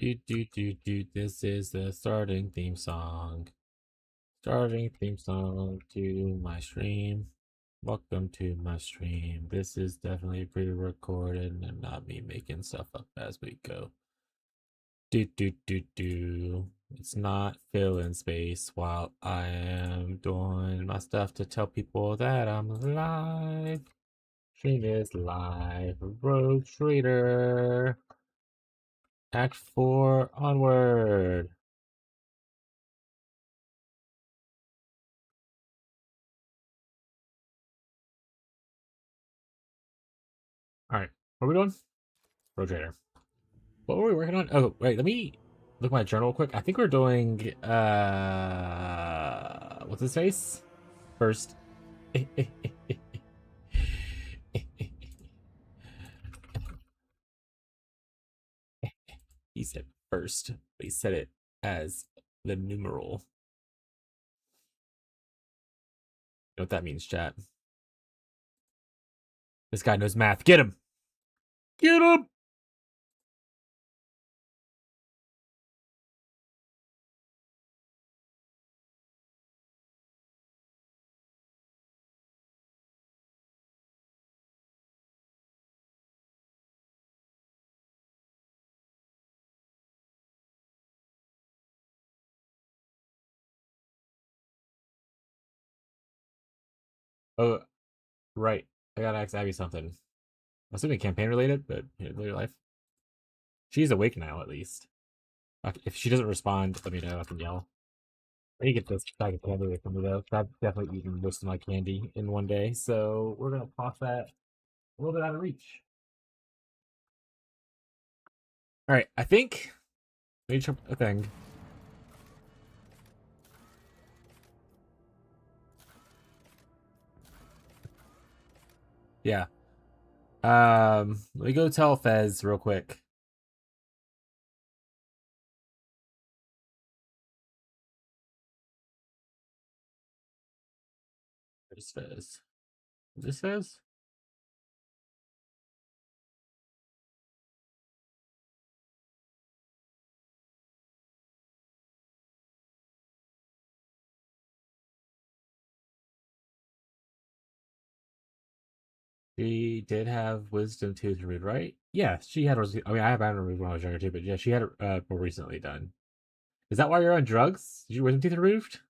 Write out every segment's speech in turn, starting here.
This is the starting theme song. Starting theme song to my stream. Welcome to my stream. This is definitely pre-recorded and not me making stuff up as we go. It's not filling space while I am doing my stuff to tell people that I'm live. Stream is live. Road Trader. Act 4 onward. Alright, what are we doing? Road Trader. What were we working on? Oh, wait, let me look at my journal real quick. I think we're doing, what's his face? First. He said first, but he said it as the numeral. You know what that means, chat? This guy knows math. Get him! Get him! Oh, right. I gotta ask Abby something. I'm assuming campaign related, but later life. She's awake now, at least. If she doesn't respond, let me know. I can yell. I need to get this bag of candy away from me, though. I've definitely eaten most of my candy in one day, so we're gonna toss that a little bit out of reach. All right, I think we need to try a thing. Yeah. Let me go tell Fez real quick. Where's Fez? Is this Fez? She did have wisdom tooth removed, right? Yeah, she had. I mean, I have had removed when I was younger too, but yeah, she had it more recently done. Is that why you're on drugs? Did your wisdom teeth removed?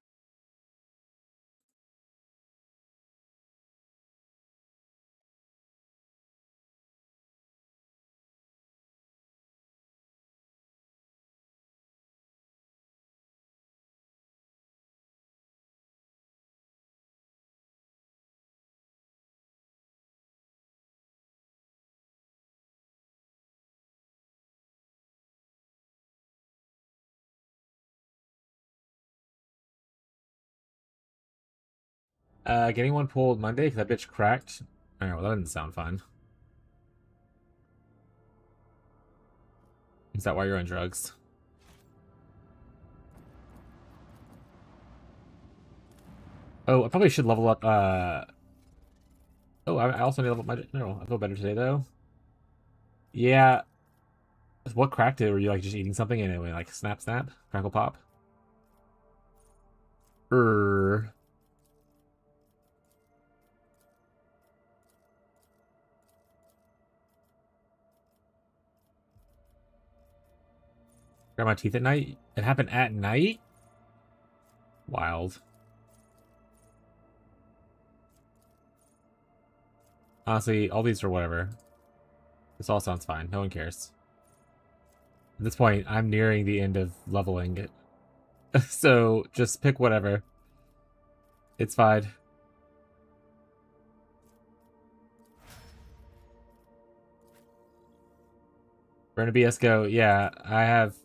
Getting one pulled Monday because that bitch cracked. All right, well that didn't sound fun. Is that why you're on drugs? Oh, I probably should level up. Oh, I also need to level up my. No, I feel better today though. Yeah. What cracked it? Were you like just eating something and it went like snap, snap, crackle, pop? Er. Grab my teeth at night. It happened at night. Wild. Honestly, all these are whatever. This all sounds fine. No one cares. At this point, I'm nearing the end of leveling it. So just pick whatever. It's fine. We're gonna BS go. Yeah, I have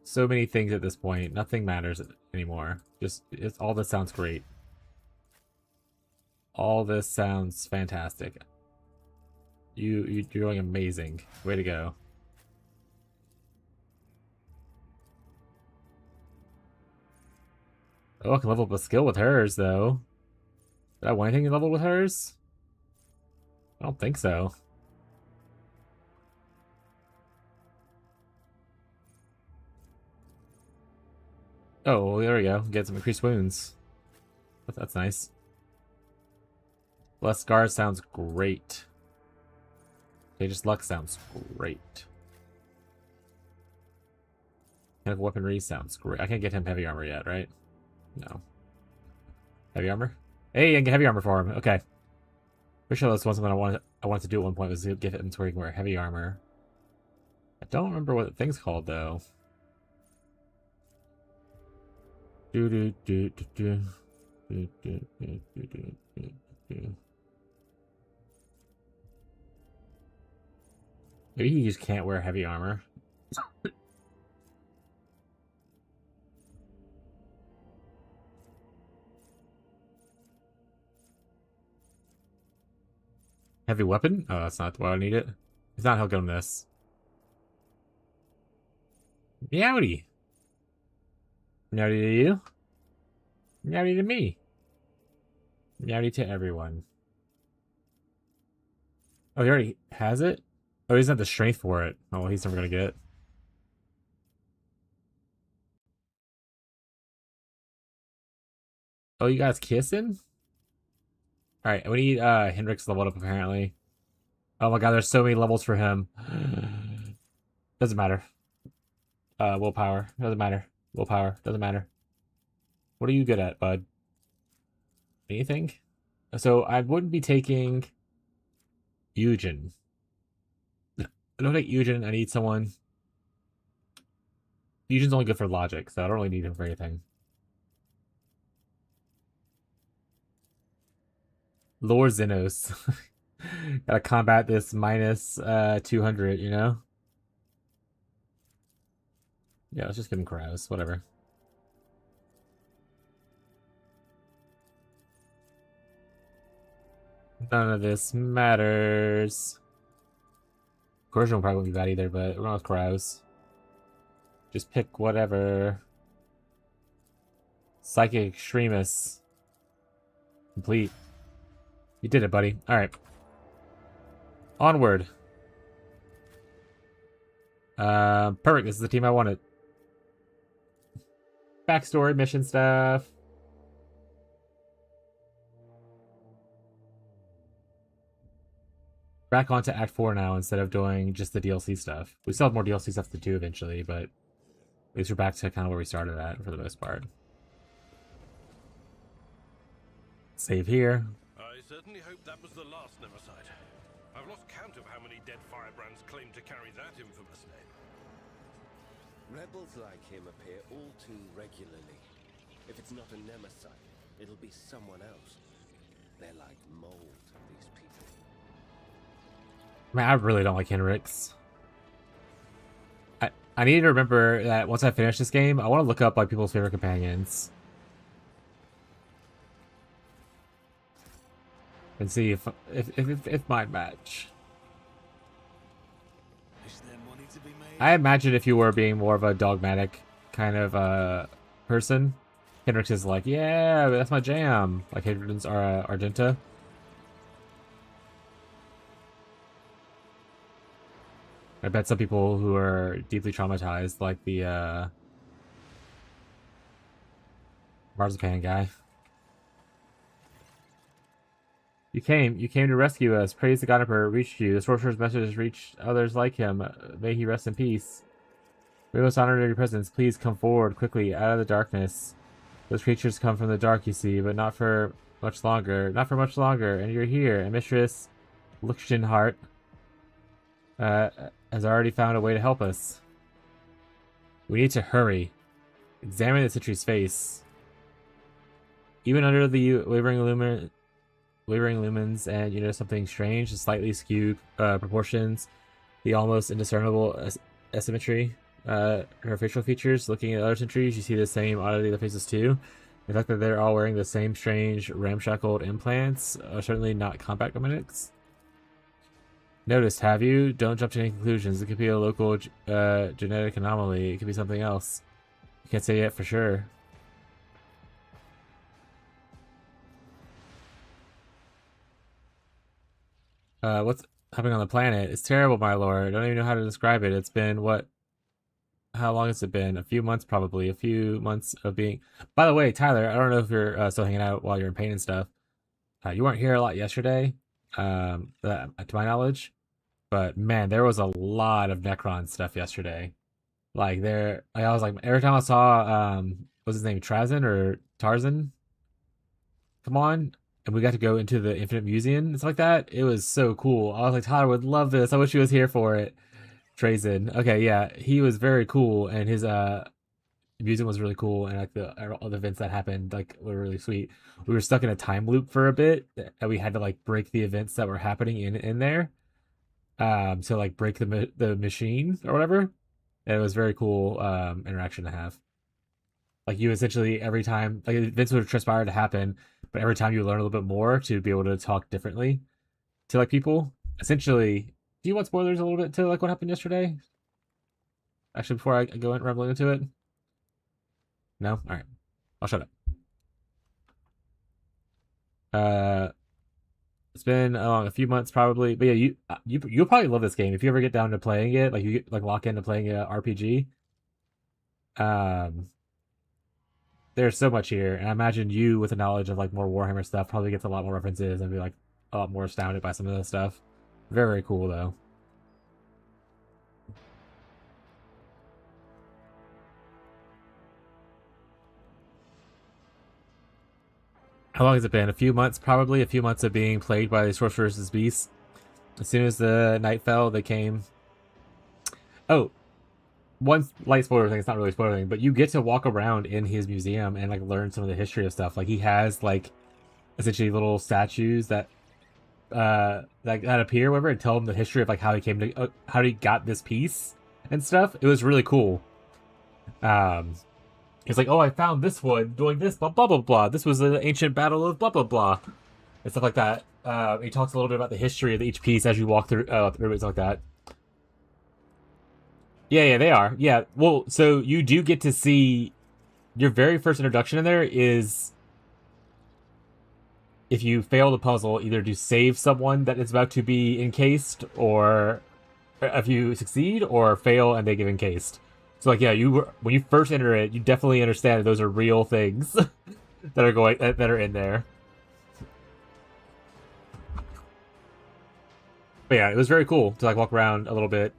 so many things at this point. Nothing matters anymore. It's all this sounds great. All this sounds fantastic. You're doing amazing. Way to go. Oh, I can level up a skill with hers though. Did I want anything to level with hers? I don't think so. Oh, well, there we go. Get some increased wounds. That's nice. Less scars sounds great. Contagious luck sounds great. Kind of weaponry sounds great. I can't get him heavy armor yet, right? No. Heavy armor? Hey, I can get heavy armor for him. Okay. Pretty sure that's one something I wanted to do at one point was to give him to where he can wear heavy armor. I don't remember what the thing's called though. Do do do do do do do do do do do. Maybe he just can't wear heavy armor. Heavy weapon? Oh, that's not why I need it. If not, he'll get him this. Meowdy. Meowdy to you. Meowdy to me. Meowdy to everyone. Oh, he already has it? Oh, he doesn't have the strength for it. Oh, well, he's never gonna get it. Oh, you guys kissing? Alright, we need Hendrix leveled up apparently. Oh my god, there's so many levels for him. Doesn't matter. Willpower. Doesn't matter. Willpower. Doesn't matter. What are you good at, bud? Anything? So I wouldn't be taking Eugen. I don't take Eugen. I need someone. Eugen's only good for logic, so I don't really need him for anything. Lord Xenos. Gotta combat this minus 200, you know? Yeah, let's just give him Krause. Whatever. None of this matters. Coercion probably won't be bad either, but we're not with Krause. Just pick whatever. Psychic Extremis. Complete. You did it, buddy. Alright. Onward. Perfect. This is the team I wanted. Backstory, mission stuff. Back onto Act 4 now instead of doing just the DLC stuff. We still have more DLC stuff to do eventually, but at least we're back to kind of where we started at for the most part. Save here. I certainly hope that was the last Nemersite. I've lost count of how many dead firebrands claim to carry that infamous name. Rebels like him appear all too regularly. If it's not a Nemersite, it'll be someone else. They're like mold, these people. Man, I really don't like Hendrix. I need to remember that once I finish this game, I want to look up like people's favorite companions. And see if mine match. Is there money to be made? I imagine if you were being more of a dogmatic kind of person, Hendrix is like, yeah, that's my jam. Like Hadrian's are Argenta. I bet some people who are deeply traumatized, like the Marzipan guy. You came to rescue us. Praise the God Emperor reached you. The sorcerer's message has reached others like him. May he rest in peace. We most honored in your presence. Please come forward quickly out of the darkness. Those creatures come from the dark, you see, but not for much longer. Not for much longer. And you're here. And Mistress Luxgenhart has already found a way to help us. We need to hurry. Examine the sentry's face. Even under the wavering lumens, and you know something strange, the slightly skewed proportions, the almost indiscernible asymmetry, her facial features. Looking at other sentries, you see the same oddity of the faces too. The fact that they're all wearing the same strange ramshackled implants are certainly not combat cosmetics. Noticed, have you? Don't jump to any conclusions. It could be a local genetic anomaly. It could be something else. You can't say yet for sure. What's happening on the planet? It's terrible, my lord. I don't even know how to describe it. It's been, what, how long has it been? A few months, probably. A few months of being. By the way, Tyler, I don't know if you're still hanging out while you're in pain and stuff. You weren't here a lot yesterday, to my knowledge. But man, there was a lot of Necron stuff yesterday. Like there, I was like every time I saw what's his name, Trazin or Tarzan, come on, and we got to go into the Infinite Museum and stuff like that. It was so cool. I was like, Tyler would love this. I wish he was here for it. Trazin, okay, yeah, he was very cool, and his museum was really cool, and like all the events that happened like were really sweet. We were stuck in a time loop for a bit, and we had to like break the events that were happening in there. To like break the machine or whatever. And it was very cool interaction to have. Like you essentially every time like events would transpire to happen, but every time you learn a little bit more to be able to talk differently to like people. Essentially, do you want spoilers a little bit to like what happened yesterday? Actually, before I go in rambling into it, no. All right, I'll shut up. Uh, it's been a few months probably, but yeah, you'll probably love this game if you ever get down to playing it. Like you get, like lock into playing a RPG. Um, there's so much here, and I imagine you, with the knowledge of like more Warhammer stuff, probably gets a lot more references and be like a lot more astounded by some of the stuff. Very, very cool though. How long has it been? A few months, probably. A few months of being plagued by the sorcerer's beasts. As soon as the night fell, they came. Oh, one light spoiler thing. It's not really a spoiler thing, but you get to walk around in his museum and like learn some of the history of stuff. Like he has like essentially little statues that that appear, whatever, and tell him the history of like how he came to how he got this piece and stuff. It was really cool. Um, it's like, oh, I found this one doing this, blah blah blah blah. This was an ancient battle of blah blah blah, and stuff like that. He talks a little bit about the history of each piece as you walk through stuff like that. Yeah, yeah, they are. Yeah, well, so you do get to see your very first introduction in there is if you fail the puzzle, either to save someone that is about to be encased, or if you succeed, or fail and they get encased. So, like, yeah, when you first enter it, you definitely understand that those are real things that are in there. But yeah, it was very cool to like walk around a little bit.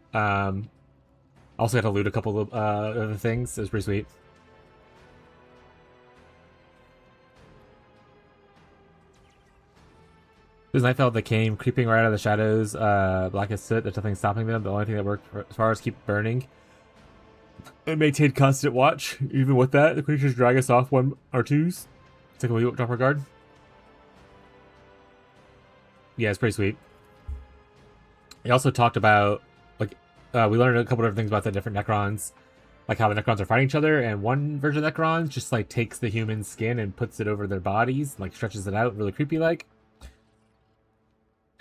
Also got to loot a couple of other things. It was pretty sweet. There's Nightfell that came creeping right out of the shadows. Black as soot. There's nothing stopping them. The only thing that worked as far as keep burning and maintain constant watch. Even with that, the creatures drag us off 1 or 2s. Take a look, drop our guard. Yeah, it's pretty sweet. He also talked about like we learned a couple different things about the different Necrons, like how the Necrons are fighting each other, and one version of Necrons just like takes the human skin and puts it over their bodies, like stretches it out, really creepy like.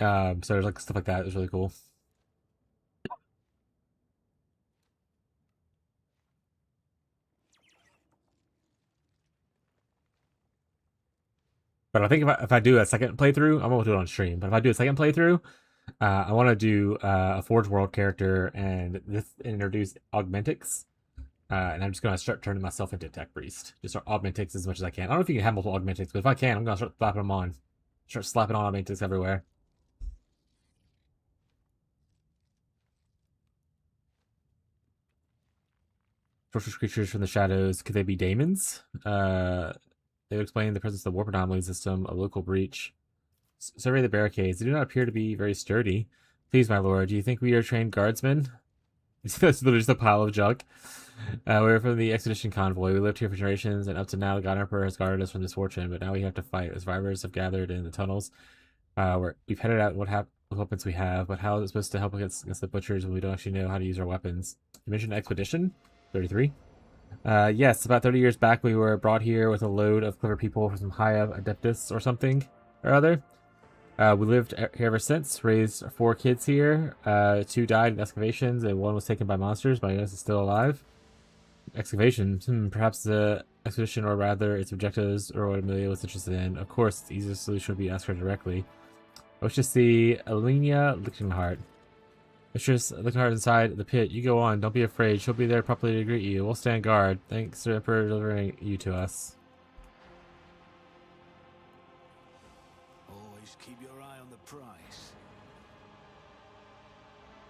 So there's like stuff like that. It was really cool. But I think if I do a second playthrough, I won't do it on stream. But if I do a second playthrough, I want to do a Forge World character and this introduce Augmentics. And I'm just gonna start turning myself into Tech Priest. Just start Augmentics as much as I can. I don't know if you can have multiple Augmentics, but if I can, I'm gonna start slapping them on. Start slapping on Augmentics everywhere. Sorcerous creatures from the shadows. Could they be daemons? They would explain the presence of the warp anomaly system, a local breach. Survey the barricades. They do not appear to be very sturdy. Please, my lord, do you think we are trained guardsmen? It's literally just a pile of junk. We're from the expedition convoy. We lived here for generations, and up to now, the God Emperor has guarded us from misfortune. But now we have to fight. The survivors have gathered in the tunnels. We've headed out what weapons we have, but how is it supposed to help against the butchers when we don't actually know how to use our weapons? You mentioned expedition? 33? Yes, about 30 years back, we were brought here with a load of clever people from some high up Adeptus or something or other. We lived here ever since, raised 4 kids here. 2 died in excavations, and 1 was taken by monsters, but I guess it's still alive. Excavation. Perhaps the expedition, or rather its objectives, or what Amelia was interested in. Of course, the easiest solution would be to ask her directly. I wish to see Alenia Lichtenheart. Mistress, look hard inside the pit. You go on. Don't be afraid. She'll be there properly to greet you. We'll stand guard. Thanks to the Emperor delivering you to us. Always keep your eye on the prize.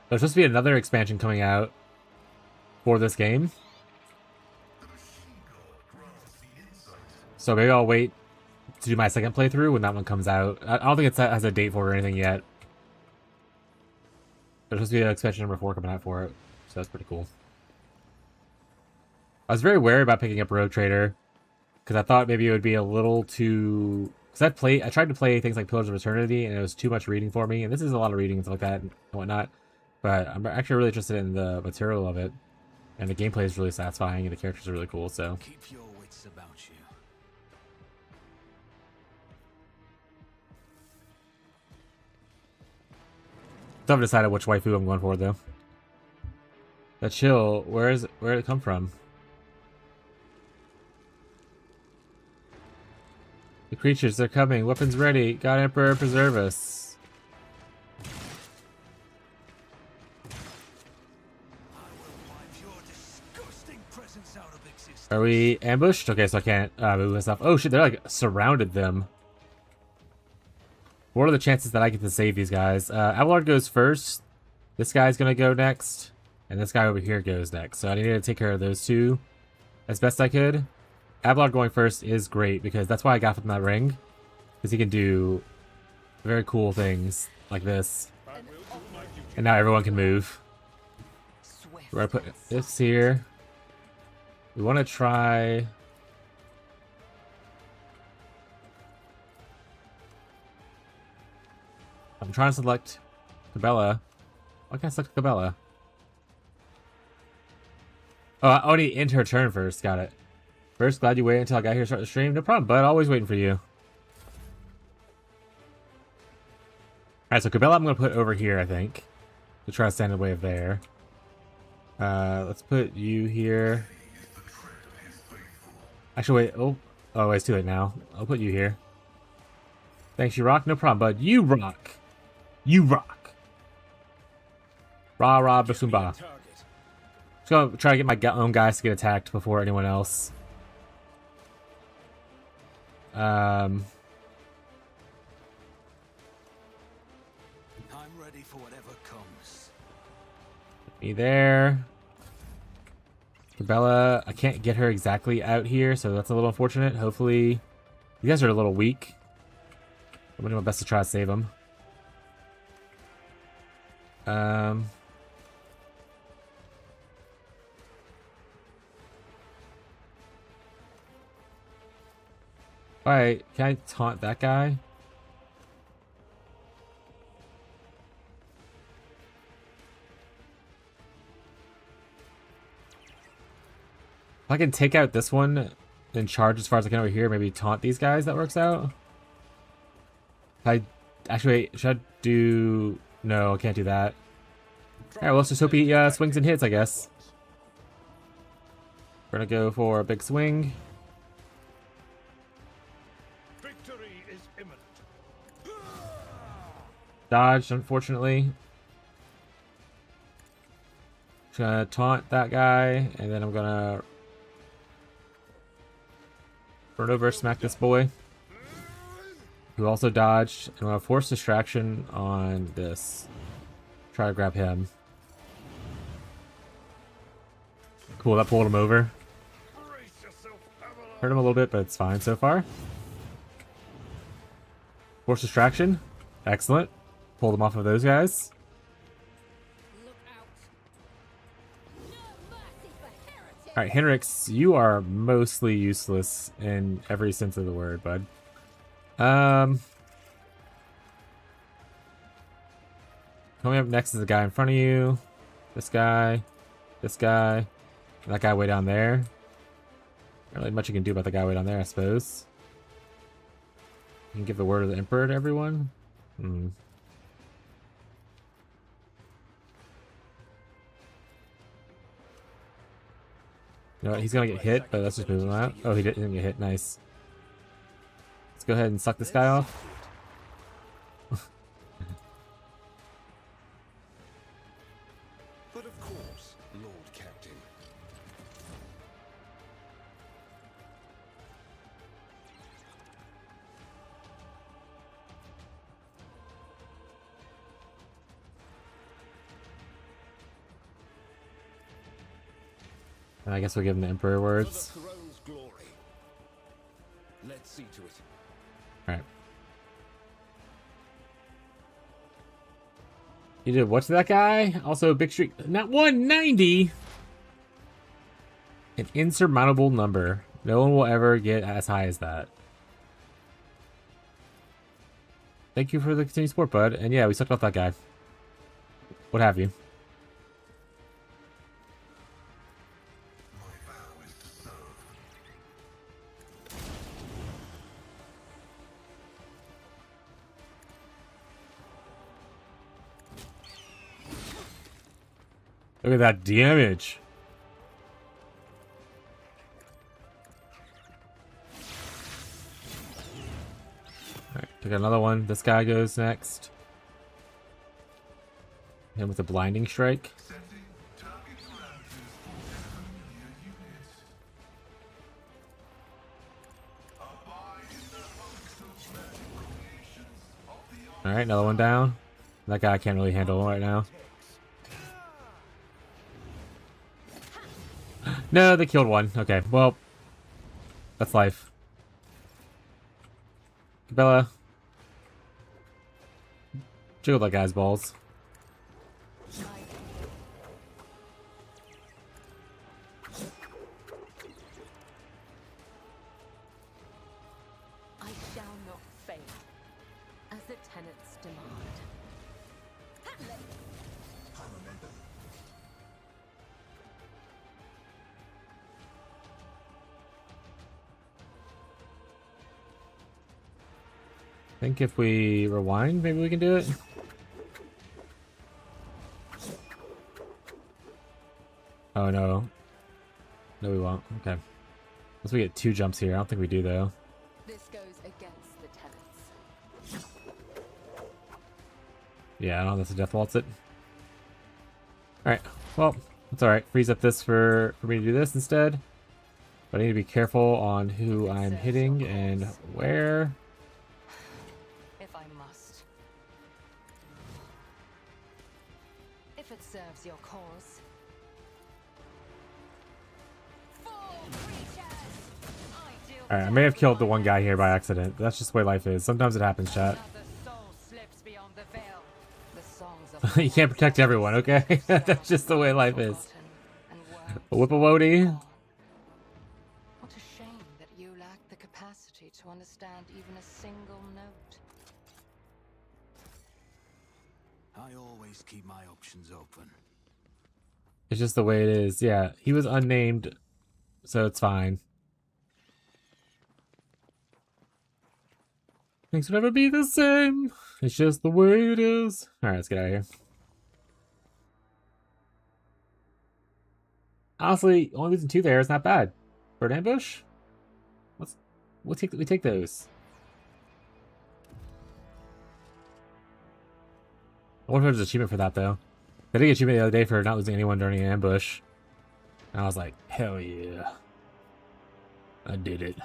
There's supposed to be another expansion coming out for this game. So maybe I'll wait to do my second playthrough when that one comes out. I don't think it has a date for it or anything yet. There's supposed to be an expansion number 4 coming out for it. So that's pretty cool. I was very wary about picking up Rogue Trader, because I thought maybe it would be a little too... Because I tried to play things like Pillars of Eternity, and it was too much reading for me. And this is a lot of reading and stuff like that and whatnot. But I'm actually really interested in the material of it. And the gameplay is really satisfying, and the characters are really cool, so... Keep your wits about you. Still haven't decided which waifu I'm going for, though. That chill, where did it come from? The creatures, they're coming. Weapons ready. God Emperor, preserve us. I will wipe your disgusting presence out of existence. Are we ambushed? Okay, so I can't move myself. Oh shit, they're like surrounded them. What are the chances that I get to save these guys? Abelard goes first. This guy's gonna go next. And this guy over here goes next. So I need to take care of those two as best I could. Abelard going first is great because that's why I got from that ring. Because he can do very cool things like this. And now everyone can move. We're gonna put this here. We want to try... I'm trying to select Cabela. Why can't I select Cabela? Oh, I already end her turn first. Got it. First, glad you waited until I got here to start the stream. No problem, bud. Always waiting for you. Alright, so Cabela I'm going to put over here, I think. To try to stand in the way of there. Let's put you here. Actually, wait. Oh, it's too late now. I'll put you here. Thanks, you rock. No problem, bud. You rock. You rock. Rah, rah, basumba. Just gonna try to get my own guys to get attacked before anyone else. I'm ready for whatever comes. Me there. Cabela, I can't get her exactly out here, so that's a little unfortunate. Hopefully, you guys are a little weak. I'm gonna do my best to try to save them. Alright, can I taunt that guy? If I can take out this one and charge as far as I can over here, maybe taunt these guys, that works out. Actually, wait, should I do... No, I can't do that. Alright, well, let's just hope he swings and hits, I guess. We're gonna go for a big swing. Victory is imminent. Dodged, unfortunately. Just gonna taunt that guy, and then I'm gonna run over, smack this boy, who also dodged. And I'm gonna force distraction on this. Try to grab him. Cool, that pulled him over. Brace yourself, Abelard. Hurt him a little bit, but it's fine so far. Force distraction. Excellent. Pulled him off of those guys. Look out. No mercy for heretics. Alright, Henrix, you are mostly useless in every sense of the word, bud. Coming up next is the guy in front of you. This guy. This guy. And that guy way down there. Not really much you can do about the guy way down there, I suppose. You can give the word of the Emperor to everyone. Hmm. You know what? He's gonna get hit, but let's just move him out. Oh, he didn't get hit. Nice. Let's go ahead and suck this guy off. course, Lord Captain. I guess we'll give him the Emperor For the words. throne's glory. Let's see to it. Alright. You did what to that guy? Also, big streak. Not 190! An insurmountable number. No one will ever get as high as that. Thank you for the continued support, bud. And yeah, we sucked off that guy. What have you. Look at that damage. Alright, took another one. This guy goes next. Him with a blinding strike. Alright, another one down. That guy I can't really handle right now. No, they killed one. Okay, well, that's life. Cabela. Jiggle that guy's balls. I shall not fail, as the tenants demand. I think if we rewind, maybe we can do it. Oh no. No, we won't. Okay. Unless we get 2 jumps here. I don't think we do, though. This goes against the tenants. Yeah, I don't know. That's a death waltz it. Alright. Well, that's alright. Freeze up this for me to do this instead. But I need to be careful on who I'm hitting and where. If I must. If it serves your cause. Alright, I may have killed the one guy here by accident. That's just the way life is. Sometimes it happens, chat. You can't protect everyone, okay? That's just the way life is. Whip-a-woody. What a shame that you lack the capacity to understand even a single note. I always keep my options open. It's just the way it is. Yeah, he was unnamed, so it's fine. Things will never be the same. It's just the way it is. Alright, let's get out of here. Honestly, only losing 2 there is not bad. For an ambush? We take those. I wonder if there's an achievement for that, though. I did get an achievement the other day for not losing anyone during an ambush. And I was like, hell yeah. I did it.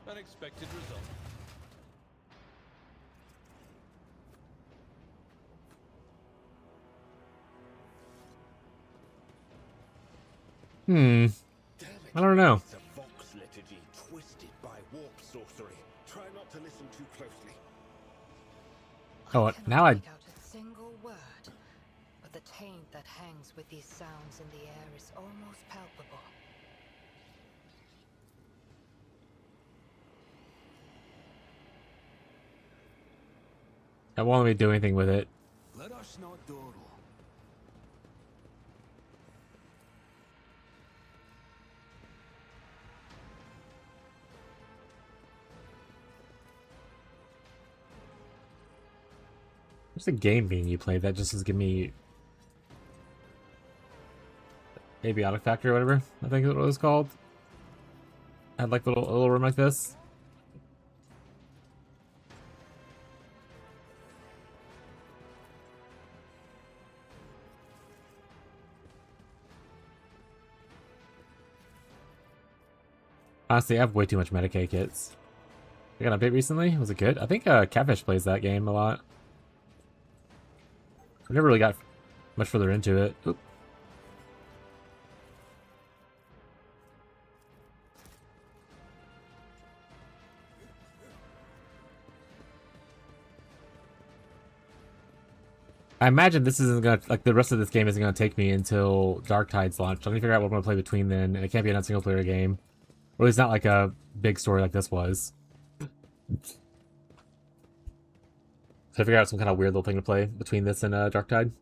Unexpected result. I don't know. It's a vox liturgy twisted by warp sorcery. Try not to listen too closely. Oh, cannot now I... make out a single word, but the taint that hangs with these sounds in the air is almost palpable. I won't let me do anything with it. Let us not dawdle. There's a game being you played that just does give me abiotic factor or whatever. I think is what it was called. Had like a little room like this. Honestly, I have way too much Medicaid kits. I got an update recently. Was it good? I think Catfish plays that game a lot. I never really got much further into it. Oop. I imagine this isn't gonna, like, the rest of this game isn't gonna take me until Dark Tide's launch. So I need to figure out what I'm gonna play between then, and it can't be a single player game. Or at least not like a big story like this was. So I figure out some kind of weird little thing to play between this and Dark Tide.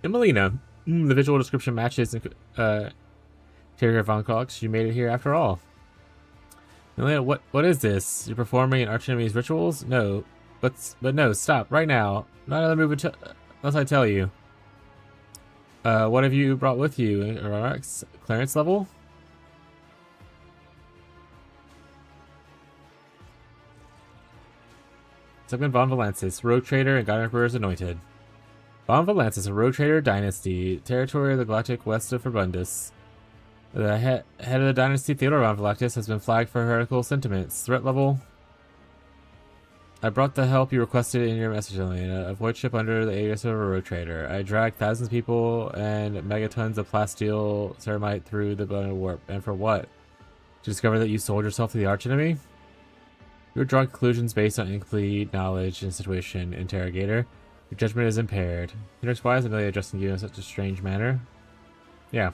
Emelina. The visual description matches Terrier Von Cox. You made it here after all. Emelina, what is this? You're performing an archenemy's rituals? No. But no, stop, right now. Not another move unless I tell you. What have you brought with you? Clearance level? Sigmund von Valansis, Rogue Trader and God Emperor's Anointed. Von Valansis, a Rogue Trader dynasty, territory of the galactic west of Verbundus. The head of the dynasty, Theodore von Valansis, has been flagged for heretical sentiments. Threat level. I brought the help you requested in your message, Elena. A void ship under the aegis of a Rogue Trader. I dragged thousands of people and megatons of plasteel ceramite through the bone of warp. And for what? To discover that you sold yourself to the archenemy? You're drawing conclusions based on incomplete knowledge and situation, interrogator. Your judgment is impaired. Hendrix, why is Amelia addressing you in such a strange manner? Yeah.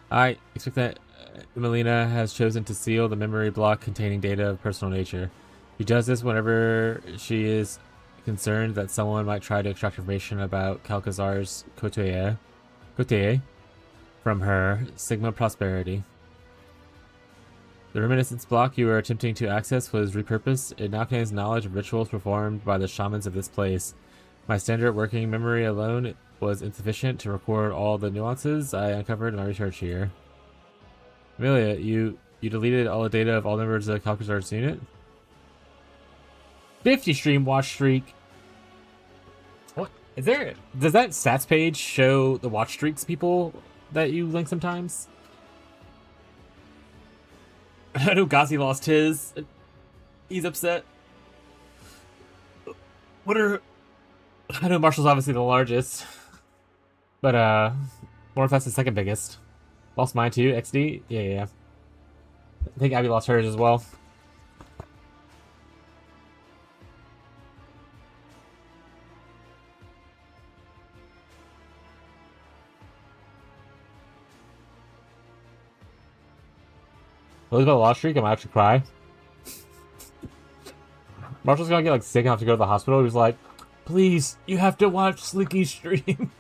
I expect that Emelina has chosen to seal the memory block containing data of personal nature. She does this whenever she is concerned that someone might try to extract information about Calcazar's Coterie from her, Sigma Prosperity. The reminiscence block you were attempting to access was repurposed. It now contains knowledge of rituals performed by the shamans of this place. My standard working memory alone was insufficient to record all the nuances I uncovered in my research here. Amelia, you deleted all the data of all members of Calcazar's unit? 50 stream watch streak. What is there? Does that stats page show the watch streaks people that you link sometimes? I know Gazi lost his. He's upset. What are... I know Marshall's obviously the largest. But, Morfest is second biggest. Lost mine too, XD? Yeah. I think Abby lost hers as well. At least about the lost streak, I might actually cry. Marshall's gonna get like sick and have to go to the hospital. He's like, please, you have to watch Slinky's stream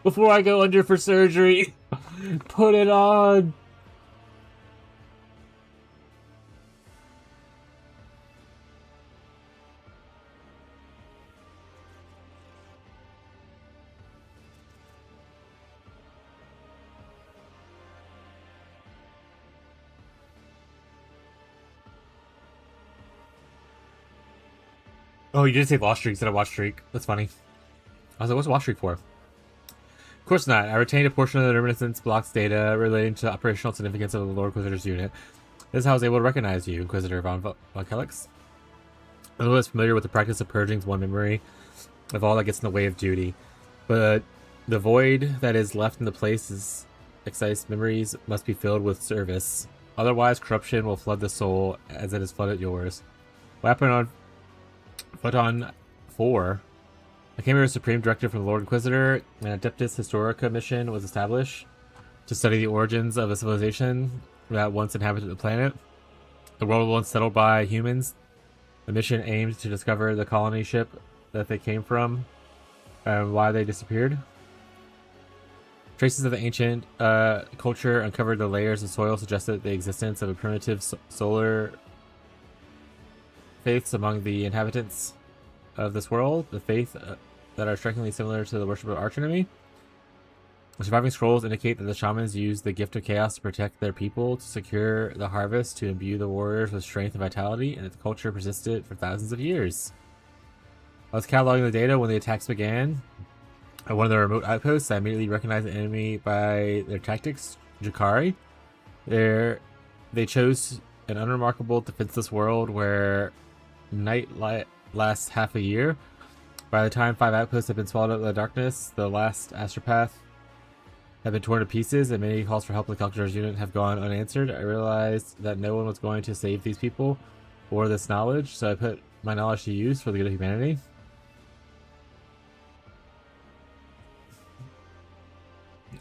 before I go under for surgery. Put it on. Oh, you did say lost streak instead of watch streak. That's funny. I was like, what's watch streak for? Of course not. I retained a portion of the reminiscence block's data relating to the operational significance of the Lord Inquisitor's unit. This is how I was able to recognize you, Inquisitor von Kelix. I'm a little less familiar with the practice of purging one memory of all that gets in the way of duty. But the void that is left in the place's excised memories must be filled with service. Otherwise, corruption will flood the soul as it has flooded yours. What happened on Photon 4? I came here as Supreme Director from the Lord Inquisitor. An Adeptus Historica mission was established to study the origins of a civilization that once inhabited the planet. The world was once settled by humans. The mission aimed to discover the colony ship that they came from and why they disappeared. Traces of the ancient culture uncovered the layers of soil suggested the existence of a primitive solar faiths among the inhabitants of this world. The faith that are strikingly similar to the worship of archenemy. The surviving scrolls indicate that the shamans used the gift of chaos to protect their people, to secure the harvest, to imbue the warriors with strength and vitality, and that the culture persisted for thousands of years. I was cataloging the data when the attacks began. At one of the remote outposts, I immediately recognized the enemy by their tactics, Jakari. They chose an unremarkable defenseless world where night lasts half a year. By the time 5 outposts have been swallowed up by the darkness, the last astropath have been torn to pieces, and many calls for help with the calculator's unit have gone unanswered. I realized that no one was going to save these people or this knowledge, so I put my knowledge to use for the good of humanity.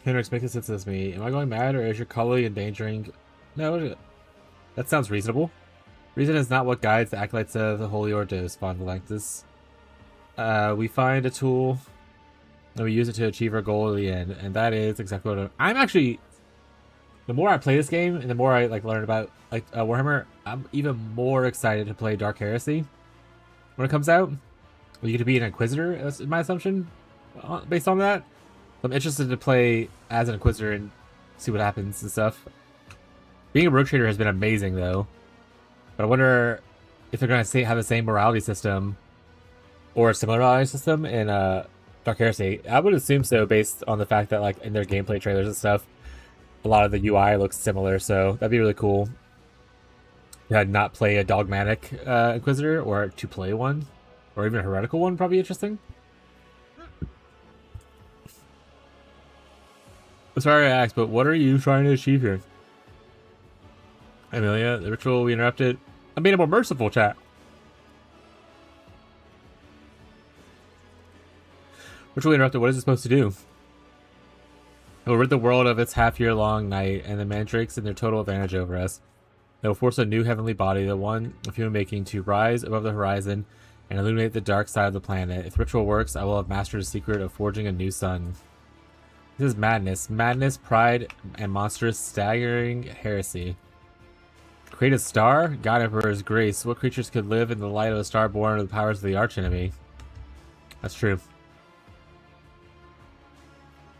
Hendrix, make a sense of this me. Am I going mad, or is your colleague endangering... No, that sounds reasonable. Reason is not what guides the acolytes of the Holy Ordos, Von Valanctus. We find a tool, and we use it to achieve our goal at the end, and that is exactly what I'm actually... The more I play this game, and the more I learn about Warhammer, I'm even more excited to play Dark Heresy when it comes out. You get to be an Inquisitor, is my assumption, based on that. I'm interested to play as an Inquisitor and see what happens and stuff. Being a Rogue Trader has been amazing, though. But I wonder if they're going to have the same morality system or a similar morality system in Dark Heresy. I would assume so, based on the fact that in their gameplay trailers and stuff, a lot of the UI looks similar. So that'd be really cool. Yeah, not play a dogmatic Inquisitor, or to play one, or even a heretical one. Probably interesting. Sorry I asked, but what are you trying to achieve here? Amelia, the ritual we interrupted. I made a more merciful, chat. Ritual interrupted, what is it supposed to do? It will rid the world of its half-year-long night and the mandrakes and their total advantage over us. It will force a new heavenly body, the one of human making, to rise above the horizon and illuminate the dark side of the planet. If the ritual works, I will have mastered the secret of forging a new sun. This is madness. Madness, pride, and monstrous, staggering heresy. Create a star? God Emperor's grace. What creatures could live in the light of a star born of the powers of the archenemy? That's true.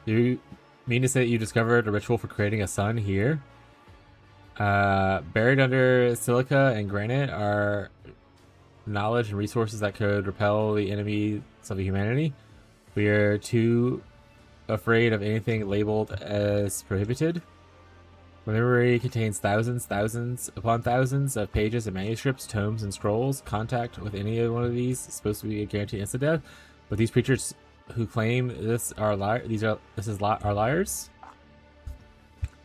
Do you mean to say that you discovered a ritual for creating a sun here? Buried under silica and granite are knowledge and resources that could repel the enemies of humanity. We are too afraid of anything labeled as prohibited. My memory contains thousands upon thousands of pages of manuscripts, tomes, and scrolls. Contact with any one of these is supposed to be a guaranteed instant death. But these creatures who claim this are liars.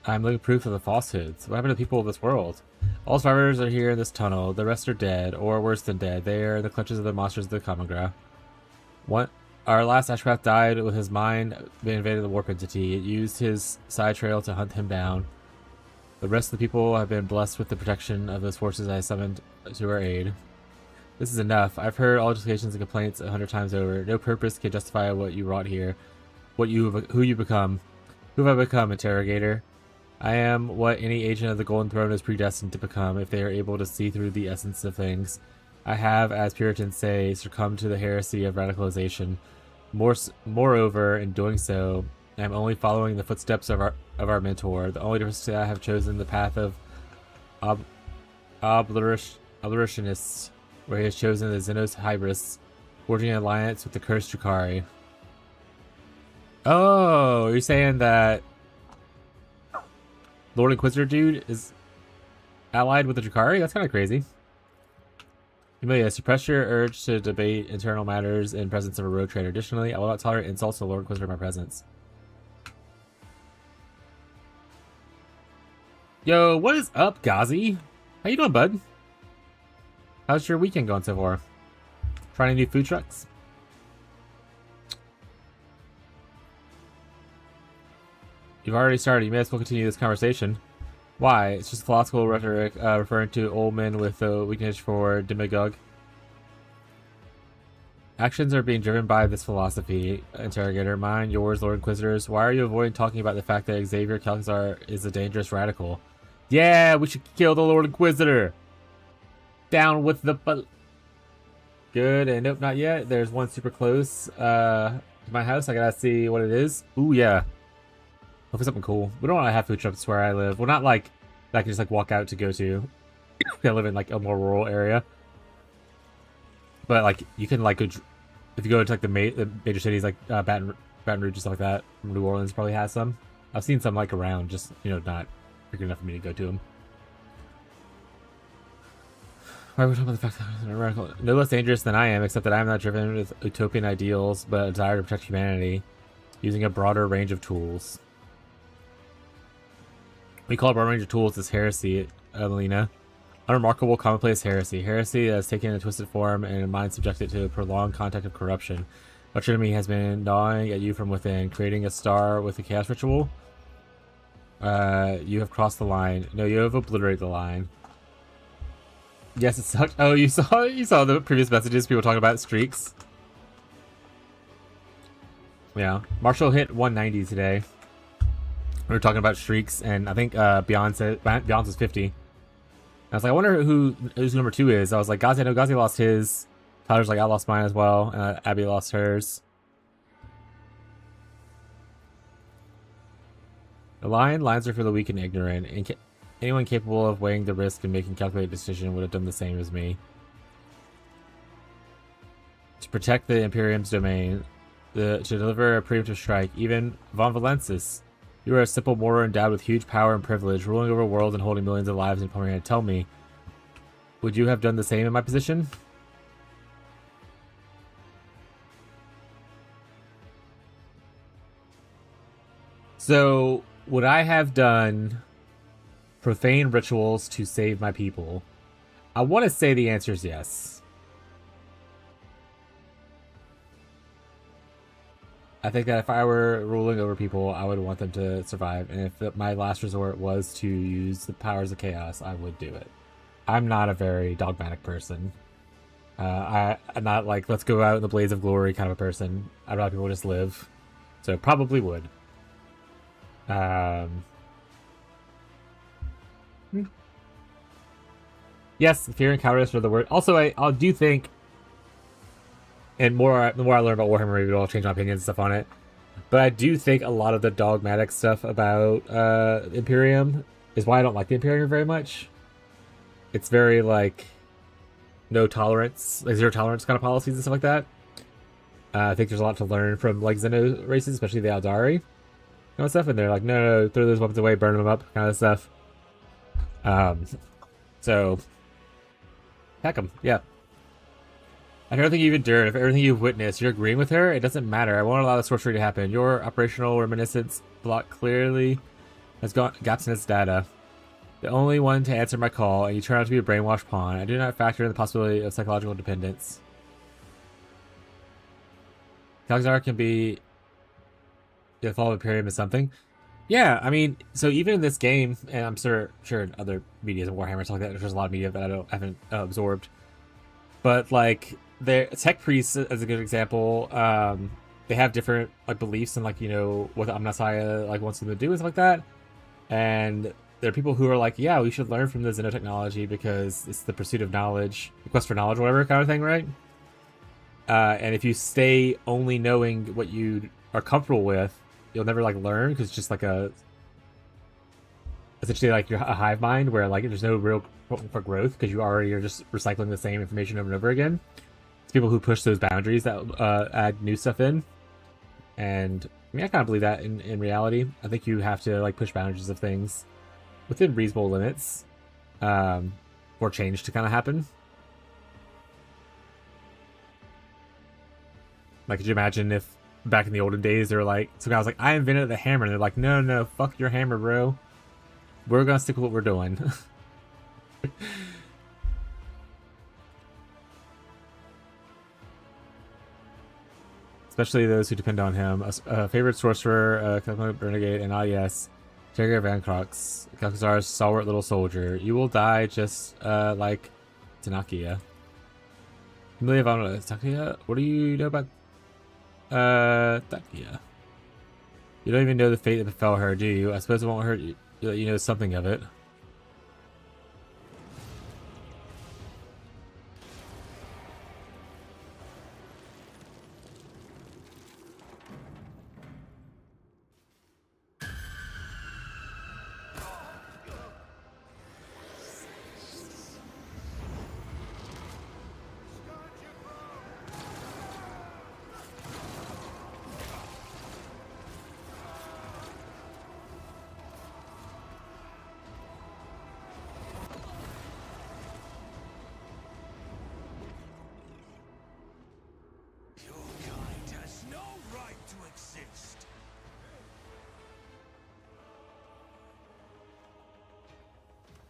I'm living proof of the falsehoods. What happened to the people of this world? All survivors are here in this tunnel. The rest are dead, or worse than dead. They are in the clutches of the monsters of the common ground. Our last Ashcraft died with his mind being invaded the warp entity. It used his side trail to hunt him down. The rest of the people have been blessed with the protection of those forces I summoned to our aid. This is enough. I've heard all justifications and complaints 100 times over. No purpose can justify what you wrought here. Who you become. Who have I become, Interrogator? I am what any agent of the Golden Throne is predestined to become if they are able to see through the essence of things. I have, as Puritans say, succumbed to the heresy of radicalization. Moreover, in doing so, I am only following the footsteps of our mentor. The only difference is that I have chosen the path of abolitionists, where he has chosen the Xenos Hybris, forging an alliance with the cursed Drukhari. Oh, you're saying that Lord Inquisitor dude is allied with the Drukhari? That's kind of crazy. Amelia, suppress your urge to debate internal matters in presence of a rogue trader. Additionally, I will not tolerate insults to Lord Inquisitor in my presence. Yo, what is up, Ghazi? How you doing, bud? How's your weekend going so far? Trying any new food trucks? You've already started. You may as well continue this conversation. Why? It's just philosophical rhetoric referring to old men with a weakness for demagogue. Actions are being driven by this philosophy, Interrogator. Mine, yours, Lord Inquisitors. Why are you avoiding talking about the fact that Xavier Calcazar is a dangerous radical? Yeah, we should kill the Lord Inquisitor! Down with the... Good, and nope, not yet. There's one super close to my house. I gotta see what it is. Ooh, yeah. Hopefully something cool. We don't want to have food trucks where I live. Well, not like that I can just walk out to go to. I live in a more rural area. But you can go if you go to the major cities like Baton Rouge and stuff like that. New Orleans probably has some. I've seen some like around, just not big enough for me to go to them. Why are we talking about the fact that I'm radical? No less dangerous than I am, except that I am not driven with utopian ideals, but a desire to protect humanity, using a broader range of tools. We call a broad range of tools as heresy, Melina. Unremarkable, commonplace heresy. Heresy that has taken a twisted form and a mind subjected to a prolonged contact of corruption. Much enemy has been gnawing at you from within, creating a star with a chaos ritual. You have crossed the line. No, you have obliterated the line. Yes, it sucked. Oh, you saw the previous messages, people talking about streaks. Yeah, Marshall hit 190 today. We were talking about streaks, and I think Beyonce was 50. I was like, I wonder who's number 2 is. I was like, Gazi, I know Gazi lost his. Tyler's like, I lost mine as well. Abby lost hers. The lines are for the weak and ignorant. Anyone capable of weighing the risk and making a calculated decision would have done the same as me. To protect the Imperium's domain, to deliver a preemptive strike, even Von Valensis. You are a simple mortal endowed with huge power and privilege, ruling over worlds and holding millions of lives in your hand. Tell me, would you have done the same in my position? So, would I have done profane rituals to save my people? I want to say the answer is yes. I think that if I were ruling over people, I would want them to survive. And if my last resort was to use the powers of chaos, I would do it. I'm not a very dogmatic person. I'm not like, let's go out in the blaze of glory kind of a person. I'd rather people just live. So probably would. Yes, fear and cowardice are the word. Also, I do think, and the more I learn about Warhammer, maybe I'll change my opinions and stuff on it. But I do think a lot of the dogmatic stuff about Imperium is why I don't like the Imperium very much. It's very like no tolerance, like zero tolerance kind of policies and stuff like that. I think there's a lot to learn from like Xeno races, especially the Aldari kind of stuff. And they're like, no, throw those weapons away, burn them up, kind of stuff. So heck them, yeah. And everything you've endured, if everything you've witnessed, you're agreeing with her, it doesn't matter. I won't allow the sorcery to happen. Your operational reminiscence block clearly has got gaps in its data. The only one to answer my call, and you turn out to be a brainwashed pawn. I do not factor in the possibility of psychological dependence. Kalxar can be the fall of Imperium is something. Yeah, I mean, so even in this game, and I'm sure in other media and Warhammer and stuff like that, there's a lot of media that I haven't absorbed. But like the tech priests, as a good example, they have different like beliefs and like what the Omnissiah like wants them to do and stuff like that. And there are people who are like, yeah, we should learn from the xenotechnology because it's the pursuit of knowledge, the quest for knowledge, whatever kind of thing, right? And if you stay only knowing what you are comfortable with, you'll never like learn because it's just like essentially like a hive mind where like there's no real for growth because you already are just recycling the same information over and over again. It's people who push those boundaries that add new stuff in, and I mean I kind of believe that in reality. I think you have to like push boundaries of things within reasonable limits for change to kind of happen. Like, could you imagine if back in the olden days they were like, some guy was like, I invented the hammer, and they're like, no, fuck your hammer, bro. We're gonna stick with what we're doing. Especially those who depend on him. A favorite sorcerer, Renegade, and yes, Terry Van Crox, Kalxar's stalwart little soldier. You will die just like Tanakia. Familiar Von Tanakia? What do you know about Tanakia? You don't even know the fate that befell her, do you? I suppose it won't hurt you that you know something of it.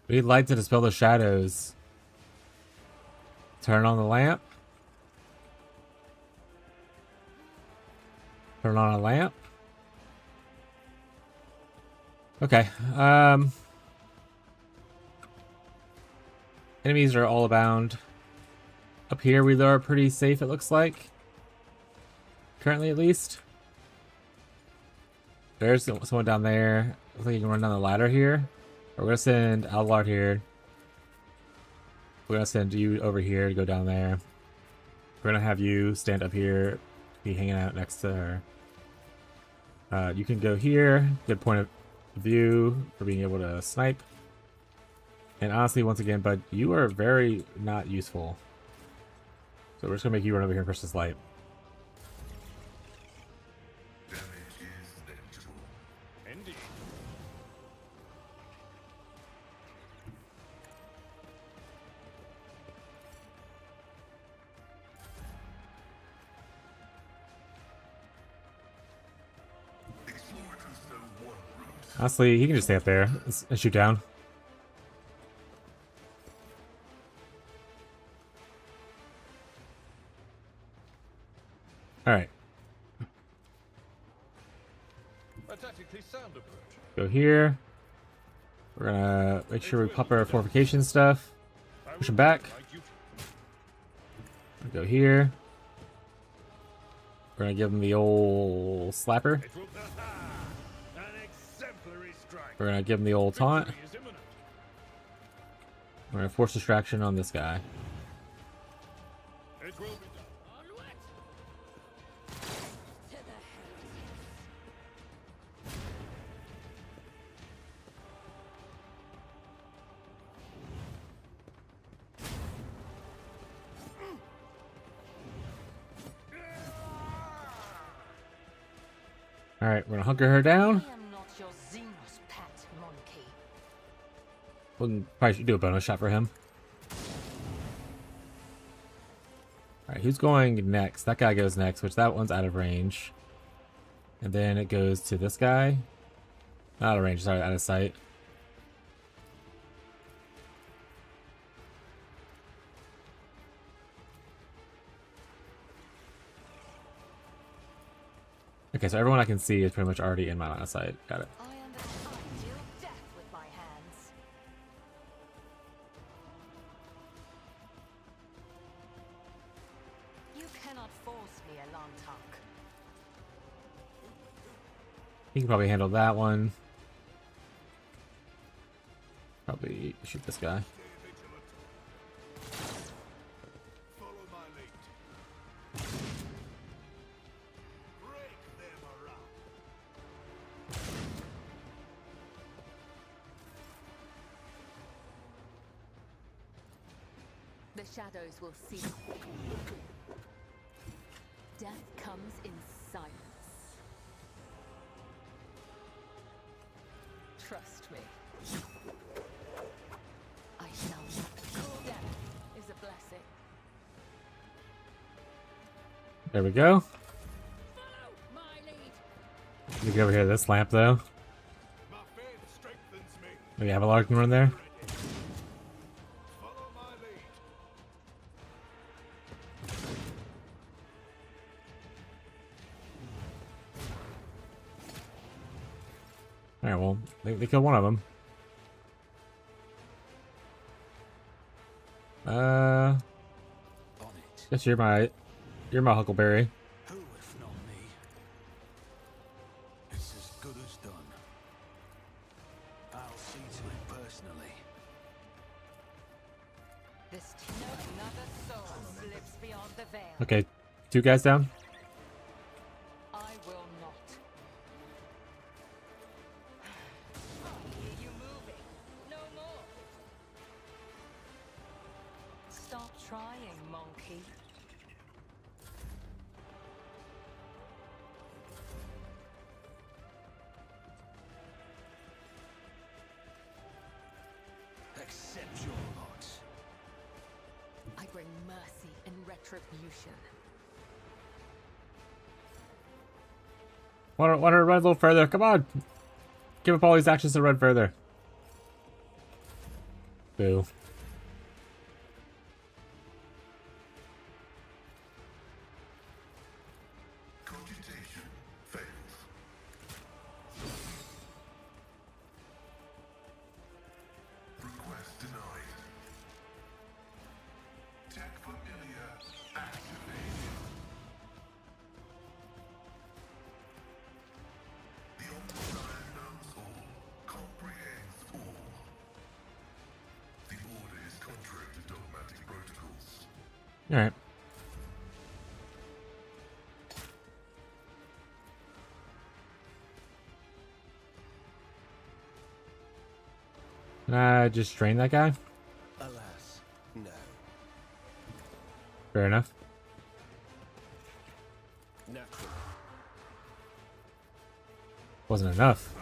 We need light to dispel the shadows. Turn on the lamp. Turn on a lamp. Okay. Enemies are all abound. Up here we are pretty safe, it looks like. Currently, at least. There's someone down there. Looks like you can run down the ladder here. We're gonna send Alvard here. We're gonna send you over here to go down there. We're gonna have you stand up here, be hanging out next to her. You can go here. Good point of view for being able to snipe. And honestly, once again, bud, you are very not useful. So we're just gonna make you run over here and press this light. Indeed. Honestly, he can just stay up there and shoot down. Alright. A tactically sound approach. Go here. We're gonna make sure we pop our fortification stuff. Push him back. Go here. We're gonna give him the old slapper. An exemplary strike. We're gonna give him the old taunt. Victory is imminent. We're gonna force distraction on this guy. It will be done. Alright, we're gonna hunker her down. I am not your Xenos pet, monkey. We'll probably should do a bonus shot for him. Alright, who's going next? That guy goes next, which that one's out of range. And then it goes to this guy. Not out of range, sorry, out of sight. Okay, so everyone I can see is pretty much already in my line of sight. Got it. I deal death with my hands. You cannot force me, Alantak. He can probably handle that one. Probably shoot this guy. Follow my lead. Break their morale. The shadows will see. Death comes in silence. Trust me. I shall not. Death is a blessing. There we go. Follow my lead. You get over here to this lamp though. My faith strengthens me. Maybe Avalar can run there. Follow my lead. Alright, well, they killed one of them. On it. Guess you're my Huckleberry. Who if not me? It's as good as done. I'll see to it personally. This another soul slips beyond the veil. Okay, 2 guys down. I will not. I hear you moving. No more. Stop trying, monkey. Accept your lot. I bring mercy and retribution. Want to run a little further? Come on! Give up all these actions to run further. Boo. Computation fails. Request denied. Tech familiar activated. The Omnissiah knows all, comprehends all. The order is contrary to dogmatic protocols. Alright. Can I just drain that guy? Alas, no. Fair enough. Natural. Wasn't enough.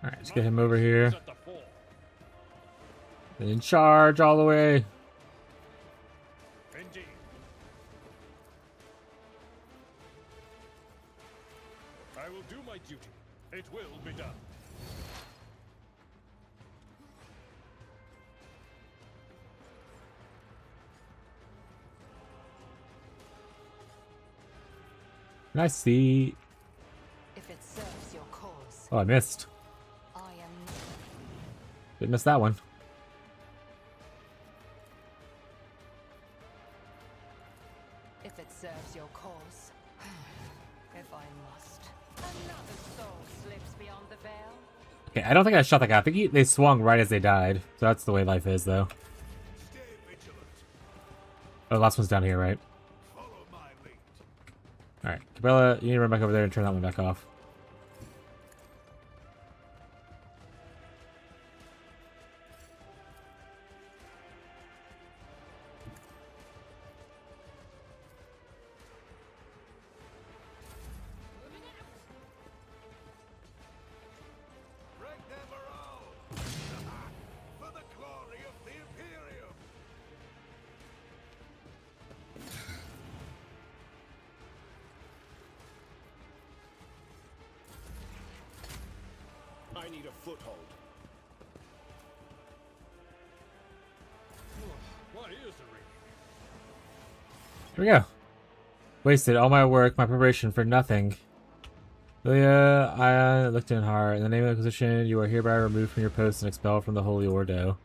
Alright, let's get him over here. In charge all the way. Indeed. I will do my duty. It will be done. Can I see? If it serves your cause, Oh, I missed. I am. Didn't miss that one. If it serves your cause, if I must. Another soul slips beyond the veil. Okay, I don't think I shot that guy. I think they swung right as they died. So that's the way life is, though. Stay vigilant. Oh, the last one's down here, right? Follow my lead. Alright, Cabela, you need to run back over there and turn that one back off. Break their morale. For the glory of the Imperium. I need a foothold. What is the ring? Here we go. Wasted all my work, my preparation for nothing. Lilia, I looked in hard. In the name of the Inquisition, you are hereby removed from your post and expelled from the Holy Ordo.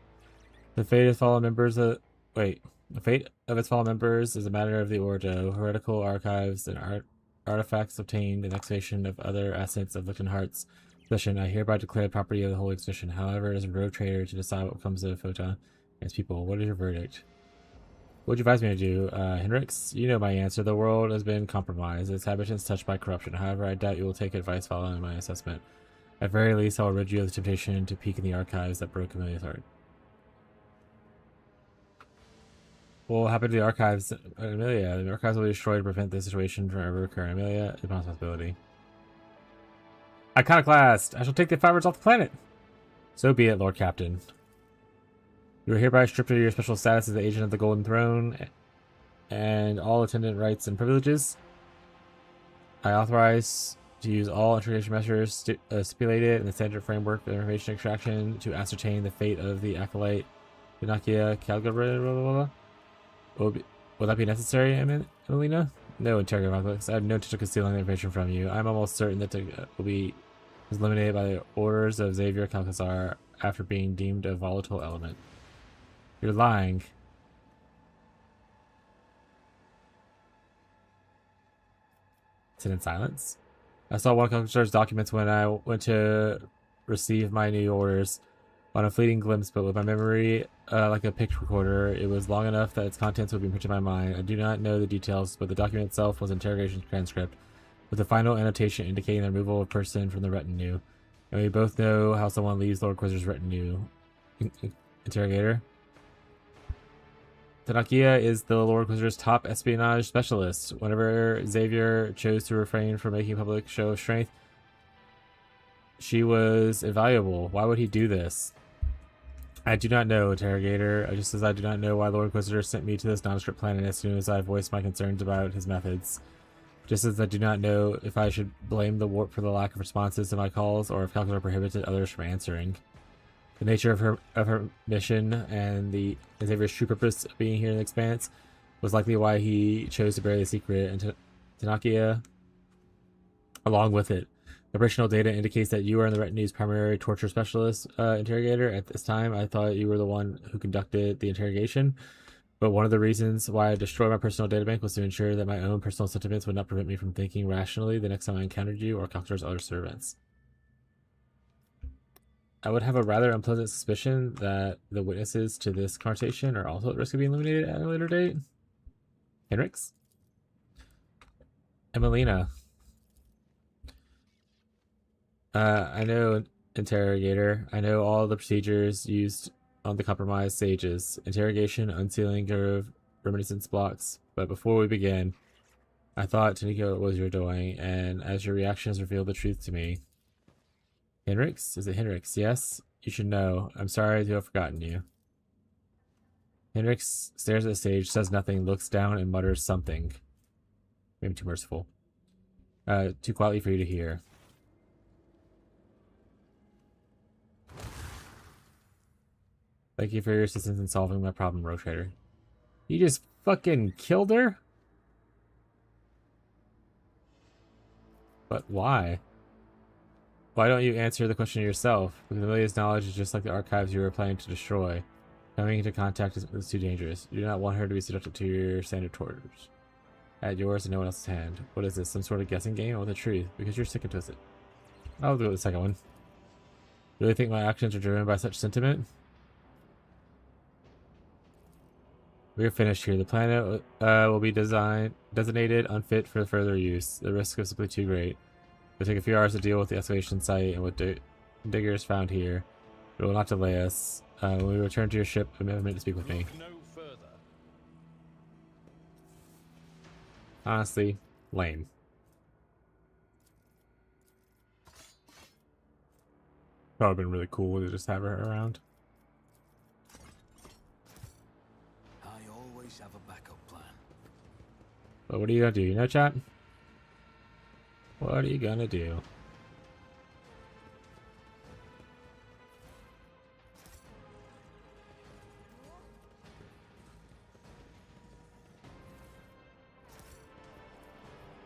The fate of fallen members of... Wait. The fate of its fallen members is a matter of the Ordo. Heretical archives and artifacts obtained in exhumation of other assets of Lichtenhart's possession, I hereby declare property of the Holy Inquisition. However, it is a rogue traitor to decide what becomes of Photon and its people. What is your verdict? What would you advise me to do, Hendrix? You know my answer. The world has been compromised, its inhabitants touched by corruption. However, I doubt you will take advice following my assessment. At very least, I will rid you of the temptation to peek in the archives that broke Amelia's heart. What will happen to the archives, Amelia? The archives will be destroyed to prevent this situation from ever occurring. Amelia, it's my responsibility. Iconoclast! I shall take the fibers off the planet! So be it, Lord Captain. You are hereby stripped of your special status as the agent of the Golden Throne and all attendant rights and privileges. I authorize to use all integration measures stipulated in the standard framework of information extraction to ascertain the fate of the acolyte Pinakia Calgary. Will that be necessary, Emelina? No, interrogator Marcus. I have no intention of concealing the information from you. I'm almost certain that it will be eliminated by the orders of Xavier Calcazar after being deemed a volatile element. You're lying. Sit in silence. I saw one of Calcazar's documents when I went to receive my new orders. On a fleeting glimpse, but with my memory like a picture recorder, it was long enough that its contents would be printed in my mind. I do not know the details, but the document itself was an interrogation transcript, with a final annotation indicating the removal of a person from the retinue. And we both know how someone leaves Lord Quizer's retinue. Interrogator. Tanakia is the Lord Quizer's top espionage specialist. Whenever Xavier chose to refrain from making a public show of strength, she was invaluable. Why would he do this? I do not know, interrogator. Just as I do not know why Lord Inquisitor sent me to this nondescript planet as soon as I voiced my concerns about his methods. Just as I do not know if I should blame the warp for the lack of responses to my calls, or if Calculator prohibited others from answering. The nature of her mission and the Xavier's true purpose of being here in the Expanse was likely why he chose to bury the secret, and Tanakia along with it. The operational data indicates that you are in the retinue's primary torture specialist interrogator. At this time, I thought you were the one who conducted the interrogation. But one of the reasons why I destroyed my personal databank was to ensure that my own personal sentiments would not prevent me from thinking rationally the next time I encountered you or Calculator's other servants. I would have a rather unpleasant suspicion that the witnesses to this conversation are also at risk of being eliminated at a later date. Henrix? Emelina. I know, interrogator. I know all the procedures used on the compromised sages. Interrogation, unsealing of reminiscence blocks. But before we begin, I thought Tanika was your doing, and as your reactions revealed the truth to me. Henrix? Is it Henrix? Yes? You should know. I'm sorry to have forgotten you. Henrix stares at the stage, says nothing, looks down, and mutters something. Maybe too merciful. Too quietly for you to hear. Thank you for your assistance in solving my problem, Rogue Trader. You just fucking killed her? But why? Why don't you answer the question yourself? Because Amelia's knowledge is just like the archives you were planning to destroy. Coming into contact is too dangerous. You do not want her to be seductive to your standard tortures. At yours and no one else's hand. What is this, some sort of guessing game? Or the truth? Because you're sick and twisted. I'll go with the second one. Really think my actions are driven by such sentiment? We're finished here. The planet will be designated unfit for further use. The risk is simply too great. It'll take a few hours to deal with the excavation site and what diggers found here. It will not delay us. When we return to your ship, you have a minute to speak with me. No further. Honestly, lame. Probably been really cool to just have her around. I always have a backup plan. But what are you gonna do? You know, chat? What are you gonna do?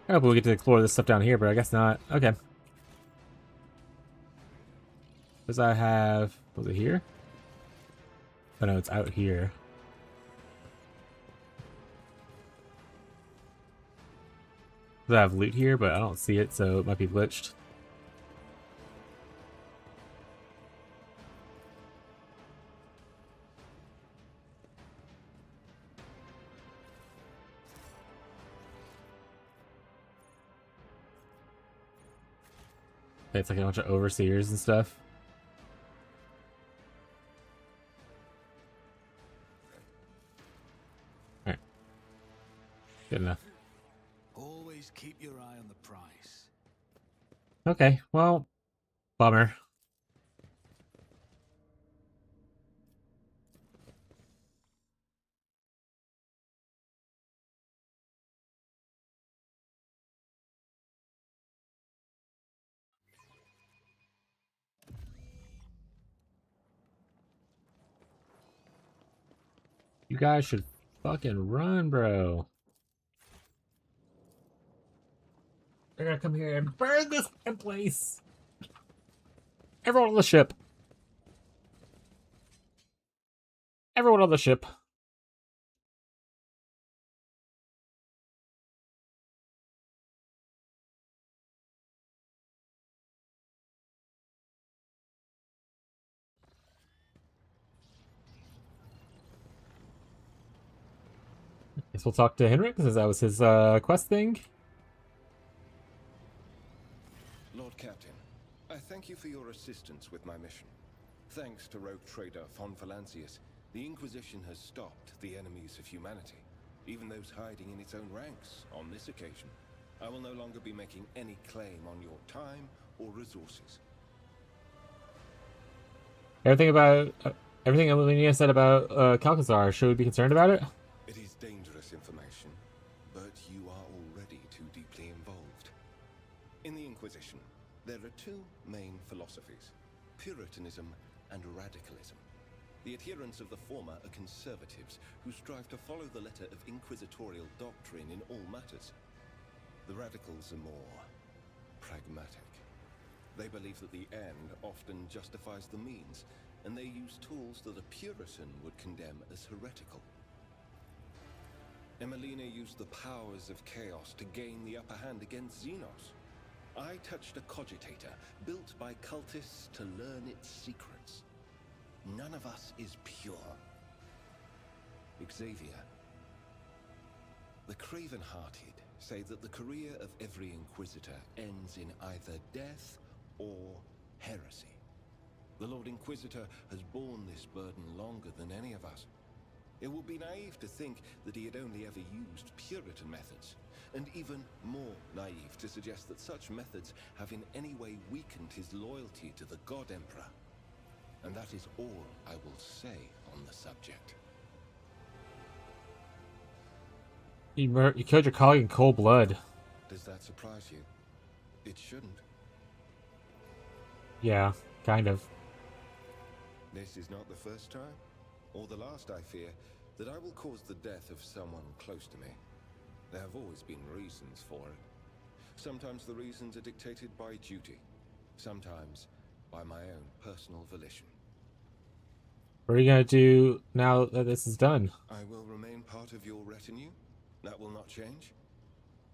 I hope we get to explore this stuff down here, but I guess not. Okay. Because I have... Was it here? Oh no, it's out here. I have loot here, but I don't see it, so it might be glitched. It's like a bunch of overseers and stuff. Alright. Good enough. Always keep your eye on the prize. Okay, well, bummer. You guys should fucking run, bro. They're gonna come here and burn this place. Everyone on the ship. Everyone on the ship. Guess we'll talk to Henrik, because that was his quest thing. Lord Captain, I thank you for your assistance with my mission. Thanks to rogue trader Von Valancius, the Inquisition has stopped the enemies of humanity, even those hiding in its own ranks. On this occasion, I will no longer be making any claim on your time or resources. Everything about everything Amelia said about Calcazar. Should we be concerned about it? It is dangerous information, but you are already too deeply involved. In the Inquisition, there are two main philosophies: Puritanism and radicalism. The adherents of the former are conservatives who strive to follow the letter of inquisitorial doctrine in all matters. The radicals are more pragmatic. They believe that the end often justifies the means, and they use tools that a Puritan would condemn as heretical. Emelina used the powers of chaos to gain the upper hand against Xenos. I touched a cogitator built by cultists to learn its secrets. None of us is pure. Xavier. The craven-hearted say that the career of every Inquisitor ends in either death or heresy. The Lord Inquisitor has borne this burden longer than any of us. It would be naive to think that he had only ever used Puritan methods, and even more naive to suggest that such methods have in any way weakened his loyalty to the God Emperor. And that is all I will say on the subject. You killed your colleague in cold blood. Does that surprise you? It shouldn't. Yeah, kind of. This is not the first time, or the last, I fear, that I will cause the death of someone close to me. There have always been reasons for it. Sometimes the reasons are dictated by duty, sometimes by my own personal volition. What are you gonna do now that this is done? I will remain part of your retinue. That will not change.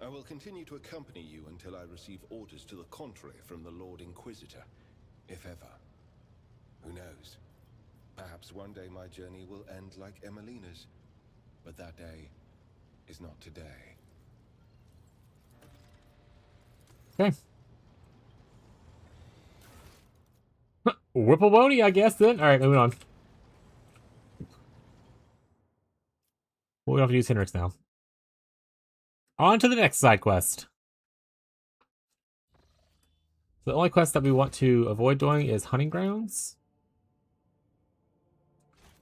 I will continue to accompany you until I receive orders to the contrary from the Lord Inquisitor, if ever. Who knows? Perhaps one day my journey will end like Emelina's, but that day is not today. Okay. Whipplebony, I guess, then. Alright, moving on. Well, we don't have to use Hendrix now. On to the next side quest. So the only quest that we want to avoid doing is hunting grounds.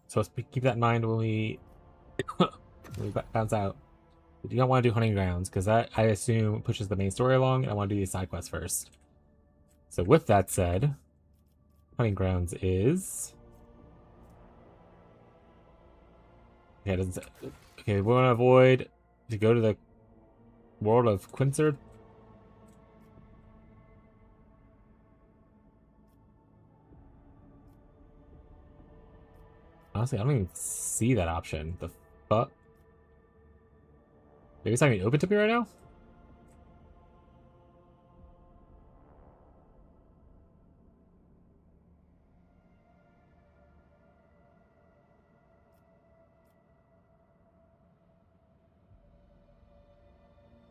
So let's keep that in mind when we, bounce out. We do not want to do hunting grounds, because that, I assume, pushes the main story along, and I want to do these side quests first. So with that said, hunting grounds is... Okay, it doesn't say... Okay, we want to avoid to go to the world of Quincer. Honestly, I don't even see that option. The fuck? Maybe it's not even open to me right now?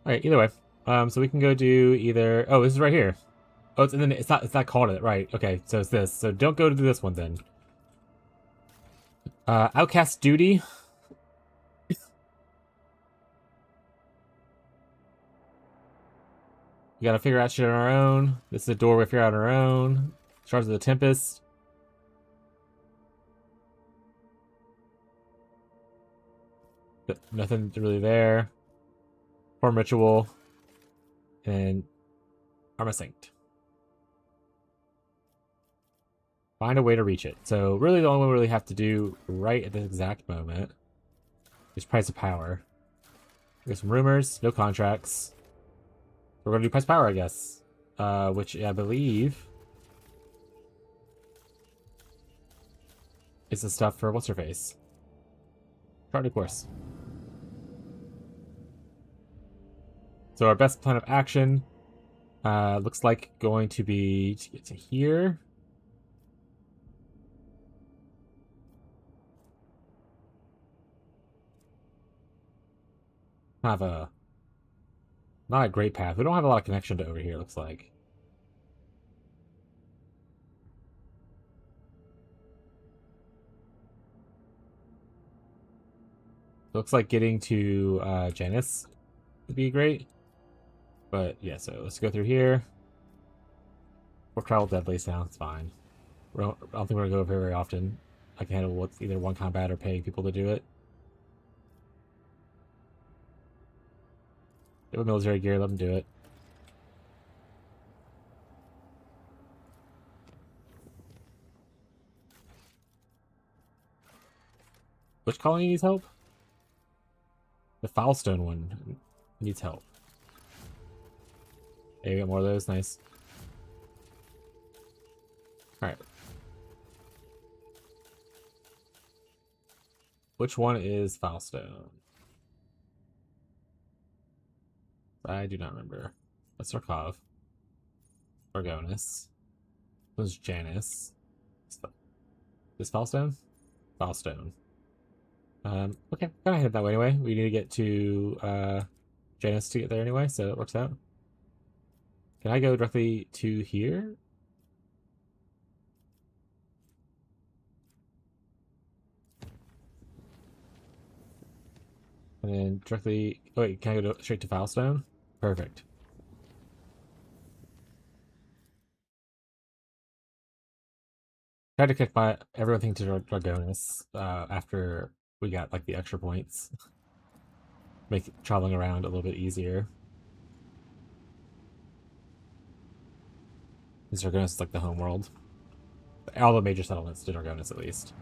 Alright, either way. So we can go do either... Oh, this is right here. Oh, and then it's not called it, right. Okay, so it's this. So don't go to this one then. Outcast duty. We gotta figure out shit on our own. This is a door we figure out on our own. Shards of the Tempest. But nothing really there. Form Ritual. And Arma Sanct. Find a way to reach it. So really the only one we really have to do right at this exact moment is Price of Power. We got some rumors, no contracts. We're gonna do Price of Power, I guess. Which I believe is the stuff for what's her face. Chart of course. So our best plan of action looks like going to be to get to here. Have a not a great path. We don't have a lot of connection to over here, looks like. Looks like getting to Janice would be great. But yeah, so let's go through here. We'll travel deadly sounds fine. I don't think we're gonna go very often. I can handle with either one combat or paying people to do it. They have military gear, let them do it. Which colony needs help? The Foulstone one needs help. Hey, we got more of those. Nice. Alright. Which one is Foulstone? I do not remember. That's Sarkov. Argonis. This is Janus. Is Foulstone? Foulstone. Okay, gotta head that way anyway. We need to get to Janus to get there anyway, so it works out. Can I go directly to here? And then directly... Oh, wait, can I go straight to Foulstone? Perfect. Tried to kick my everything to Dragonis after we got like the extra points. Make traveling around a little bit easier. Dragonis is like the home world. All the major settlements to Dragonis at least.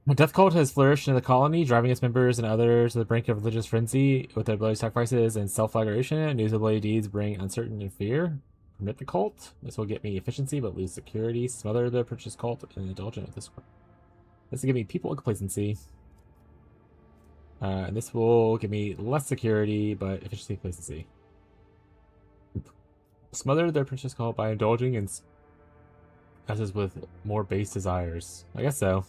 A death cult has flourished in the colony, driving its members and others to the brink of religious frenzy with their bloody sacrifices and self-flagellation. News of bloody deeds bring uncertainty and fear. Permit the cult. This will get me efficiency, but lose security. Smother the purchase cult and indulge in this. This will give me people and complacency. And this will give me less security, but efficiency and complacency. Smother their purchase cult by indulging in as is with more base desires. I guess so.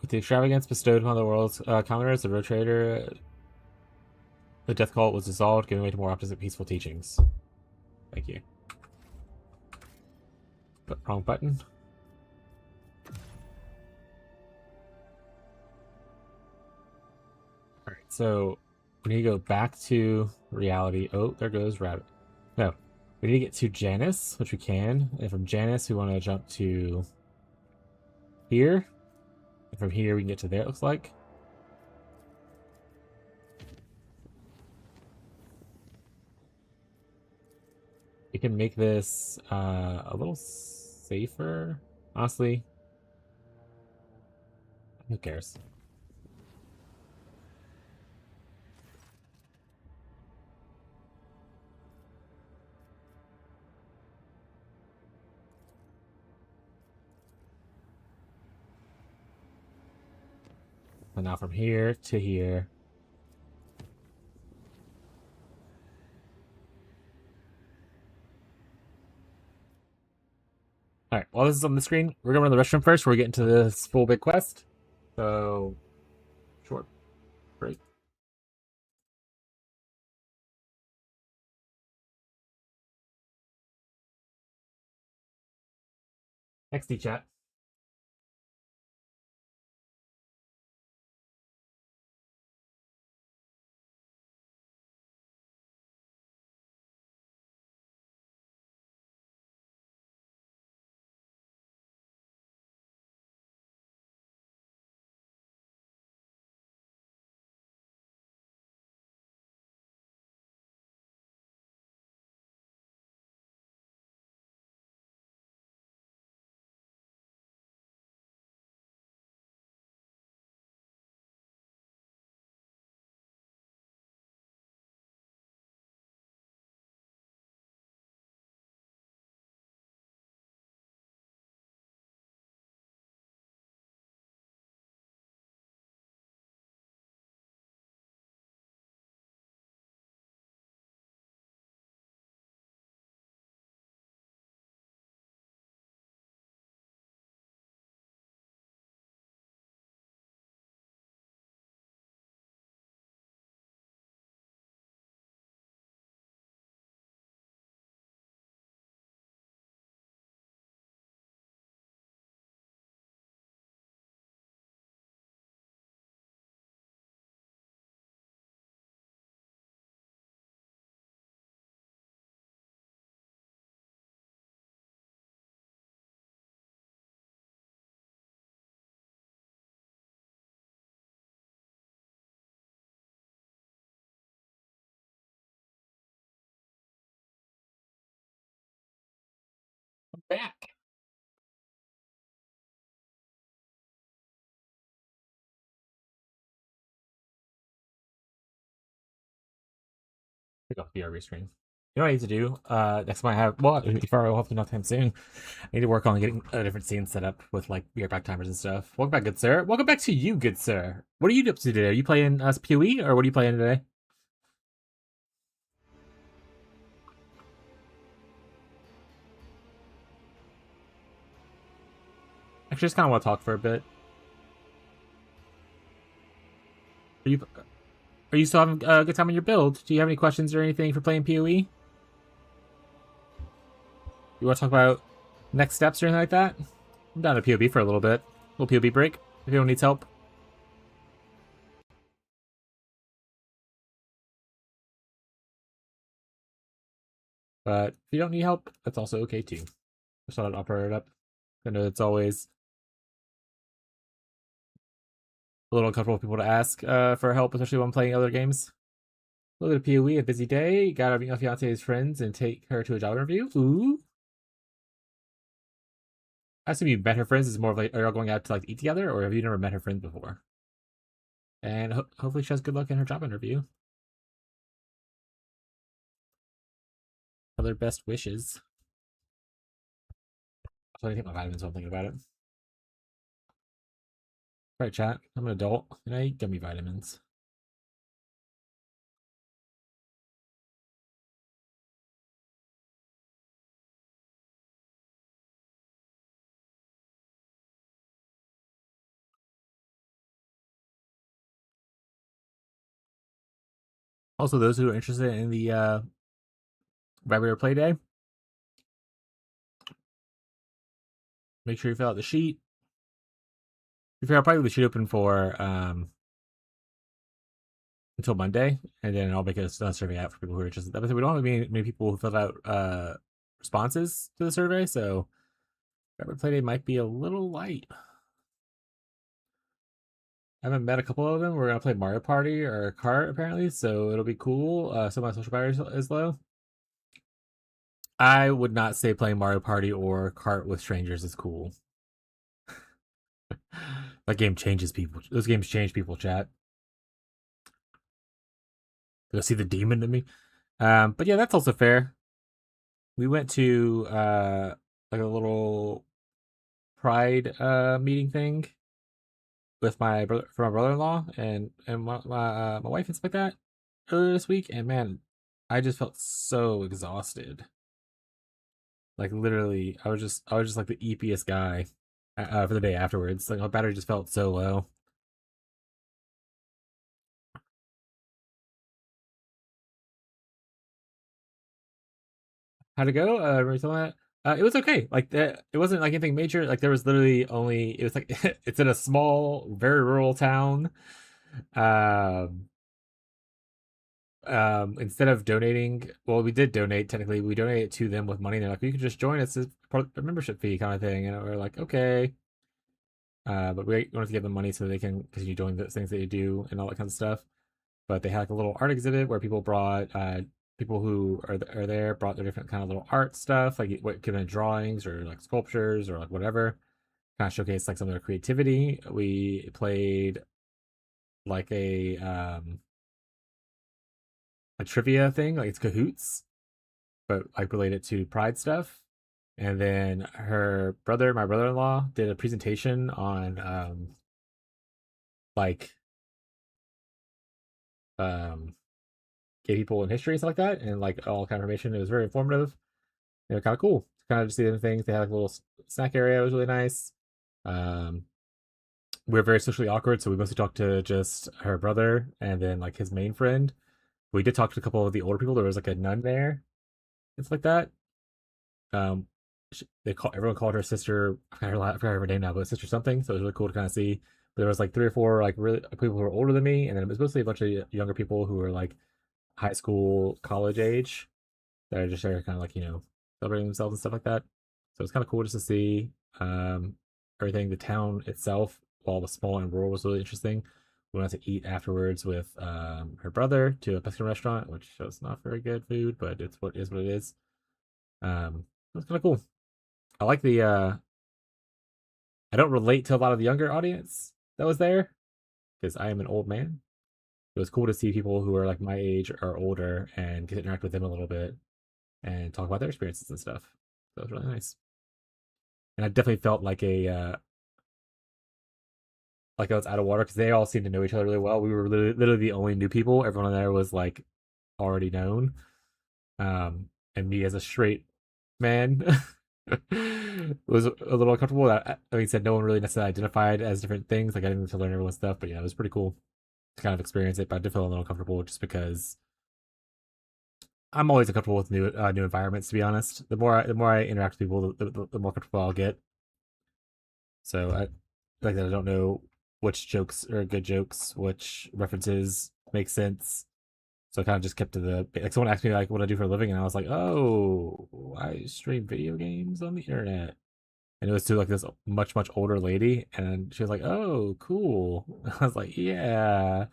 With the extravagance bestowed upon the world's commoners, the road trader, the death cult was dissolved, giving way to more opposite peaceful teachings. Thank you. But wrong button. Alright, so we need to go back to reality. Oh, there goes Rabbit. No. We need to get to Janus, which we can. And from Janus, we want to jump to here. And from here, we can get to there, it looks like. We can make this a little safer, honestly. Who cares? And now from here to here. Alright, while this is on the screen, we're gonna run the restroom first before we get into this full big quest. So, short break. XD chat. back. Pick up the BRB screen. You know what I need to do? Next time I have, well, if I hopefully not time soon, I need to work on getting a different scene set up with like VR back timers and stuff. Welcome back, good sir. Welcome back to you, good sir. What are you up to today? Are you playing PoE or what are you playing today? Actually, just kind of want to talk for a bit. Are you still having a good time on your build? Do you have any questions or anything for playing PoE? You want to talk about next steps or anything like that? I'm down to PoB for a little bit. A little PoB break if anyone needs help. But if you don't need help, that's also okay too. Just thought I'd offer it up. I know it's always a little uncomfortable for people to ask for help, especially when playing other games. Look at PoE, a busy day. Gotta meet my fiance's friends and take her to a job interview. Ooh. I assume you met her friends. Is more of like, are y'all going out to like eat together, or have you never met her friends before? And hopefully she has good luck in her job interview. Other best wishes. So I take my vitamins while I'm thinking about it. Right, chat. I'm an adult and I eat gummy vitamins. Also, those who are interested in the regular play day, make sure you fill out the sheet. If you're probably the sheet open for until Monday, and then I'll make a survey out for people who are interested. But we don't have many people who filled out responses to the survey, so regular play day might be a little light. I haven't met a couple of them. We're gonna play Mario Party or Kart apparently, so it'll be cool. So my social battery is low. I would not say playing Mario Party or Kart with strangers is cool. That game changes people. Those games change people, chat. Go see the demon in me. But yeah, that's also fair. We went to like a little pride meeting thing with my brother for my brother-in-law and my wife and stuff like that earlier this week, and man, I just felt so exhausted. Like literally, I was just like the eepiest guy for the day afterwards. Like my battery just felt so low. How'd it go? Remember telling that? It was okay. Like it wasn't like anything major. Like there was literally only it was like it's in a small, very rural town. Um, instead of donating, well, we did donate. Technically, we donated to them with money. And they're like, you could just join us as part of the membership fee, kind of thing. And we're like, okay. But we wanted to give them money so they can continue doing the things that they do and all that kind of stuff. But they had like a little art exhibit where people brought people who are there brought their different kind of little art stuff, like what could have been drawings or like sculptures or like whatever, kind of showcase like some of their creativity. We played like a trivia thing, like it's Cahoots, but like related to Pride stuff. And then her brother, my brother-in-law, did a presentation on like gay people in history and stuff like that, and like all kind of information. It was very informative. They were kind of cool. Kind of just see different things. They had like a little snack area. It was really nice. Um, we are very socially awkward, so we mostly talked to just her brother and then like his main friend. We did talk to a couple of the older people. There was like a nun there, it's like that. Um, everyone called her sister. I forgot her name now, but sister something. So it was really cool to kind of see. There was like 3 or 4 like really people who were older than me, and then it was mostly a bunch of younger people who were like high school, college age that are just there kind of like, celebrating themselves and stuff like that. So it's kind of cool just to see everything. The town itself, while it was small and rural, was really interesting. We went to eat afterwards with her brother to a Mexican restaurant, which was not very good food, but it's what it is. It was kind of cool. I like the I don't relate to a lot of the younger audience that was there because I am an old man. It was cool to see people who are like my age or older and get to interact with them a little bit and talk about their experiences and stuff. So it was really nice. And I definitely felt like I was out of water because they all seemed to know each other really well. We were literally the only new people. Everyone there was like already known. And me as a straight man was a little uncomfortable. I said no one really necessarily identified as different things. Like I didn't get to learn everyone's stuff, but yeah, it was pretty cool to kind of experience it. But I did feel a little uncomfortable just because I'm always uncomfortable with new environments. To be honest, the more I interact with people, the more comfortable I'll get. So I like that I don't know which jokes are good jokes, which references make sense. So I kind of just kept to the like. Someone asked me like what I do for a living, and I was like, "Oh, I stream video games on the internet." And it was to like this much older lady, and she was like, "Oh, cool." I was like, "Yeah."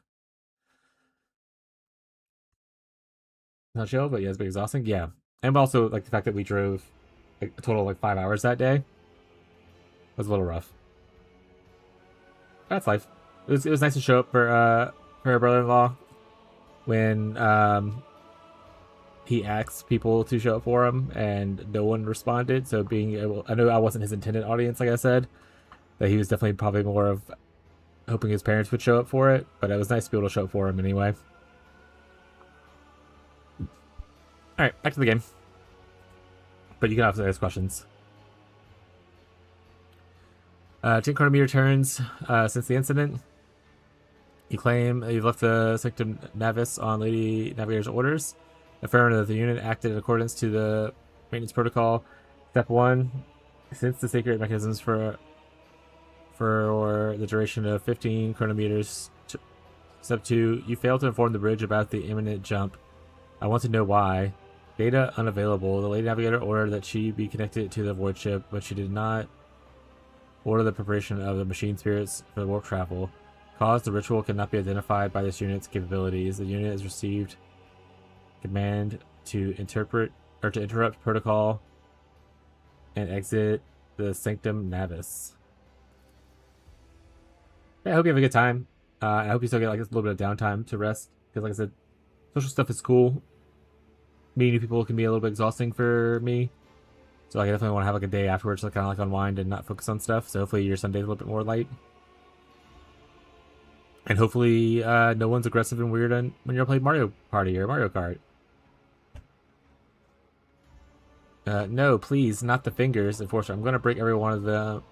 Not chill, but yeah, it's been exhausting. Yeah, and also like the fact that we drove like a total of like 5 hours that day was a little rough. That's life. It was nice to show up for her brother-in-law when he asked people to show up for him and no one responded. So being able, I know I wasn't his intended audience, like I said, that he was definitely probably more of hoping his parents would show up for it, but it was nice to be able to show up for him anyway. All right, back to the game. But you can also ask questions. 10 chronometer turns since the incident. You claim you've left the Sanctum Navis on Lady Navigator's orders. Affirm that the unit acted in accordance to the maintenance protocol. Step 1. Since the sacred mechanisms for the duration of 15 chronometers. Step 2. You failed to inform the bridge about the imminent jump. I want to know why. Data unavailable. The Lady Navigator ordered that she be connected to the void ship, but she did not order the preparation of the machine spirits for the warp travel. Cause the ritual cannot be identified by this unit's capabilities. The unit has received command to interrupt protocol and exit the Sanctum Navis. Yeah, I hope you have a good time. I hope you still get like a little bit of downtime to rest because, like I said, social stuff is cool. Meeting new people can be a little bit exhausting for me, so I definitely want to have like a day afterwards to kind of like unwind and not focus on stuff. So hopefully your Sunday's a little bit more light. And hopefully no one's aggressive and weird when you're playing Mario Party or Mario Kart. No, please, not the fingers. Unfortunately, I'm going to break every one of them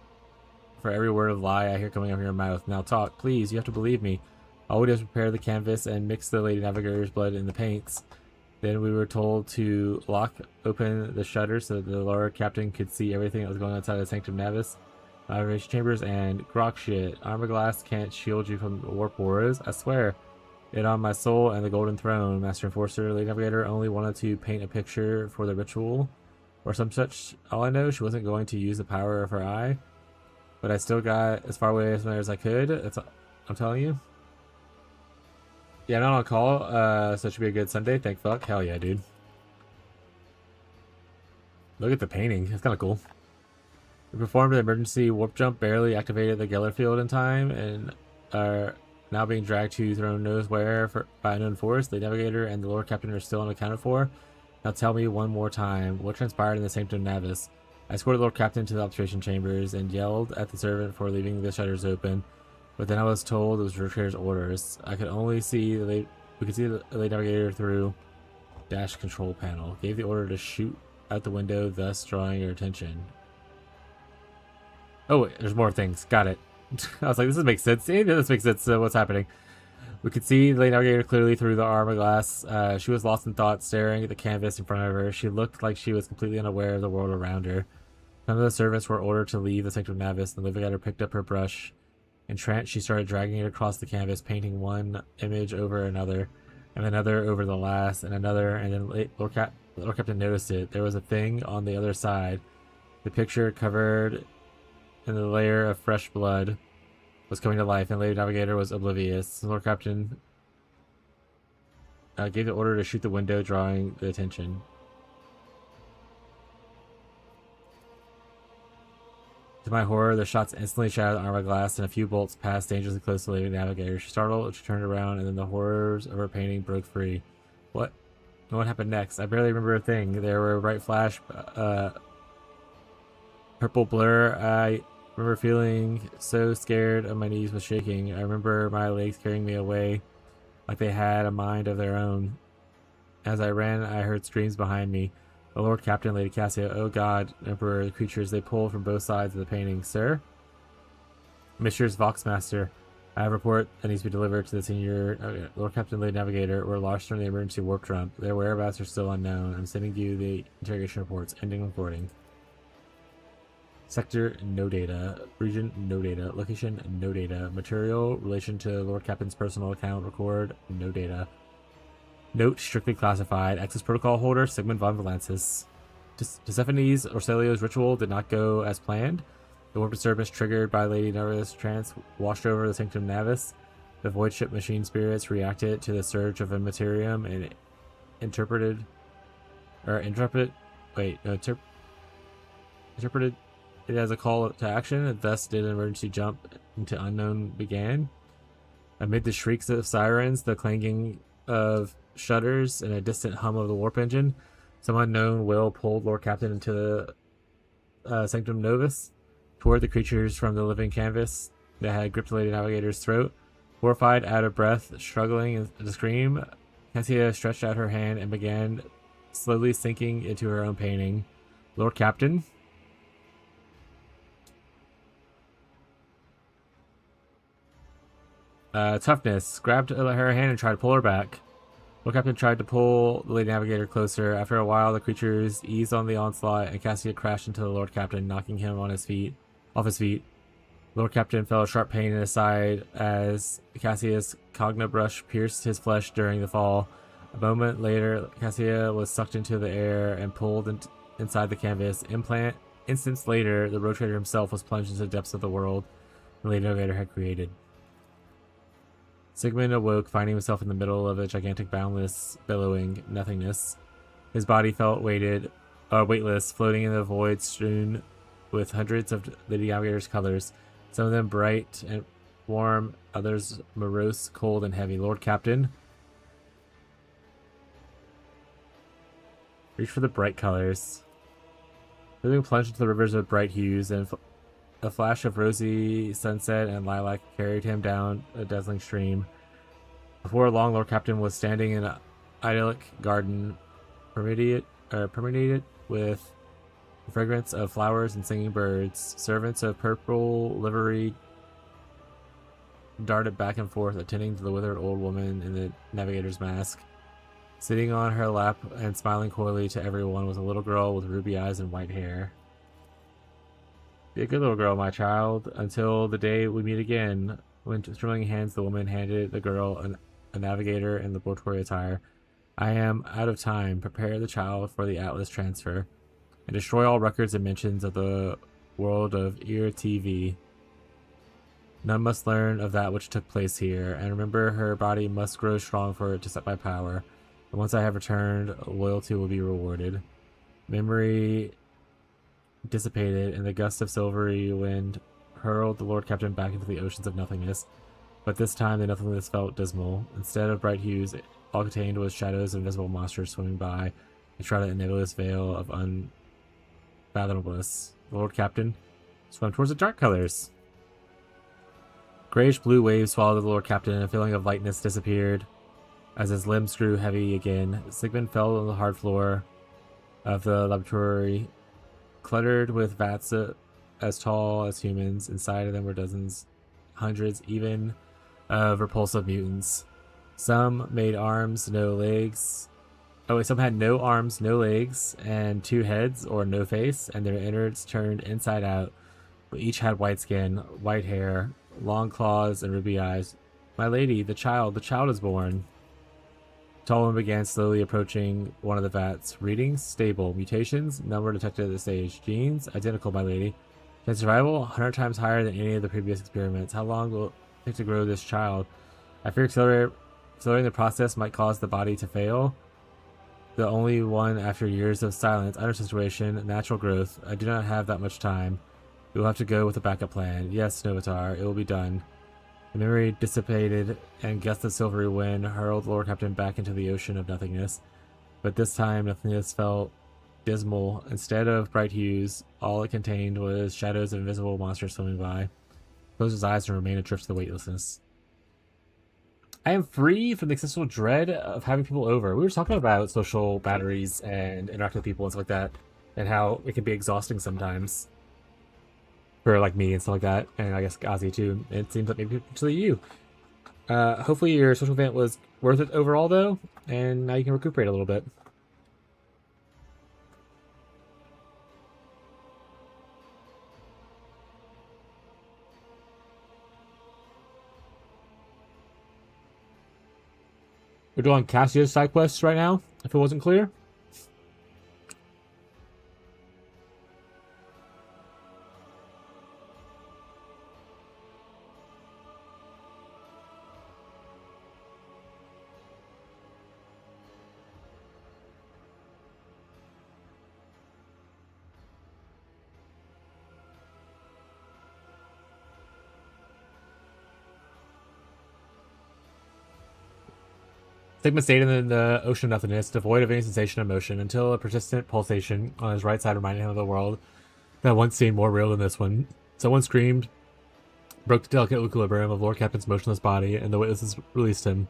for every word of lie I hear coming out of your mouth. Now talk, please. You have to believe me. All we did was prepare the canvas and mix the Lady Navigator's blood in the paints. Then we were told to lock open the shutter so that the lower captain could see everything that was going on inside the Sanctum Navis. Observation chambers and grok shit. Armor glass can't shield you from warp auras. I swear. It on my soul and the golden throne. Master Enforcer, Lady Navigator only wanted to paint a picture for the ritual or some such. All I know, she wasn't going to use the power of her eye. But I still got as far away as I could. I'm telling you. Yeah, I'm not on call, so it should be a good Sunday. Thank fuck. Hell yeah, dude. Look at the painting. It's kind of cool. We performed an emergency warp jump, barely activated the Geller field in time, and are now being dragged to throne knows where by unknown force. The Navigator and the Lord Captain are still unaccounted for. Now tell me one more time, what transpired in the Sanctum Navis? I escorted the Lord Captain to the observation chambers and yelled at the servant for leaving the shutters open, but then I was told it was Ricker's orders. I could only see we could see the Lady Navigator through dash control panel. Gave the order to shoot out the window, thus drawing your attention. Oh, wait, there's more things. Got it. I was like, this makes sense. Yeah, this makes sense. What's happening? We could see the Lady Navigator clearly through the armor glass. She was lost in thought, staring at the canvas in front of her. She looked like she was completely unaware of the world around her. None of the servants were ordered to leave the Sanctum Navis. The Navigator picked up her brush. Entranced, she started dragging it across the canvas, painting one image over another, and another over the last, and another, and then Lord Captain noticed it. There was a thing on the other side. The picture, covered in the layer of fresh blood, was coming to life, and Lady Navigator was oblivious. Lord Captain gave the order to shoot the window, drawing the attention. To my horror, the shots instantly shattered the armor glass, and a few bolts passed dangerously close to the Lady Navigator. She startled, she turned around, and then the horrors of her painting broke free. What? What happened next? I barely remember a thing. There were a bright flash, purple blur. I remember feeling so scared, and my knees was shaking. I remember my legs carrying me away like they had a mind of their own. As I ran, I heard screams behind me. The Lord Captain, Lady Cassia, oh God, Emperor, the creatures, they pulled from both sides of the painting. Sir? Messrs. Voxmaster, I have a report that needs to be delivered to the senior Lord Captain, Lady Navigator. We're lost from the emergency warp trump. Their whereabouts are still unknown. I'm sending you the interrogation reports. Ending recording. Sector, no data. Region, no data. Location, no data. Material, relation to Lord Captain's personal account. Record, no data. Note, strictly classified. Access protocol holder, Sigmund von Valansis. Persephone's Orselio's ritual did not go as planned. The warp disturbance triggered by Lady Narva's trance washed over the Sanctum Navis. The void ship machine spirits reacted to the surge of immaterium and interpreted it as a call to action, and thus did an emergency jump into unknown began. Amid the shrieks of sirens, the clanging of shutters, and a distant hum of the warp engine, some unknown will pulled Lord Captain into the Sanctum Novus toward the creatures from the living canvas that had gripped the Lady Navigator's throat. Horrified, out of breath, struggling to scream, Cassia stretched out her hand and began slowly sinking into her own painting. Lord Captain? Toughness grabbed her hand and tried to pull her back. Lord Captain tried to pull the Lady Navigator closer. After a while, the creatures eased on the onslaught, and Cassia crashed into the Lord Captain, knocking him off his feet. Lord Captain felt a sharp pain in his side as Cassia's cogna brush pierced his flesh during the fall. A moment later, Cassia was sucked into the air and pulled inside the canvas. Instance later, the Road Trader himself was plunged into the depths of the world the Lady Navigator had created. Sigmund awoke, finding himself in the middle of a gigantic, boundless, billowing nothingness. His body felt weightless, floating in the void strewn with hundreds of Lady Navigator's colors, some of them bright and warm, others morose, cold, and heavy. Lord Captain, reach for the bright colors. Living plunged into the rivers of bright hues, and a flash of rosy sunset and lilac carried him down a dazzling stream. Before long, Lord Captain was standing in an idyllic garden, permeated with the fragrance of flowers and singing birds. Servants of purple livery darted back and forth, attending to the withered old woman in the navigator's mask. Sitting on her lap and smiling coyly to everyone was a little girl with ruby eyes and white hair. Be a good little girl, my child, until the day we meet again. With trembling hands, the woman handed the girl a navigator in laboratory attire. I am out of time. Prepare the child for the Atlas transfer, and destroy all records and mentions of the world of Ear TV. None must learn of that which took place here, and remember, her body must grow strong for it to set my power. And once I have returned, loyalty will be rewarded. Memory dissipated, and the gust of silvery wind hurled the Lord Captain back into the oceans of nothingness. But this time the nothingness felt dismal. Instead of bright hues, all contained was shadows of invisible monsters swimming by, and shrouded a nebulous veil of unfathomableness. The Lord Captain swam towards the dark colors. Grayish-blue waves swallowed the Lord Captain, and a feeling of lightness disappeared as his limbs grew heavy again. Sigmund fell on the hard floor of the laboratory, cluttered with vats as tall as humans. Inside of them were dozens, hundreds even, of repulsive mutants. Some made arms, no legs. Some had no arms, no legs, and 2 heads or no face, and their innards turned inside out. But each had white skin, white hair, long claws, and ruby eyes. My lady, the child is born. Tall woman began slowly approaching one of the vats. Readings, stable. Mutations, none were detected at this stage. Genes, identical, my lady. Chance survival, 100 times higher than any of the previous experiments. How long will it take to grow this child? I fear accelerating the process might cause the body to fail. The only one after years of silence, under situation, natural growth. I do not have that much time. We will have to go with a backup plan. Yes, Novatar, it will be done. The memory dissipated, and gusts of silvery wind hurled Lord Captain back into the ocean of nothingness. But this time, nothingness felt dismal. Instead of bright hues, all it contained was shadows of invisible monsters swimming by. Close his eyes and remain adrift to the weightlessness. I am free from the excessive dread of having people over. We were talking about social batteries and interacting with people and stuff like that, and how it can be exhausting sometimes. For like me and stuff like that, and I guess Ozzy too. It seems like maybe potentially you. Hopefully your social event was worth it overall though, and now you can recuperate a little bit. We're doing Cassia's side quests right now, if it wasn't clear. Sigma stayed in the ocean of nothingness, devoid of any sensation or motion, until a persistent pulsation on his right side reminded him of the world that once seemed more real than this one. Someone screamed, broke the delicate equilibrium of Lord Captain's motionless body, and the witnesses released him.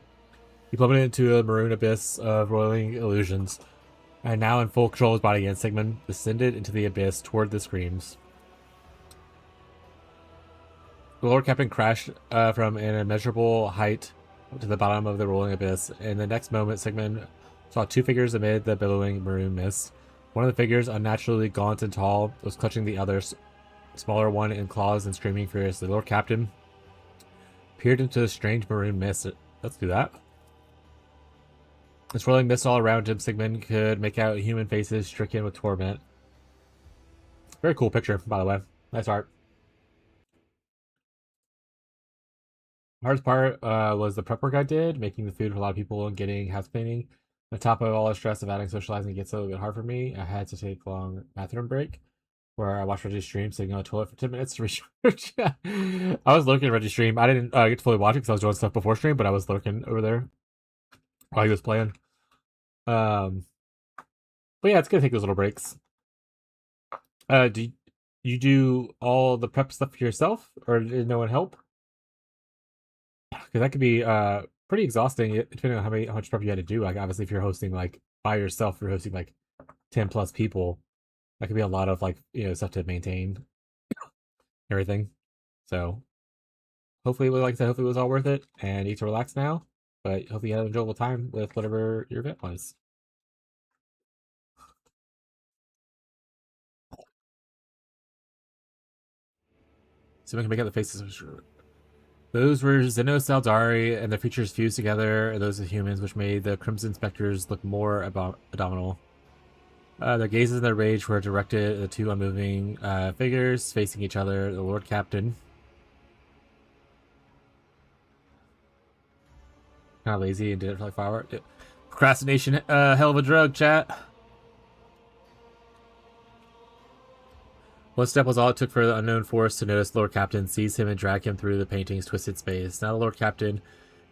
He plummeted into a maroon abyss of roiling illusions, and now in full control of his body again, Sigmund descended into the abyss toward the screams. The Lord Captain crashed from an immeasurable height to the bottom of the rolling abyss. In the next moment, Sigmund saw two figures amid the billowing maroon mist. One of the figures, unnaturally gaunt and tall, was clutching the other, smaller one in claws and screaming furiously. Lord Captain peered into the strange maroon mist. Let's do that. The swirling mist all around him, Sigmund could make out human faces stricken with torment. Very cool picture, by the way. Nice art. Hardest part was the prep work I did, making the food for a lot of people and getting house cleaning. On top of all the stress of adding socializing, it gets a little bit hard for me. I had to take a long bathroom break where I watched Reggie's stream sitting on the toilet for 10 minutes to recharge. I was lurking at Reggie's stream. I didn't get to fully watch it because I was doing stuff before stream, but I was lurking over there while he was playing. But yeah, it's gonna take those little breaks. Do you do all the prep stuff yourself, or did no one help? Because that could be pretty exhausting depending on how much prep you had to do. Like obviously if you're hosting like by yourself, you're hosting like 10 plus people, that could be a lot of like, you know, stuff to maintain everything. So hopefully, like I said, hopefully it was all worth it and you get to relax now. But hopefully you had an enjoyable time with whatever your event was. So we can make out the faces of those were Xeno Saldari, and their features fused together, and those of humans, which made the Crimson Spectres look more abominable. Their gazes and their rage were directed at the two unmoving figures facing each other. The Lord Captain, kind of lazy and did it for like 5 hours. Procrastination, hell of a drug, chat. One step was all it took for the unknown force to notice Lord Captain, seize him, and drag him through the painting's twisted space. Now the Lord Captain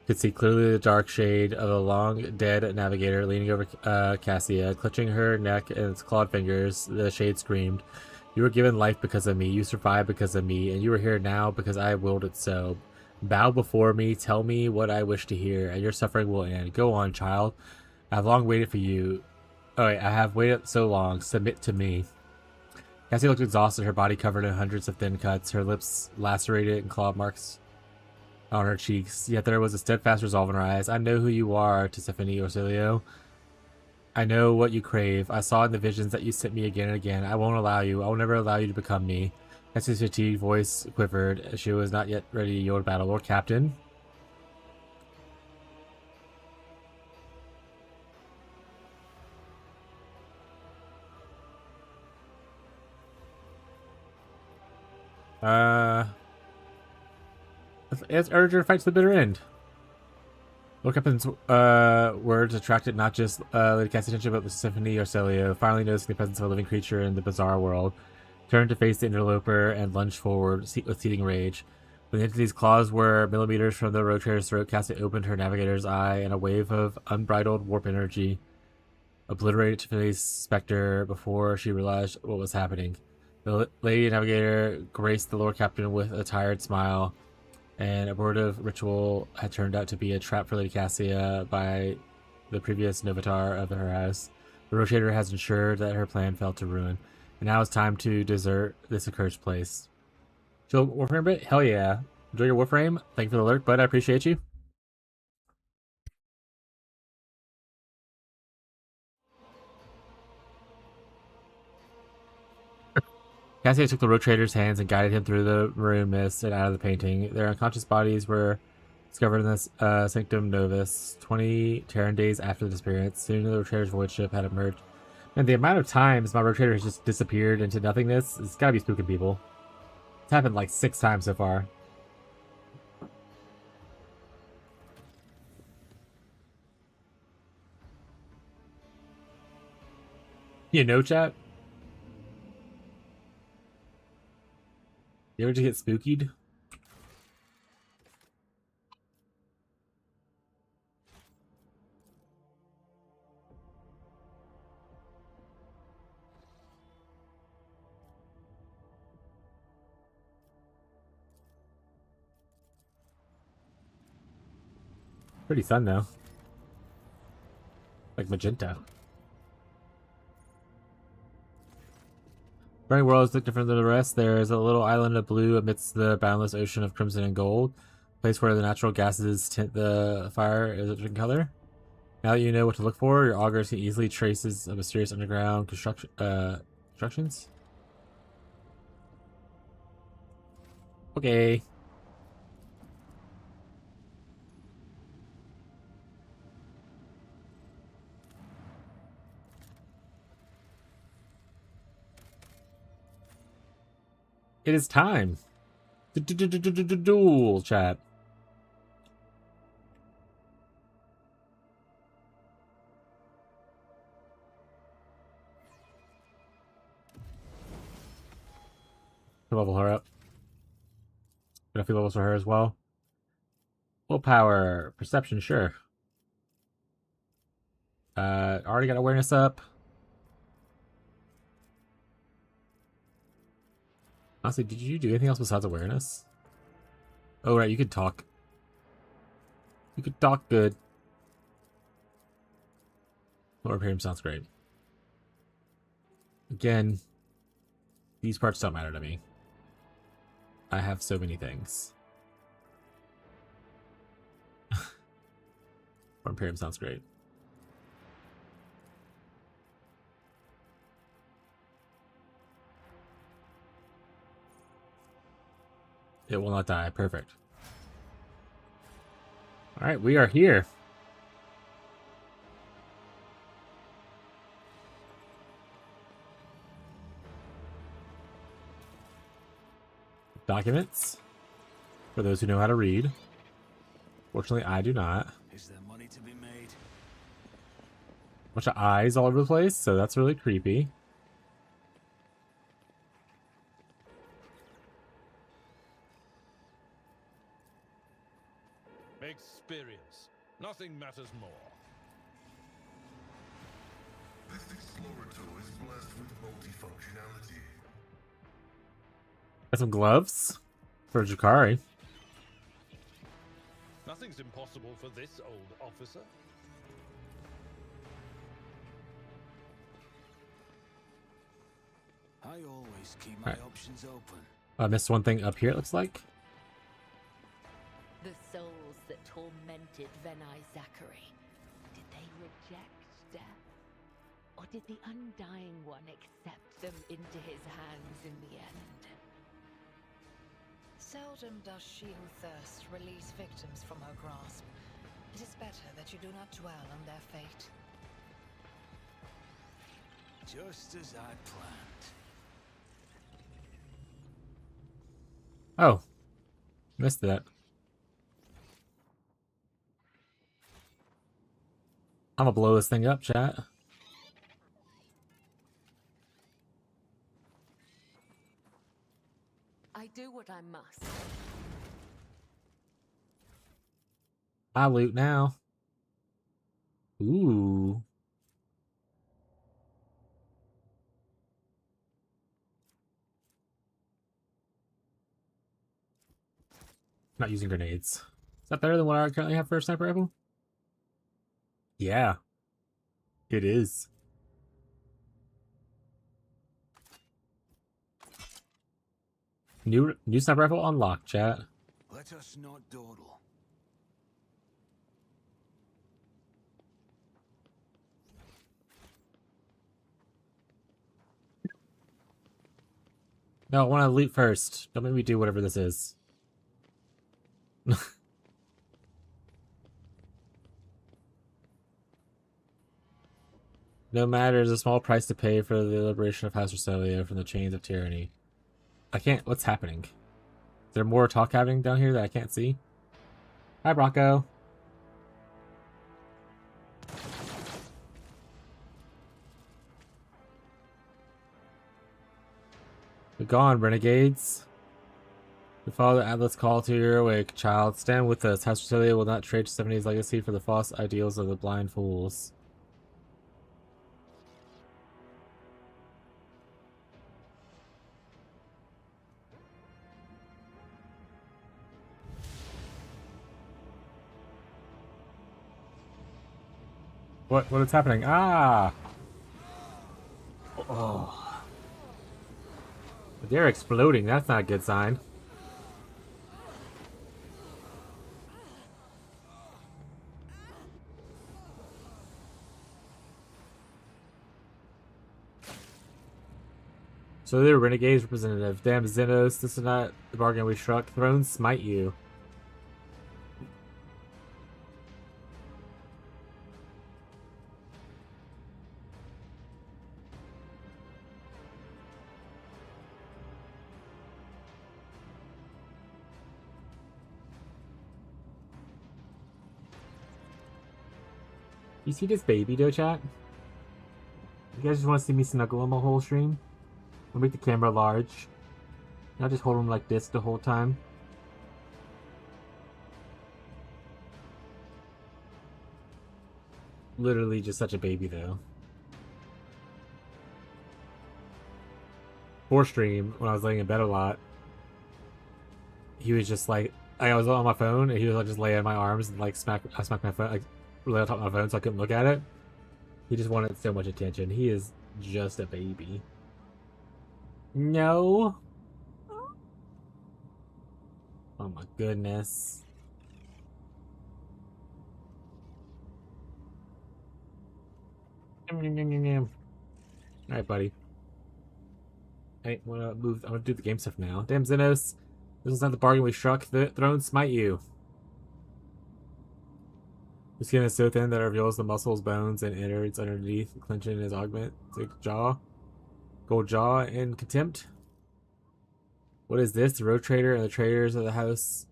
could see clearly the dark shade of a long-dead navigator leaning over Cassia, clutching her neck in its clawed fingers. The shade screamed, "You were given life because of me, you survived because of me, and you are here now because I willed it so. Bow before me, tell me what I wish to hear, and your suffering will end. Go on, child. I have long waited for you. Oh, wait, I have waited so long. Submit to me." Cassie looked exhausted, her body covered in hundreds of thin cuts, her lips lacerated and claw marks on her cheeks. Yet there was a steadfast resolve in her eyes. "I know who you are, Tiffany Orsilio. I know what you crave. I saw in the visions that you sent me again and again. I won't allow you. I will never allow you to become me." Cassie's fatigued voice quivered. She was not yet ready to yield battle. "Lord Captain." Let's urge her to fight to the bitter end. Lord Captain's words attracted not just Lady Cassie's attention, but the Symphony Orselio, finally noticing the presence of a living creature in the bizarre world. turned to face the interloper and lunged forward with seething rage. When the entity's claws were millimeters from the road trader's throat, Cassie opened her navigator's eye, and a wave of unbridled warp energy obliterated today's specter before she realized what was happening. The lady navigator graced the Lord Captain with a tired smile. An abortive ritual had turned out to be a trap for Lady Cassia by the previous Novatar of her house. The Rotator has ensured that her plan fell to ruin, and now it's time to desert this accursed place. Chill Warframe a bit? Hell yeah. Enjoy your Warframe. Thank you for the alert, bud. I appreciate you. Cassia took the Rotator's hands and guided him through the maroon mist and out of the painting. Their unconscious bodies were discovered in this Sanctum Novus 20 Terran days after the disappearance. Soon the Rotator's void ship had emerged. And the amount of times my Rotator has just disappeared into nothingness, it's gotta be spooking people. It's happened like 6 times so far. You know, chat? You ever just get spookied? Pretty sun though. Like magenta. Burning World is different than the rest. There is a little island of blue amidst the boundless ocean of crimson and gold. A place where the natural gases tint the fire is a different color. Now that you know what to look for, your augurs can easily traces a mysterious underground constructions. Okay. It is time. Duel chat. Level her up. Got a few levels for her as well. Willpower, perception, sure. Already got awareness up. Honestly, did you do anything else besides awareness? Oh, right, you could talk. You could talk good. Lord Imperium sounds great. Again, these parts don't matter to me. I have so many things. Lord Imperium sounds great. It will not die. Perfect. Alright, we are here. Documents. For those who know how to read. Fortunately, I do not. Is there money to be made? Bunch of eyes all over the place, so that's really creepy. Experience. Nothing matters more. This explorator is blessed with multifunctionality. Got some gloves for Jakari. Nothing's impossible for this old officer. I always keep my options open. I missed one thing up here, it looks like. The souls that tormented Venai Zachary, did they reject death? Or did the Undying One accept them into his hands in the end? Seldom does she who thirsts release victims from her grasp. It is better that you do not dwell on their fate. Just as I planned. Oh. Missed that. I'm gonna blow this thing up, chat. must. I loot now. Ooh. Not using grenades. Is that better than what I currently have for a sniper rifle? Yeah, it is. New sniper rifle unlocked, chat. Let us not dawdle. No, I want to loot first. Don't make me do whatever this is. No matter, there's a small price to pay for the liberation of House Rosalia from the chains of tyranny. I can't. What's happening? Is there more talk happening down here that I can't see? Hi, Bronco. Be gone, renegades. We follow the Atlas call to your awake, child. Stand with us. House Rosalia will not trade Stephanie's legacy for the false ideals of the blind fools. What is happening? Ah! Oh. They're exploding. That's not a good sign. So they're Renegade's representative. Damn Xenos, this is not the bargain we struck. Thrones smite you. You see this baby, though, chat? You guys just want to see me snuggle him the whole stream? I'll make the camera large. I'll just hold him like this the whole time. Literally just such a baby, though. For stream, when I was laying in bed a lot, he was just like, I was on my phone, and he was like just lay in my arms and like I smacked my phone, like lay on top of my phone so I couldn't look at it. He just wanted so much attention. He is just a baby. No. Oh my goodness. Alright, buddy. I wanna move. I wanna do the game stuff now. Damn Xenos. This is not the bargain we struck. The throne smite you. The skin is so thin that it reveals the muscles, bones, and innards underneath, clenching his augment. Jaw. Gold jaw in contempt. What is this? The road trader and the traders of the house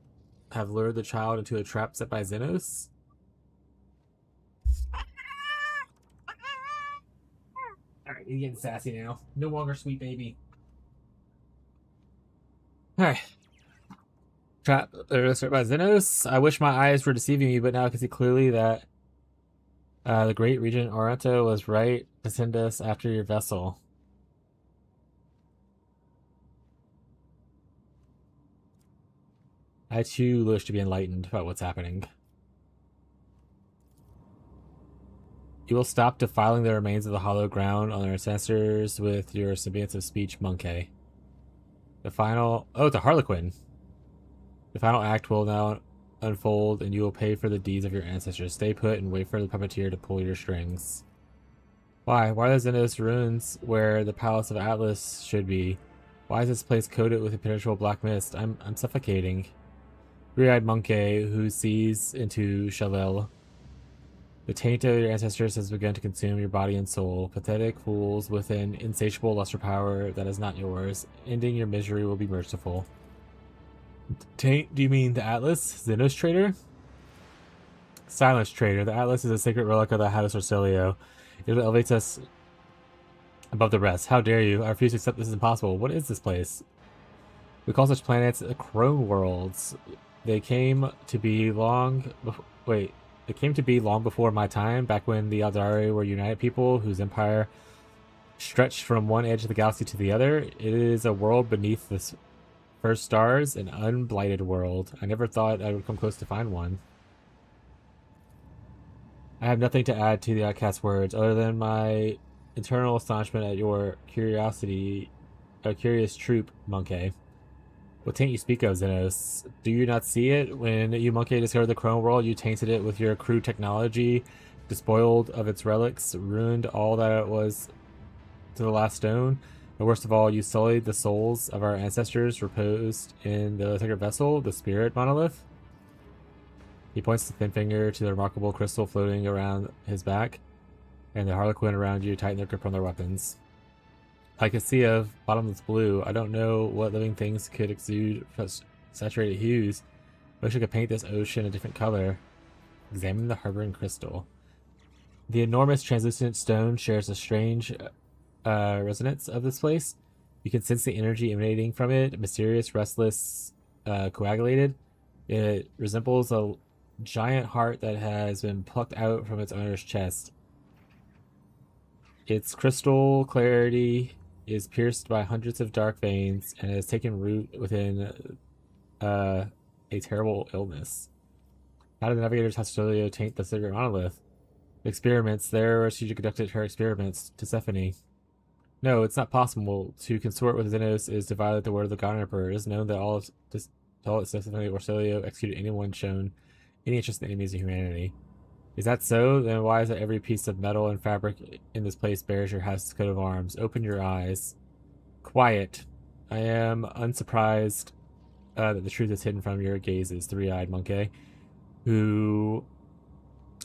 have lured the child into a trap set by Xenos? Alright, he's getting sassy now. No longer sweet baby. Alright. Trap set by Xenos. I wish my eyes were deceiving me, but now I can see clearly that the great regent Oranto was right to send us after your vessel. I too wish to be enlightened about what's happening. You will stop defiling the remains of the hollow ground on their ancestors with your semblance of speech, Monkey. The final... Oh, it's a Harlequin. The final act will now unfold, and you will pay for the deeds of your ancestors. Stay put and wait for the puppeteer to pull your strings. Why? Why are those Xenos ruins where the Palace of Atlas should be? Why is this place coated with a perpetual black mist? I'm suffocating. Three-eyed monkey who sees into Shalel. The taint of your ancestors has begun to consume your body and soul. Pathetic fools with an insatiable luster power that is not yours. Ending your misery will be merciful. Taint? Do you mean the Atlas? Xenos traitor? Silence traitor. The Atlas is a sacred relic of the House Orsilio. It elevates us above the rest. How dare you? I refuse to accept this is impossible. What is this place? We call such planets crone worlds. They came to be long. Wait, they came to be long before my time, back when the Aldari were united people whose empire stretched from one edge of the galaxy to the other. It is a world beneath the first stars, an unblighted world. I never thought I would come close to find one. I have nothing to add to the outcast words, other than my eternal astonishment at your curiosity, a curious troop, Monkey. What taint you speak of, Xenos? Do you not see it? When you, Monkey, discovered the Chrome World, you tainted it with your crude technology, despoiled of its relics, ruined all that it was to the last stone. But worst of all, you sullied the souls of our ancestors reposed in the sacred vessel, the spirit monolith. He points the thin finger to the remarkable crystal floating around his back, and the Harlequin around you tighten their grip on their weapons. Like a sea of bottomless blue, I don't know what living things could exude such saturated hues. I wish I could paint this ocean a different color. Examine the harboring crystal. The enormous translucent stone shares a strange resonance of this place. You can sense the energy emanating from it, mysterious, restless, coagulated. It resembles a giant heart that has been plucked out from its owner's chest. Its crystal clarity is pierced by hundreds of dark veins and has taken root within a terrible illness. How did the navigator's hostility taint the sacred monolith? Experiments. There she conducted her experiments. Tisiphone. No, it's not possible. To consort with Xenos is to violate the word of the God Emperor. It is known that all of Tisiphone or Celio executed anyone shown any interest in the enemies of humanity. Is that so? Then why is it every piece of metal and fabric in this place bears your house's coat of arms? Open your eyes. Quiet. I am unsurprised that the truth is hidden from your gazes, three-eyed Monkey, who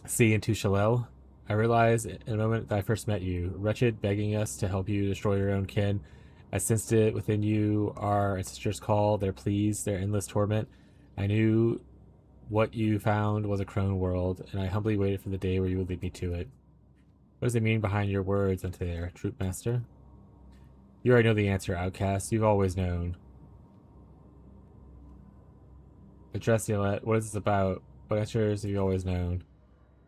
see into Shalel. I realized in a moment that I first met you, wretched, begging us to help you destroy your own kin. I sensed it within you, our ancestors' call, their pleas, their endless torment. I knew what you found was a crone world, and I humbly waited for the day where you would lead me to it. What does it mean behind your words unto there, Troop Master? You already know the answer, outcast. You've always known. Address Yolette. What is this about? What answers have you always known?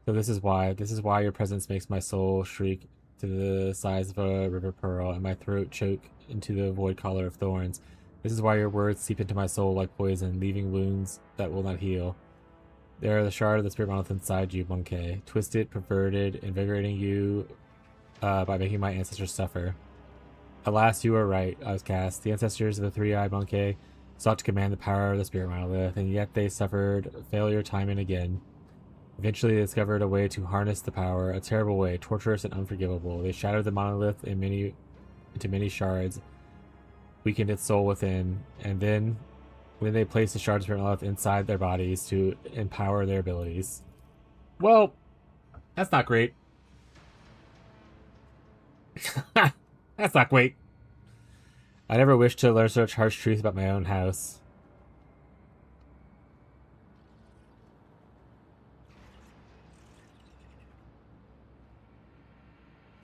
So this is why. This is why your presence makes my soul shriek to the size of a river pearl, and my throat choke into the void collar of thorns. This is why your words seep into my soul like poison, leaving wounds that will not heal. They are the shard of the spirit monolith inside you, Monkey. Twisted, perverted, invigorating you by making my ancestors suffer. Alas, you were right, outcast. The ancestors of the three-eyed Monkey sought to command the power of the spirit monolith, and yet they suffered failure time and again. Eventually, they discovered a way to harness the power, a terrible way, torturous and unforgivable. They shattered the monolith into many shards, weakened its soul within, and then they placed the shards of spirit monolith inside their bodies to empower their abilities. Well, that's not great. That's not great. I never wished to learn such harsh truth about my own house.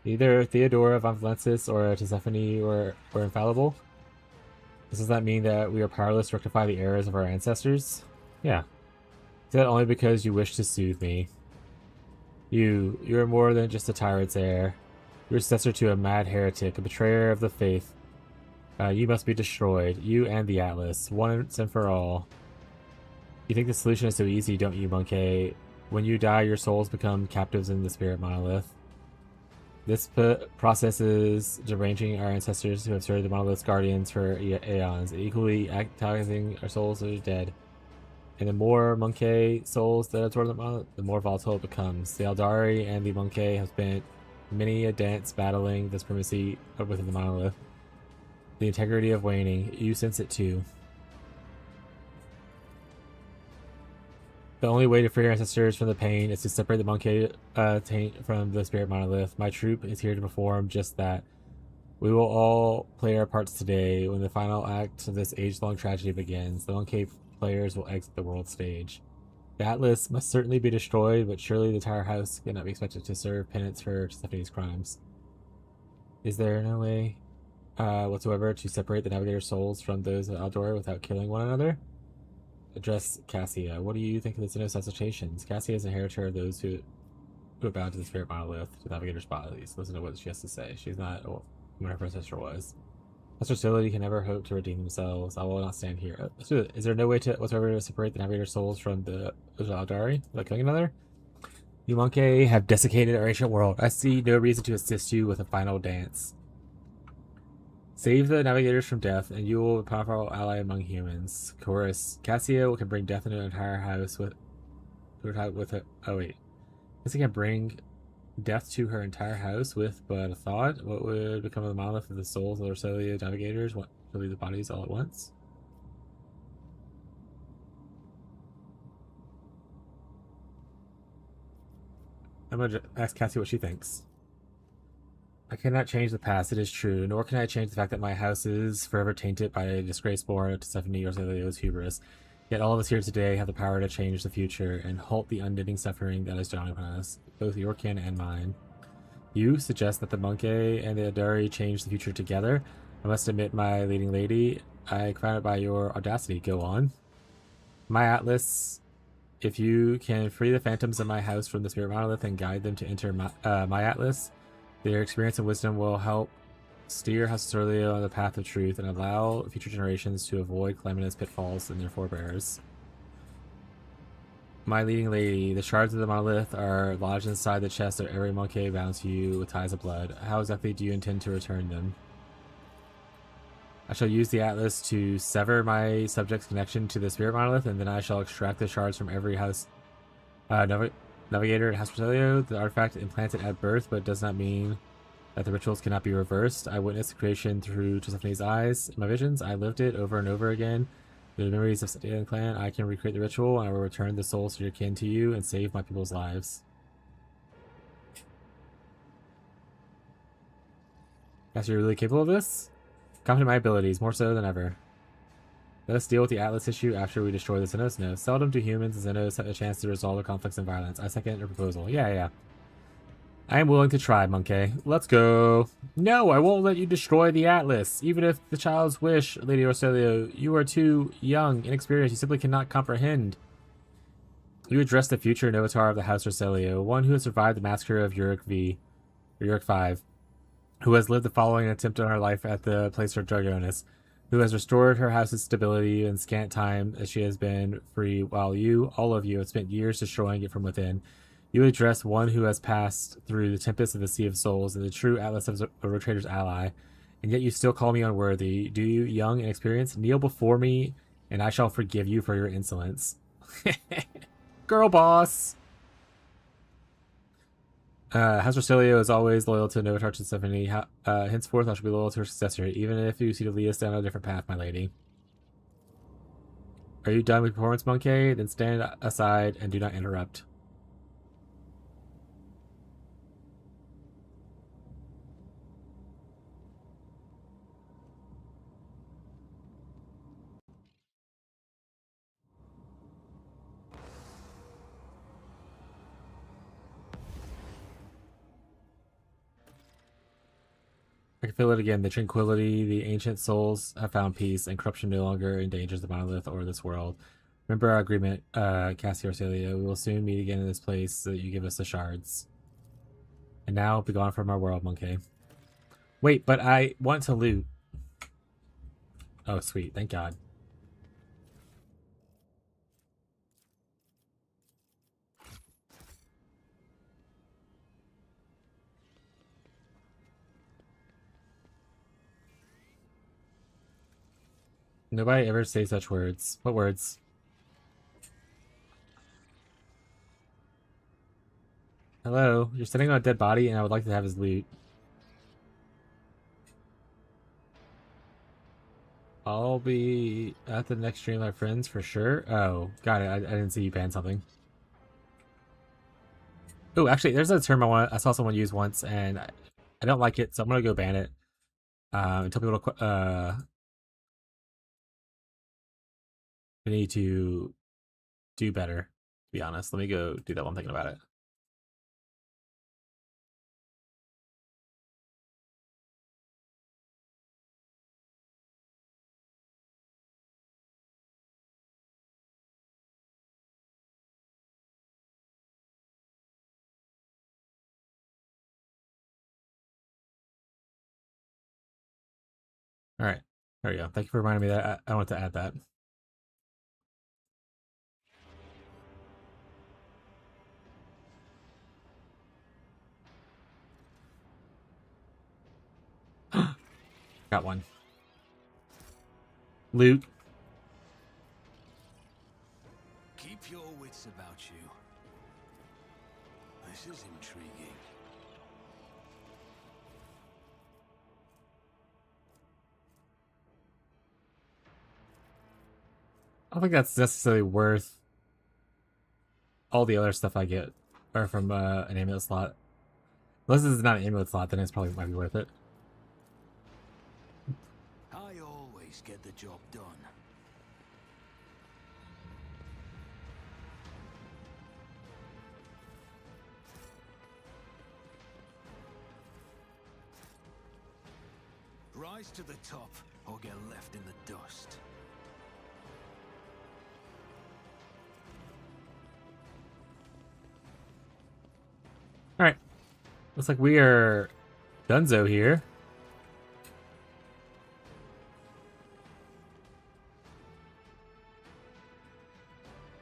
Neither Theodora von Valensis or Tisiphone were infallible. Does that mean that we are powerless to rectify the errors of our ancestors? Yeah. Is that only because you wish to soothe me? You are more than just a tyrant's heir. You're successor to a mad heretic, a betrayer of the faith. You must be destroyed, you and the Atlas, once and for all. You think the solution is so easy, don't you, Monkey? When you die, your souls become captives in the spirit monolith. This process is deranging our ancestors who have served the monolith's guardians for aeons, equally agonizing our souls that are dead. And the more Monkey souls that absorb the monolith, the more volatile it becomes. The Aldari and the Monkey have spent many a dance battling the supremacy within the monolith. The integrity of waning, you sense it too. The only way to free our ancestors from the pain is to separate the Monkey taint from the spirit monolith. My troop is here to perform just that. We will all play our parts today. When the final act of this age-long tragedy begins, the Monkey players will exit the world stage. The Atlas must certainly be destroyed, but surely the Tower House cannot be expected to serve penance for Tisiphone's crimes. Is there no way whatsoever to separate the navigator's souls from those of Aldor without killing one another? Address Cassia. What do you think of the Xenos assertions? Cassia is an inheritor of those who have bowed to the spirit monolith, to the navigator's bodies. Listen to what she has to say. She's not what her predecessor was. This facility can never hope to redeem themselves. I will not stand here. Is there no way to whatsoever to separate the navigator's souls from the Aldari without killing another? You monkey have desiccated our ancient world. I see no reason to assist you with a final dance. Save the navigators from death, and you will be a powerful ally among humans. Chorus. Cassia can bring death into an entire house with a. Oh wait. Cassia can bring death to her entire house with but a thought. What would become of the monolith of the souls of the Roselia navigators? What to leave the bodies all at once? I'm gonna ask Cassie what she thinks. I cannot change the past, it is true, nor can I change the fact that my house is forever tainted by a disgrace born to Stephanie Roselia's hubris. Yet all of us here today have the power to change the future and halt the unending suffering that is dawning upon us, both your kin and mine. You suggest that the monkey and the Adari change the future together. I must admit, my leading lady, I am confounded by your audacity. Go on. My Atlas, if you can free the phantoms of my house from the spirit monolith and guide them to enter my Atlas, their experience and wisdom will help steer House Ceruleo on the path of truth and allow future generations to avoid calamitous pitfalls in their forebears. My leading lady, the shards of the monolith are lodged inside the chest of every monkey bound to you with ties of blood. How exactly do you intend to return them? I shall use the Atlas to sever my subject's connection to the spirit monolith, and then I shall extract the shards from every house navigator at House Roselio. The artifact implanted at birth, but it does not mean that the rituals cannot be reversed. I witnessed the creation through Josephine's eyes. In my visions, I lived it over and over again. Through the memories of Setia and Clan, I can recreate the ritual, and I will return the souls to your kin to you and save my people's lives. Guess you're really capable of this? Confident in my abilities, more so than ever. Let us deal with the Atlas issue after we destroy the Xenos node. Seldom do humans and Xenos have a chance to resolve their conflicts and violence. I second your proposal. Yeah. I am willing to try, monkey. Let's go. No, I won't let you destroy the Atlas. Even if the child's wish, Lady Roselio, you are too young, inexperienced. You simply cannot comprehend. You address the future Novatar of the House Roselio, one who has survived the massacre of Uric 5, who has lived the following attempt on her life at the place of Dragonis, who has restored her house's stability in scant time as she has been free, while you, all of you, have spent years destroying it from within. You address one who has passed through the tempest of the Sea of Souls and the true Atlas of a Rotator's ally, and yet you still call me unworthy. Do you, young and experienced, kneel before me, and I shall forgive you for your insolence. Girl boss! House Roselio is always loyal to Novatar and Stephanie. Henceforth, I shall be loyal to her successor, even if you see to lead us down a different path, my lady. Are you done with performance, monkey? Then stand aside and do not interrupt. I can feel it again. The tranquility, the ancient souls have found peace, and corruption no longer endangers the monolith or this world. Remember our agreement, Cassia Orcelia. We will soon meet again in this place so that you give us the shards. And now, be gone from our world, monkey. Wait, but I want to loot. Oh, sweet. Thank God. Nobody ever say such words. What words? Hello, you're sitting on a dead body and I would like to have his loot. I'll be at the next stream, my friends, for sure. Oh, got it. I didn't see you ban something. Oh, actually, there's a term I saw someone use once, and I don't like it, so I'm gonna go ban it. And tell people to we need to do better. To be honest, let me go do that while I'm thinking about it. All right, there we go. Thank you for reminding me that I want to add that. Got one. Loot. Keep your wits about you. This is intriguing. I don't think that's necessarily worth all the other stuff I get, or from an amulet slot. Unless this is not an amulet slot, then it's probably might be worth it. I always get the job done. Rise to the top or get left in the dust. All right, looks like we are donezo here.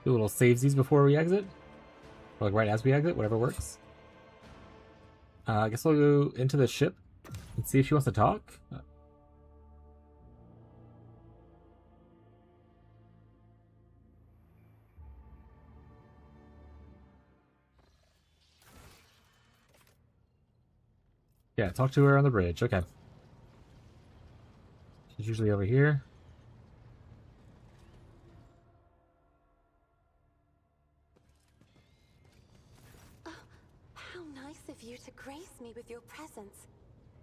Do a little savesies before we exit, or like right as we exit, whatever works. I guess we'll go into the ship and see if she wants to talk. Yeah, talk to her on the bridge. Okay. She's usually over here. How nice of you to grace me with your presence.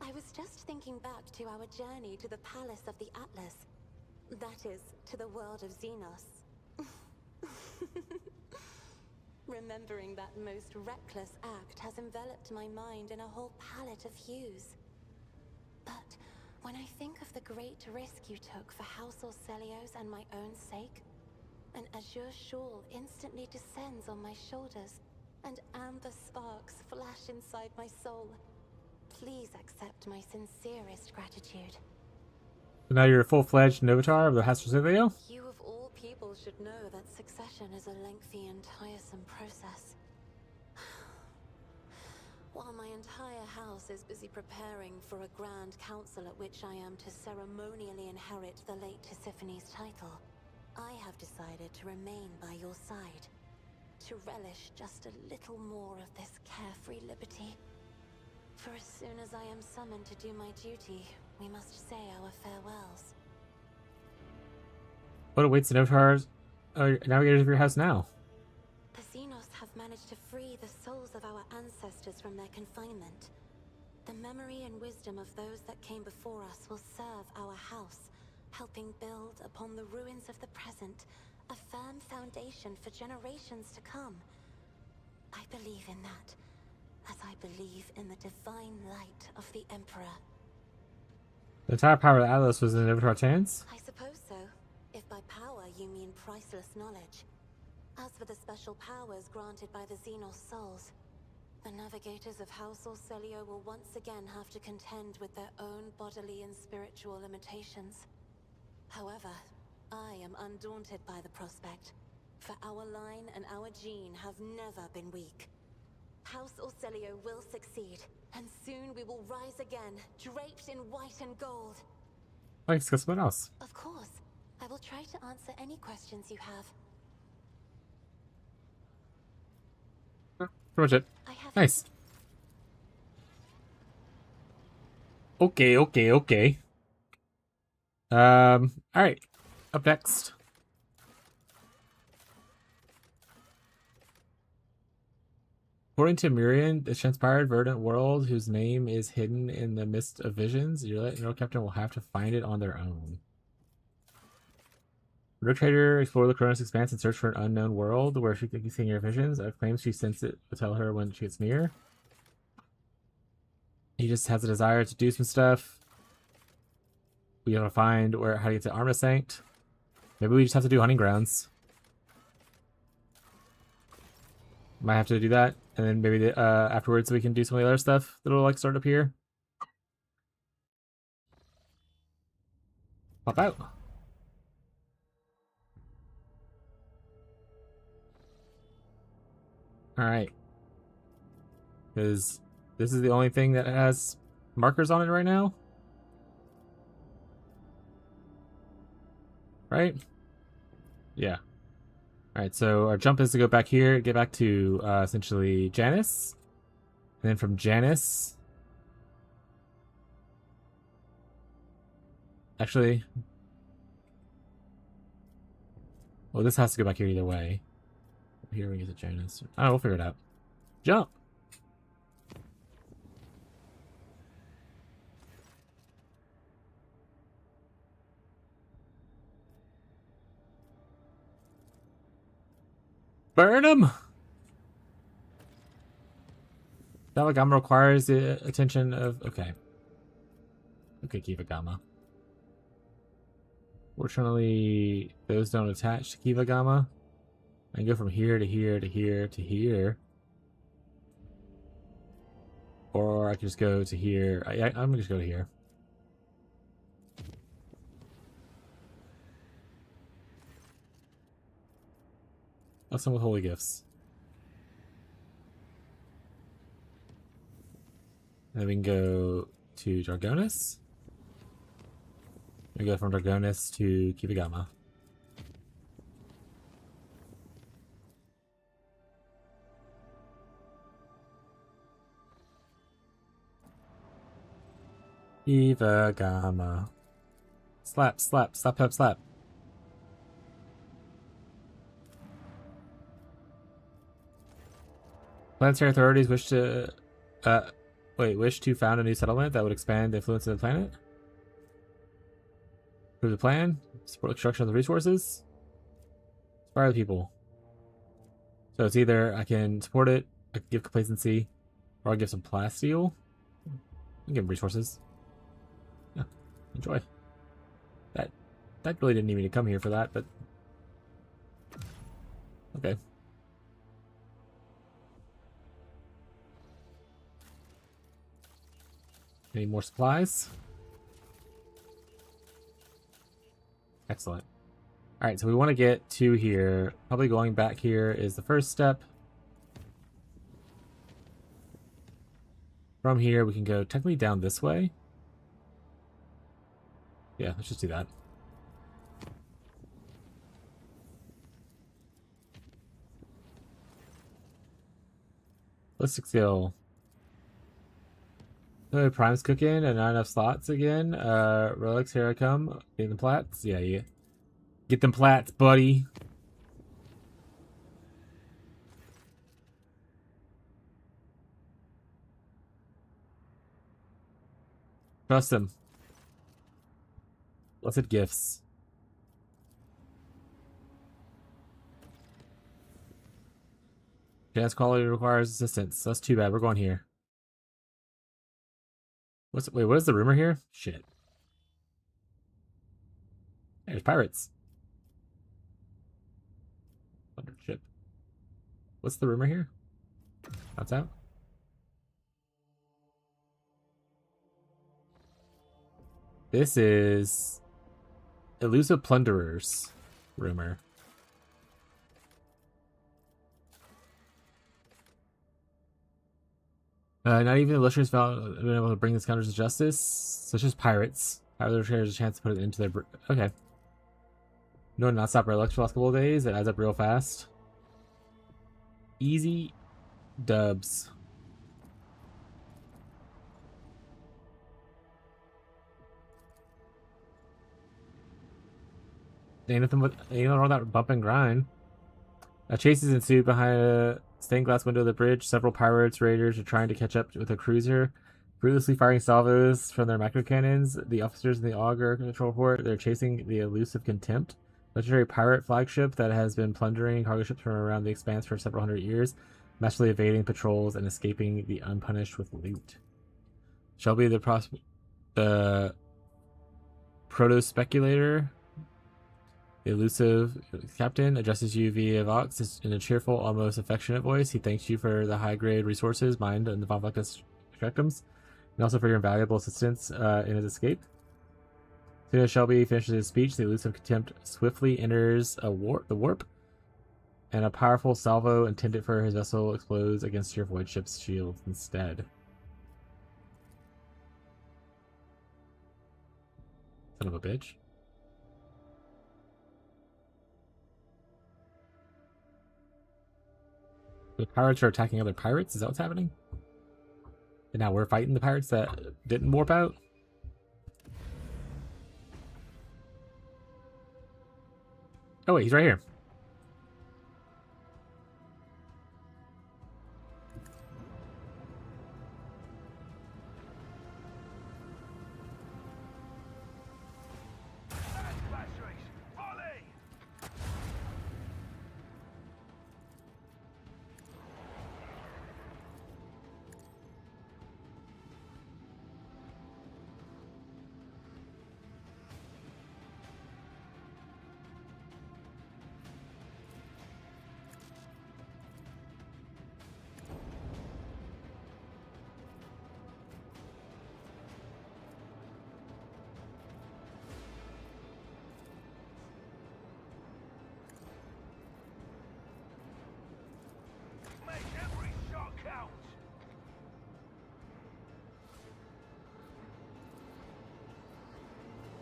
I was just thinking back to our journey to the Palace of the Atlas. That is, to the world of Xenos. Remembering that most reckless act has enveloped my mind in a whole palette of hues. But when I think of the great risk you took for House Orcelios and my own sake, an azure shawl instantly descends on my shoulders, and amber sparks flash inside my soul. Please accept my sincerest gratitude. So now you're a full-fledged Novitar of the House Orcelios? You of all people should know that succession is a lengthy and tiresome process. While my entire house is busy preparing for a grand council at which I am to ceremonially inherit the late Tisiphony's title, I have decided to remain by your side, to relish just a little more of this carefree liberty. For as soon as I am summoned to do my duty, we must say our farewells. What awaits the Novitars navigators of your house now? The Xenos have managed to free the souls of our ancestors from their confinement. The memory and wisdom of those that came before us will serve our house, helping build upon the ruins of the present a firm foundation for generations to come. I believe in that, as I believe in the divine light of the Emperor. The entire power of the Atlas was in the Novitar's hands? I suppose so, if by power you mean priceless knowledge. As for the special powers granted by the Xenos souls, the navigators of House Orcelio will once again have to contend with their own bodily and spiritual limitations. However, I am undaunted by the prospect, for our line and our gene have never been weak. House Orcelio will succeed, and soon we will rise again, draped in white and gold. Let's discuss something else. Of course, I will try to answer any questions you have. Pretty much it. I have Nice. Okay. Alright. Up next. According to Mirian, the transpired verdant world whose name is hidden in the mist of visions, your captain will have to find it on their own. Rogue Trader explore the Cronus Expanse and search for an unknown world where she can see your visions. Claims she sensed it to tell her when she gets near. He just has a desire to do some stuff. We gotta find how to get to Arma Sanct. Maybe we just have to do hunting grounds. Might have to do that, and then maybe afterwards we can do some of the other stuff that'll like start up here. Pop out. Alright. Because this is the only thing that has markers on it right now. Right? Yeah. Alright, so our jump is to go back here, get back to essentially Janus. And then from Janus... Actually... Well, this has to go back here either way. Here we get to Janus. Oh, we'll figure it out. Jump! Burn him! Dalagama requires the attention of... Okay. Okay, Kivagama. Fortunately, those don't attach to Kivagama. I can go from here to here to here to here. Or I can just go to here. I'm gonna just go to here. Bless them with holy gifts. And then we can go to Dragonis. We go from Dragonis to Kivagama. Kivagama. Slap, slap, slap, slap, slap. Planetary authorities wish to found a new settlement that would expand the influence of the planet. Approve the plan. Support the construction of the resources. Inspire the people. So it's either I can support it, I can give complacency, or I give some plasteel. I can give them resources. Yeah, enjoy. That really didn't need me to come here for that, but okay. Any more supplies? Excellent. Alright, so we want to get to here. Probably going back here is the first step. From here, we can go technically down this way. Yeah, let's just do that. Ballistic skill. Prime's cooking and not enough slots again. Relics, here I come. Getting the plats? Yeah, yeah. Get them plats, buddy. Trust him. Blessed gifts. Chance quality requires assistance. That's too bad. We're going here. Wait, what is the rumor here? Shit. Hey, there's pirates. Thunder ship. What's the rumor here? That's out. This is elusive plunderers rumor. Not even the illustrious found been able to bring the scoundrels to justice, such as pirates. However, there's a chance to put it into their... Okay. No, not stop relics for the last couple of days. It adds up real fast. Easy dubs. Ain't nothing wrong with that bump and grind. Chases ensued behind a stained glass window of the bridge. Several pirates, raiders are trying to catch up with a cruiser, ruthlessly firing salvos from their macro cannons. The officers in the auger control port, they're chasing the elusive Contempt, legendary pirate flagship that has been plundering cargo ships from around the expanse for several hundred years, masterfully evading patrols and escaping the unpunished with loot. Shelby, the proto-speculator, the elusive captain, addresses you via Vox in a cheerful, almost affectionate voice. He thanks you for the high-grade resources mined in the Von Vlectus spectrums, and also for your invaluable assistance in his escape. soon as Shelby finishes his speech, the elusive contempt swiftly enters the warp, and a powerful salvo intended for his vessel explodes against your void ship's shield instead. Son of a bitch. The pirates are attacking other pirates? Is that what's happening? And now we're fighting the pirates that didn't warp out? Oh wait, he's right here.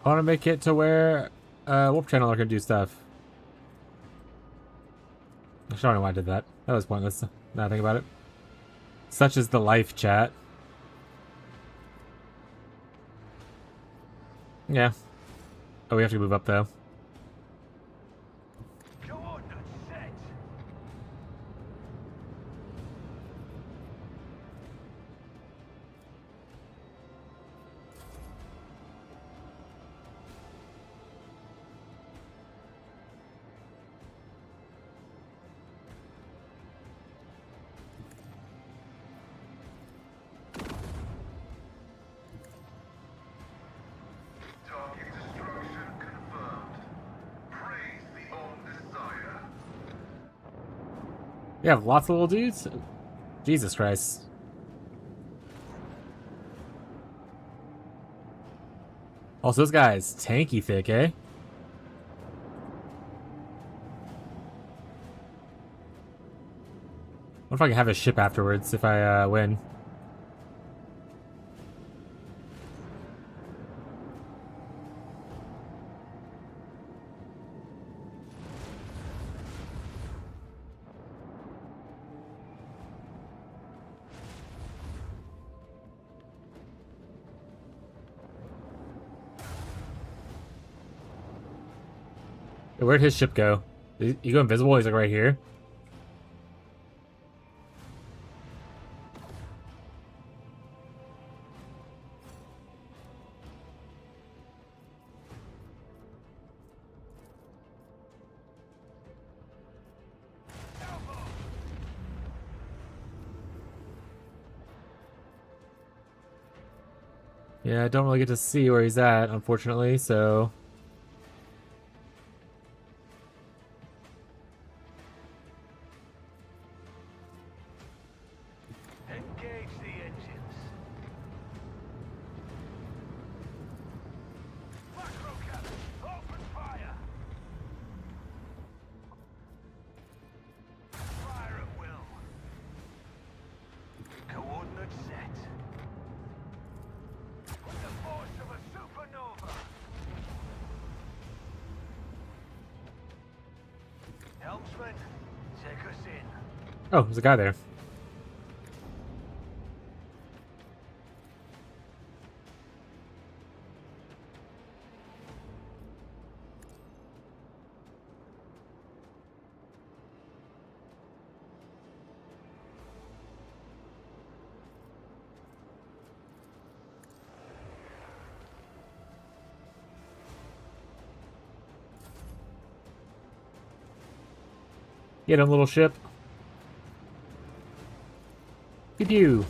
I want to make it to where Warp Channel can do stuff. I don't know why I did that. That was pointless. Now I think about it. Such is the life, chat. Yeah. Oh, we have to move up though. You have lots of little dudes? Jesus Christ. Also, this guy's tanky thick, eh? What if I can have a ship afterwards if I win? Where'd his ship go? Did he go invisible? He's like right here. Yeah, I don't really get to see where he's at, unfortunately, so... Engage the engines. Macro cannon, open fire. Fire at will. Coordinates set. With the force of a supernova. Helmsman, take us in. Oh, there's a guy there. Get him, little ship. Pew pew.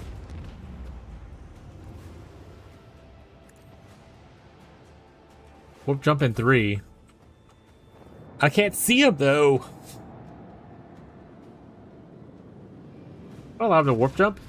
Warp jump in 3. I can't see him though. Am I allowed to warp jump?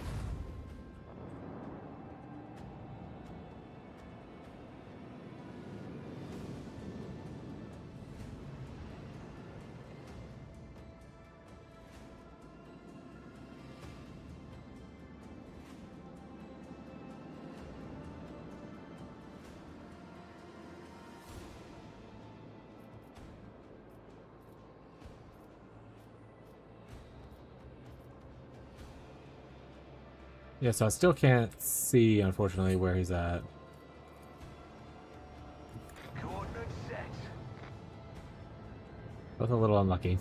Yeah, so I still can't see, unfortunately, where he's at. Coordinates set. Both a little unlucky.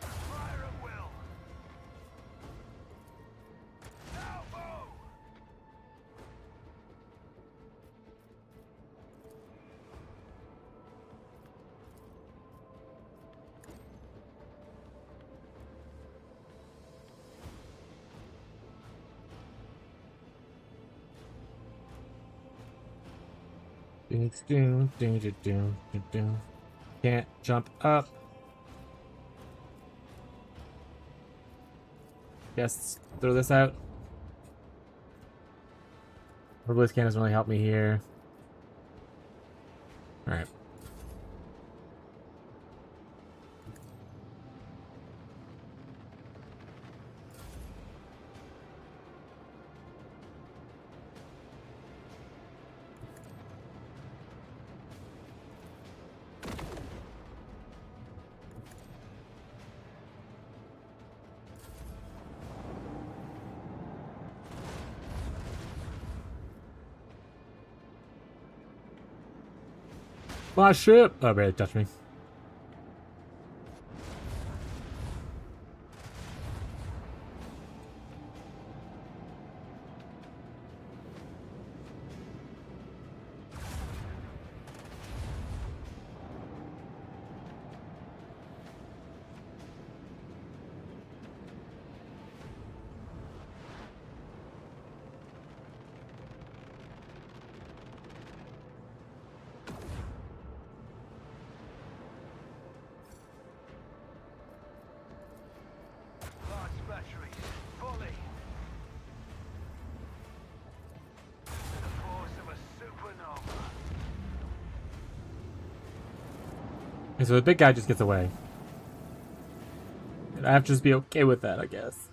Fire at will. Now move. Can't jump up. Guess throw this out. The bliss can doesn't really help me here. Alright. My ship! Oh, man, it touched me. Large batteries. Fully. The force of a supernova. And so the big guy just gets away. And I have to just be okay with that, I guess.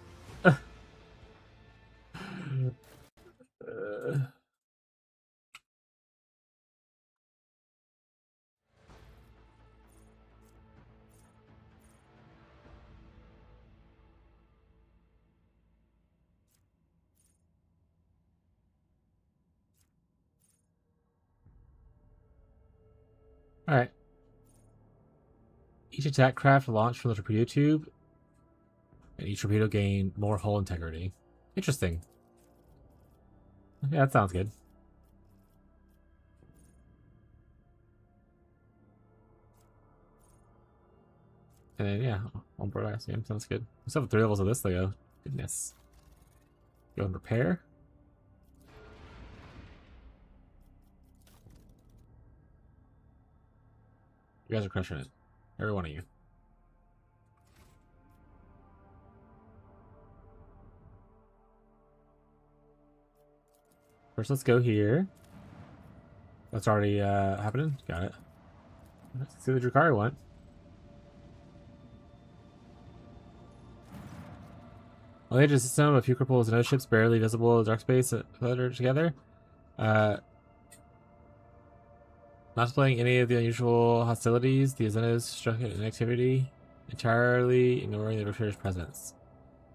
Alright. Each attack craft launched from the torpedo tube, and each torpedo gained more hull integrity. Interesting. Yeah, that sounds good. And then, yeah, on board ice game. Sounds good. We still have 3 levels of this, though. Goodness. Go and repair. You guys are crushing it. Every one of you. First, let's go here. That's already happening. Got it. Let's see what the Drukhari want. On the edge of the system, a few cripples and other ships barely visible in dark space flutter together. Not displaying any of the unusual hostilities, the Azenos struck an activity, entirely ignoring the Rotator's presence.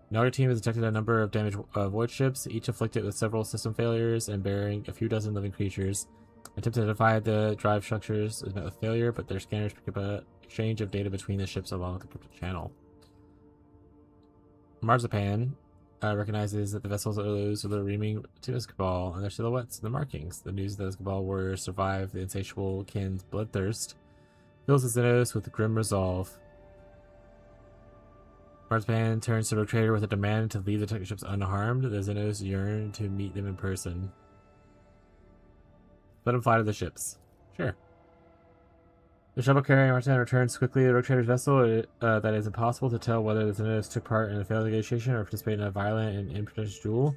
Another team has detected a number of damaged void ships, each afflicted with several system failures and bearing a few dozen living creatures. Attempt to identify the drive structures is met with failure, but their scanners pick up an exchange of data between the ships along the cryptic channel. Marzipan recognizes that the vessels are those of the reaming Timus Cabal and their silhouettes and the markings. The news that the Cabal warriors survived the insatiable kin's bloodthirst fills the Xenos with grim resolve. Marzipan turns to Rotator with a demand to leave the tech ships unharmed. The Xenos yearn to meet them in person. Let them fly to the ships. Sure. The shuttle carrying Martin returns quickly to the Rotator's vessel. That it is impossible to tell whether the Xenos took part in a failed negotiation or participated in a violent and imprudent duel.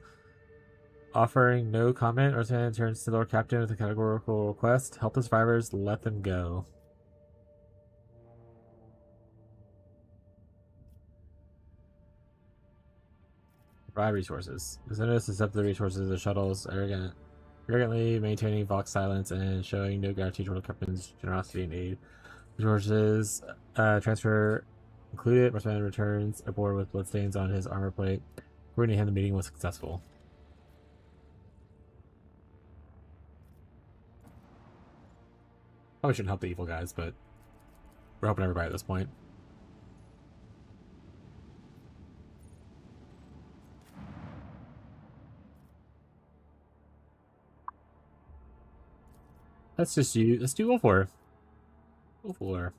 Offering no comment, Martin turns to the Lord Captain with a categorical request. Help the survivors, let them go. Provide resources. The Xenos accept the resources of the shuttles, arrogantly maintaining Vox silence and showing no gratitude toward the captain's generosity and aid. George's transfer included. Marksman returns aboard with bloodstains on his armor plate. According to him, the meeting was successful. Probably shouldn't help the evil guys, but we're helping everybody at this point. Let's just use. Let's do Wolf War. We'll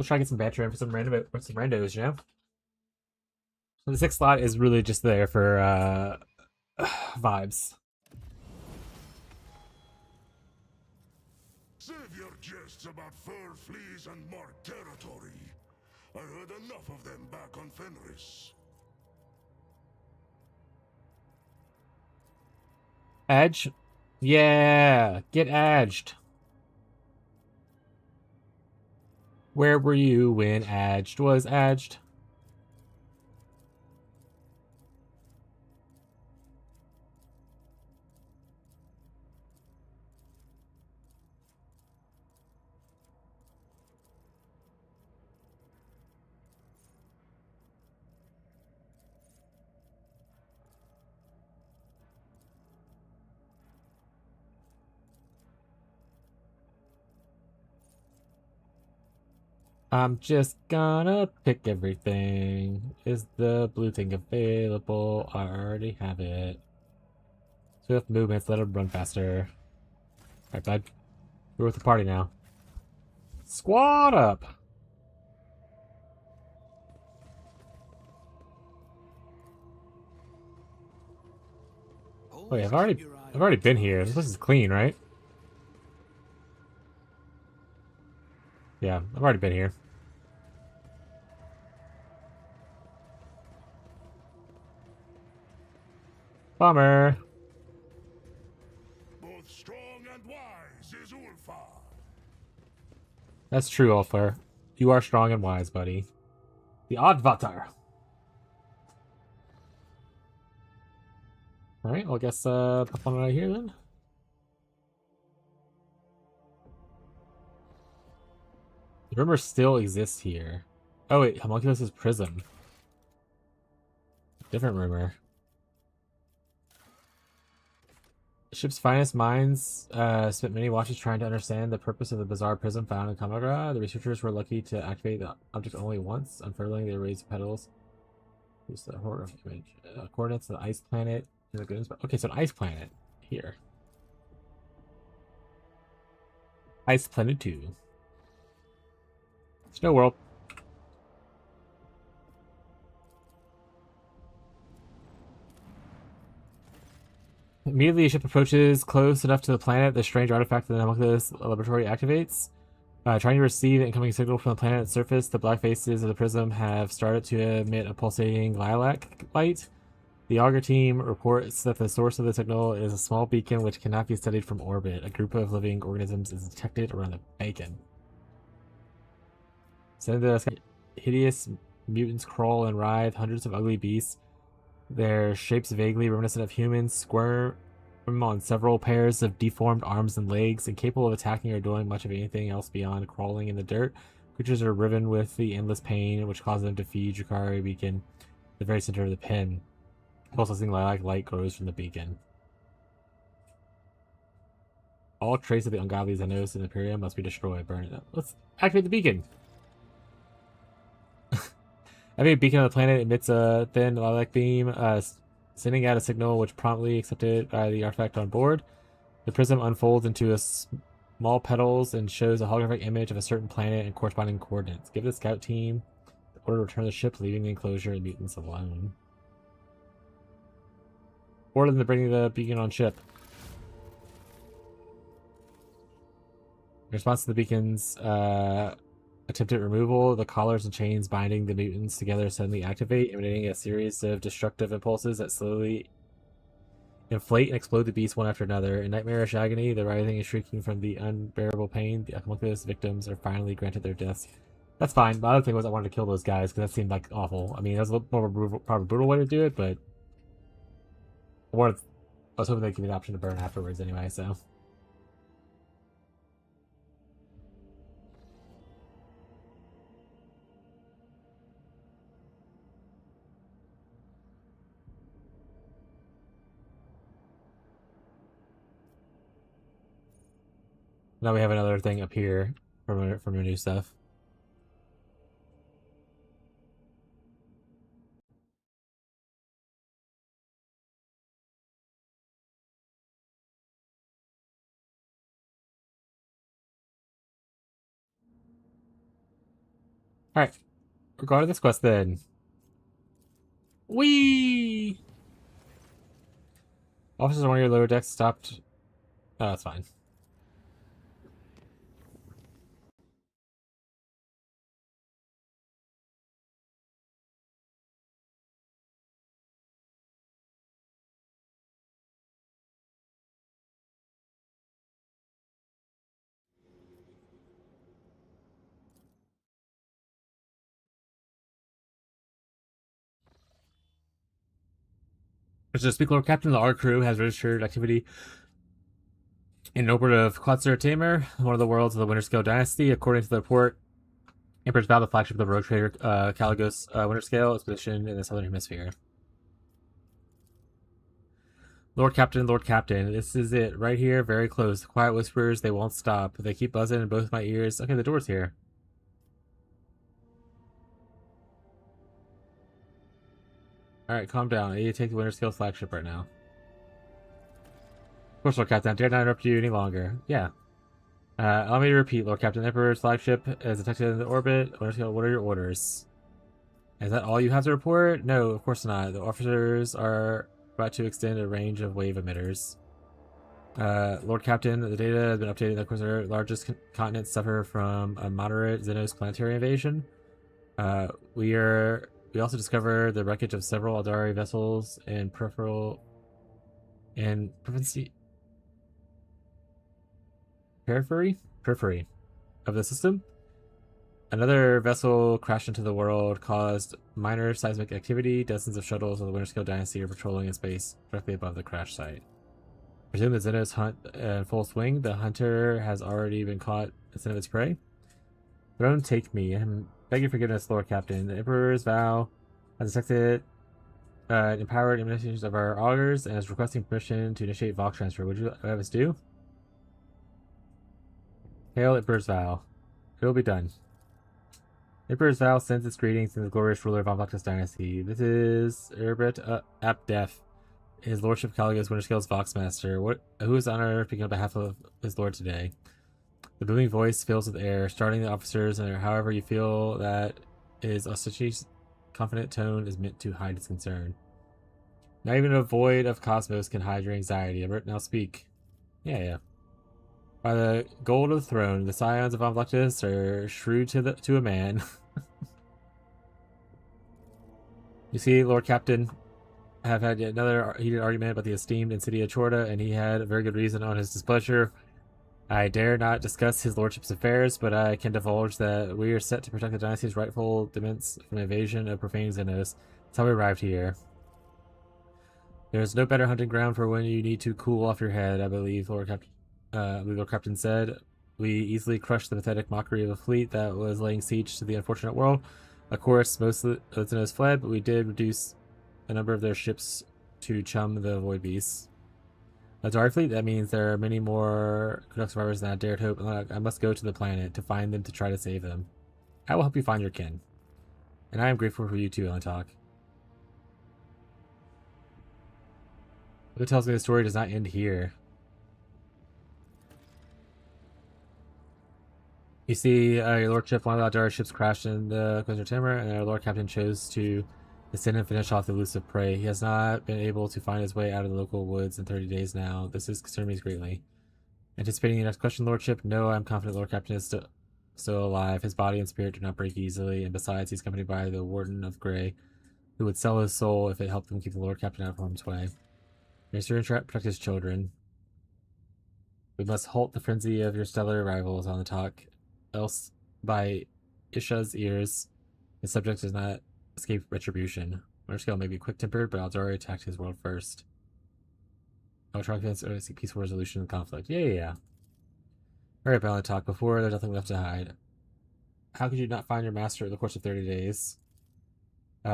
try to get some banter in for some randos, you know. So the 6th slot is really just there for vibes. Save your jests about fur, fleas, and marked territory. I heard enough of them back on Fenris. Edge? Yeah, get edged. Where were you when edged was edged? I'm just gonna pick everything. Is the blue thing available? I already have it. Swift movements, let him run faster. Alright, bud. We're with the party now. Squad up! Wait, I've already been here. This place is clean, right? Yeah, I've already been here. Bummer. Both strong and wise is Ulfar. That's true, Ulfar. You are strong and wise, buddy. The Oddvatar. Alright, well, I guess pop on right here then. The rumor still exists here. Oh wait, Homunculus' prism. Different rumor. Ship's finest minds spent many watches trying to understand the purpose of the bizarre prism found in Kamagra. The researchers were lucky to activate the object only once. Unfurling the raised petals. Use the horror image. Coordinates of the ice planet. Okay, so an ice planet here. Ice Planet 2. Snow World. Immediately, a ship approaches close enough to the planet, the strange artifact in the Homunculus laboratory activates. Trying to receive an incoming signal from the planet's surface, the black faces of the prism have started to emit a pulsating lilac light. The Augur team reports that the source of the signal is a small beacon which cannot be studied from orbit. A group of living organisms is detected around the beacon. Send the sky. Hideous mutants crawl and writhe, hundreds of ugly beasts. Their shapes vaguely reminiscent of humans squirm on several pairs of deformed arms and legs, incapable of attacking or doing much of anything else beyond crawling in the dirt. Creatures are riven with the endless pain, which causes them to feed Drakari beacon, the very center of the pin. Pulsating lilac light grows from the beacon. All trace of the ungodly Xenos in Imperium must be destroyed. Burn it up. Let's activate the beacon. Every beacon on the planet emits a thin lilac beam, sending out a signal which promptly accepted by the artifact on board. The prism unfolds into small petals and shows a holographic image of a certain planet and corresponding coordinates. Give the scout team the order to return the ship, leaving the enclosure and mutants alone. Order them to bring the beacon on ship. In response to the beacon's attempted removal, the collars and chains binding the mutants together suddenly activate, emanating a series of destructive impulses that slowly inflate and explode the beast one after another. In nightmarish agony, the writhing is shrieking from the unbearable pain. The homunculus victims are finally granted their deaths. That's fine. My other thing was I wanted to kill those guys because that seemed like awful. I mean, that's a little more of a probably brutal way to do it, but I was hoping they'd give me the option to burn afterwards anyway, so. Now we have another thing up here from your new stuff. Alright. We're going to this quest then. Whee! Officers on one of your lower decks stopped. Oh, that's fine. Mr. Speaker, Captain of our crew has registered activity in an orbit of Quetzal Tamer, one of the worlds of the Winter Scale Dynasty. According to the report, Emperor's Vow, the flagship of the rogue trader Caligos Winter Scale, is positioned in the southern hemisphere. Lord Captain, this is it, right here, very close. The quiet whispers, they won't stop. They keep buzzing in both my ears. Okay, the door's here. Alright, calm down. I need to take the Winter Scale flagship right now. Of course, Lord Captain, I dare not interrupt you any longer. Yeah. Allow me to repeat, Lord Captain, Emperor's flagship is detected in the orbit. Winter Scale, what are your orders? Is that all you have to report? No, of course not. The officers are about to extend a range of wave emitters. Lord Captain, the data has been updated. Of course, our largest continents suffer from a moderate Xenos planetary invasion. We also discovered the wreckage of several Aldari vessels in periphery of the system. Another vessel crashed into the world, caused minor seismic activity. Dozens of shuttles of the Winter Scale Dynasty are patrolling in space directly above the crash site. Presume the Xenos hunt in full swing. The hunter has already been caught instead of its prey. Throne, take me. I'm begging forgiveness, Lord Captain. The Emperor's Vow has detected empowered emanations of our augurs and is requesting permission to initiate Vox transfer. Would you have us do? Hail Emperor's Vow. It will be done. Emperor's Vow sends its greetings to the glorious ruler of Von Dynasty. This is Erbert Abdef, his lordship Caligos Winterscale's Voxmaster. Who is on earth speaking on behalf of his lord today? The booming voice fills with air, starting the officers, and however you feel that his ostentatious, confident tone is meant to hide his concern. Not even a void of cosmos can hide your anxiety. Erbert, now speak. Yeah. By the gold of the throne, the scions of Von are shrewd to a man. You see, Lord Captain, have had yet another heated argument about the esteemed Insidia Chorda, and he had a very good reason on his displeasure. I dare not discuss his lordship's affairs, but I can divulge that we are set to protect the dynasty's rightful demesnes from invasion of profane Xenos. That's how we arrived here. There is no better hunting ground for when you need to cool off your head, I believe, Lord Captain said. We easily crushed the pathetic mockery of a fleet that was laying siege to the unfortunate world. Of course, most of the Xenos fled, but we did reduce the number of their ships to chum the void beasts. A Dari fleet, that means there are many more Canuck survivors than I dared hope. I must go to the planet to find them to try to save them. I will help you find your kin. And I am grateful for you too, Elentalk. It tells me the story does not end here. You see, your lordship, one of the Aldari ships crashed in the Quetzal Tamer, and our Lord Captain chose to descend and finish off the elusive prey. He has not been able to find his way out of the local woods in 30 days now. This has concerned me greatly. Anticipating the next question, Lordship, no, I'm confident Lord Captain is still alive. His body and spirit do not break easily, and besides, he's accompanied by the Warden of Grey, who would sell his soul if it helped him keep the Lord Captain out of harm's way. Mr. protect his children. We must halt the frenzy of your stellar rivals on the talk, else by Isha's ears, his subject does not escape retribution. Winterscale may be quick-tempered, but Aldari attacked his world first. I'll try to seek peaceful resolution of the conflict. Yeah. Alright, Balance talk before, there's nothing left to hide. How could you not find your master in the course of 30 days?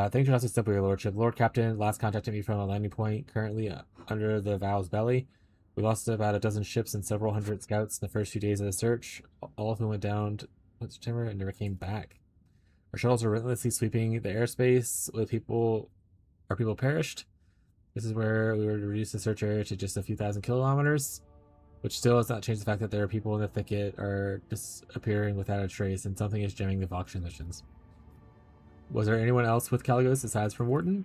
Things are not so simple, your lordship. Lord Captain last contacted me from a landing point currently under the Vow's belly. We lost about a dozen ships and several hundred scouts in the first few days of the search, all of whom went down to September and never came back. Our shuttles were relentlessly sweeping the airspace with people. Our people perished. This is where we were to reduce the search area to just a few thousand kilometers, which still does not change the fact that there are people in the thicket are disappearing without a trace, and something is jamming the Vox transmissions. Was there anyone else with Caligos aside from Wharton?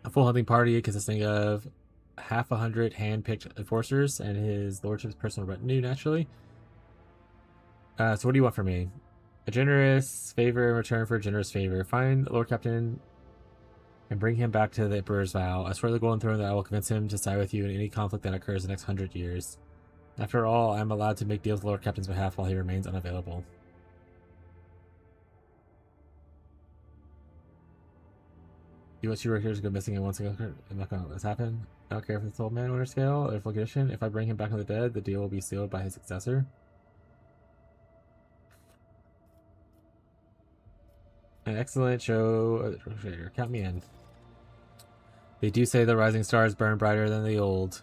A full hunting party consisting of half 100 hand-picked enforcers and his lordship's personal retinue, naturally. So what do you want from me? A generous favor in return for a generous favor. Find Lord Captain and bring him back to the Emperor's vow. I swear to the Golden Throne that I will convince him to side with you in any conflict that occurs in the next 100 years. After all, I am allowed to make deals with Lord Captain's behalf while he remains unavailable. U.S. Europeans go missing in 1 second. I'm not going to let this happen. I don't care if it's old man winter scale or full condition. If I bring him back from the dead, the deal will be sealed by his successor. An excellent show. Count me in. They do say the rising stars burn brighter than the old.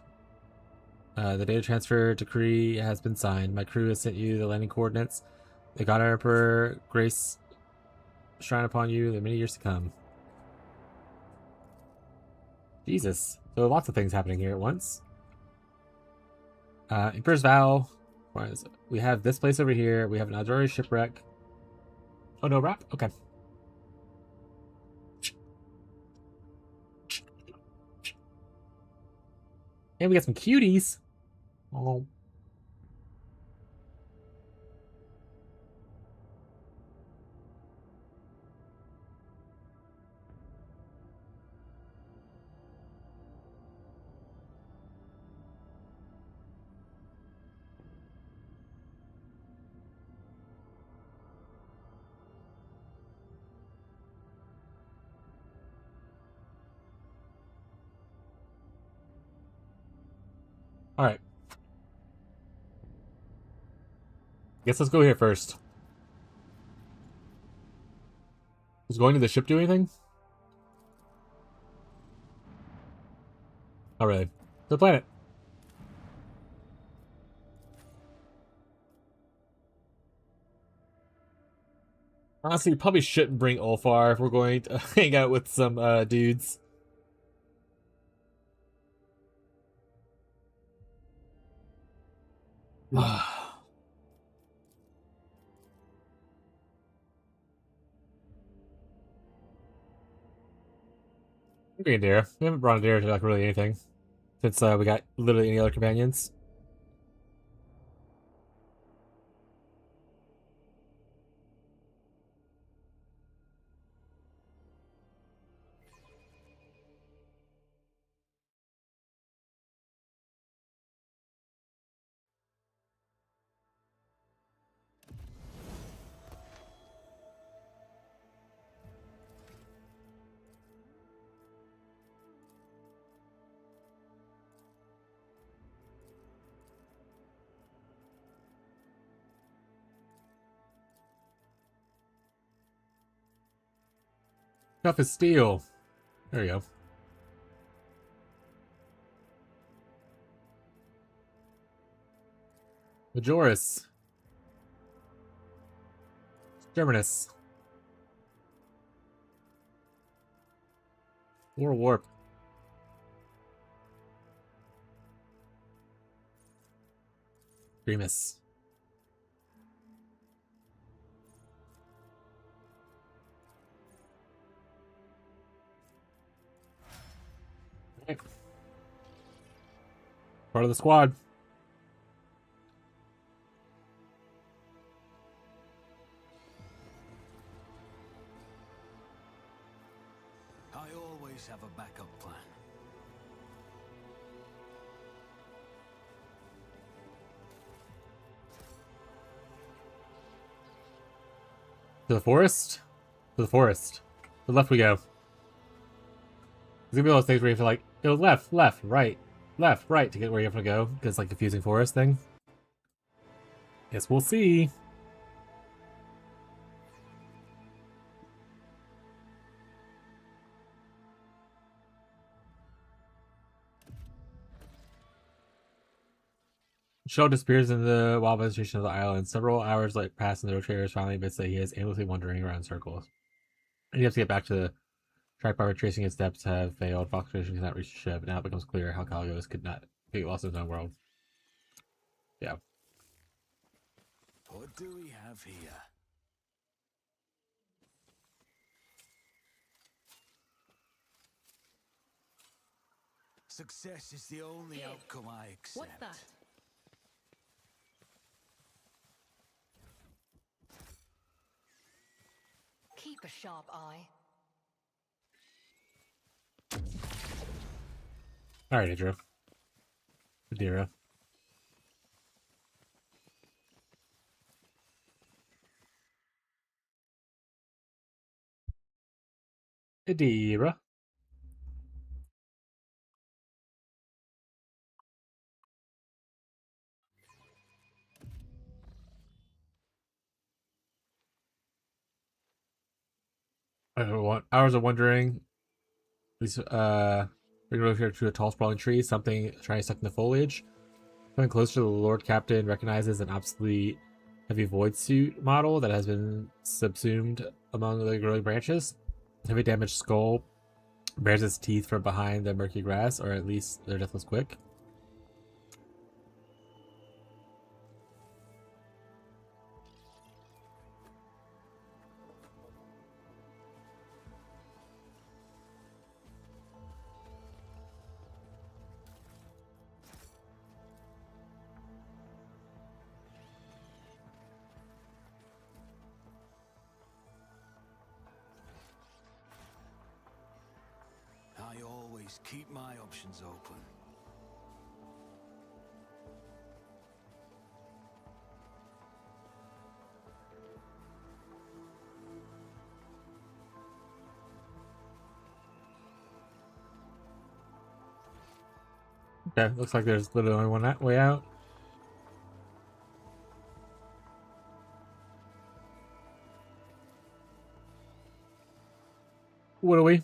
The data transfer decree has been signed. My crew has sent you the landing coordinates. The God Emperor grace shine upon you in many years to come. Jesus. So lots of things happening here at once. Emperor's Vow. We have this place over here. We have an Audrey shipwreck. Oh, no wrap? Okay. And we got some cuties. Oh. All right. Guess let's go here first. Does going to the ship do anything? Not really. The planet. Honestly, we probably shouldn't bring Ulfar if we're going to hang out with some dudes. Bring a dare. We haven't brought a dare to like really anything since we got literally any other companions. Tough as steel. There you go. Majoris. Germanus. War Warp. Remus. Okay. Part of the squad. I always have a backup plan. To the forest? To the forest. To the left we go. It's gonna be one of those things where you have to like, go left, left, right, to get where you have to go. Because it's like confusing forest thing. Guess we'll see. Shaw disappears in the wild vegetation of the island. Several hours pass, and the road trader finally admits that he is aimlessly wandering around in circles. And he has to get back to the track by retracing his steps have failed. Fox Expedition cannot reach the ship. Now it becomes clear how Caligos could not get lost in his own world. Yeah. What do we have here? Success is the only Here. outcome I accept. What's that? Keep a sharp eye. Alright, Idra. Adira. Adira. I don't want hours of wondering. These bring over here to a tall sprawling tree, something trying to suck in the foliage. Coming closer, the Lord Captain recognizes an obsolete heavy void suit model that has been subsumed among the growing branches. Heavy damaged skull bears its teeth from behind the murky grass, or at least their death was quick. I always keep my options open. Okay, looks like there's literally only one way out. What are we?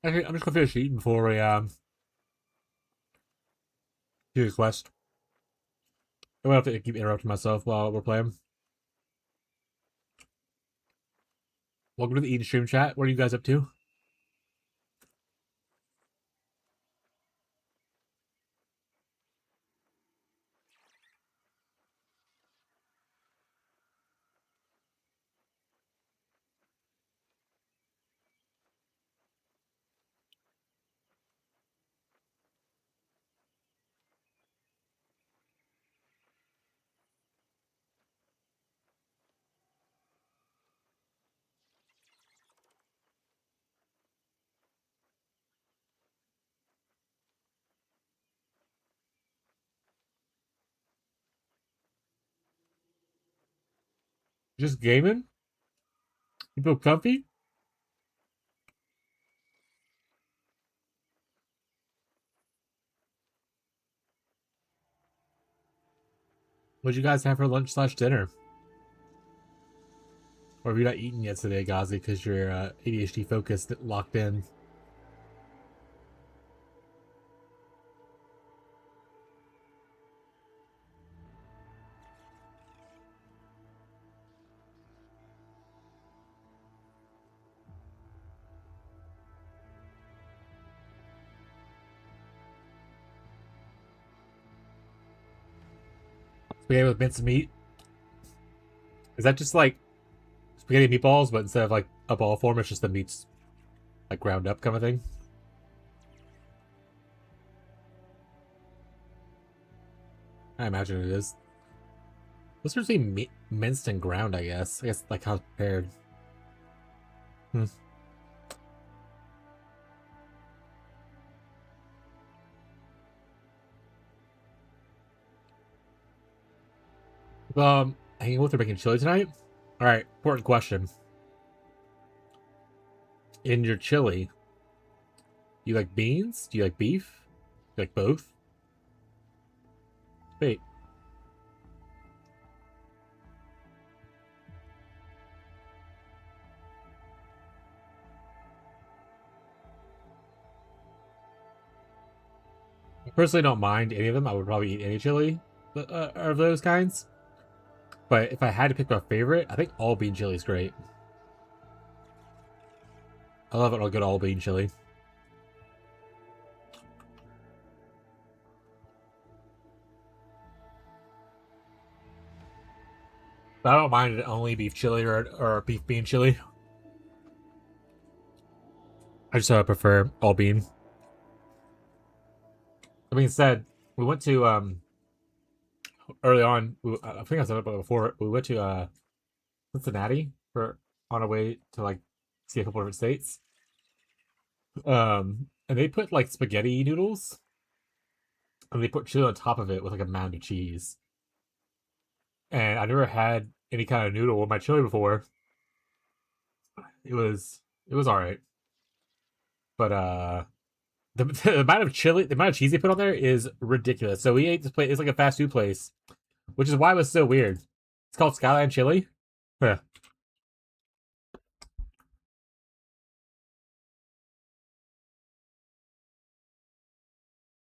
Actually, I'm just gonna finish eating before we do the quest. I won't have to keep interrupting myself while we're playing. Welcome to the Eating Stream chat. What are you guys up to? Just gaming? You feel comfy? What'd you guys have for lunch / dinner? Or have you not eaten yet today, Gazi, because you're ADHD focused, locked in? Spaghetti with minced meat? Is that just like spaghetti meatballs, but instead of like a ball form, it's just the meat's like ground up kind of thing? I imagine it is. What's between minced and ground, I guess? I guess like how it's prepared. Hmm. hanging with or making chili tonight? All right, important question. In your chili, do you like beans? Do you like beef? Do you like both? Wait. I personally don't mind any of them. I would probably eat any chili of those kinds. But if I had to pick my favorite, I think all bean chili is great. I love it on a good all bean chili. But I don't mind it only beef chili or beef bean chili. I just prefer all bean. That being said, we went to early on. I think I said it before. We went to Cincinnati for on our way to like see a couple different states. And they put like spaghetti noodles, and they put chili on top of it with like a mound of cheese. And I never had any kind of noodle with my chili before. It was all right, but the amount of chili, the amount of cheese they put on there is ridiculous. So we ate this place. It's like a fast food place, which is why it was so weird. It's called Skyline Chili. Yeah.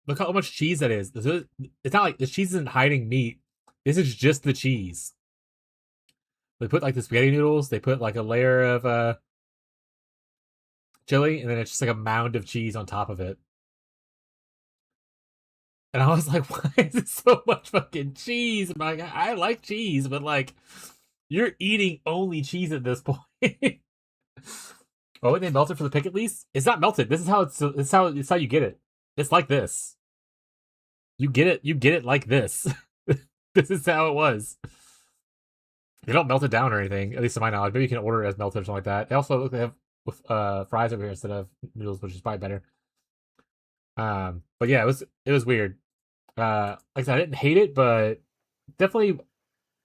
Look how much cheese that is. It's not like the cheese isn't hiding meat. This is just the cheese. They put like the spaghetti noodles. They put like a layer of chili, and then it's just like a mound of cheese on top of it. And I was like, why is it so much fucking cheese? I'm like, I like cheese, but like, you're eating only cheese at this point. Oh, and they melted for the pick at least? It's not melted. This is how it's how you get it. It's like this. You get it like this. This is how it was. They don't melt it down or anything, at least to my knowledge. Maybe you can order it as melted or something like that. They also they have with fries over here instead of noodles, which is probably better. But yeah, it was weird. Like I said, I didn't hate it, but definitely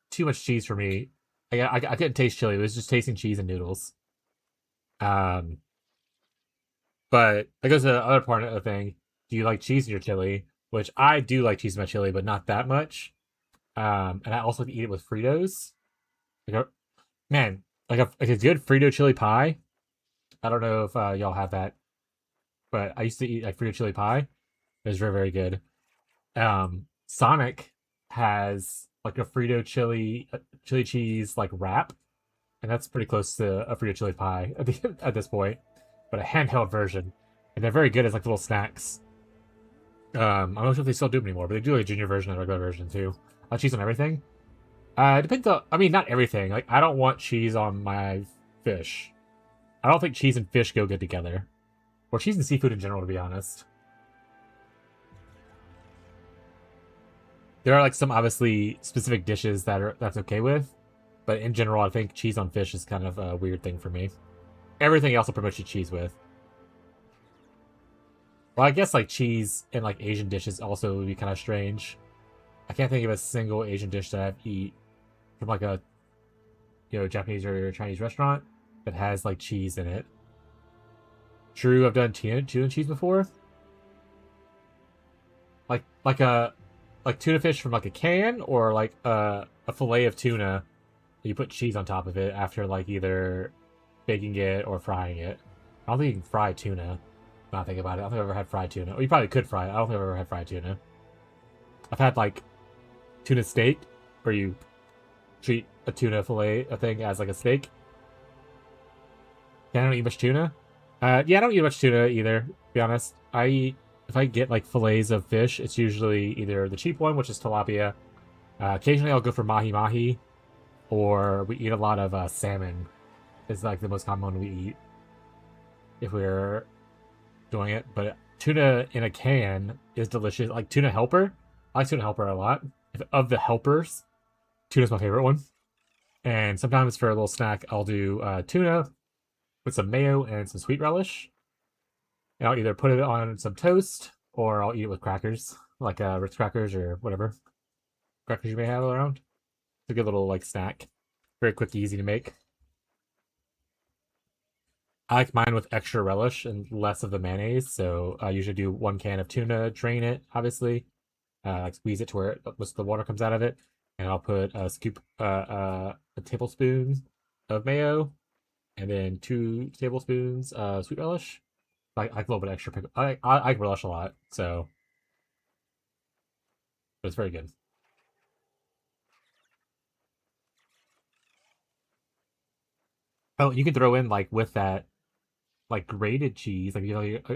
too much cheese for me. I couldn't taste chili. It was just tasting cheese and noodles. But that goes to the other part of the thing. Do you like cheese in your chili? Which I do like cheese in my chili, but not that much. And I also like to eat it with Fritos. Like man, like a good Frito chili pie. I don't know if y'all have that, but I used to eat like Frito chili pie. It was very, very good. Sonic has like a Frito chili cheese like wrap, and that's pretty close to a Frito chili pie at this point, but a handheld version, and they're very good as like little snacks. I'm not sure if they still do them anymore, but they do like a junior version and a regular version too. Cheese on everything. It depends on. I mean, not everything. Like I don't want cheese on my fish. I don't think cheese and fish go good together, or cheese and seafood in general, to be honest. There are like some obviously specific dishes that's okay with, but in general, I think cheese on fish is kind of a weird thing for me. Everything else will pretty much eat cheese with. Well, I guess like cheese in like Asian dishes also would be kind of strange. I can't think of a single Asian dish that I've eat from like a Japanese or Chinese restaurant that has like cheese in it. True, I've done tuna cheese before. Like tuna fish from like a can, or like a fillet of tuna. You put cheese on top of it after like either baking it or frying it. I don't think you can fry tuna. Not think about it. I don't think I've ever had fried tuna. Or you probably could fry it. I don't think I've ever had fried tuna. I've had like tuna steak, where you treat a tuna fillet thing as like a steak. Yeah, I don't eat much tuna. Yeah, I don't eat much tuna either, to be honest. If I get like fillets of fish, it's usually either the cheap one, which is tilapia. Occasionally I'll go for mahi-mahi, or we eat a lot of salmon. It's like the most common one we eat if we're doing it. But tuna in a can is delicious. Like tuna helper. I like tuna helper a lot. Of the helpers, tuna's my favorite one. And sometimes for a little snack, I'll do tuna with some mayo and some sweet relish. And I'll either put it on some toast, or I'll eat it with crackers, like Ritz crackers or whatever crackers you may have around. It's a good little like snack. Very quick, easy to make. I like mine with extra relish and less of the mayonnaise. So I usually do 1 can of tuna, drain it, obviously, like squeeze it to where most of the water comes out of it, and I'll put a tablespoon of mayo, and then 2 tablespoons sweet relish. I like a little bit extra pickle. I like relish a lot, so it's very good. Oh, you can throw in like with that like grated cheese, like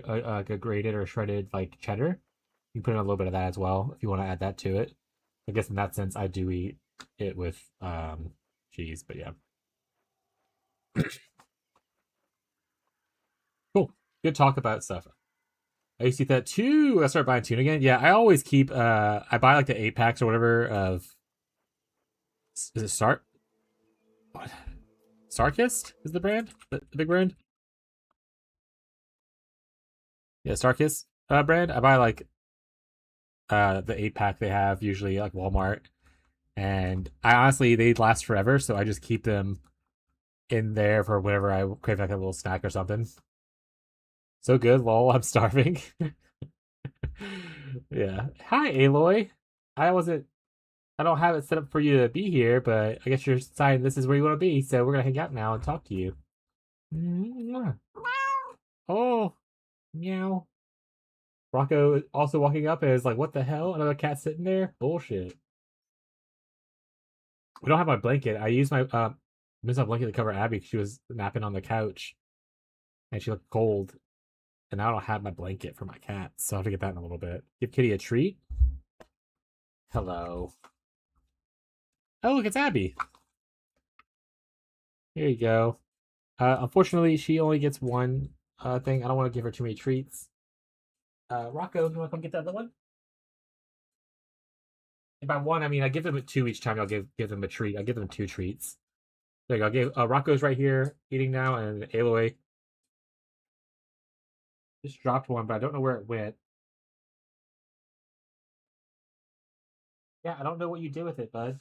like a grated or shredded like cheddar. You can put in a little bit of that as well if you want to add that to it. I guess in that sense, I do eat it with cheese, but yeah, cool. Good talk about stuff. I used to eat that too. I started buying tuna again. Yeah, I always keep. I buy like the 8 packs or whatever of. Is it Star? What? Starkist is the brand, the big brand. Yeah, Starkist brand. I buy like the 8 pack they have usually like Walmart, and I honestly they last forever, so I just keep them in there for whenever I crave like a little snack or something. So good, lol. I'm starving. Yeah. Hi, Aloy. I wasn't. I don't have it set up for you to be here, but I guess you're deciding this is where you want to be, so we're gonna hang out now and talk to you. Mwah. Oh, meow. Rocco also walking up and is like, "What the hell? Another cat sitting there? Bullshit." We don't have my blanket. I used my blanket to cover Abby because she was napping on the couch and she looked cold. And now I don't have my blanket for my cat, so I have to get that in a little bit. Give Kitty a treat. Hello. Oh, look, it's Abby. Here you go. Unfortunately, she only gets one thing. I don't want to give her too many treats. Rocco, you want to come get the other one? And by one, I mean I give them 2 each time. I'll give them a treat. I give them 2 treats. There you go. I gave Rocco's right here eating now, and Aloy just dropped one, but I don't know where it went. Yeah, I don't know what you did with it, bud.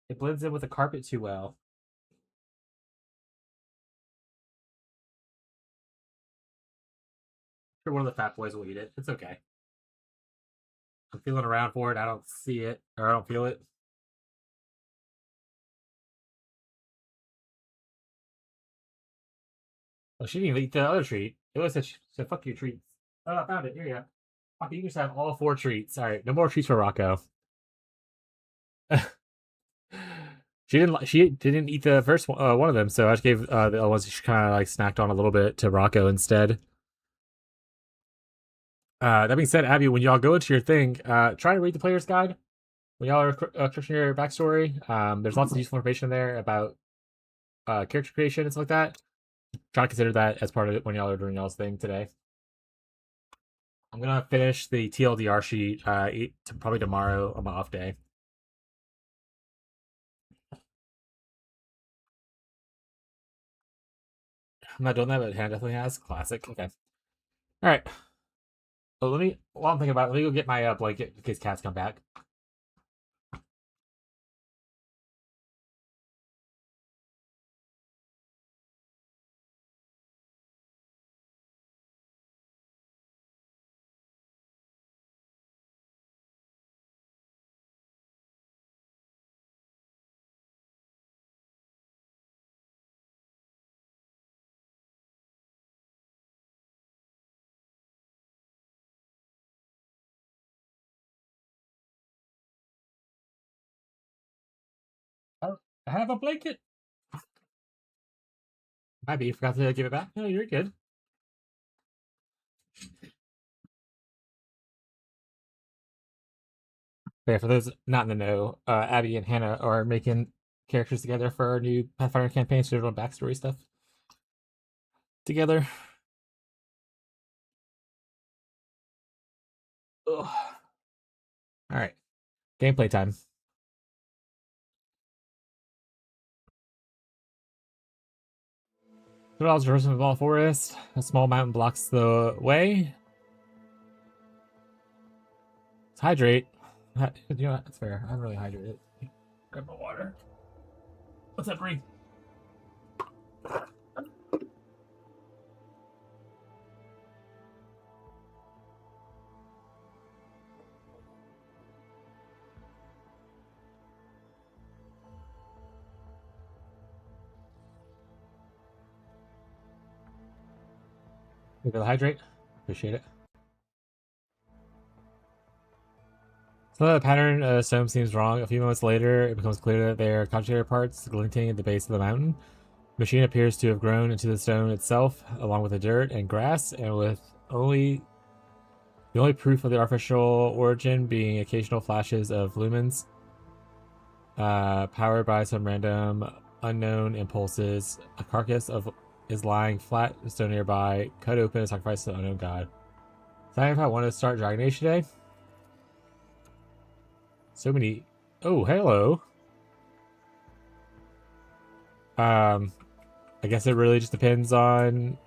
It blends in with the carpet too well. Sure, one of the fat boys will eat it. It's okay. I'm feeling around for it. I don't see it, or I don't feel it. Oh, she didn't even eat the other treat. It was she said, "Fuck your treats." Oh, I found it. Here you go. Rocco, you just have all 4 treats. All right, no more treats for Rocco. She didn't eat the first one of them, so I just gave the other ones she kind of like snacked on a little bit to Rocco instead. That being said, Abby, when y'all go into your thing, try to read the player's guide. When y'all are constructing your backstory, there's lots of useful information there about character creation and stuff like that. Try to consider that as part of it when y'all are doing y'all's thing today. I'm gonna finish the TLDR sheet probably tomorrow on my off day. I'm not doing that, but Hannah definitely has. Classic. Okay. All right. So while I'm thinking about it, let me go get my blanket in case cats come back. Oh, I have a blanket. Maybe you forgot to give it back. No, you're good. But yeah, for those not in the know, Abby and Hannah are making characters together for our new Pathfinder campaign, so they're doing backstory stuff together. Ugh. All right, gameplay time. $2 traversing the Ball Forest. A small mountain blocks the way. Let's hydrate. You know what? That's fair. I'm really hydrated. Grab my water. What's up, Bree? Maybe the hydrate. Appreciate it. So the pattern of stone seems wrong. A few moments later, it becomes clear that they are concentrated parts glinting at the base of the mountain. The machine appears to have grown into the stone itself, along with the dirt and grass, and with the only proof of the artificial origin being occasional flashes of lumens, powered by some random unknown impulses. A carcass is lying flat in stone nearby, cut open and sacrificed to the unknown god. Sorry if I want to start Dragon Age today. So many. Oh, hello. I guess it really just depends on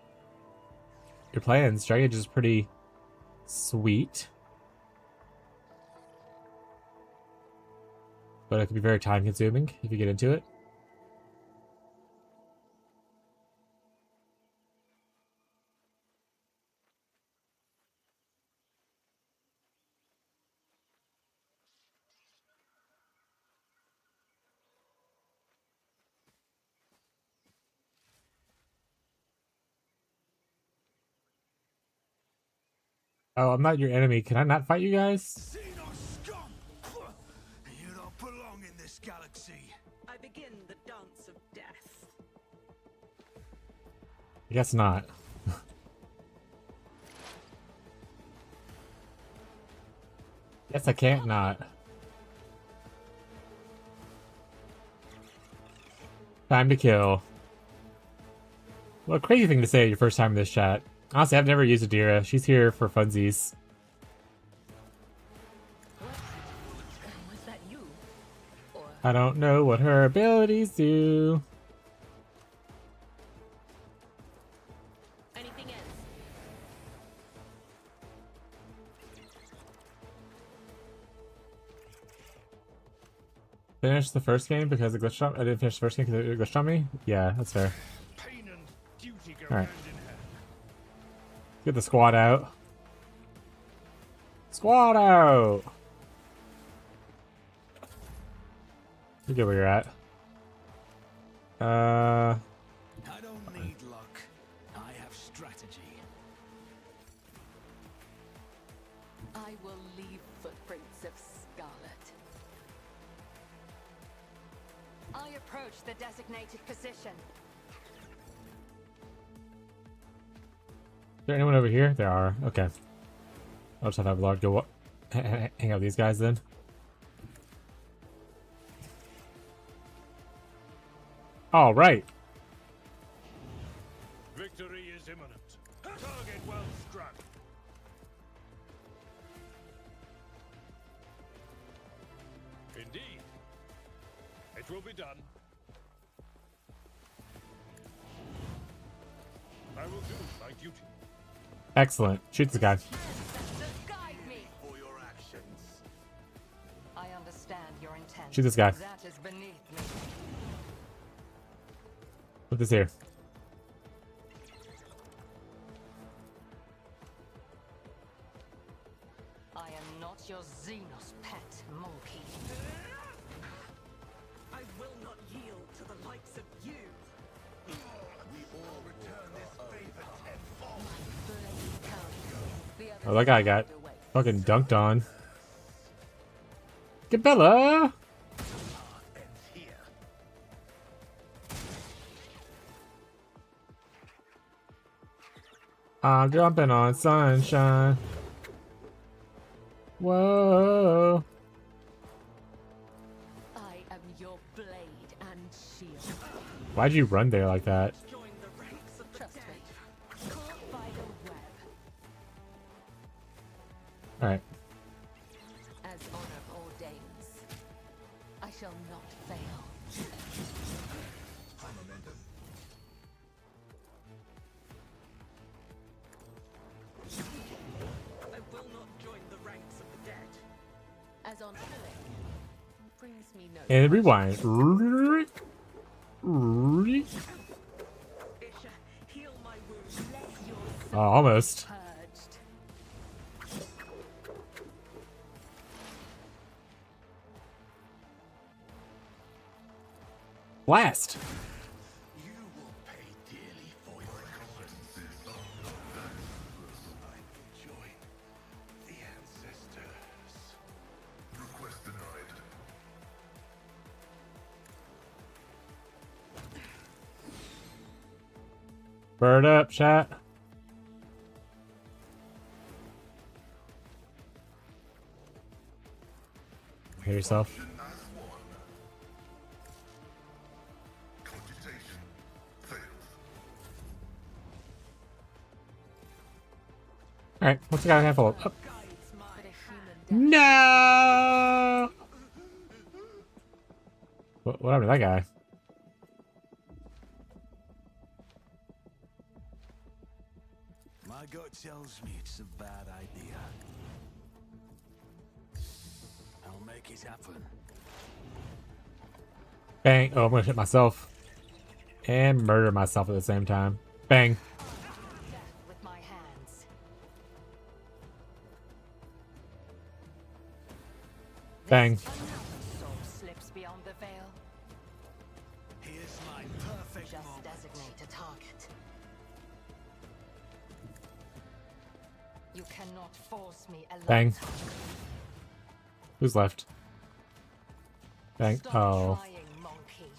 your plans. Dragon Age is pretty sweet, but it can be very time consuming if you get into it. Oh, I'm not your enemy. Can I not fight you guys? Xenos scum! You don't belong in this galaxy. I begin the dance of death. I guess not. Guess I can't not. Time to kill. What a crazy thing to say your first time in this chat. Honestly, I've never used Adira. She's here for funsies. Was that you? Or I don't know what her abilities do. anything else? Finish the first game because it glitched on. I didn't finish the first game because it glitched on me. Yeah, that's fair. Pain and duty go All right. hand in hand. Get the squad out. Squad out! You get where you're at. I don't need luck. I have strategy. I will leave footprints of scarlet. I approach the designated position. Is there anyone over here? There are. Okay. I'll just have Lord go hang out with these guys then. All right. Victory is imminent. Target well struck. Indeed. It will be done. I will do my duty. Excellent. Shoot this guy. Guide me. For your actions. I understand your intent. Shoot this guy. That is beneath me. Put this here. I am not your Xenos pet, monkey. I will not yield to the likes of you. We all return this favor tenfold. Blade comes. The Oh, others that guy got away. fucking dunked on. Get Bella! Ends here. I'm jumping on sunshine. Whoa. I am your blade and shield. Why'd you run there like that? Join the ranks of the Trust dead. me. Caught by the web. Alright. As honor ordains. I shall not fail. I will not join the ranks of the dead. As on killing. brings me no And pleasure. rewind. Isha, heal my wounds. Let your Oh, soul almost. be purged. Blast. You will pay dearly for your actions. I join the ancestors. Request denied. Bird up, chat. Hear yourself. As one. Cogitation fails. Alright, what's the guy handful of? Oh. Guides my But a human death. No! What happened to that guy? My gut tells me it's a bad idea. I'll make it happen. Bang. Oh, I'm gonna hit myself. And murder myself at the same time. Bang. Death with my hands. Bang. Another soul slips beyond the veil. Here's my perfect Just moment. designate a target. You cannot force me a Bang. lifetime. Who's left? Bang. Stop Oh. trying, monkey.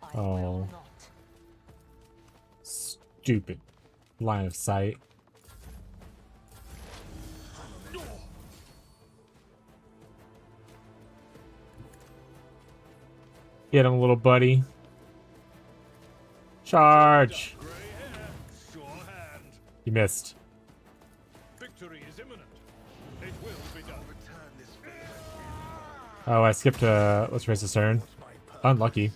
I Oh. will not. Stupid line of sight. Get him, little buddy. Charge. Grey hair, sure hand. You missed. Victory is imminent. It will be done. Return this favor. Oh, I skipped let's raise his turn. Unlucky.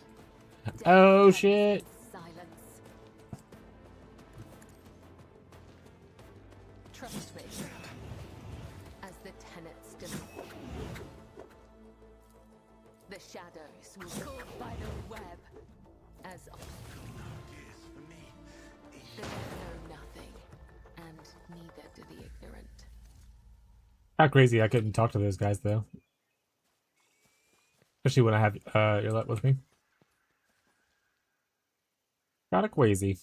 Oh shit. Silence. Trust me. As the tenets demand. The shadows will caught by the web. As Yes, for me. the dead know nothing, and neither do the ignorant. Not crazy. I couldn't talk to those guys though. Especially when I have your let with me. Kinda crazy.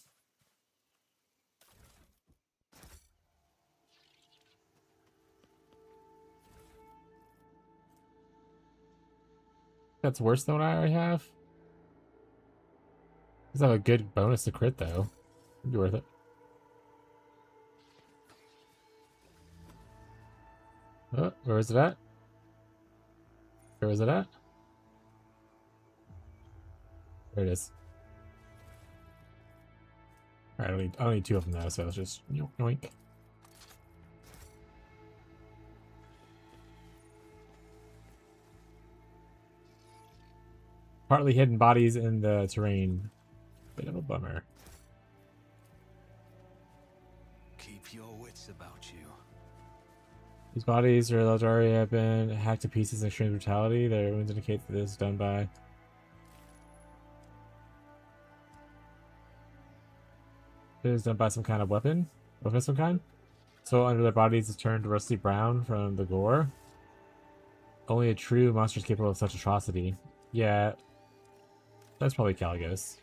That's worse than what I already have. Does have a good bonus to crit though. It'd be worth it. Oh, where is it at? Where is it at? There it is. Alright, I don't need two of them now, so let's just yoink. Partly hidden bodies in the terrain. Bit of a bummer. Keep your wits about you. These bodies are those already have been hacked to pieces in extreme brutality. Their wounds indicate that this is done by. It is done by some kind of weapon of some kind. So under their bodies is turned rusty brown from the gore. Only a true monster is capable of such atrocity. Yeah, that's probably Caligos.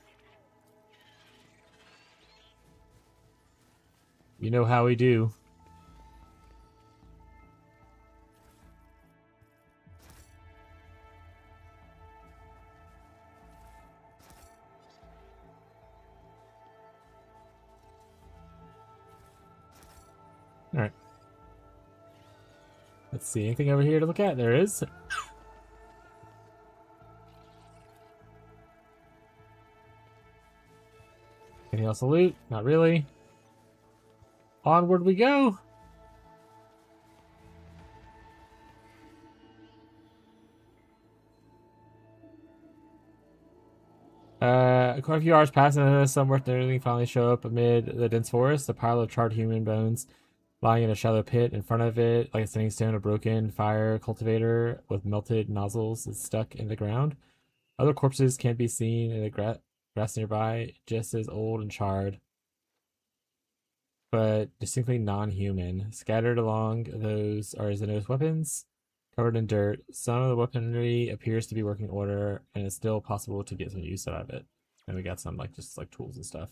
You know how we do. Alright. Let's see. Anything over here to look at? There is. Anything else to loot? Not really. Onward we go! Quite a few hours pass and some worth noting finally show up amid the dense forest. A pile of charred human bones lying in a shallow pit. In front of it, like a standing stone, a broken fire cultivator with melted nozzles is stuck in the ground. Other corpses can be seen in the grass nearby, just as old and charred, but distinctly non-human. Scattered along those are Xenos weapons, covered in dirt. Some of the weaponry appears to be working order, and it's still possible to get some use out of it. And we got some just tools and stuff.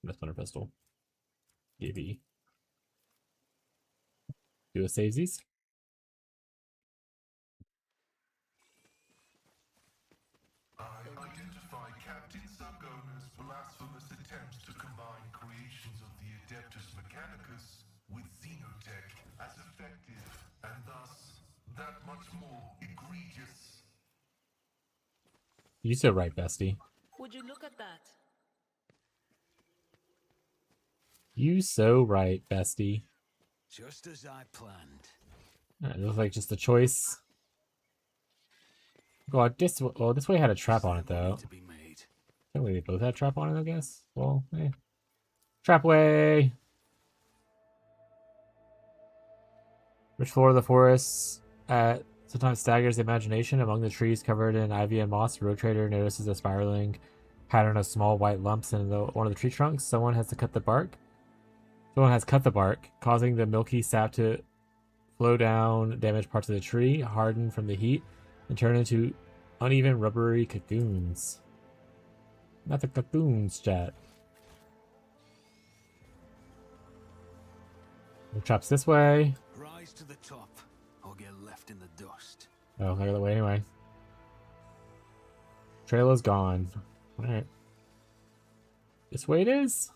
And a splinter pistol. DB. Do a savesies. I identify Captain Sargona's blasphemous attempts to combine creations of the Adeptus Mechanicus with Xenotech as effective, and thus that much more egregious. You so right, bestie. Would you look at that? You so right, bestie. Just as I planned. It looks like just a choice. God, this way had a trap on it though. To be made. I think they both had a trap on it, I guess. Well, eh. Trap way. Rich floor of the forest sometimes staggers the imagination. Among the trees covered in ivy and moss, Road Trader notices a spiraling pattern of small white lumps in one of the tree trunks. Someone has cut the bark, causing the milky sap to flow down damaged parts of the tree, harden from the heat, and turn into uneven rubbery cocoons. Not the cocoons, chat. No traps this way. Rise to the top, or get left in the dust. Oh, I got the way anyway. Trail is gone. Alright. This way it is.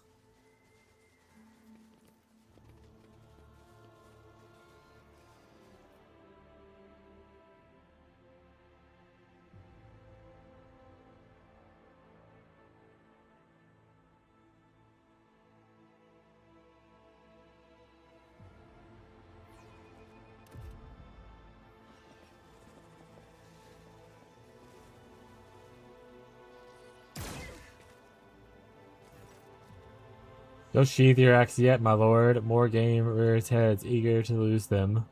Don't sheathe your axe yet, my lord. More game rears heads, eager to lose them.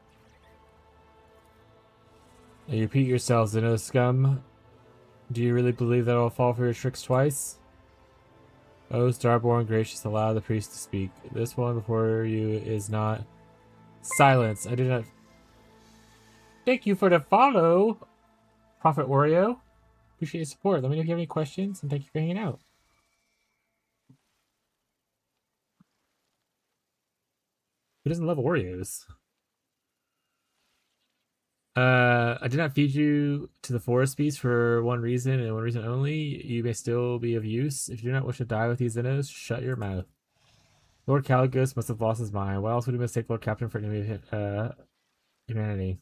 And you repeat yourselves, Xeno scum. Do you really believe that I'll fall for your tricks twice? Oh, Starborn gracious, allow the priest to speak. This one before you is not... Silence! I did not... Thank you for the follow, Prophet Oreo. Appreciate your support. Let me know if you have any questions, and thank you for hanging out. Who doesn't love Oreos? I did not feed you to the forest beast for one reason and one reason only. You may still be of use. If you do not wish to die with these Xenos, shut your mouth. Lord Caligos must have lost his mind. Why else would he mistake Lord Captain for enemy of humanity?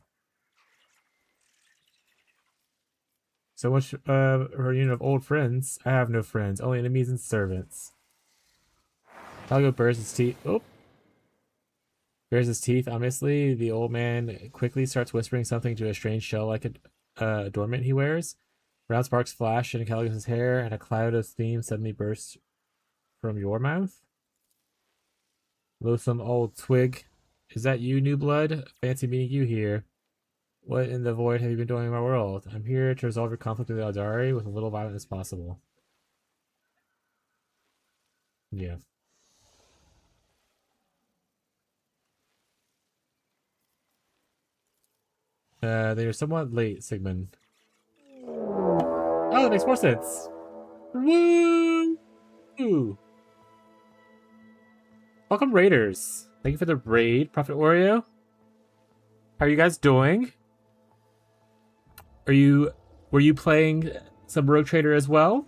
So much a reunion of old friends. I have no friends, only enemies and servants. Caligo bursts his teeth. Oh. Bares his teeth ominously. The old man quickly starts whispering something to a strange shell-like adornment he wears. Round sparks flash in Caligos' hair, and a cloud of steam suddenly bursts from your mouth. Loathsome old twig. Is that you, new blood? Fancy meeting you here. What in the void have you been doing in my world? I'm here to resolve your conflict with the Aldari with as little violence as possible. Yeah. They are somewhat late, Sigmund. Oh, that makes more sense. Woo! Welcome, Raiders. Thank you for the raid, Prophet Oreo. How are you guys doing? Were you playing some Rogue Trader as well?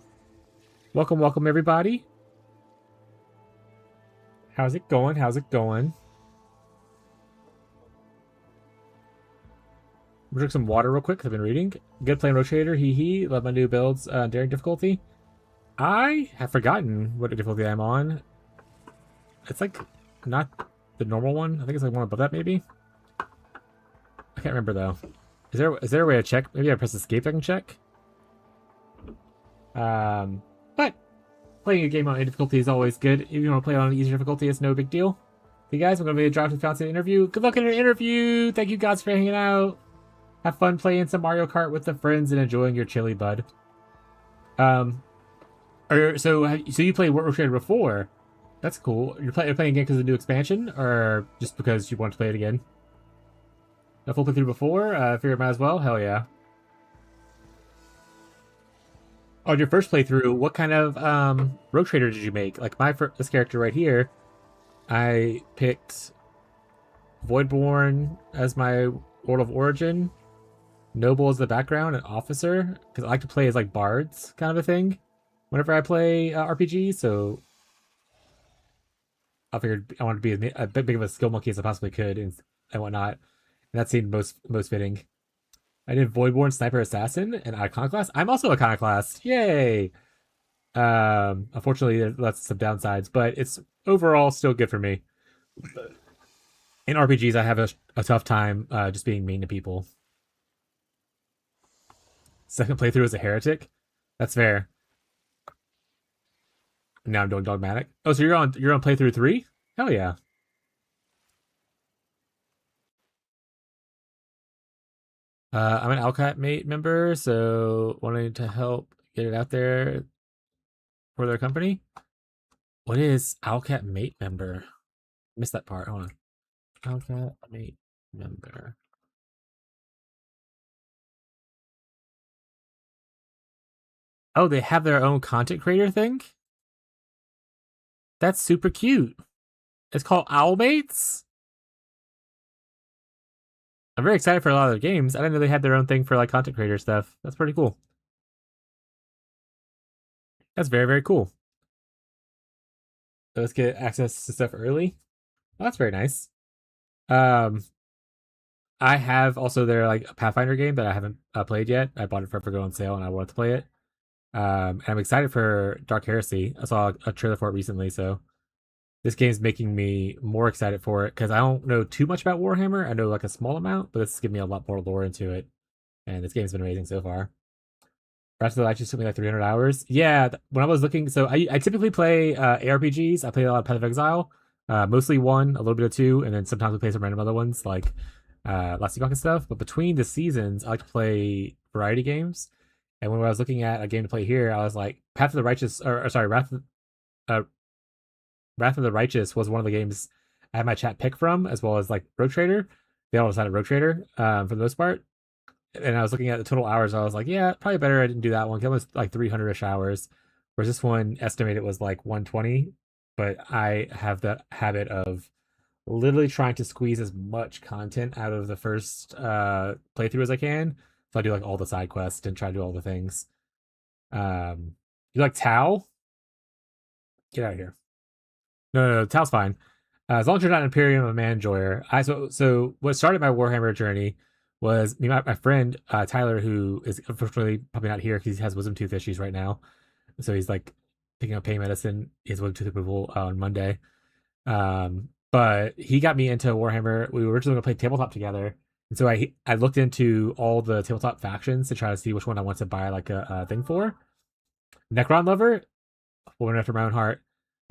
Welcome, everybody. How's it going? I'm gonna drink some water real quick because I've been reading. Good playing Rogue Trader, hee. Love my new builds, daring difficulty. I have forgotten what difficulty I'm on. It's like not the normal one. I think it's like one above that maybe. I can't remember though. Is there a way to check? Maybe I press escape I can check. But playing a game on a difficulty is always good. If you want to play on an easier difficulty, it's no big deal. Hey guys, I'm gonna be dropping the Fountain interview. Good luck in your interview. Thank you guys for hanging out. Have fun playing some Mario Kart with the friends and enjoying your chili, bud. So you played World Trader before? That's cool. You're playing again because of the new expansion, or just because you want to play it again? A full playthrough before? Figure it might as well. Hell yeah. On your first playthrough, what kind of Rogue Trader did you make? Like this character right here, I picked Voidborn as my World of Origin, Noble as the background, and Officer, because I like to play as like bards kind of a thing whenever I play RPG, so I figured I wanted to be as big of a skill monkey as I possibly could and whatnot. And that seemed most fitting. I did Voidborn, Sniper, Assassin, and Iconoclast. I'm also Iconoclast. Yay! Unfortunately, that's some downsides, but it's overall still good for me. In RPGs, I have a tough time just being mean to people. Second playthrough as a heretic. That's fair. Now I'm doing dogmatic. Oh, so you're on playthrough 3? Hell yeah. I'm an Alcat Mate member, so wanting to help get it out there for their company. What is Alcat Mate member? Missed that part. Hold on. Alcat Mate member. Oh, they have their own content creator thing? That's super cute. It's called Owlmates? I'm very excited for a lot of their games. I didn't know they had their own thing for like content creator stuff. That's pretty cool. That's very, very cool. So let's get access to stuff early. Well, that's very nice. I have also their like Pathfinder game that I haven't played yet. I bought it for go on sale and I wanted to play it. And I'm excited for Dark Heresy. I saw a trailer for it recently, so this game's making me more excited for it because I don't know too much about Warhammer. I know like a small amount, but this is giving me a lot more lore into it. And this game's been amazing so far. Breath of the Wild just took me like 300 hours. Yeah, when I was looking, so I typically play ARPGs. I play a lot of Path of Exile, mostly 1, a little bit of 2, and then sometimes we play some random other ones like Last Epoch and stuff. But between the seasons, I like to play variety games. And when I was looking at a game to play here, I was like, Path of the Righteous, or sorry, Wrath of the Righteous was one of the games I had my chat pick from, as well as like Rogue Trader. They all decided Rogue Trader for the most part. And I was looking at the total hours. I was like, yeah, probably better I didn't do that one. It was like 300-ish hours. Whereas this one estimated was like 120. But I have the habit of literally trying to squeeze as much content out of the first playthrough as I can. So I do like all the side quests and try to do all the things. You like Tau? Get out of here. No, Tau's fine. As long as you're not an Imperium of Manjoyer. So what started my Warhammer journey was me, my friend Tyler, who is unfortunately probably not here because he has wisdom tooth issues right now. So he's like picking up pain medicine. He has wisdom tooth removal on Monday. But he got me into Warhammer. We were originally going to play tabletop together. And so I looked into all the tabletop factions to try to see which one I want to buy like a thing for. Necron Lover, woman after my own heart.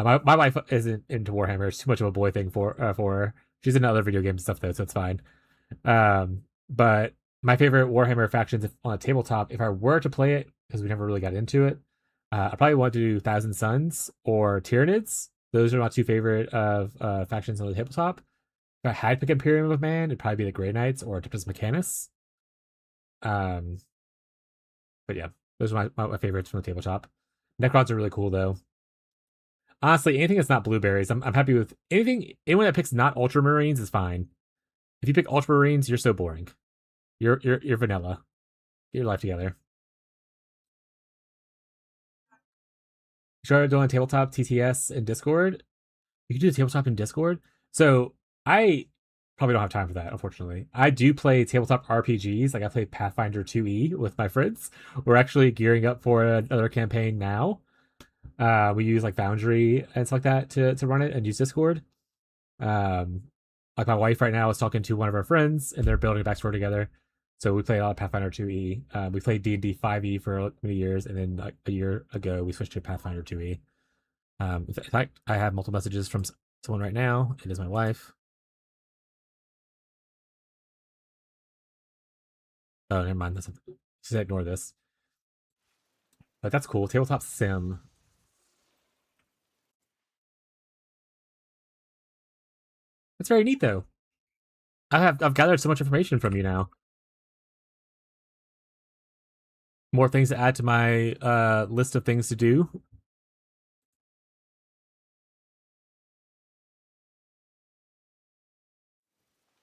My wife isn't into Warhammer. It's too much of a boy thing for her. She's into other video games and stuff though, so it's fine. But my favorite Warhammer factions on a tabletop, if I were to play it, because we never really got into it, I probably want to do Thousand Suns or Tyranids. Those are my two favorite of factions on the tabletop. If I had to pick Imperium of Man, it'd probably be the Grey Knights or Tipus Mechanus. But yeah, those are my favorites from the tabletop. Necrons are really cool though. Honestly, anything that's not blueberries, I'm happy with anything. Anyone that picks not Ultramarines is fine. If you pick Ultramarines, you're so boring. You're vanilla. Get your life together. Started doing tabletop TTS in Discord. You can do the tabletop in Discord. So I probably don't have time for that, unfortunately. I do play tabletop RPGs. Like I play Pathfinder 2e with my friends. We're actually gearing up for another campaign now. We use like Foundry and stuff like that to run it and use Discord. Like my wife right now is talking to one of our friends and they're building a backstory together. So we play a lot of Pathfinder 2e. We played D&D 5e for many years, and then like a year ago we switched to Pathfinder 2e. In fact, I have multiple messages from someone right now. It is my wife. Oh, never mind. That's just ignore this. But that's cool. Tabletop sim. That's very neat, though. I've gathered so much information from you now. More things to add to my list of things to do.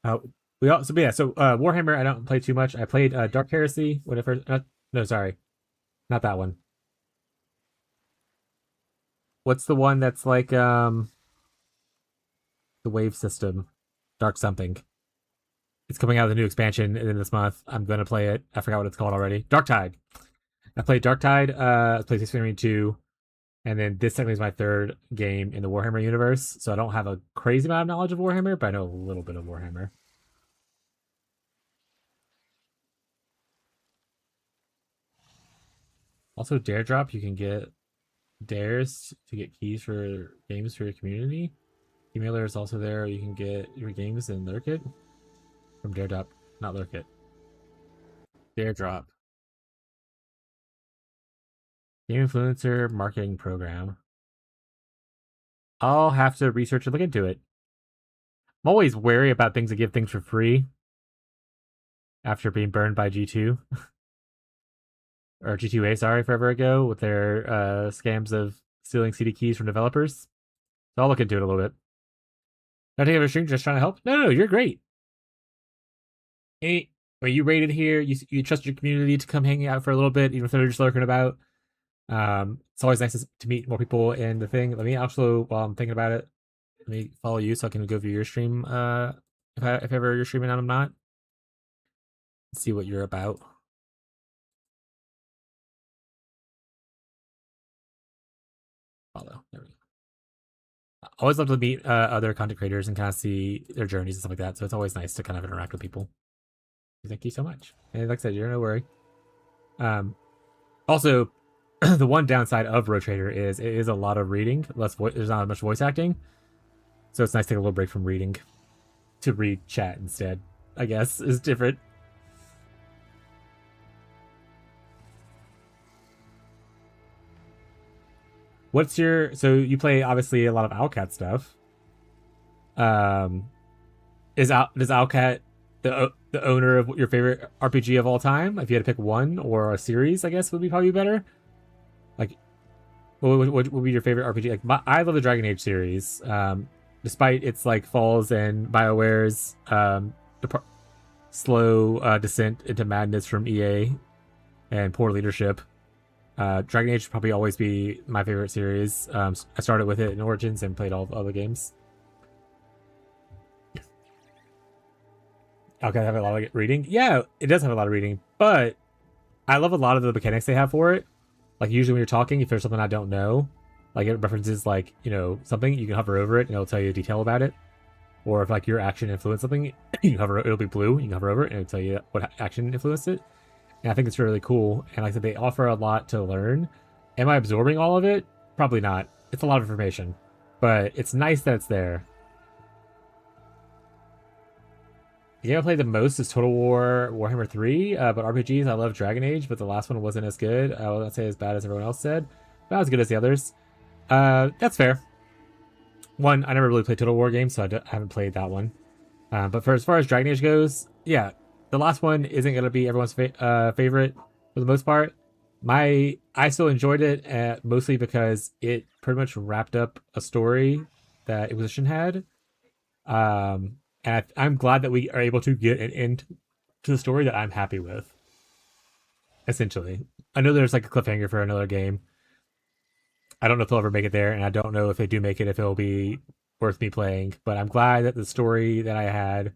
Uh, we also, but yeah. So Warhammer, I don't play too much. I played Dark Heresy when it first. No, sorry, not that one. What's the one that's like the wave system? Dark something. It's coming out of the new expansion in this month. I'm gonna play it. I forgot what it's called already. Dark Tide. I played Dark Tide. PlayStation 2, and then this technically is my third game in the Warhammer universe. So I don't have a crazy amount of knowledge of Warhammer, but I know a little bit of Warhammer. Also, Dare Drop, you can get dares to get keys for games for your community. Emailer is also there. You can get your games in Lurk It from Dare Drop, not Lurk It. Dare Drop. Game influencer marketing program. I'll have to research and look into it. I'm always wary about things that give things for free after being burned by G2. Or G2A, sorry, forever ago, with their scams of stealing CD keys from developers. So I'll look into it a little bit. Not taking a stream, just trying to help? No, you're great. Hey, are you rated here? You trust your community to come hang out for a little bit, even if they're just lurking about. It's always nice to meet more people in the thing. Let me also, while I'm thinking about it, let me follow you so I can go view your stream. If ever you're streaming and I'm not, see what you're about. Follow. There we go. I always love to meet other content creators and kind of see their journeys and stuff like that. So it's always nice to kind of interact with people. Thank you so much. And like I said, you're no worry. Also, the one downside of Road Trader is it is a lot of reading. There's not as much voice acting, so it's nice to take a little break from reading to read chat instead. I guess is different. What's your so you play obviously a lot of Owlcat stuff. Does Owlcat the owner of your favorite RPG of all time? If you had to pick one or a series, I guess would be probably better. Like, what would be your favorite RPG? Like, I love the Dragon Age series. Despite its like falls and BioWare's slow descent into madness from EA and poor leadership, Dragon Age would probably always be my favorite series. I started with it in Origins and played all of other games. Okay, have a lot of reading. Yeah, it does have a lot of reading, but I love a lot of the mechanics they have for it. Like usually when you're talking, if there's something I don't know, like it references like, something, you can hover over it and it'll tell you detail about it. Or if like your action influenced something, you hover, it'll be blue, you can hover over it and it'll tell you what action influenced it. And I think it's really cool. And like I said, they offer a lot to learn. Am I absorbing all of it? Probably not. It's a lot of information, but it's nice that it's there. The game I played the most is Total War Warhammer 3, but RPGs, I love Dragon Age, but the last one wasn't as good. I won't say as bad as everyone else said, but not as good as the others. That's fair. One, I never really played Total War games, so I haven't played that one. But for as far as Dragon Age goes, yeah, the last one isn't going to be everyone's favorite for the most part. I still enjoyed it, mostly because it pretty much wrapped up a story that Inquisition had. And I'm glad that we are able to get an end to the story that I'm happy with. Essentially, I know there's like a cliffhanger for another game. I don't know if they'll ever make it there, and I don't know if they do make it if it'll be worth me playing. But I'm glad that the story that I had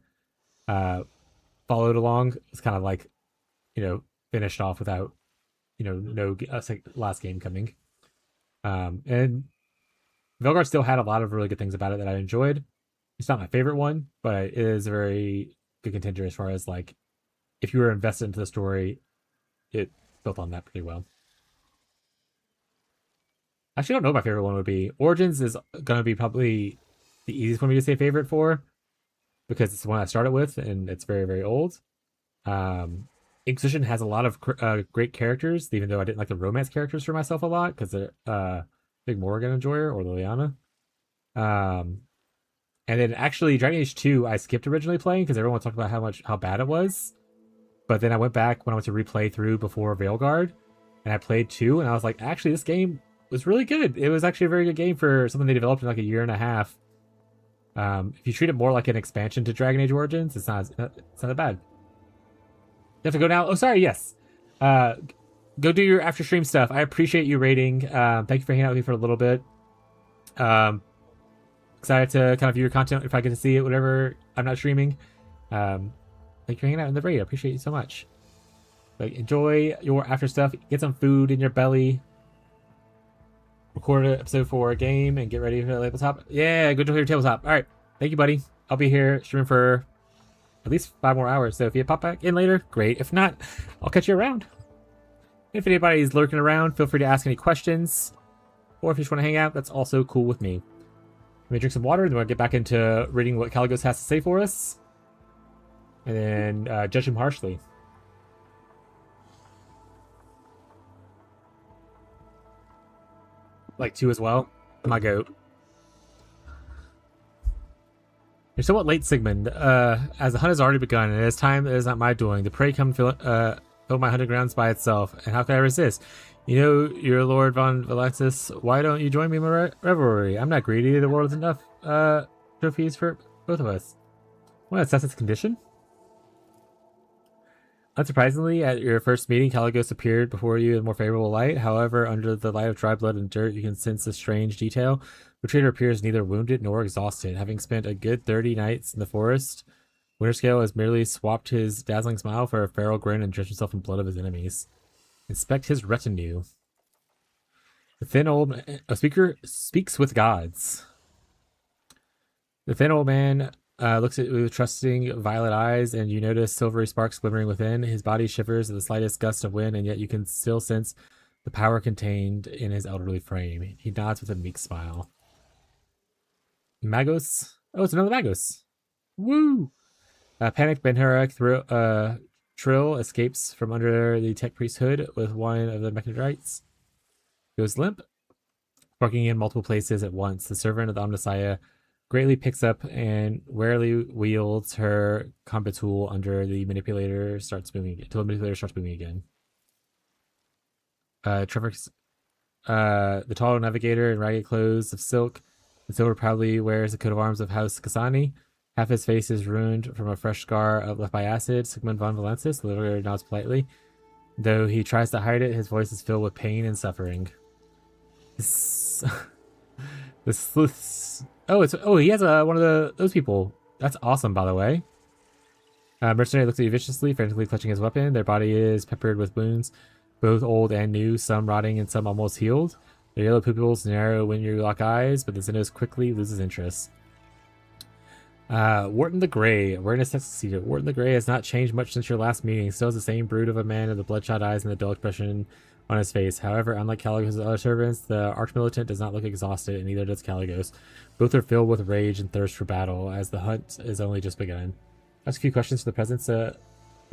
followed along is kind of like, finished off without, no last game coming. And Velgar still had a lot of really good things about it that I enjoyed. It's not my favorite one, but it is a very good contender as far as like, if you were invested into the story, it built on that pretty well. I actually don't know what my favorite one would be. Origins is going to be probably the easiest for me to say favorite for, because it's the one I started with and it's very, very old. Inquisition has a lot of great characters, even though I didn't like the romance characters for myself a lot because they're big Morrigan enjoyer or Liliana. And then actually Dragon Age 2 I skipped originally playing because everyone talked about how bad it was. But then I went back when I went to replay through before Veilguard, and I played 2, and I was like, actually this game was really good. It was actually a very good game for something they developed in like a year and a half. If you treat it more like an expansion to Dragon Age Origins, it's not that bad. You have to go now. Oh, sorry. Yes. Go do your after stream stuff. I appreciate you rating. Thank you for hanging out with me for a little bit. Excited to kind of view your content if I get to see it, whatever I'm not streaming. Thank you for hanging out in the raid. I appreciate you so much. Like, enjoy your after stuff. Get some food in your belly. Record an episode for a game and get ready for the tabletop. Yeah, go to your tabletop. All right. Thank you, buddy. I'll be here streaming for at least 5 more hours. So if you pop back in later, great. If not, I'll catch you around. If anybody's lurking around, feel free to ask any questions. Or if you just want to hang out, that's also cool with me. Let me drink some water, then we'll get back into reading what Caligos has to say for us. And then judge him harshly. Like 2 as well. My goat. You're somewhat late, Sigmund. As the hunt has already begun, and it is time it is not my doing. The prey come fill my hunting grounds by itself, and how can I resist? You know, your Lord von Valaxis, why don't you join me in my revelry? I'm not greedy. The world is enough trophies for both of us. Want to assess its condition? Unsurprisingly, at your first meeting, Caligos appeared before you in a more favorable light. However, under the light of dry blood and dirt, you can sense a strange detail. The trader appears neither wounded nor exhausted. Having spent a good 30 nights in the forest, Winterscale has merely swapped his dazzling smile for a feral grin and drenched himself in blood of his enemies. Inspect his retinue. The thin old speaker speaks with gods. The thin old man looks at you with trusting violet eyes, and you notice silvery sparks glimmering within. His body shivers at the slightest gust of wind, and yet you can still sense the power contained in his elderly frame. He nods with a meek smile. Magos? Oh, it's another Magos. Woo! Panicked Ben-Hurek Trill escapes from under the tech priest's hood with one of the mechanites. Goes limp, barking in multiple places at once. The servant of the Omnissiah greatly picks up and warily wields her combat tool under the manipulator starts moving until the manipulator starts moving again. Trevor, the tall navigator in ragged clothes of silk and silver proudly wears the coat of arms of House Kasani. Half his face is ruined from a fresh scar left by acid. Sigmund von Valensis, the navigator, nods politely. Though he tries to hide it, his voice is filled with pain and suffering. He has one of those people. That's awesome, by the way. Mercenary looks at you viciously, frantically clutching his weapon. Their body is peppered with wounds, both old and new, some rotting and some almost healed. Their yellow pupils narrow when you lock eyes, but the Xenos quickly loses interest. Wharton the Grey. Awareness has succeeded. Wharton the Grey has not changed much since your last meeting. Still has the same brood of a man with the bloodshot eyes and the dull expression on his face. However, unlike Caligos' other servants, the Archmilitant does not look exhausted, and neither does Caligos. Both are filled with rage and thirst for battle, as the hunt is only just begun. Ask a few questions for the presence about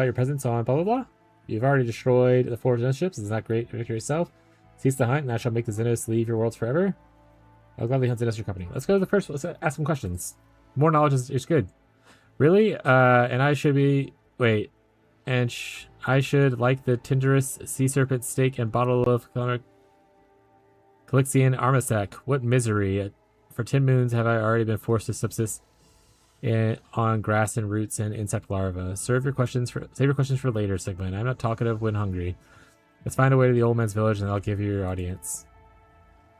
your presence on blah blah blah. You've already destroyed the 4 Xenos ships. Is not great victory yourself. Cease the hunt, and I shall make the Xenos leave your worlds forever. I'll gladly hunt Xenos your company. Let's go to the first. Let's ask some questions. More knowledge is good. Really? And I should be... Wait. And I should like the tenderest sea serpent steak and bottle of Calixian Armasac. What misery. For 10 moons have I already been forced to subsist on grass and roots and insect larvae. Save your questions for later, Sigmund. I'm not talkative when hungry. Let's find a way to the old man's village and I'll give you your audience.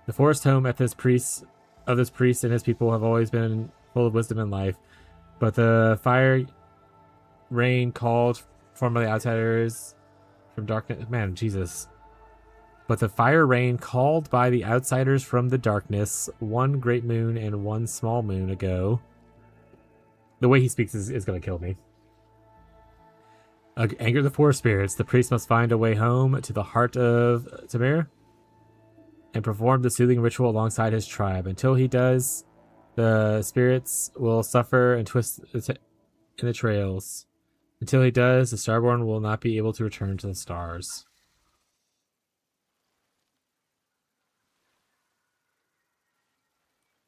The forest home of this priest and his people have always been full of wisdom and life, but the fire rain called formerly outsiders from darkness. Man, Jesus. But the fire rain called by the outsiders from the darkness, one great moon and one small moon ago. The way he speaks is going to kill me. Anger the forest spirits. The priest must find a way home to the heart of Tamir and perform the soothing ritual alongside his tribe. Until he does, The spirits will suffer and twist in the trails. Until he does, the Starborn will not be able to return to the stars.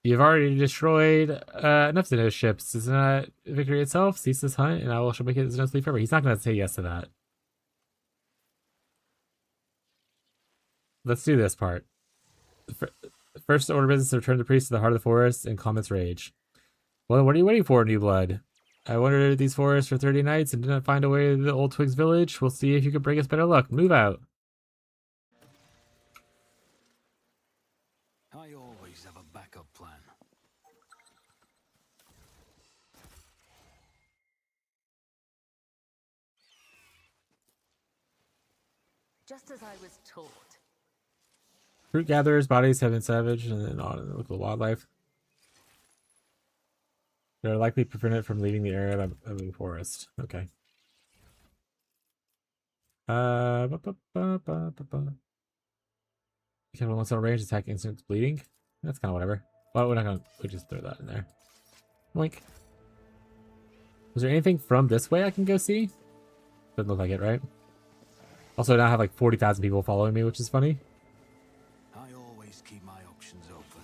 You've already destroyed enough Xenos ships. Isn't that victory itself? Cease this hunt, and I will make it Xenos leave forever. He's not going to say yes to that. Let's do this part. First order business to return the priest to the heart of the forest and calm its rage. Well, what are you waiting for, New Blood? I wandered these forests for 30 nights and did not find a way to the old Twigs village. We'll see if you can bring us better luck. Move out. I always have a backup plan. Just as I was taught. Fruit gatherers' bodies have been savaged and then on local wildlife. They're likely prevented from leaving the area of the forest. Okay. Careful once on range, attack instant bleeding. That's kind of whatever. Well, we're not gonna. We just throw that in there. Boink. Was there anything from this way I can go see? Doesn't look like it, right? Also, now I have like 40,000 people following me, which is funny. I always keep my options open.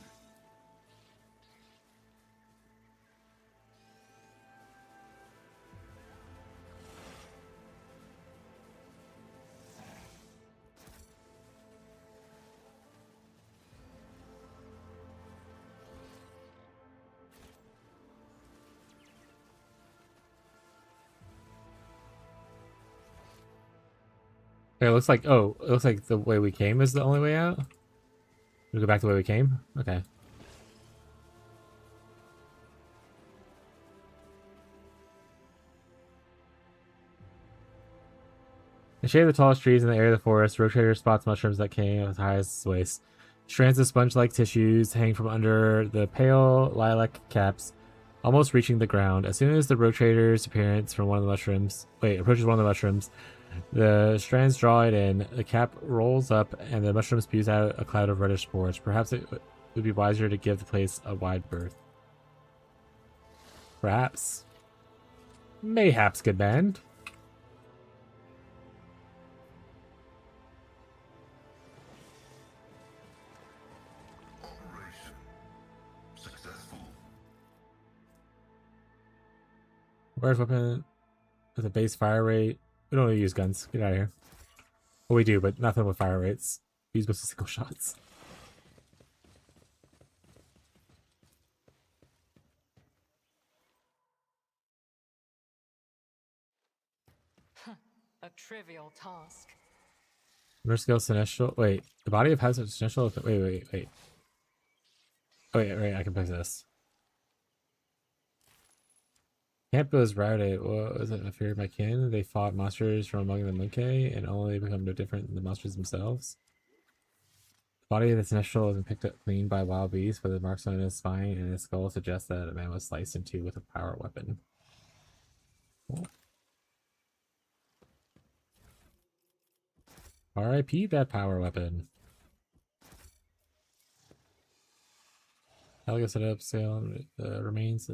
Okay, it looks like it looks like the way we came is the only way out. We go back the way we came. Okay. In shade of the tallest trees in the area of the forest, Rotator spots mushrooms that came as high as his waist. Strands of sponge-like tissues hang from under the pale lilac caps, almost reaching the ground. As soon as the Rotator's appearance from one of the mushrooms, approaches one of the mushrooms, the strands draw it in, the cap rolls up, and the mushroom spews out a cloud of reddish spores. Perhaps it would be wiser to give the place a wide berth. Perhaps. Mayhaps, good band. Operation successful. Where's weapon with a base fire rate? We don't really use guns. Get out of here. Well, we do, but nothing with fire rates. We use mostly single shots. A trivial task. Merciful Celestial. Wait, the body of Hazard Celestial. Wait. Oh, wait, I can pick this. Camp was routed. What was it? I feared my kin. They fought monsters from among the Monkey and only become no different than the monsters themselves. The body of the Celestial has been picked up clean by wild beasts, but the marks on his spine and his skull suggest that a man was sliced into with a power weapon. Cool. R.I.P. that power weapon. Helga set up sale remains.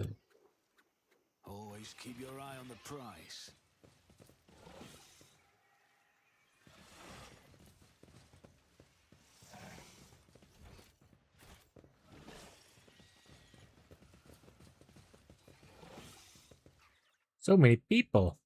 Always keep your eye on the prize. So many people.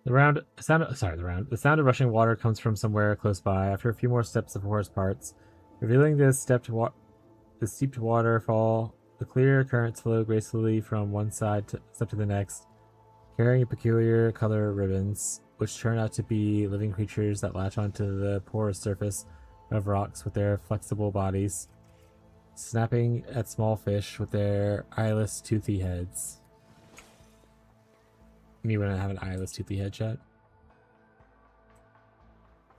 The sound of rushing water comes from somewhere close by. After a few more steps, the forest parts, revealing the steeped waterfall. The clear currents flow gracefully from one step to the next, carrying peculiar color ribbons, which turn out to be living creatures that latch onto the porous surface of rocks with their flexible bodies, snapping at small fish with their eyeless, toothy heads. Me when I have an eyeless, toothy head yet.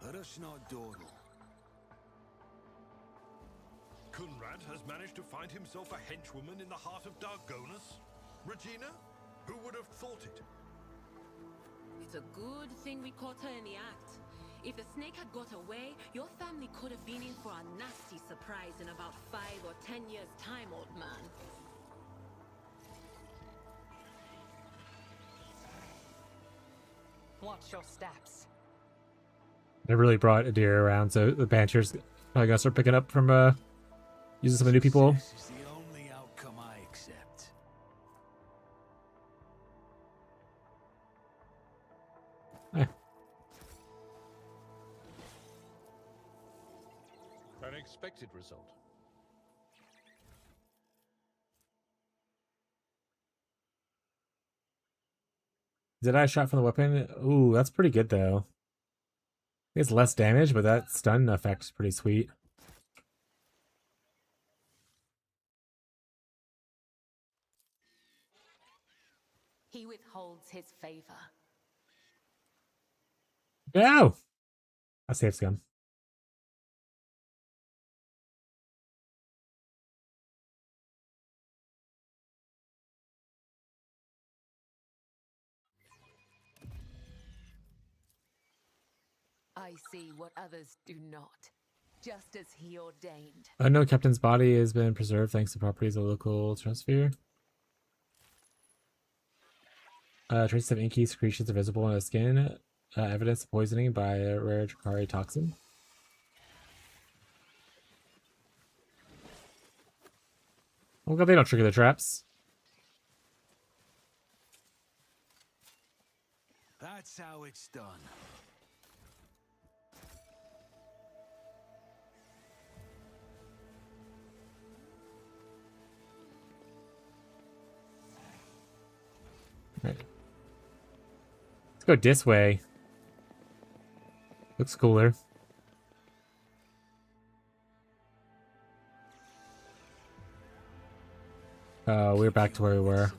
Let us not dawdle. Kunrad has managed to find find himself a henchwoman in the heart of Dargonus? Regina? Who would have thought it? It's a good thing we caught her in the act. If the snake had got away, your family could have been in for a nasty surprise in about 5 or 10 years' time, old man. Watch your steps. They really brought Adir around, so the banter's probably gonna start picking up from using some of the new people. This is the only outcome I accept. An expected result. Did I shot from the weapon? Ooh, that's pretty good though. It's less damage, but that stun effect is pretty sweet. He withholds his favor. No! A safe scum. I see what others do not, just as he ordained. Unknown captain's body has been preserved thanks to properties of local troposphere. Traces of inky secretions are visible on the skin. Evidence of poisoning by a rare Drakari toxin. Oh god, they don't trigger the traps. That's how it's done. Right. Let's go this way. Looks cooler. We're back to where we were.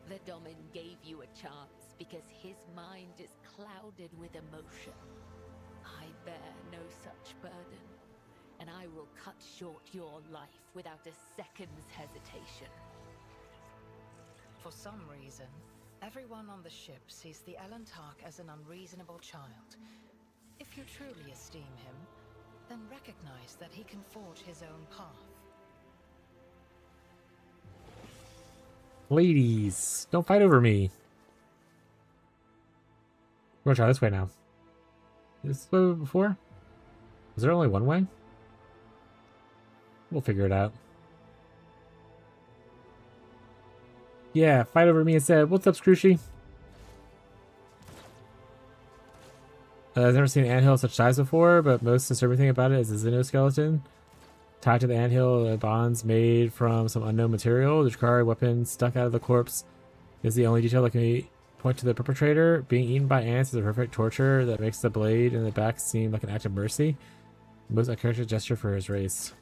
The Domin gave you a chance because his mind is clouded with emotion. I bear no such burden, and I will cut short your life without a second's hesitation. For some reason, everyone on the ship sees the Elantark as an unreasonable child. If you truly esteem him, then recognize that he can forge his own path. Ladies, don't fight over me. We're gonna try this way now. This way before? Was there only one way? We'll figure it out. Yeah, fight over me instead. What's up, Scrooshy? I've never seen an anthill of such size before, but most disturbing thing about it is the xenoskeleton. Tied to the anthill are bonds made from some unknown material. The Drakari weapon stuck out of the corpse is the only detail that can point to the perpetrator. Being eaten by ants is a perfect torture that makes the blade in the back seem like an act of mercy. The most uncharacteristic gesture for his race.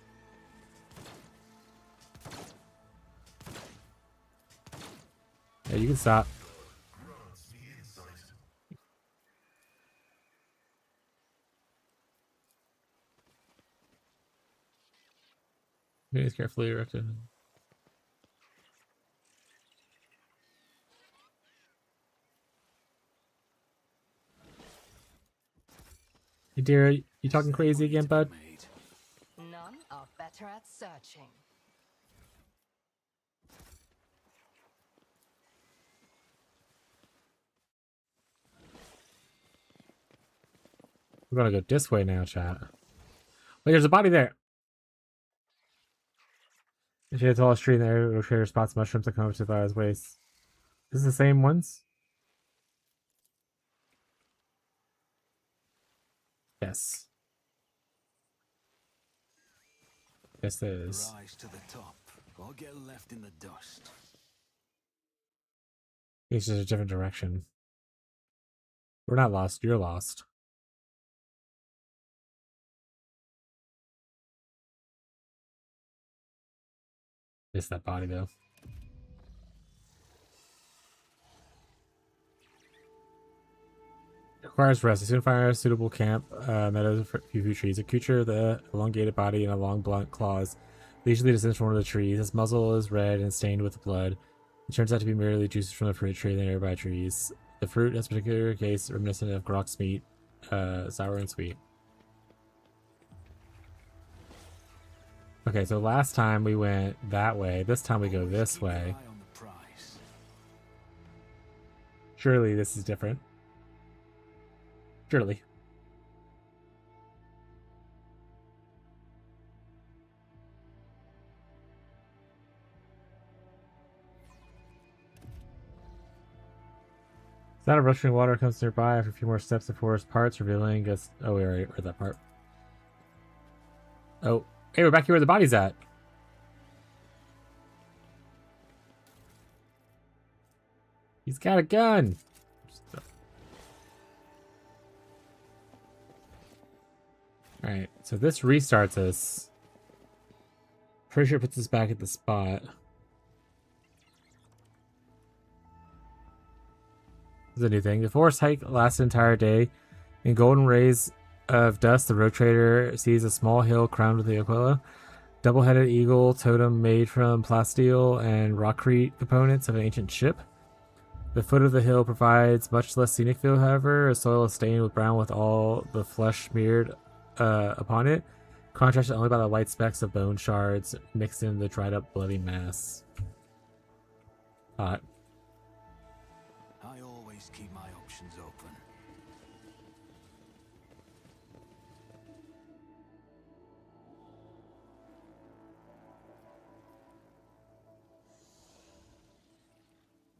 Yeah, you can stop. It is carefully erected. Hey, dear, you talking crazy again, bud? None are better at searching. We're gonna go this way now, chat. Wait, there's a body there. If she hits all a tree in the area, it'll trigger spots mushrooms that come up to the his waist. Is this the same ones? Yes. Yes, it is. Rise to the top, or get left in the dust. It's just a different direction. We're not lost. You're lost. Missed that body though. Requires rest. You soon find a suitable camp, meadows, a few trees. A creature, the elongated body and a long blunt claws leisurely descends from one of the trees. Its muzzle is red and stained with blood. It turns out to be merely juices from the fruit tree in the nearby trees. The fruit has a particular taste reminiscent of Grok's meat, sour and sweet. Okay, so last time we went that way. This time we go this way. Surely this is different. Surely. Sound of rushing water comes nearby. After a few more steps, the forest parts, revealing us. Oh, we already read that part. Oh, hey, we're back here where the body's at. He's got a gun. Alright, so this restarts us. Pretty sure it puts us back at the spot. This is a new thing. The forest hike lasts an entire day. In golden rays of dust, the road trader sees a small hill crowned with the aquila. Double-headed eagle totem made from plasteel and rockcrete components of an ancient ship. The foot of the hill provides much less scenic view, however. The soil is stained with brown with all the flesh smeared upon it, contrasted only by the white specks of bone shards mixed in the dried up bloody mass. Hot. I always keep my options open.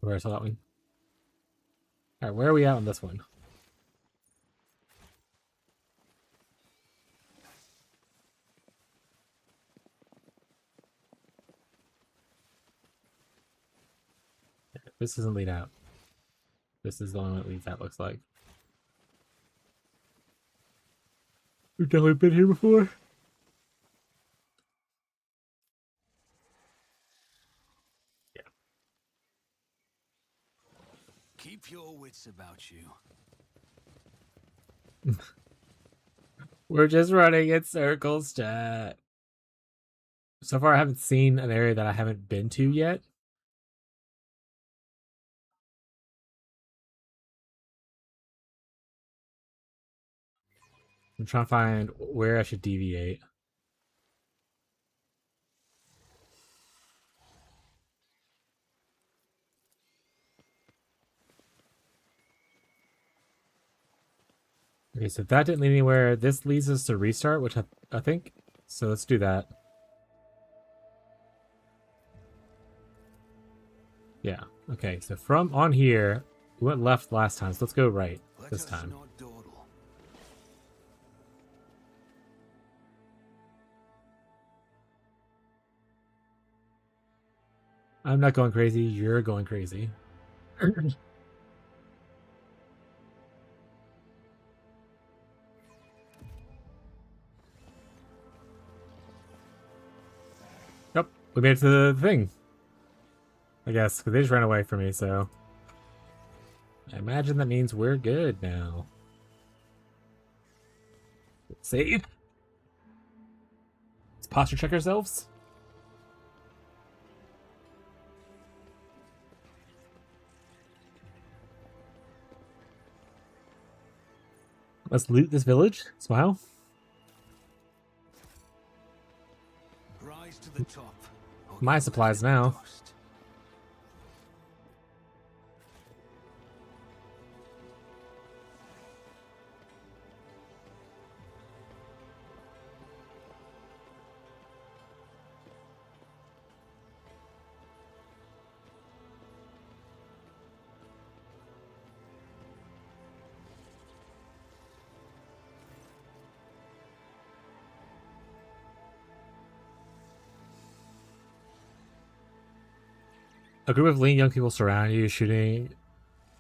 Where I saw that one. Alright, where are we at on this one? This doesn't lead out. This is the only one that leads out, looks like. We've definitely been here before. Yeah. Keep your wits about you. We're just running in circles, chat. So far, I haven't seen an area that I haven't been to yet. I'm trying to find where I should deviate. Okay, so that didn't lead anywhere. This leads us to restart, which I think. So let's do that. Yeah. Okay, so from on here, we went left last time, so let's go right this time. I'm not going crazy, you're going crazy. Yep, we made it to the thing. I guess, because they just ran away from me, so... I imagine that means we're good now. Save. Let's posture check ourselves. Let's loot this village. Smile. Rise to the top. My supplies now. A group of lean young people surround you, shooting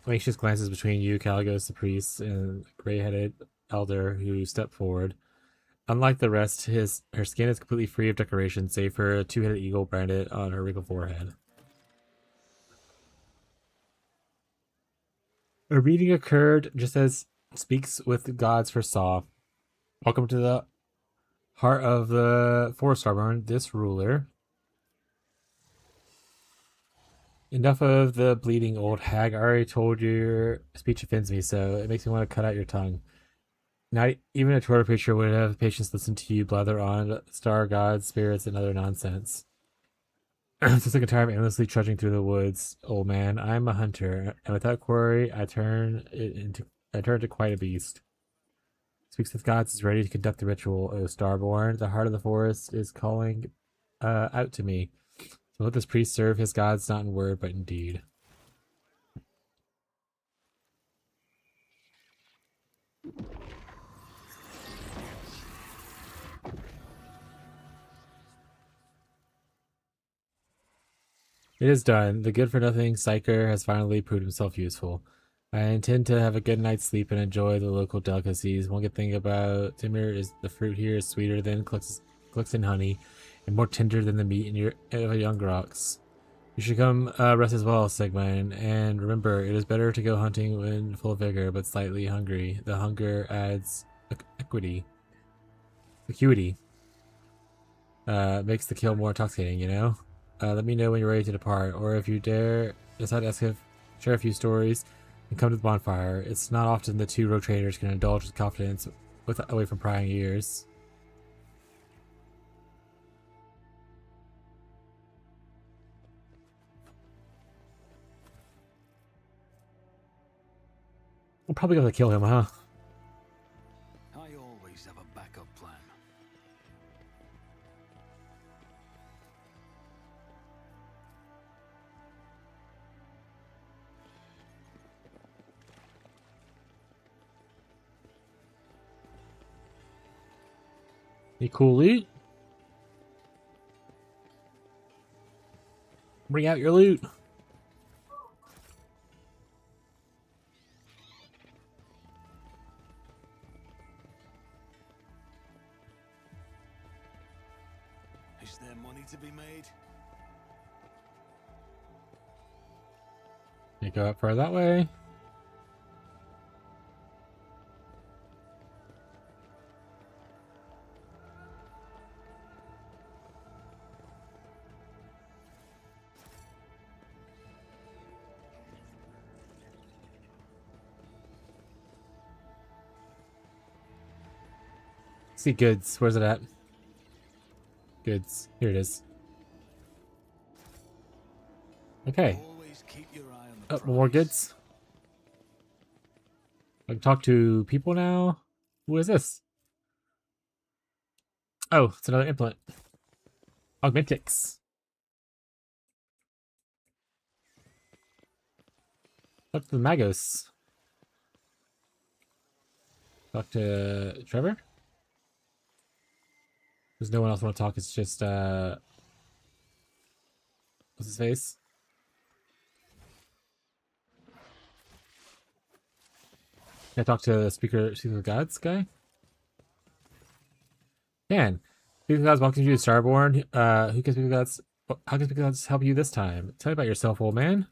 anxious glances between you, Caligos, the priest, and a gray-headed elder who step forward. Unlike the rest, her skin is completely free of decoration, save for a two-headed eagle branded on her wrinkled forehead. A reading occurred just as speaks with the gods for Saw. Welcome to the Heart of the Forest Starborn, this ruler. Enough of the bleeding old hag. I already told you your speech offends me, so it makes me want to cut out your tongue. Not even a Twitter preacher would have patience to listen to you blather on star gods, spirits, and other nonsense. I'm so sick and tired of endlessly trudging through the woods, old man. I'm a hunter, and without quarry, I turn into quite a beast. Speaks with gods is ready to conduct the ritual, O Starborn. The heart of the forest is calling out to me. So let this priest serve his gods not in word but in deed. It is done. The good-for-nothing psyker has finally proved himself useful. I intend to have a good night's sleep and enjoy the local delicacies. One good thing about Timur is the fruit here is sweeter than Cluxton honey and more tender than the meat in your young rocks. You should come rest as well, Sigmund, and remember, it is better to go hunting when full of vigor but slightly hungry. The hunger adds acuity. Makes the kill more intoxicating, you know? Let me know when you're ready to depart, or if you dare, decide to share a few stories and come to the bonfire. It's not often the two road traders can indulge with confidence away from prying ears. We're probably gonna kill him, huh? I always have a backup plan. Any cool loot? Bring out your loot. Is there money to be made? You go up far that way. See goods. Where's it at? Goods. Here it is. Okay. Always keep your eye on the Oh, more goods. I can talk to people now. Who is this? Oh, it's another implement. Augmentix. Talk to the Magos. Talk to Trevor. There's no one else want to talk. It's just what's his face? Can I talk to the speaker of gods guy? Can. Speaker of gods, welcome you to Starborn. Who can speak of gods? How can speak of gods help you this time? Tell me about yourself, old man.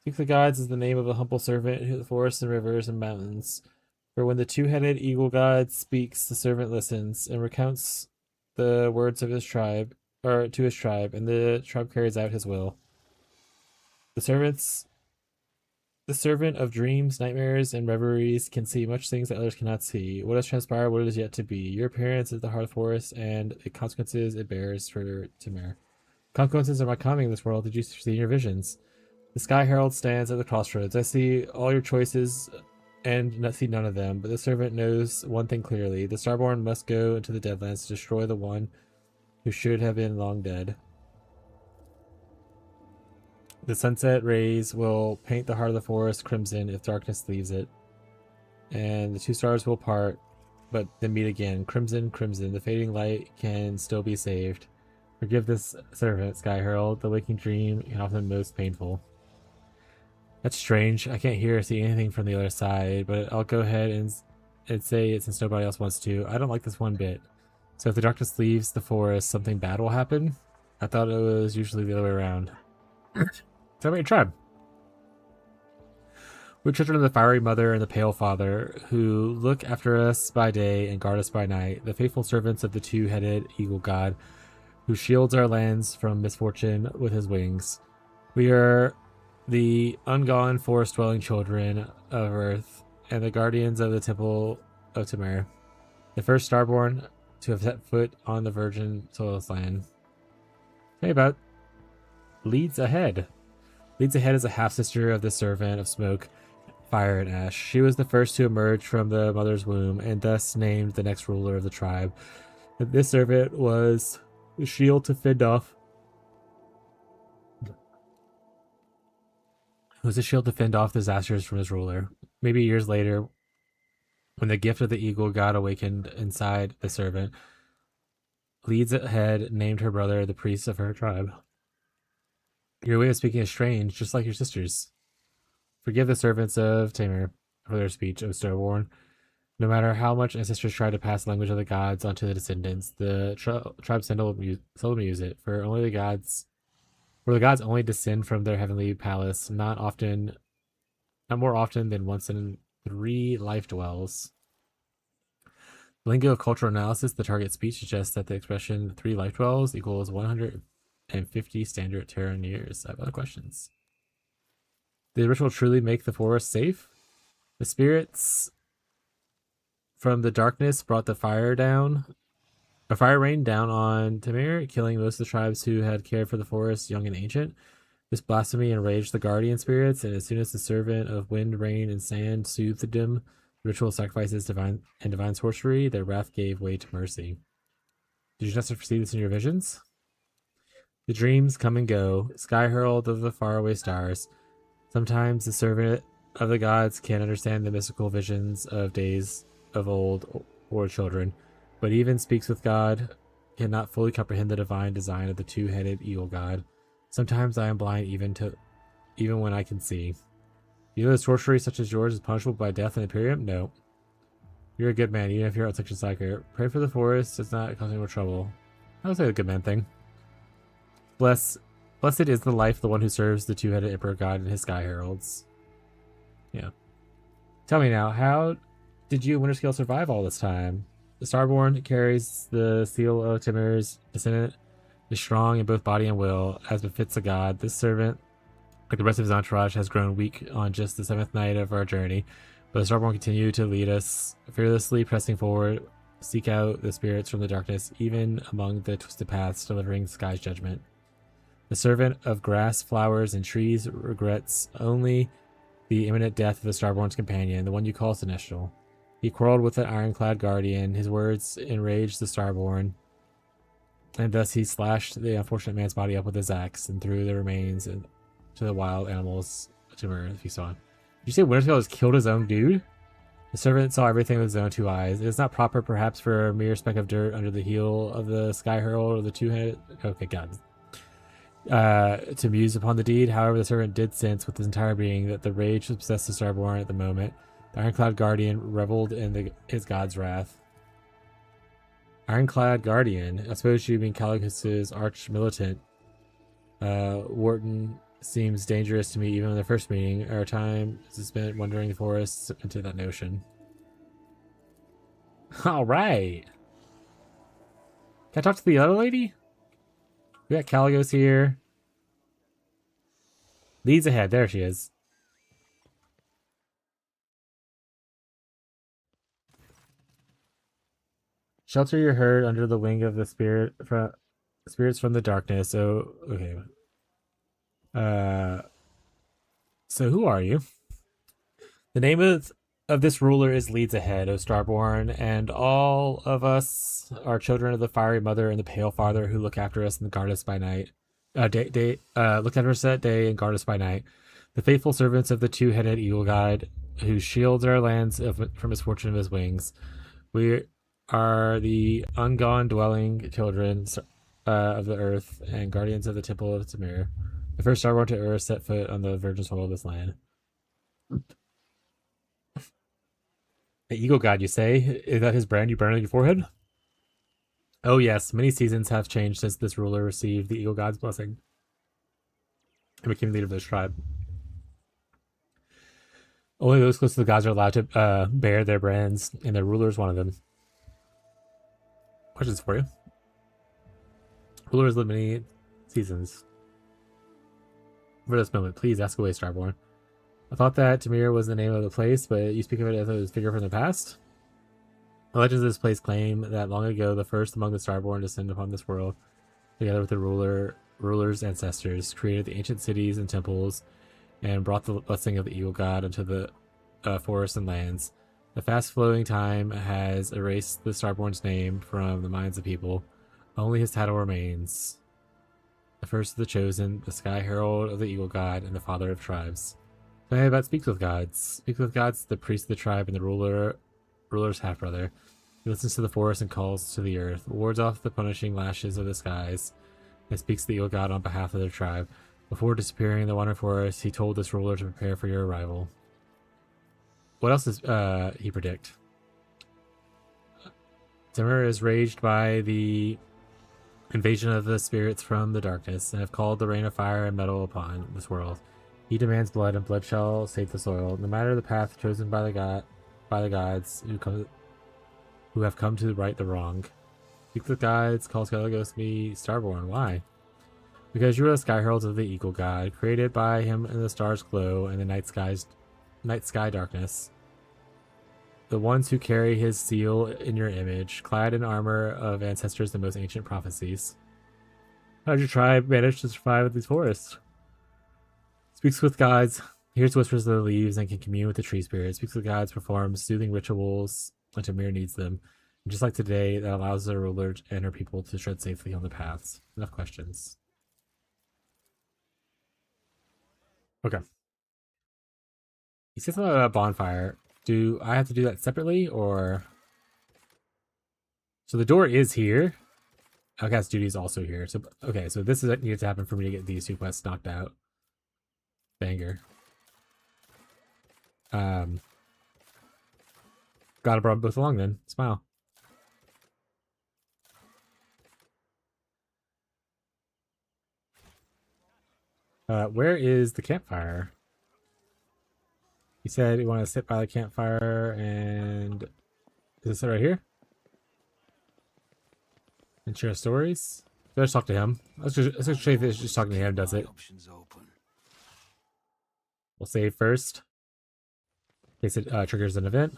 Speak of the gods is the name of a humble servant who the forests and rivers and mountains. For when the two-headed eagle god speaks, the servant listens and recounts the words of his tribe, or to his tribe, and the tribe carries out his will. The servant of dreams, nightmares, and reveries can see much things that others cannot see. What has transpired, what is yet to be. Your appearance is the heart of the forest, and the consequences it bears for Timur. Consequences of my coming in this world did you see in your visions? The Sky Herald stands at the crossroads. I see all your choices and see none of them, but the servant knows one thing clearly. The Starborn must go into the Deadlands to destroy the one who should have been long dead. The sunset rays will paint the heart of the forest crimson if darkness leaves it. And the two stars will part, but then meet again. Crimson, crimson. The fading light can still be saved. Forgive this servant, Sky Herald. The waking dream can often be most painful. That's strange. I can't hear or see anything from the other side, but I'll go ahead and say it since nobody else wants to. I don't like this one bit. So if the darkness leaves the forest, something bad will happen? I thought it was usually the other way around. Tell me your tribe. We're children of the fiery mother and the pale father, who look after us by day and guard us by night, the faithful servants of the two-headed eagle god, who shields our lands from misfortune with his wings. We are the ungone forest-dwelling children of Earth, and the guardians of the temple of Tamir, the first starborn to have set foot on the virgin soilless land. Hey, about Leads Ahead. Leads Ahead is a half-sister of the servant of smoke, fire, and ash. She was the first to emerge from the mother's womb, and thus named the next ruler of the tribe. This servant was the shield to fend off. It was a shield to fend off disasters from his ruler. Maybe years later, when the gift of the eagle god awakened inside the servant, Leads Ahead named her brother the priest of her tribe. Your way of speaking is strange, just like your sister's. Forgive the servants of Tamir for their speech, O Starborn. No matter how much ancestors try to pass the language of the gods onto the descendants, the tribe seldom use it, for the gods only descend from their heavenly palace, not more often than once in 3 life dwells. Lingo of cultural analysis, the target speech suggests that the expression 3 life dwells equals 150 standard Terran years. I have other questions. Did the ritual truly make the forest safe? The spirits from the darkness brought the fire rain down on Tamir, killing most of the tribes who had cared for the forest, young and ancient. This blasphemy enraged the guardian spirits, and as soon as the servant of wind, rain, and sand soothed them, ritual sacrifices, divine sorcery, their wrath gave way to mercy. Did you not foresee this in your visions? The dreams come and go, sky herald of the faraway stars. Sometimes the servant of the gods can't understand the mystical visions of days of old or children, but even speaks with God, cannot fully comprehend the divine design of the two-headed eagle god. Sometimes I am blind even when I can see. You know that sorcery such as yours is punishable by death in Imperium? No. You're a good man, even if you're not such a psyker. Pray for the forest, it's not causing more trouble. I would say the good man thing. Blessed is the life of the one who serves the two-headed emperor god and his sky heralds. Yeah. Tell me now, how did you and Winterscale survive all this time? The Starborn carries the seal of Timir's descendant, is strong in both body and will, as befits a god. This servant, like the rest of his entourage, has grown weak on just the 7th night of our journey, but the Starborn continue to lead us, fearlessly pressing forward, seek out the spirits from the darkness, even among the twisted paths, delivering the sky's judgment. The servant of grass, flowers, and trees regrets only the imminent death of the Starborn's companion, the one you call Sinestral. He quarreled with an ironclad guardian. His words enraged the Starborn, and thus he slashed the unfortunate man's body up with his axe and threw the remains to the wild animals to murder if he saw him. Did you say Winterscale has killed his own dude? The servant saw everything with his own 2 eyes. It is not proper, perhaps, for a mere speck of dirt under the heel of the Sky Herald or the two-headed... Okay, God. To muse upon the deed. However, the servant did sense with his entire being that the rage was possessed the Starborn at the moment. The Ironclad Guardian reveled in his god's wrath. Ironclad Guardian? I suppose you mean Calicus's arch-militant. Wharton seems dangerous to me even in the first meeting. Our time is spent wandering the forests into that notion. Alright! Can I talk to the other lady? We got Caligos here. Leads Ahead. There she is. Shelter your herd under the wing of the spirits from the darkness. So, okay. So who are you? The name of this ruler is Leads Ahead, O Starborn, and all of us are children of the fiery mother and the pale father who look after us and guard us by night. Look after us at day and guard us by night. The faithful servants of the two-headed eagle god who shields our lands from misfortune of his wings. We are the ungone dwelling children of the earth and guardians of the temple of Tamir. The first Starborn to ever set foot on the virgin soil of this land. The eagle god, you say? Is that his brand you burn on your forehead? Oh yes, many seasons have changed since this ruler received the eagle god's blessing and became leader of this tribe. Only those close to the gods are allowed to bear their brands, and their ruler is one of them. Questions for you. Rulers live many seasons. For this moment, please ask away, Starborn. I thought that Tamir was the name of the place, but you speak of it as a figure from the past? The legends of this place claim that long ago the first among the Starborn descended upon this world, together with the ruler's ancestors, created the ancient cities and temples, and brought the blessing of the Eagle God into the forests and lands. The fast-flowing time has erased the Starborn's name from the minds of people. Only his title remains. The first of the chosen, the Sky Herald of the Eagle God, and the Father of Tribes. Tell me about Speaks with Gods. Speaks with Gods, the priest of the tribe and the ruler's half-brother. He listens to the forest and calls to the earth, wards off the punishing lashes of the skies, and speaks to the Eagle God on behalf of their tribe. Before disappearing in the Wonder Forest, he told this ruler to prepare for your arrival. What else does he predict? Timur is raged by the invasion of the spirits from the darkness, and have called the rain of fire and metal upon this world. He demands blood, and blood shall save the soil, no matter the path chosen by the gods who have come to right the wrong. Speak the gods, calls Galagos me Starborn. Why? Because you are the sky heralds of the Eagle God, created by him in the stars' glow and the night sky darkness. The ones who carry his seal in your image, clad in armor of ancestors and most ancient prophecies. How did your tribe manage to survive in these forests? Speaks with gods, hears whispers of the leaves, and can commune with the tree spirit. Speaks with gods, performs soothing rituals when Tamir needs them. And just like today, that allows the ruler and her people to tread safely on the paths. Enough questions. Okay. He says something about a bonfire. Do I have to do that separately, or... So the door is here. Outcast duty is also here. So okay, so this is what needs to happen for me to get these two quests knocked out. Banger. Gotta brought both along then. Smile. Where is the campfire? He said he wanted to sit by the campfire, and is this it right here? And share stories. Let's talk to him. Let's just see if it's just talking to him does it. We'll save first. In case it triggers an event.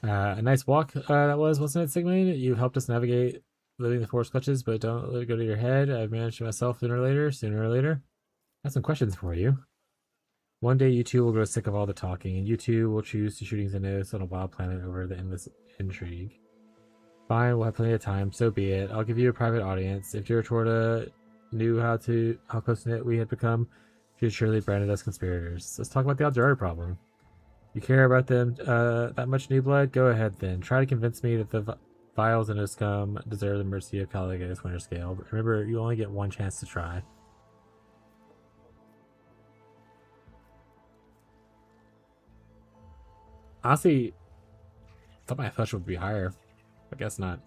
A nice walk that was, wasn't it, Sigmund? You helped us navigate living the forest clutches, but don't let it go to your head. I've managed it myself sooner or later. I have some questions for you. One day you two will grow sick of all the talking, and you two will choose to shooting Xenos on a wild planet over the endless intrigue. Fine, we'll have plenty of time, so be it. I'll give you a private audience. If your Torta knew how close-knit we had become, she had surely branded us conspirators. Let's talk about the Algerri problem. You care about them that much, New Blood? Go ahead then. Try to convince me that the Vials and scum deserve the mercy of Caligula's Winterscale. But remember, you only get one chance to try. Honestly, I thought my flesh would be higher. I guess not.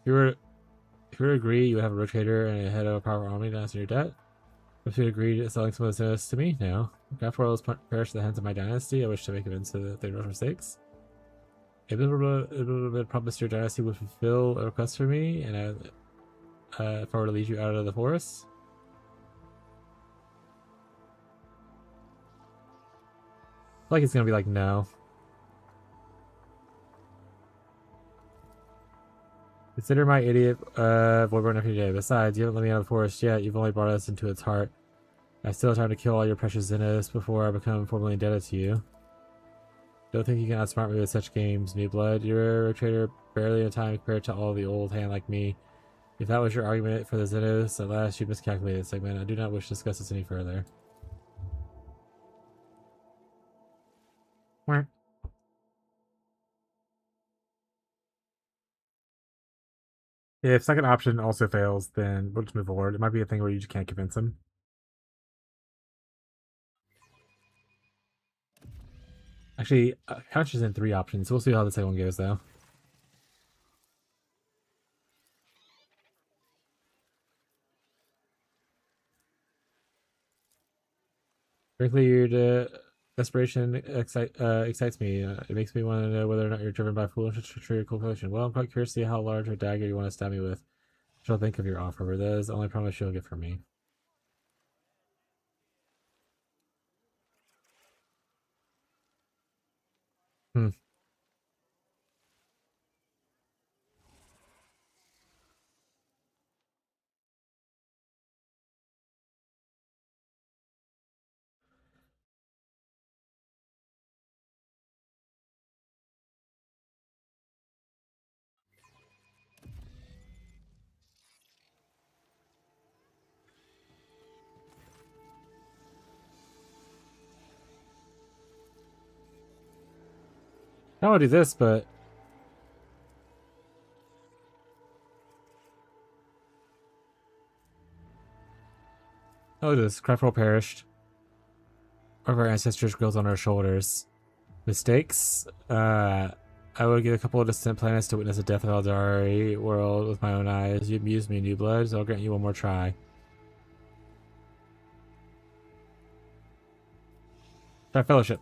If you were to agree, you would have a rotator and a head of a power army to answer your debt. If you agree to selling some of this to me, no. If Godfall has perished at the hands of my dynasty, I wish to make amends to their mistakes. A little bit promised your dynasty would fulfill a request for me, and if I were to lead you out of the forest. I feel like it's gonna be like no. Consider my idiot Voidborn every day. Besides, you haven't let me out of the forest yet. You've only brought us into its heart. I still have time to kill all your precious Xenos before I become formally indebted to you. Don't think you can outsmart me with such games, New Blood. You're a traitor barely in time compared to all the old hand like me. If that was your argument for the Xenos, at last you miscalculated, Segment. I do not wish to discuss this any further. If second option also fails, then we'll just move forward. It might be a thing where you just can't convince him. Actually, Couch is in 3 options. We'll see how the second one goes, though. Frankly, your desperation excites me. It makes me want to know whether or not you're driven by foolish or calculation. Well, I'm quite curious to see how large a dagger you want to stab me with. She'll think of your offer, but that is the only promise she'll get from me. Hmm. I want to do this, but oh, this Craftwell perished. One of our ancestors grows on our shoulders. Mistakes? I would give a couple of distant planets to witness the death of Eldari world with my own eyes. You amused me, New Blood, so I'll grant you one more try. Try fellowship.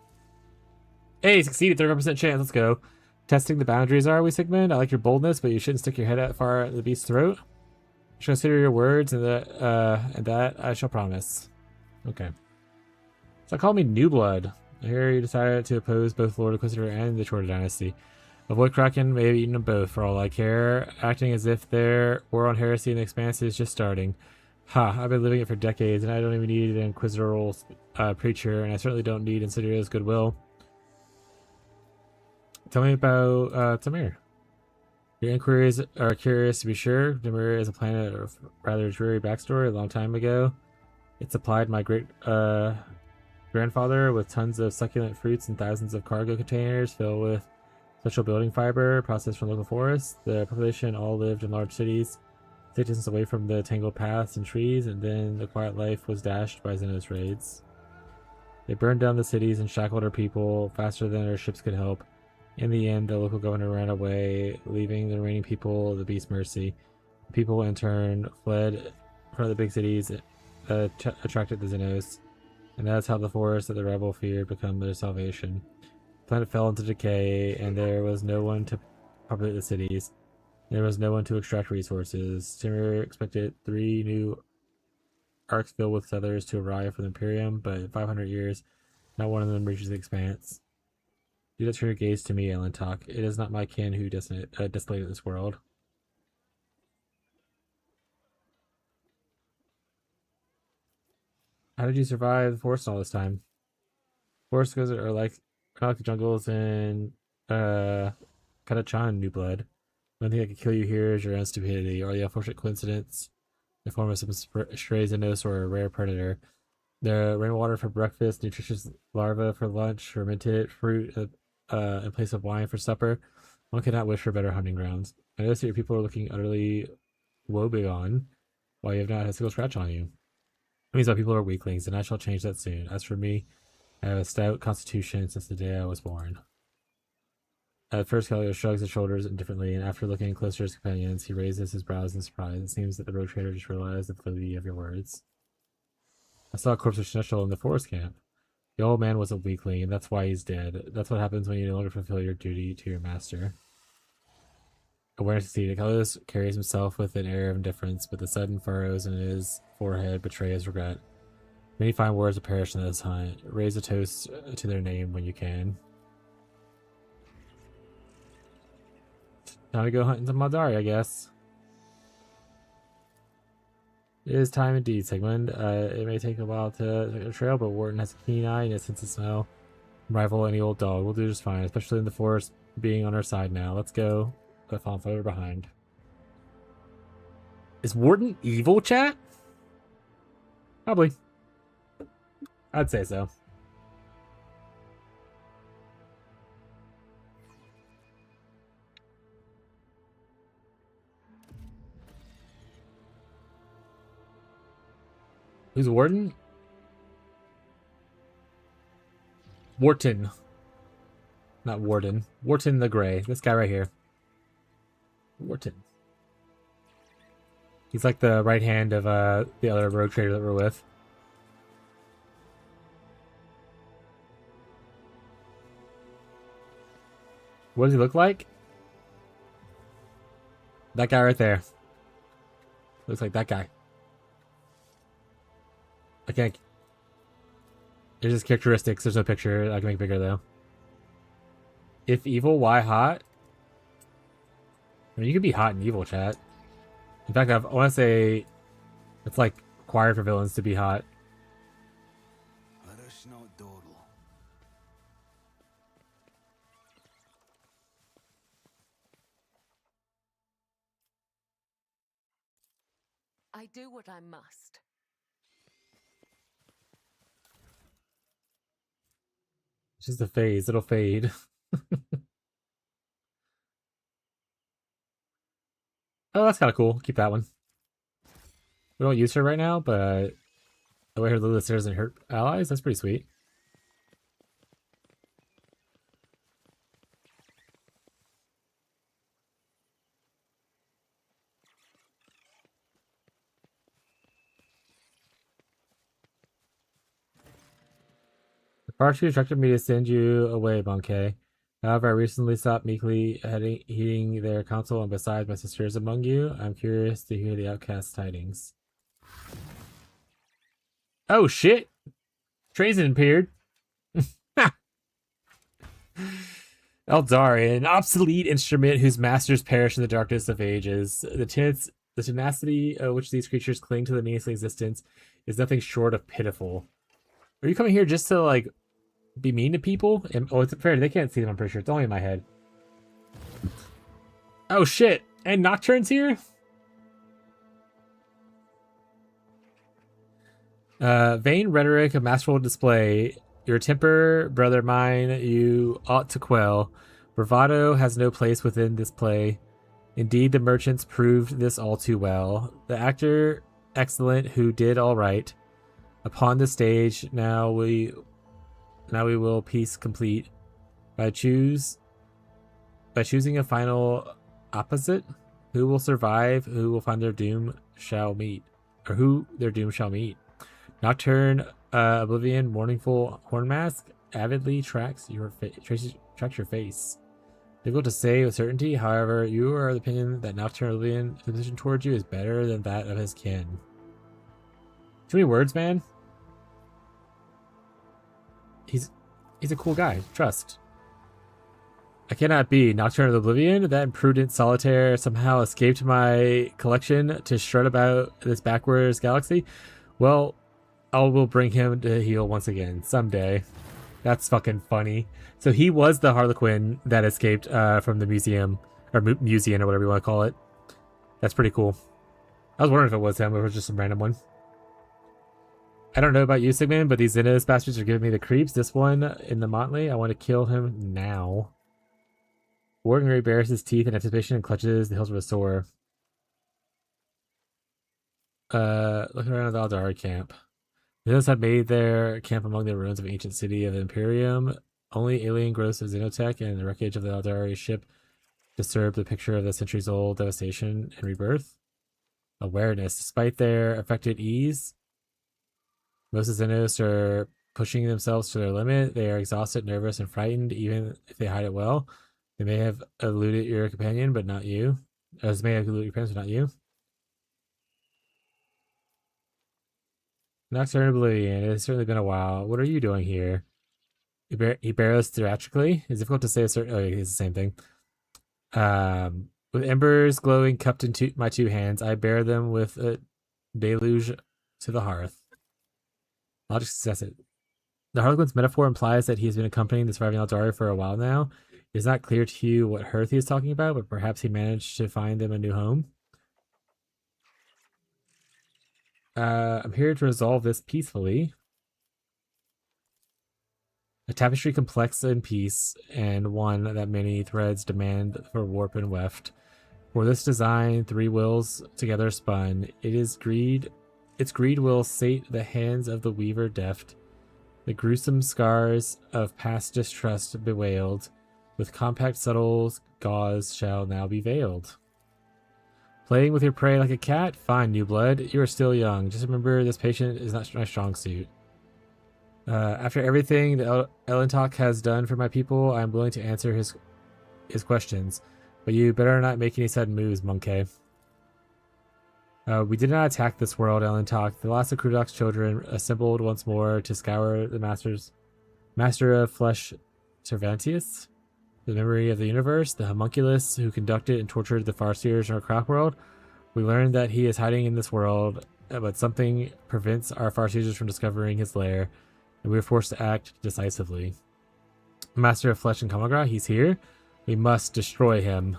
Hey, succeeded, 35% chance, let's go. Testing the boundaries, are we, Sigmund? I like your boldness, but you shouldn't stick your head out far at the beast's throat. I shall consider your words, and that I shall promise. Okay. So call me New Blood. I hear you decided to oppose both Lord Inquisitor and the Chorda dynasty. Avoid Kraken may have eaten them both for all I care, acting as if their war on heresy in the Expanse is just starting. Ha, I've been living it for decades, and I don't even need an inquisitorial preacher, and I certainly don't need Insidio's goodwill. Tell me about Tamir. Your inquiries are curious to be sure. Tamir is a planet of rather dreary backstory a long time ago. It supplied my great grandfather with tons of succulent fruits and thousands of cargo containers filled with special building fiber processed from local forests. The population all lived in large cities, distance away from the tangled paths and trees, and then the quiet life was dashed by Xenos raids. They burned down the cities and shackled our people faster than our ships could help. In the end, the local governor ran away, leaving the remaining people at the beast's mercy. The people, in turn, fled from the big cities that attracted the Xenos, and that's how the forest that the rebel feared became their salvation. The planet fell into decay, and there was no one to populate the cities. There was no one to extract resources. Timur expected 3 new arcs filled with settlers to arrive from the Imperium, but in 500 years, not one of them reaches the Expanse. Do not turn your gaze to me, Elentok. It is not my kin who desolated this world. How did you survive the forest all this time? Forests are like the jungles in Kadachan, New Blood. The only thing that could kill you here is your own stupidity, or the unfortunate coincidence in the form of some stray Xenos or a rare predator. The rainwater for breakfast, nutritious larvae for lunch, fermented fruit in place of wine for supper. One cannot wish for better hunting grounds. I notice that your people are looking utterly woebegone, while you have not had a single scratch on you. It means my people are weaklings, and I shall change that soon. As for me, I have a stout constitution since the day I was born. At first, Calio shrugs his shoulders indifferently, and after looking closer at his companions, he raises his brows in surprise. It seems that the road trader just realized the validity of your words. I saw a corpse of Schnitzel in the forest camp. The old man was a weakling, and that's why he's dead. That's what happens when you no longer fulfill your duty to your master. Awareness succeeded. Callios carries himself with an air of indifference, but the sudden furrows in his forehead betray his regret. Many fine words will perish in this hunt. Raise a toast to their name when you can. Time to go hunting some Maldari, I guess. It is time indeed, Sigmund. It may take a while to take a trail, but Wharton has a keen eye and a sense of smell. Rival any old dog. We'll do just fine, especially in the forest being on our side now. Let's go. Let Fawn further behind. Is Wharton evil, chat? Probably. I'd say so. Who's Warden? Wharton. Not Warden. Wharton the Grey. This guy right here. Wharton. He's like the right hand of the other rogue trader that we're with. What does he look like? That guy right there. Looks like that guy. I can't. There's just characteristics. There's no picture. I can make bigger though. If evil, why hot? I mean, you can be hot and evil, chat. In fact, I want to say it's like required for villains to be hot. Let us not dawdle. I do what I must. It's just a phase. It'll fade. Oh, that's kind of cool. Keep that one. We don't use her right now, but the way her Lilith doesn't hurt allies, that's pretty sweet. The Parchu instructed me to send you away, Monkey. However, I recently stopped meekly heeding their counsel, and besides my sisters among you, I'm curious to hear the outcast tidings. Oh shit! Trazen appeared. Eldari, an obsolete instrument whose masters perish in the darkness of ages. The tenacity which these creatures cling to the meaningless existence is nothing short of pitiful. Are you coming here just to, like, be mean to people? And, oh, it's fair. They can't see them, I'm pretty sure. It's only in my head. Oh, shit. And Nocturne's here? Vain rhetoric, a masterful display. Your temper, brother mine, you ought to quell. Bravado has no place within this play. Indeed, the merchants proved this all too well. The actor, excellent, who did all right. Upon the stage, now we will piece complete. By choosing a final opposite, who will survive, who will find their doom shall meet. Or who their doom shall meet. Nocturne, Oblivion, Mournful Hornmask avidly tracks your face. Difficult to say with certainty, however, you are of the opinion that Nocturne Oblivion's position towards you is better than that of his kin. Too many words, man. He's a cool guy. Trust. I cannot be. Nocturne of Oblivion, that imprudent solitaire somehow escaped my collection to strut about this backwards galaxy. Well, I will bring him to heel once again someday. That's fucking funny. So he was the Harlequin that escaped from the museum, or museum, or whatever you want to call it. That's pretty cool. I was wondering if it was him or it was just some random one. I don't know about you, Sigmund, but these Xenos bastards are giving me the creeps. This one in the Motley, I want to kill him now. Ordinary bares his teeth in anticipation and clutches the hills of a sore. Looking around the Aldari camp. The Xenos had made their camp among the ruins of an ancient city of the Imperium. Only alien growths of Xenotech and the wreckage of the Aldari ship disturbed the picture of the centuries-old devastation and rebirth. Awareness. Despite their affected ease, most of the Xenos are pushing themselves to their limit. They are exhausted, nervous, and frightened, even if they hide it well. They may have eluded your companion, but not you. As may have eluded your parents, but not you. Nocturne Oblivion. It has certainly been a while. What are you doing here? He barrels theatrically. It's difficult to say a certain. Oh, it's the same thing. With embers glowing cupped into my two hands, I bear them with a deluge to the hearth. Logic success it. The Harlequin's metaphor implies that he has been accompanying the surviving Aldari for a while now. It is not clear to you what hearth he is talking about, but perhaps he managed to find them a new home. I'm here to resolve this peacefully. A tapestry complex in peace, and one that many threads demand for warp and weft. For this design, three wills together spun. Its greed will sate the hands of the weaver deft. The gruesome scars of past distrust bewailed, with compact subtle gauze shall now be veiled. Playing with your prey like a cat? Fine, new blood. You are still young. Just remember, this patient is not my strong suit. After everything the Elentok has done for my people, I am willing to answer his his questions, but you better not make any sudden moves, Monkey. We did not attack this world, Ellen talked. The last of Krudok's children assembled once more to scour the Master of Flesh Cervantius, the memory of the universe, the homunculus who conducted and tortured the Farseers in our crack world. We learned that he is hiding in this world, but something prevents our Farseers from discovering his lair, and we are forced to act decisively. Master of Flesh and Kamagra, he's here. We must destroy him.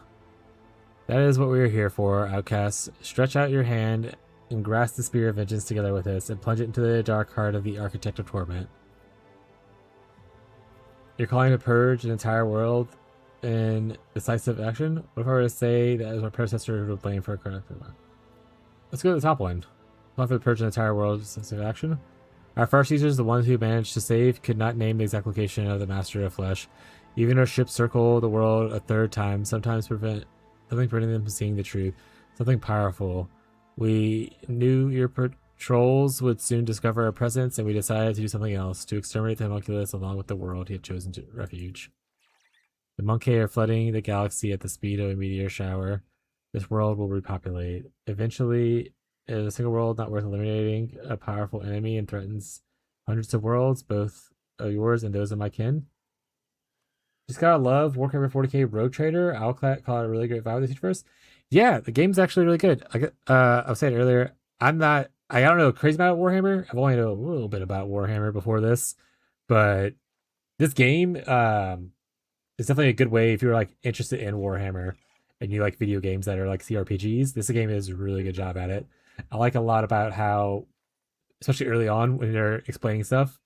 That is what we are here for, outcasts. Stretch out your hand and grasp the spear of vengeance together with us, and plunge it into the dark heart of the Architect of Torment. You're calling to purge an entire world in decisive action? What if I were to say that as my predecessor who would blame for a correct one? Let's go to the top one. Calling for the purge an entire world in decisive action? Our Farseers, the ones who managed to save, could not name the exact location of the Master of Flesh. Even our ships circle the world a third time, sometimes something preventing them from seeing the truth. Something powerful. We knew your patrols would soon discover our presence, and we decided to do something else, to exterminate the homunculus along with the world he had chosen to refuge. The Monkey are flooding the galaxy at the speed of a meteor shower. This world will repopulate. Eventually, it is a single world not worth eliminating, a powerful enemy, and threatens hundreds of worlds, both yours and those of my kin. Just gotta love Warhammer 40k Rogue Trader. I'll call it a really great vibe of this universe. Yeah, the game's actually really good. I was saying earlier, I don't know crazy about Warhammer. I've only known a little bit about Warhammer before this, but this game is definitely a good way if you're like interested in Warhammer and you like video games that are like CRPGs. This game is a really good job at it. I like a lot about how, especially early on when they're explaining stuff,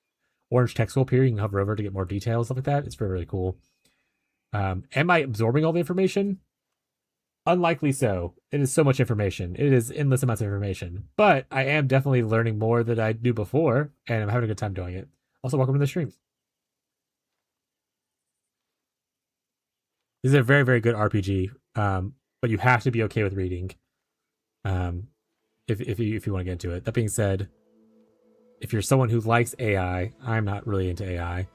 orange text will appear. You can hover over to get more details, stuff like that. It's really, really cool. Am I absorbing all the information? Unlikely so. It is so much information. It is endless amounts of information. But I am definitely learning more than I knew before, and I'm having a good time doing it. Also, welcome to the stream. This is a very, very good RPG, but you have to be okay with reading if you want to get into it. That being said, if you're someone who likes AI, I'm not really into AI.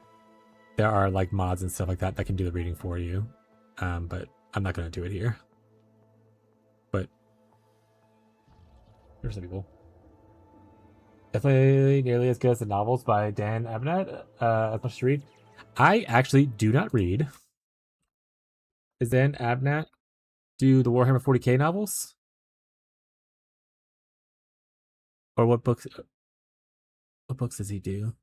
There are like mods and stuff like that that can do the reading for you, but I'm not going to do it here. But there's some people. Definitely nearly as good as the novels by Dan Abnett. As much to read. I actually do not read. Is Dan Abnett do the Warhammer 40k novels? Or what books? What books does he do?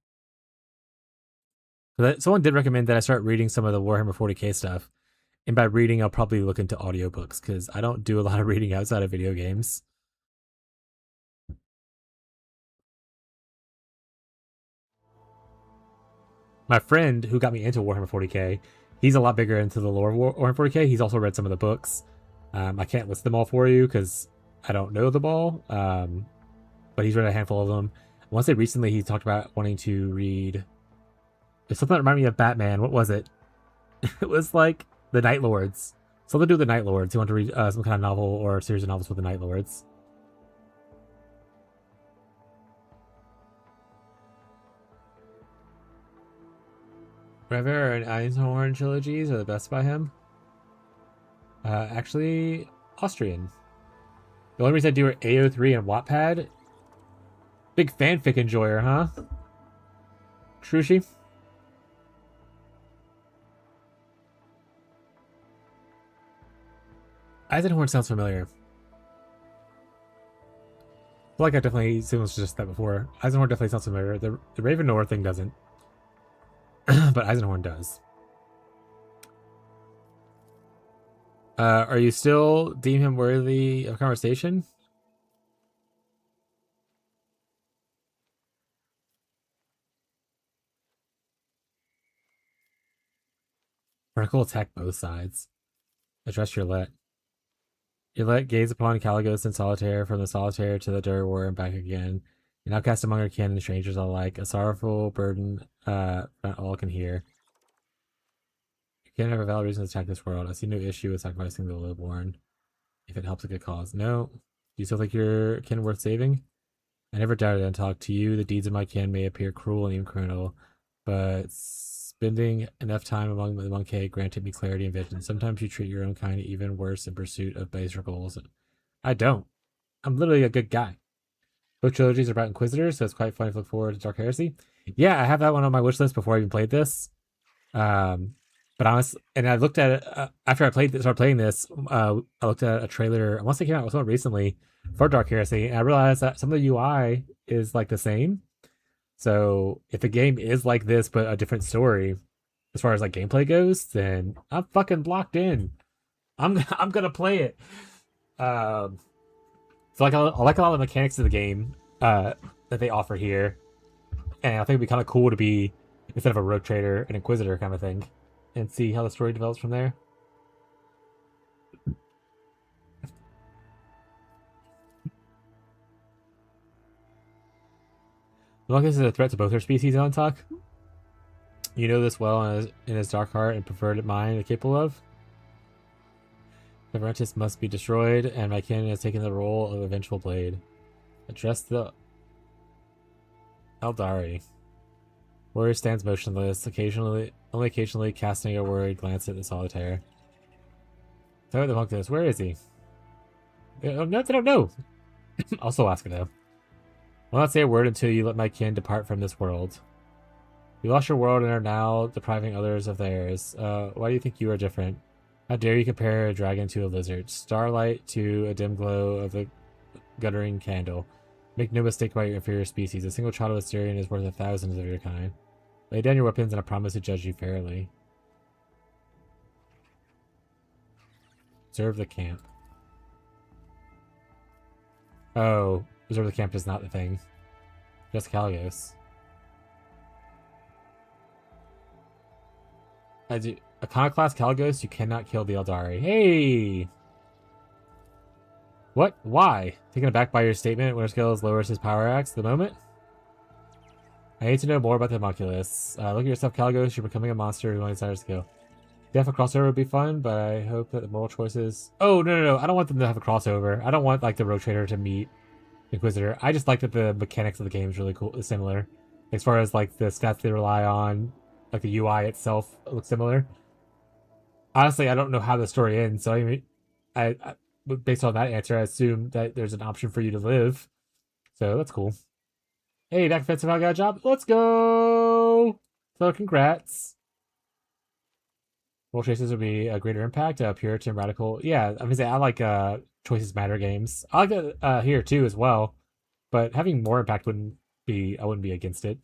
Someone did recommend that I start reading some of the Warhammer 40k stuff. And by reading, I'll probably look into audiobooks because I don't do a lot of reading outside of video games. My friend who got me into Warhammer 40k, he's a lot bigger into the lore of Warhammer 40k. He's also read some of the books. I can't list them all for you because I don't know them all. But he's read a handful of them. I want to say recently he talked about wanting to read... There's something that reminded me of Batman. What was it? It was like the Night Lords. Something to do with the Night Lords. He wanted to read some kind of novel or a series of novels with the Night Lords. Rever and Einhorn trilogies are the best by him. Actually, Austrian. The only reason I do are AO3 and Wattpad. Big fanfic enjoyer, huh? Trushi? Eisenhorn sounds familiar. I feel like I definitely just that before. Eisenhorn definitely sounds familiar. The Raven Noir thing doesn't. But Eisenhorn does. Are you still deem him worthy of conversation? Vertical attack both sides. Address your let. You let gaze upon Caligos in solitaire, from the solitaire to the dirty war and back again. You're now cast among our kin and strangers alike, a sorrowful burden not all can hear. You can't have a valid reason to attack this world. I see no issue with sacrificing the lowborn if it helps a good cause. No. Do you still think your kin worth saving? I never doubted and talk to you. The deeds of my kin may appear cruel and even criminal, but Spending enough time among the 1K granted me clarity and vision. Sometimes you treat your own kind even worse in pursuit of baser goals. I don't. I'm literally a good guy. Both trilogies are about Inquisitors, so it's quite funny to look forward to Dark Heresy. Yeah, I have that one on my wish list before I even played this. But honestly, and I looked at it after I started playing this. I looked at a trailer. I want to say it came out somewhat recently for Dark Heresy, and I realized that some of the UI is like the same. So if the game is like this but a different story, as far as like gameplay goes, then I'm fucking locked in. I'm gonna play it. So like I like a lot of the mechanics of the game that they offer here, and I think it'd be kind of cool to be instead of a rogue trader, an inquisitor kind of thing, and see how the story develops from there. The Mongoose is a threat to both our species, Alan Talk. You know this well in his dark heart and perverted mind are capable of. The Ventus must be destroyed, and my kin has taken the role of a vengeful blade. Address the Eldari. Warrior stands motionless, only occasionally casting a worried glance at the solitaire. Tell the monk this. Where is he? I don't know. Also ask her though. I'll not say a word until you let my kin depart from this world. You lost your world and are now depriving others of theirs. Why do you think you are different? How dare you compare a dragon to a lizard? Starlight to a dim glow of a guttering candle. Make no mistake about your inferior species. A single child of Assyrian is worth 1,000 of your kind. Lay down your weapons and I promise to judge you fairly. Observe the camp. Oh, observe the camp is not the thing. Just Caligos. Iconoclast Caligos, you cannot kill the Eldari. Hey! What? Why? Taken aback by your statement, Winterskills lowers his power axe at the moment? I need to know more about the homunculus. Look at yourself, Caligos. You're becoming a monster who only desires to kill. Death a crossover would be fun, but I hope that the moral choices... Oh, no. I don't want them to have a crossover. I don't want, like, the Rogue Trader to meet Inquisitor. I just like that the mechanics of the game is really cool, similar. As far as, like, the stats they rely on, like, the UI itself looks similar. Honestly, I don't know how the story ends, so I mean, I based on that answer, I assume that there's an option for you to live. So that's cool. Hey, back offensive, I got a job. Let's go! So congrats. World Chases would be a greater impact. Puritan, radical. Yeah, I'm gonna say I like choices matter games. I like it here too as well. But having more impact I wouldn't be against it.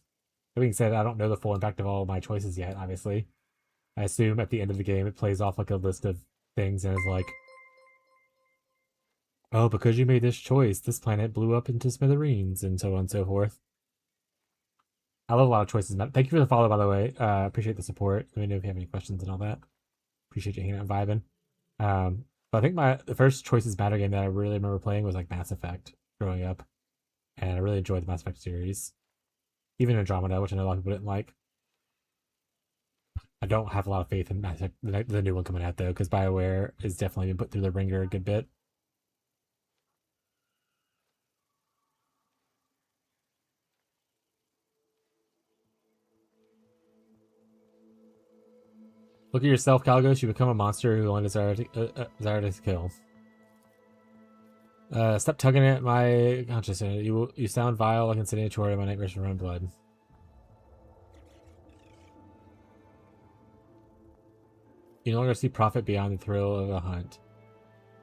That being said, I don't know the full impact of all my choices yet, obviously. I assume at the end of the game it plays off like a list of things and is like, oh, because you made this choice, this planet blew up into smithereens, and so on and so forth. I love a lot of choices. Thank you for the follow, by the way. Appreciate the support. Let me know if you have any questions and all that. Appreciate you hanging out and vibing. But I think the first Choices Matter game that I really remember playing was like Mass Effect growing up. And I really enjoyed the Mass Effect series. Even Andromeda, which I know a lot of people didn't like. I don't have a lot of faith in Mass Effect, the new one coming out, though, because BioWare has definitely been put through the ringer a good bit. Look at yourself, Caligos. You become a monster who only desire to kill. Stop tugging at my consciousness. You sound vile like incendiary in my nightmares from running blood. You no longer see profit beyond the thrill of a hunt.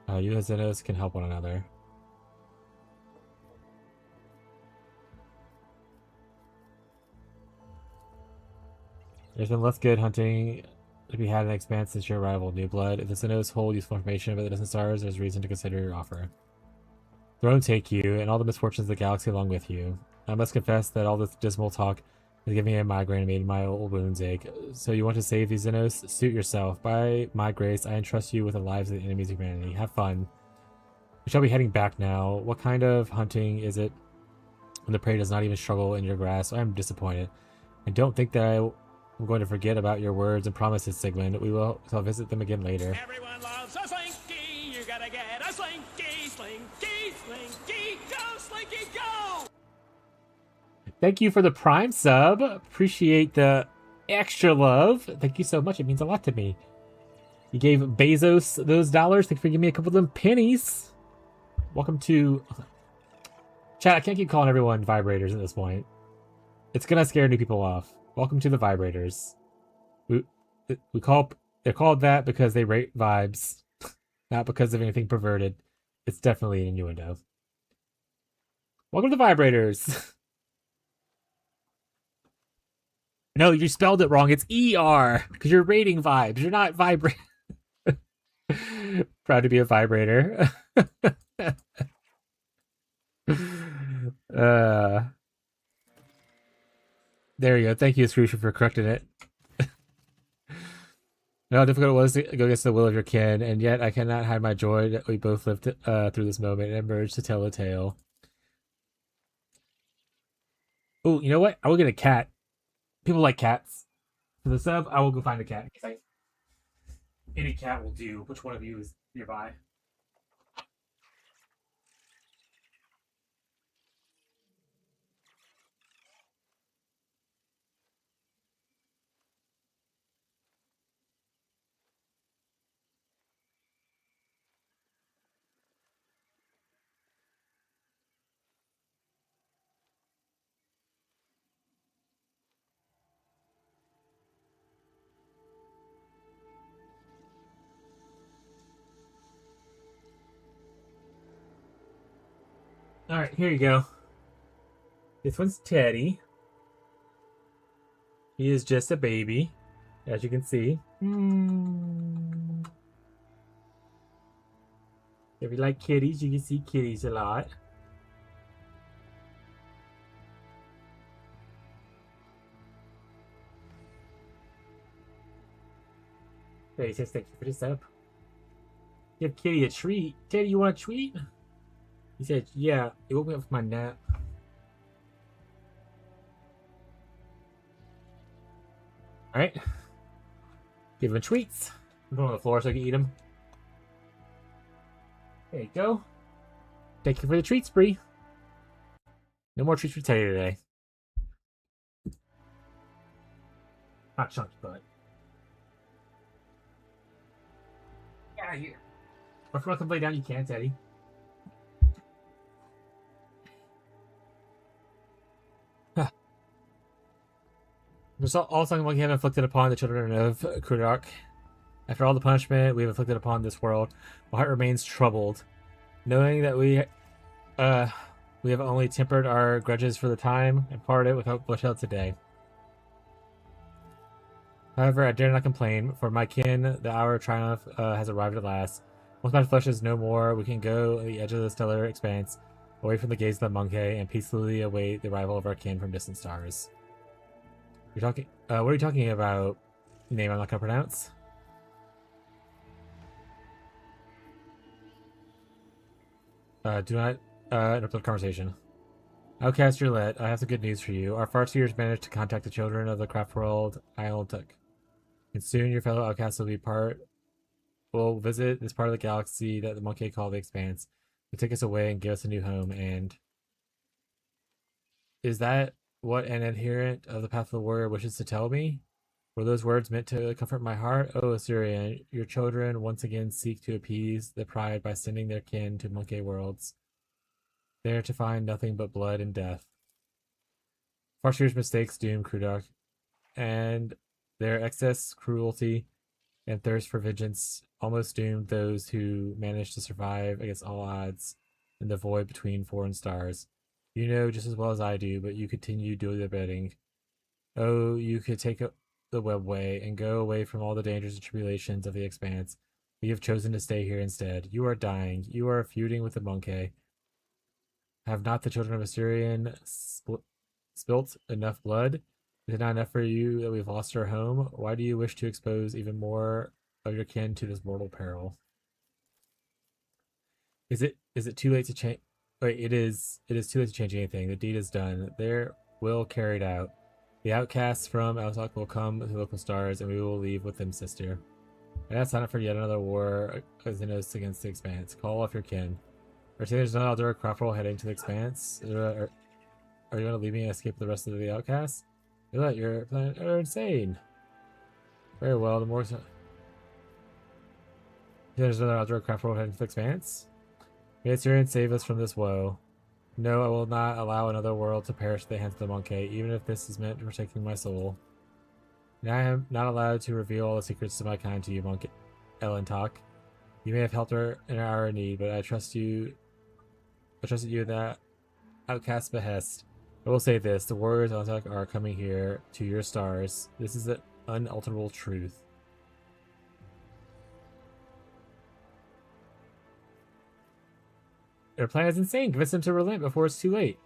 You and Xenos can help one another. There's been less good hunting to be had in the Expanse since your arrival, New Blood. If the Xenos hold useful information about the distant stars, there's reason to consider your offer. Throne take you, and all the misfortunes of the galaxy along with you. I must confess that all this dismal talk is giving me a migraine and made my old wounds ache. So you want to save these Xenos? Suit yourself. By my grace, I entrust you with the lives of the enemies of humanity. Have fun. We shall be heading back now. What kind of hunting is it when the prey does not even struggle in your grasp? I am disappointed. And don't think that I'm going to forget about your words and promises, Sigmund. I'll visit them again later. Everyone loves a slinky. You gotta get a slinky, slinky, slinky. Go, slinky, go! Thank you for the Prime sub. Appreciate the extra love. Thank you so much. It means a lot to me. You gave Bezos those dollars. Thank you for giving me a couple of them pennies. Welcome to... Chat, I can't keep calling everyone vibrators at this point. It's gonna scare new people off. Welcome to the vibrators. They're called that because they rate vibes, not because of anything perverted. It's definitely an innuendo. Welcome to the vibrators. No, you spelled it wrong. It's ER because you're rating vibes. You're not vibrate. Proud to be a vibrator. There you go. Thank you, Scrooge, for correcting it. Know how difficult it was to go against the will of your kin, and yet I cannot hide my joy that we both lived through this moment and emerged to tell a tale. Oh, you know what? I will get a cat. People like cats. For the sub, I will go find a cat. Any cat will do. Which one of you is nearby? Alright, here you go. This one's Teddy. He is just a baby, as you can see. If you like kitties, you can see kitties a lot. Hey, he says thank you for the sub. Give Kitty a treat. Teddy, you want a treat? He said, yeah, it woke me up from my nap. Alright. Give him treats. Put him on the floor so I can eat him. There you go. Thank you for the treat spree. No more treats for Teddy today. Not chunky butt. Get out of here. Or if you want to come lay down, you can, Teddy. All song we have inflicted upon the children of Kudak. After all the punishment we have inflicted upon this world, my heart remains troubled, knowing that we have only tempered our grudges for the time and parted without bloodshed today. However, I dare not complain, for my kin, the hour of triumph has arrived at last. Once my flesh is no more, we can go on the edge of the stellar expanse, away from the gaze of the monkey, and peacefully await the arrival of our kin from distant stars. You're talking. What are you talking about? Name I'm not gonna pronounce. Do not interrupt the conversation. Outcast Roulette, I have some good news for you. Our farseers managed to contact the children of the craft world Isletuk. And soon your fellow outcasts will visit this part of the galaxy that the monkey called the Expanse. They'll take us away and give us a new home, and... Is that what an adherent of the Path of the Warrior wishes to tell me? Were those words meant to comfort my heart? Oh, Assyrian, your children once again seek to appease the pride by sending their kin to monkey worlds, there to find nothing but blood and death. Farseer's mistakes doom Kudak, and their excess cruelty and thirst for vengeance almost doomed those who managed to survive against all odds in the void between foreign stars. You know just as well as I do, but you continue doing the bidding. Oh, you could take the webway and go away from all the dangers and tribulations of the Expanse. But you have chosen to stay here instead. You are dying. You are feuding with the monkey. Have not the children of Assyrian spilt enough blood? Is it not enough for you that we've lost our home? Why do you wish to expose even more of your kin to this mortal peril? Is it too late to change? Wait, it is too late to change anything. The deed is done. Their will carried out. The outcasts from Altok will come to local stars, and we will leave with them, sister. And that's not for yet another war against the Expanse. Call off your kin. Or say there's no outdoor craft roll heading to the Expanse. Are you going to leave me and escape the rest of the outcasts? You let your planet are insane. Very well, the more there's another outdoor craft world heading to the expanse. May its Syrian save us from this woe. No, I will not allow another world to perish at the hands of the monkey, even if this is meant for taking my soul. And I am not allowed to reveal all the secrets of my kind to you, Monk Elentok. You may have helped her in our hour of need, but I trusted you in that outcast behest. I will say this, the warriors of Elentok are coming here to your stars. This is an unalterable truth. Their plan is insane. Convince them to relent before it's too late.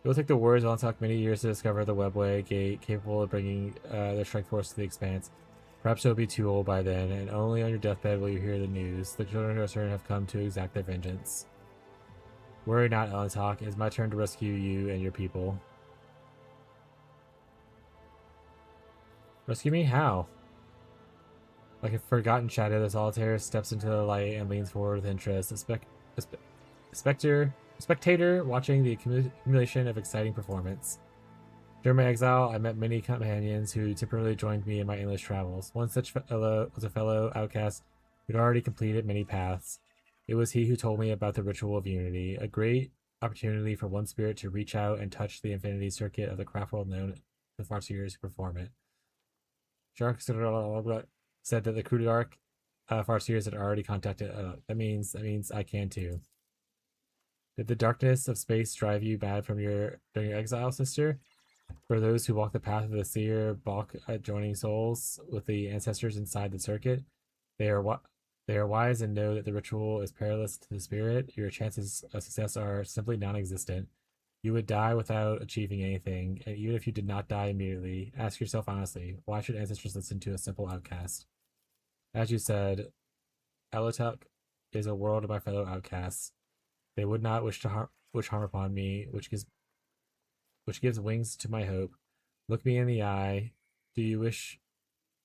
It will take the warriors of Elentok many years to discover the webway gate capable of bringing their strike force to the expanse. Perhaps you'll be too old by then, and only on your deathbed will you hear the news. The children of Return have come to exact their vengeance. Worry not, Elentok. It is my turn to rescue you and your people. Rescue me? How? Like a forgotten shadow, the solitaire steps into the light and leans forward with interest. Spectator watching the accumulation of exciting performance. During my exile, I met many companions who temporarily joined me in my endless travels. One such fellow was a fellow outcast who'd already completed many paths. It was he who told me about the ritual of unity, a great opportunity for one spirit to reach out and touch the infinity circuit of the craft world known to the Farseers who perform it. Shark said that the Crudark Farseers had already contacted. That means I can too. Did the darkness of space drive you bad during your exile, sister? For those who walk the path of the seer, balk at joining souls with the ancestors inside the circuit, they are wise and know that the ritual is perilous to the spirit. Your chances of success are simply non-existent. You would die without achieving anything, and even if you did not die immediately, ask yourself honestly, why should ancestors listen to a simple outcast? As you said, Elentok is a world of my fellow outcasts. They would not wish harm upon me, which gives wings to my hope. Look me in the eye. Do you wish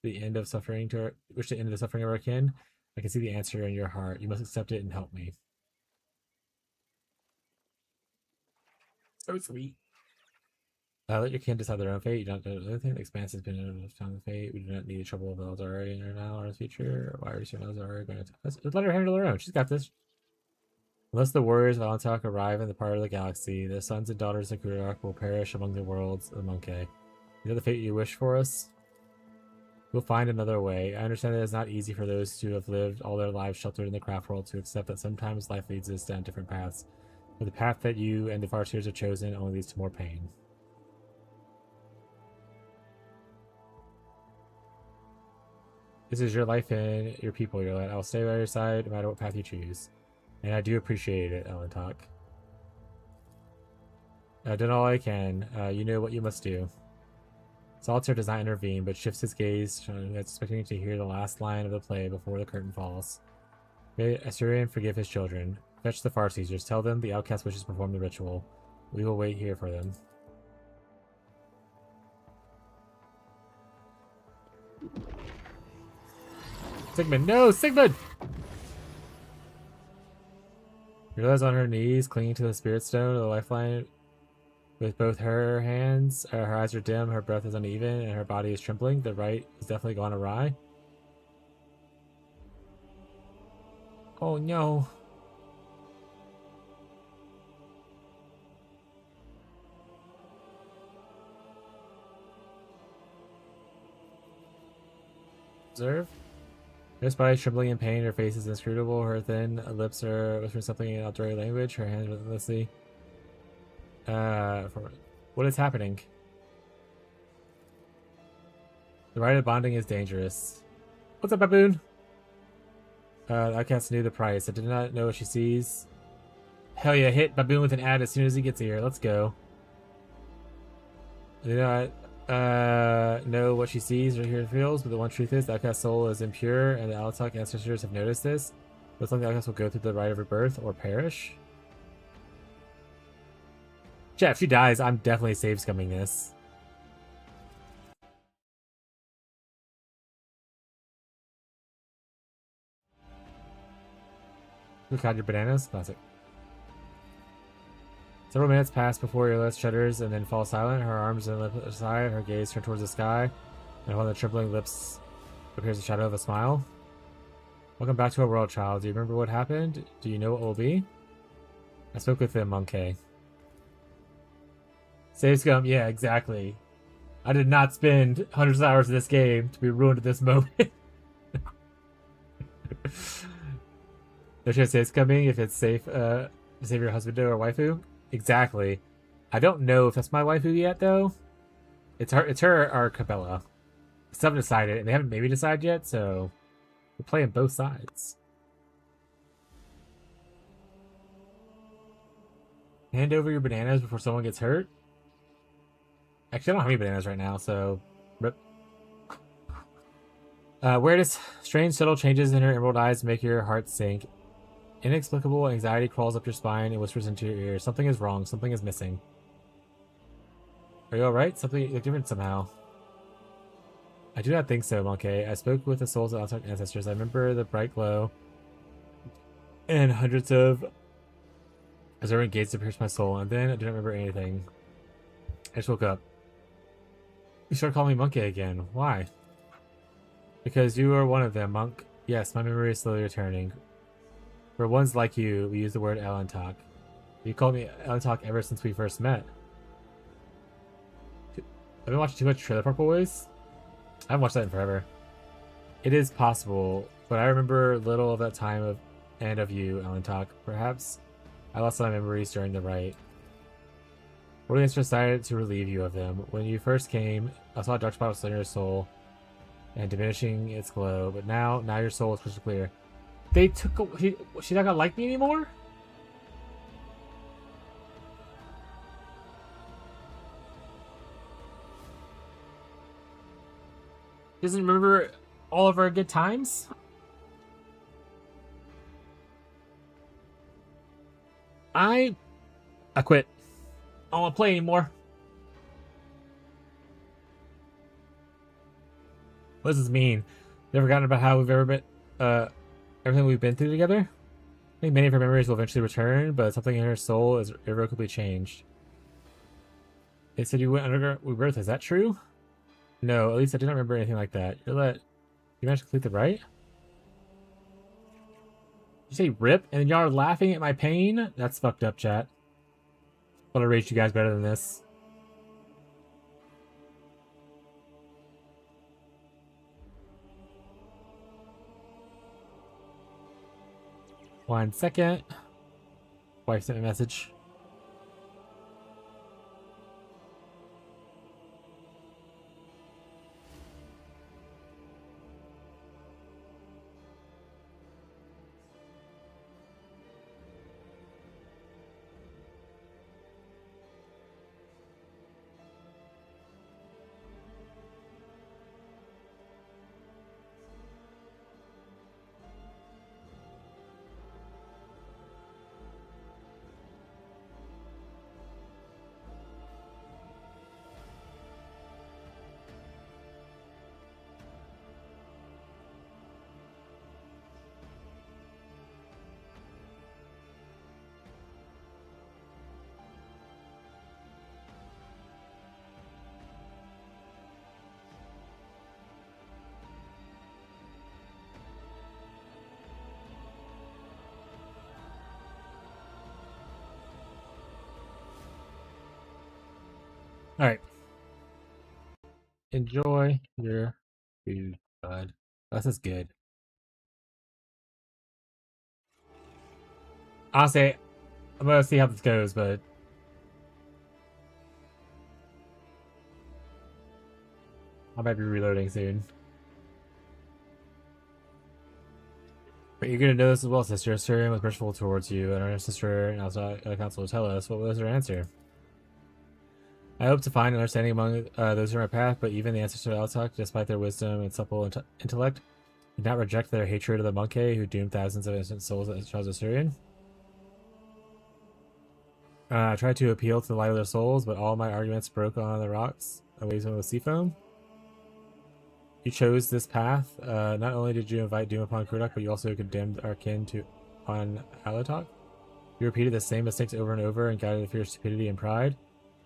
the end of the suffering of our kin? I can see the answer in your heart. You must accept it and help me. So sweet. Let your kin decide their own fate. You don't know anything. The expanse has been enough time of fate. We do not need the trouble of Eldari in our now or the future. Why are you saying Eldari going to us? Let her handle her own. She's got this. Unless the warriors of Elentok arrive in the part of the galaxy, the sons and daughters of Crudark will perish among the worlds of the Monkey. Is that the fate you wish for us? We'll find another way. I understand that it's not easy for those who have lived all their lives sheltered in the craft world to accept that sometimes life leads us down different paths. But the path that you and the Farseers have chosen only leads to more pain. This is your life and your people, your lad. I'll stay by your side no matter what path you choose. And I do appreciate it, Elentok. I've done all I can. You know what you must do. Solitaire does not intervene, but shifts his gaze, expecting to hear the last line of the play before the curtain falls. May Assyrian forgive his children. Fetch the Farseers. Tell them the outcast wishes to perform the ritual. We will wait here for them. Sigmund! No! Sigmund! Rilla's on her knees, clinging to the spirit stone of the lifeline with both her hands. Her eyes are dim, her breath is uneven, and her body is trembling. The rite has definitely gone awry. Oh no. Observe. Her body is trembling in pain, her face is inscrutable, her thin lips are whispering something in Eldari language, her hands relentlessly. What is happening? The rite of bonding is dangerous. What's up, baboon? The outcast knew the price. I did not know what she sees. Hell yeah, hit baboon with an ad as soon as he gets here. Let's go. I do not know what she sees or hears feels, but the one truth is the outcast soul is impure, and the Elentok ancestors have noticed this. Looks like the outcast will go through the rite of rebirth or perish. Yeah, if she dies, I'm definitely save scumming this. Look out your bananas. Classic. Several minutes pass before your lips shudders and then falls silent. Her arms and lips aside, her gaze turned towards the sky, and upon the trembling lips appears the shadow of a smile. Welcome back to our world, child. Do you remember what happened? Do you know what will be? I spoke with the monkey. Save scum, yeah, exactly. I did not spend hundreds of hours in this game to be ruined at this moment. No chance save coming if it's safe to save your husband or waifu? Exactly. I don't know if that's my waifu yet, though. It's her or Cabela. Still haven't decided, and they haven't maybe decided yet, so we're playing both sides. Hand over your bananas before someone gets hurt? Actually, I don't have any bananas right now, so rip. Weirdest, strange, subtle changes in her emerald eyes make your heart sink. Inexplicable anxiety crawls up your spine and whispers into your ear. Something is wrong. Something is missing. Are you alright? Something look different somehow. I do not think so, Monkey. I spoke with the souls of outside ancestors. I remember the bright glow and hundreds of observant gates to pierce my soul, and then I do not remember anything. I just woke up. You started calling me Monkey again. Why? Because you are one of them, Monk. Yes, my memory is slowly returning. For ones like you, we use the word Elantok. You called me Elantok ever since we first met. I've been watching too much Trailer Park Boys. I haven't watched that in forever. It is possible, but I remember little of that time of you, Elantok. Perhaps I lost my memories during the rite. Orleans decided to relieve you of them. When you first came, I saw a dark spot in your soul and diminishing its glow, but now your soul is crystal clear. They took she's not gonna like me anymore? Doesn't remember all of our good times? I quit. I don't want to play anymore. What does this mean? Never forgotten about how we've ever been, everything we've been through together? I think many of her memories will eventually return, but something in her soul is irrevocably changed. They said you went underground rebirth. Is that true? No, at least I do not remember anything like that. You managed to complete the rite? You say rip, and y'all are laughing at my pain? That's fucked up, chat. I want to rate you guys better than this. One second. Wife sent me a message. All right. Enjoy your food, bud. This is good. Honestly, I'm gonna see how this goes, but I might be reloading soon. But you're gonna know this as well, sister. Sirian was merciful towards you, and our sister and also council will tell us. What was her answer? I hope to find understanding among those who are in my path, but even the ancestors of Altok, despite their wisdom and supple intellect, did not reject their hatred of the monkey who doomed thousands of innocent souls at Charles of Syrian. I tried to appeal to the light of their souls, but all my arguments broke on the rocks, away from the sea foam. You chose this path. Not only did you invite doom upon Kurdak, but you also condemned our kin to on Alatok. You repeated the same mistakes over and over and guided for your stupidity and pride.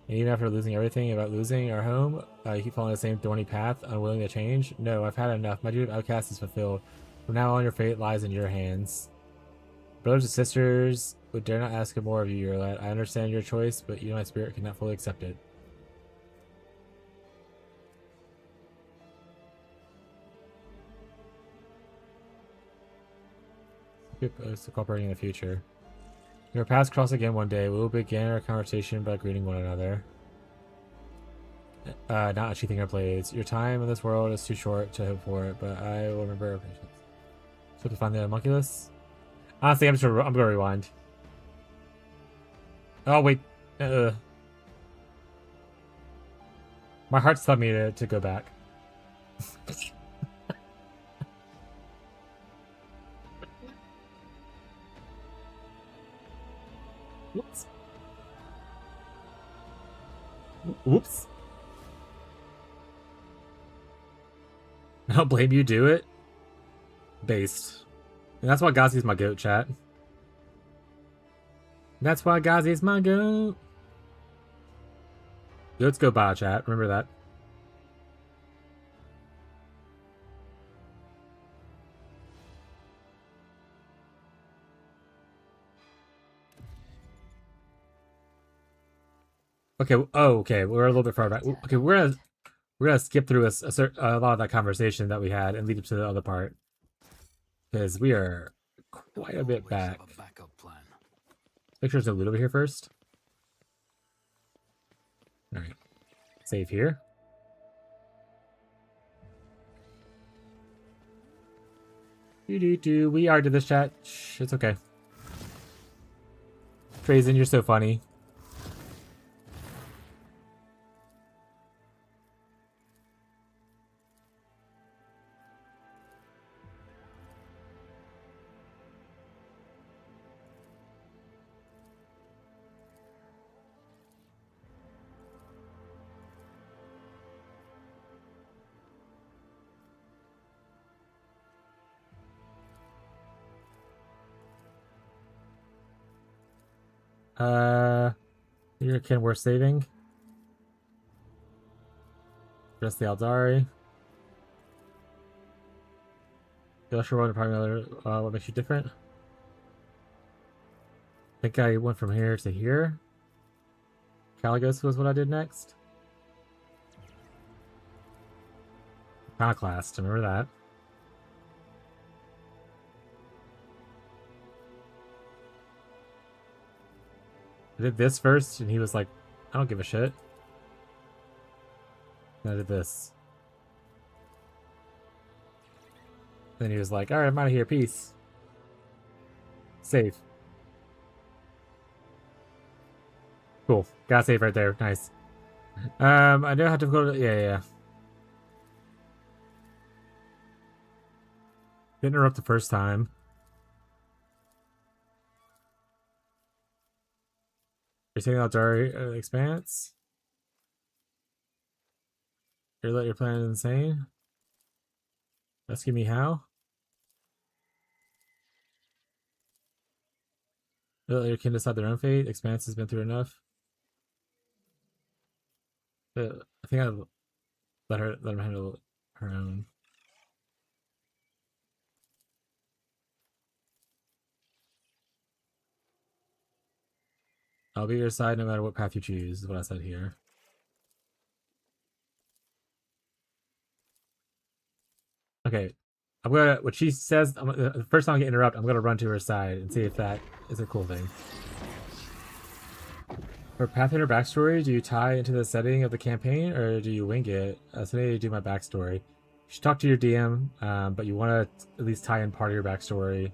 And even after losing everything about losing our home, you keep following the same thorny path, unwilling to change? No, I've had enough. My duty of outcast is fulfilled. From now on, your fate lies in your hands. Brothers and sisters would dare not ask more of you, your lad. I understand your choice, but you, my spirit, cannot fully accept it. Cooperating in the future. Your paths cross again one day. We will begin our conversation by greeting one another. Not unsheathing our blades. Your time in this world is too short to hope for it, but I will remember our patience. So to find the homunculus? Honestly, I'm gonna rewind. Oh wait. My heart's telling me to go back. Oops. Oops. I don't blame you, do it. Based. And that's why Gazi's my goat, chat. That's why Gazi's my goat. Goats go by, chat. Remember that. Okay. Oh, okay. We're a little bit far back. Okay, we're gonna skip through a lot of that conversation that we had and lead up to the other part because we are quite a bit back. Make sure there's no loot over here first. All right. Save here. We are to this chat. Shh, it's okay. Trazen, you're so funny. Your kin worth saving. Just the Aldari. The Usher one, probably what makes you different? I think I went from here to here. Caligos was what I did next. Iconoclast, remember that. I did this first, and he was like, I don't give a shit. And I did this. Then he was like, alright, I'm out of here, peace. Save. Cool. Got save right there. Nice. I know how difficult it is. Yeah. Didn't interrupt the first time. You're taking out Dari Expanse? Your plan is insane? Asking me how? Let your kin decide their own fate. Expanse has been through enough. I think I let him handle her own. I'll be your side no matter what path you choose, is what I said here. Okay. What she says, the first time I get interrupt, I'm gonna run to her side and see if that is a cool thing. For Pathfinder backstory, do you tie into the setting of the campaign or do you wing it? So maybe do my backstory. You should talk to your DM, but you want to at least tie in part of your backstory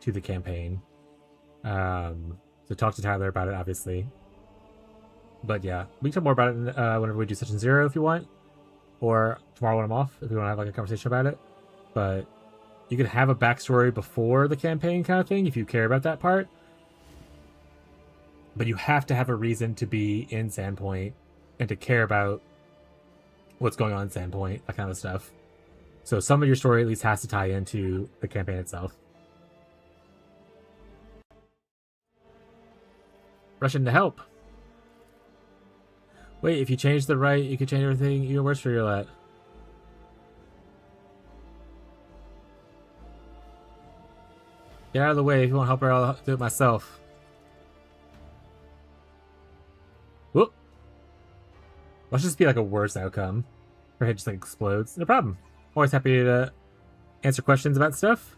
to the campaign. So talk to Tyler about it, obviously. But yeah, we can talk more about it whenever we do Session 0 if you want. Or tomorrow when I'm off, if you want to have like a conversation about it. But you can have a backstory before the campaign kind of thing if you care about that part. But you have to have a reason to be in Sandpoint and to care about what's going on in Sandpoint, that kind of stuff. So some of your story at least has to tie into the campaign itself. rush in to help. Wait, if you change the right, you could change everything even worse for your lat. Get out of the way. If you won't help her, I'll do it myself. Whoop. Watch this be like a worse outcome. Her head just like explodes. No problem. Always happy to answer questions about stuff.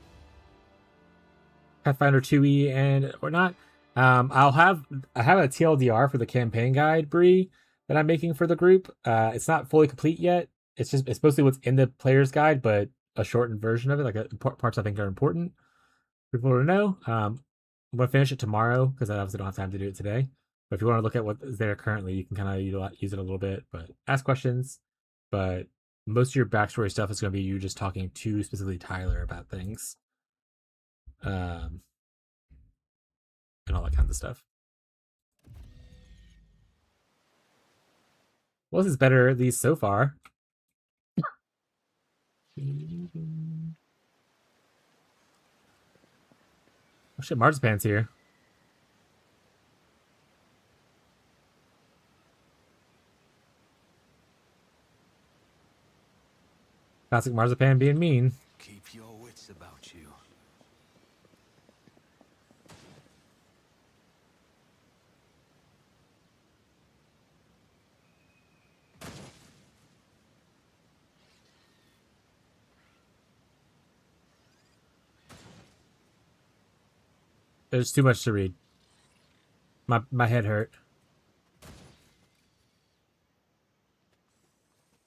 Pathfinder 2E and or not. I have a TLDR for the campaign guide, Bree, that I'm making for the group. It's not fully complete yet. It's mostly what's in the player's guide, but a shortened version of it, like parts I think are important for people to know. I'm gonna finish it tomorrow because I obviously don't have time to do it today. But if you want to look at what is there currently, you can kind of use it a little bit, but ask questions. But most of your backstory stuff is going to be you just talking to specifically Tyler about things, and all that kind of stuff. Well, this is better at least so far. Oh shit, Marzipan's here. Classic Marzipan being mean. Keep your wits about you. There's too much to read. My head hurt.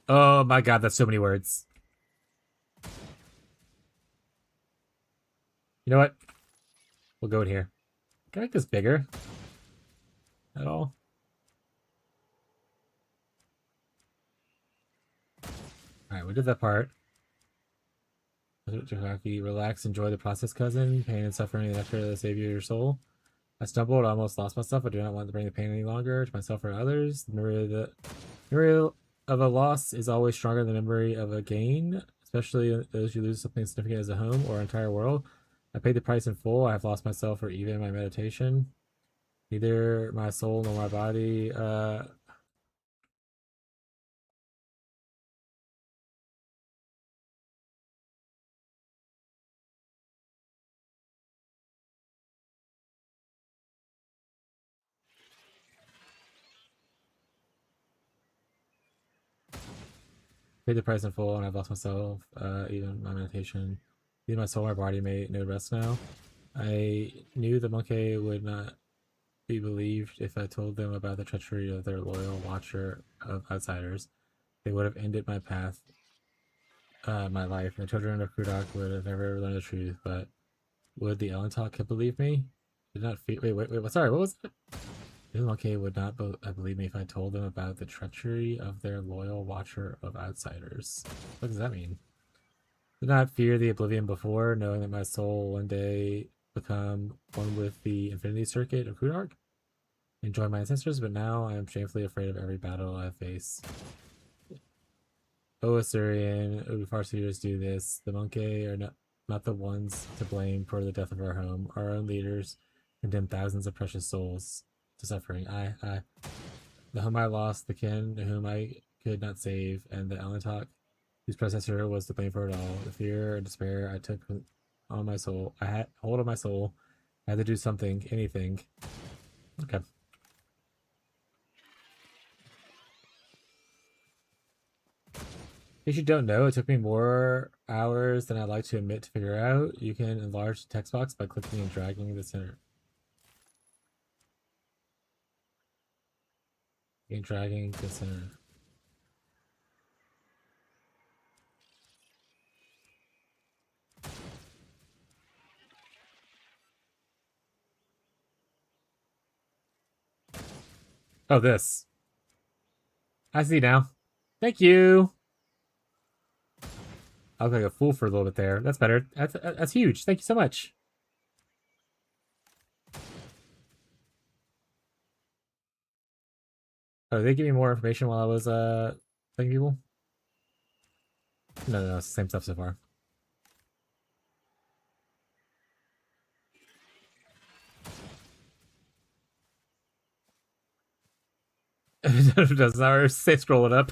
Oh my god, that's so many words. You know what? We'll go in here. Can I make this bigger? At all? Alright, we did that part. Relax, enjoy the process, cousin. Pain and suffering is necessary to save your soul. I stumbled, almost lost myself. I do not want to bring the pain any longer to myself or others. The memory of a loss is always stronger than the memory of a gain, especially those who lose something significant as a home or entire world. I paid the price in full. I have lost myself or even my meditation. Neither my soul nor my body. Paid the price in full, and I've lost myself, even my meditation. Even my soul, my body may no rest now. I knew the monkey would not be believed if I told them about the treachery of their loyal watcher of outsiders. They would have ended my path, my life, and the children of Kudak would have never learned the truth. But would the Elentalk have believed me? Did not feel. Wait. Sorry, what was it? The monkey would not believe me if I told them about the treachery of their loyal watcher of outsiders. What does that mean? Did not fear the oblivion before, knowing that my soul one day become one with the infinity circuit of Kudark? Enjoy my ancestors, but now I am shamefully afraid of every battle I face. O Assyrian, Farseers do this. The monkey are not the ones to blame for the death of our home. Our own leaders condemn thousands of precious souls to suffering. The home I lost, the kin whom I could not save, and the Elentalk, whose predecessor was to blame for it all. The fear and despair I took on my soul. I had hold of my soul. I had to do something, anything. Okay. In case you don't know, it took me more hours than I'd like to admit to figure out. You can enlarge the text box by clicking and dragging the center. And dragging the center. Oh, this. I see now. Thank you. I look like a fool for a little bit there. That's better. That's huge. Thank you so much. Oh, did they give me more information while I was thanking people? No, it's the same stuff so far. Does not say scroll it up.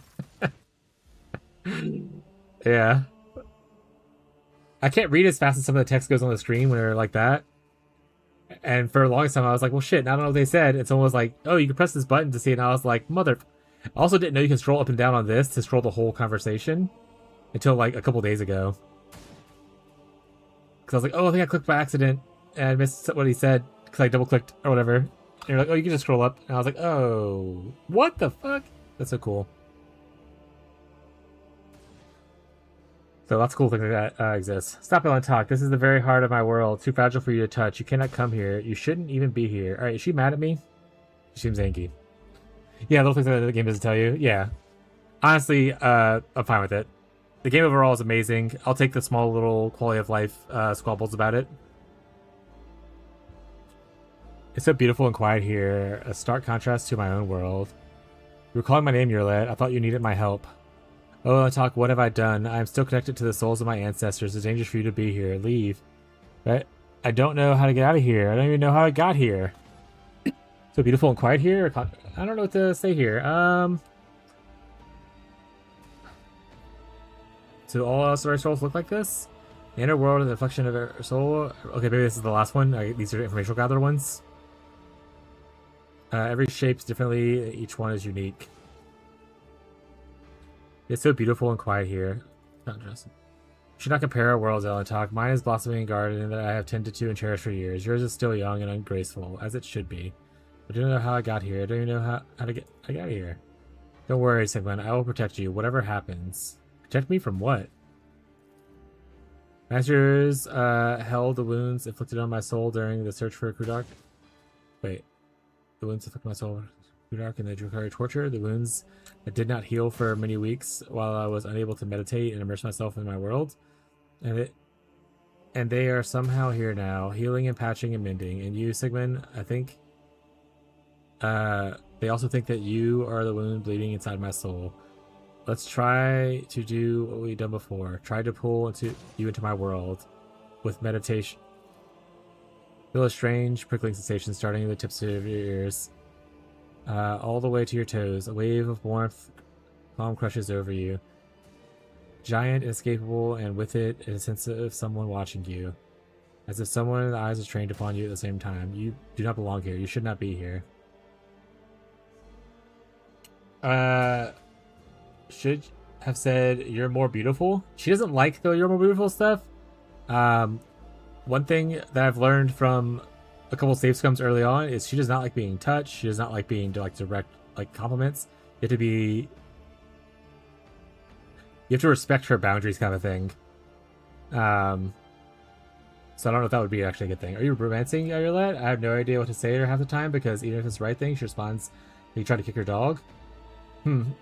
Yeah. I can't read as fast as some of the text goes on the screen when they're like that. And for a long time, I was like, well, shit, I don't know what they said. And someone was like, oh, you can press this button to see it. And I was like, mother. I also didn't know you can scroll up and down on this to scroll the whole conversation until like a couple days ago. Because I was like, oh, I think I clicked by accident and I missed what he said because I double clicked or whatever. And you're like, oh, you can just scroll up. And I was like, oh, what the fuck? That's so cool. So lots of cool things like that exist. Stop it and talk. This is the very heart of my world. Too fragile for you to touch. You cannot come here. You shouldn't even be here. All right, is she mad at me? She seems angry. Yeah, little things that the game doesn't tell you. Yeah. Honestly, I'm fine with it. The game overall is amazing. I'll take the small little quality of life squabbles about it. It's so beautiful and quiet here. A stark contrast to my own world. You were calling my name, Yurlet. I thought you needed my help. Oh, talk, what have I done? I am still connected to the souls of my ancestors. It's dangerous for you to be here. Leave. But I don't know how to get out of here. I don't even know how I got here. So beautiful and quiet here? I don't know what to say here. So all of our souls look like this? The inner world is a reflection of our soul. Okay, maybe this is the last one. These are informational gather ones. Every shape's differently. Each one is unique. It's so beautiful and quiet here. Not just. Should not compare our worlds, Elentalk. Mine is blossoming garden that I have tended to and cherished for years. Yours is still young and ungraceful, as it should be. I don't know how I got here. I don't even know how to get here. Don't worry, Sigmund. I will protect you, whatever happens. Protect me from what? Masters held the wounds inflicted on my soul during the search for Kudark. Wait. The wounds inflicted on my soul Kudark and the Drakari torture. The wounds that did not heal for many weeks while I was unable to meditate and immerse myself in my world. And they are somehow here now, healing and patching and mending. And you, Sigmund, I think... they also think that you are the wound bleeding inside my soul. Let's try to do what we've done before. Try to pull you into my world with meditation. Feel a strange prickling sensation starting at the tips of your ears. All the way to your toes. A wave of warmth calm crushes over you. Giant, inescapable, and with it a sense of someone watching you. As if someone in the eyes is trained upon you at the same time. You do not belong here. You should not be here. Should have said you're more beautiful. She doesn't like the you're more beautiful stuff. One thing that I've learned from a couple save scrums early on is she does not like being touched. She does not like being like direct compliments. You have to respect her boundaries, kind of thing. So I don't know if that would be actually a good thing. Are you romancing Yurlet? I have no idea what to say to her half the time because even if it's the right thing, she responds, "You try to kick her dog."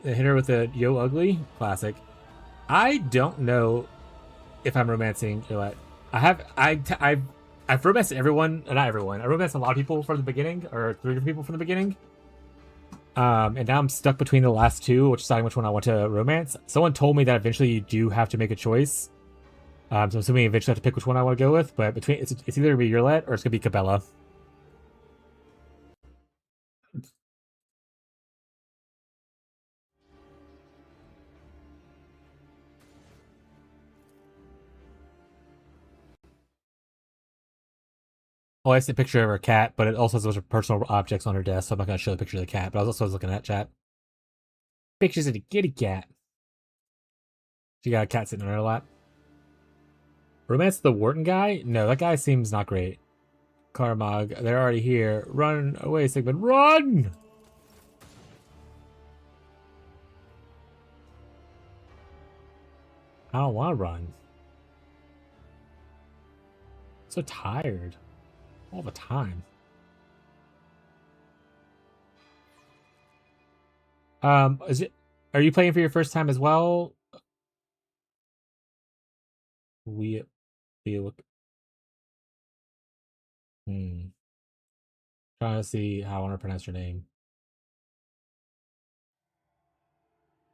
Hit her with a yo ugly classic. I don't know if I'm romancing Yurlet. I've romanced everyone, not everyone. I romanced a lot of people from the beginning, or 3 different people from the beginning. And now I'm stuck between the last two, which deciding which one I want to romance. Someone told me that eventually you do have to make a choice. So I'm assuming eventually I have to pick which one I want to go with. But it's either gonna be Yurlet or it's gonna be Cabela. Oh, I see a picture of her cat, but it also has a bunch of personal objects on her desk, so I'm not going to show the picture of the cat. But I was also looking at chat. Pictures of the kitty cat. She got a cat sitting on her lap. Romance the Wharton guy? No, that guy seems not great. Carmog, they're already here. Run away, Sigmund. Run! I don't want to run. I'm so tired. All the time. Are you playing for your first time as well? We look. Trying to see how I want to pronounce your name.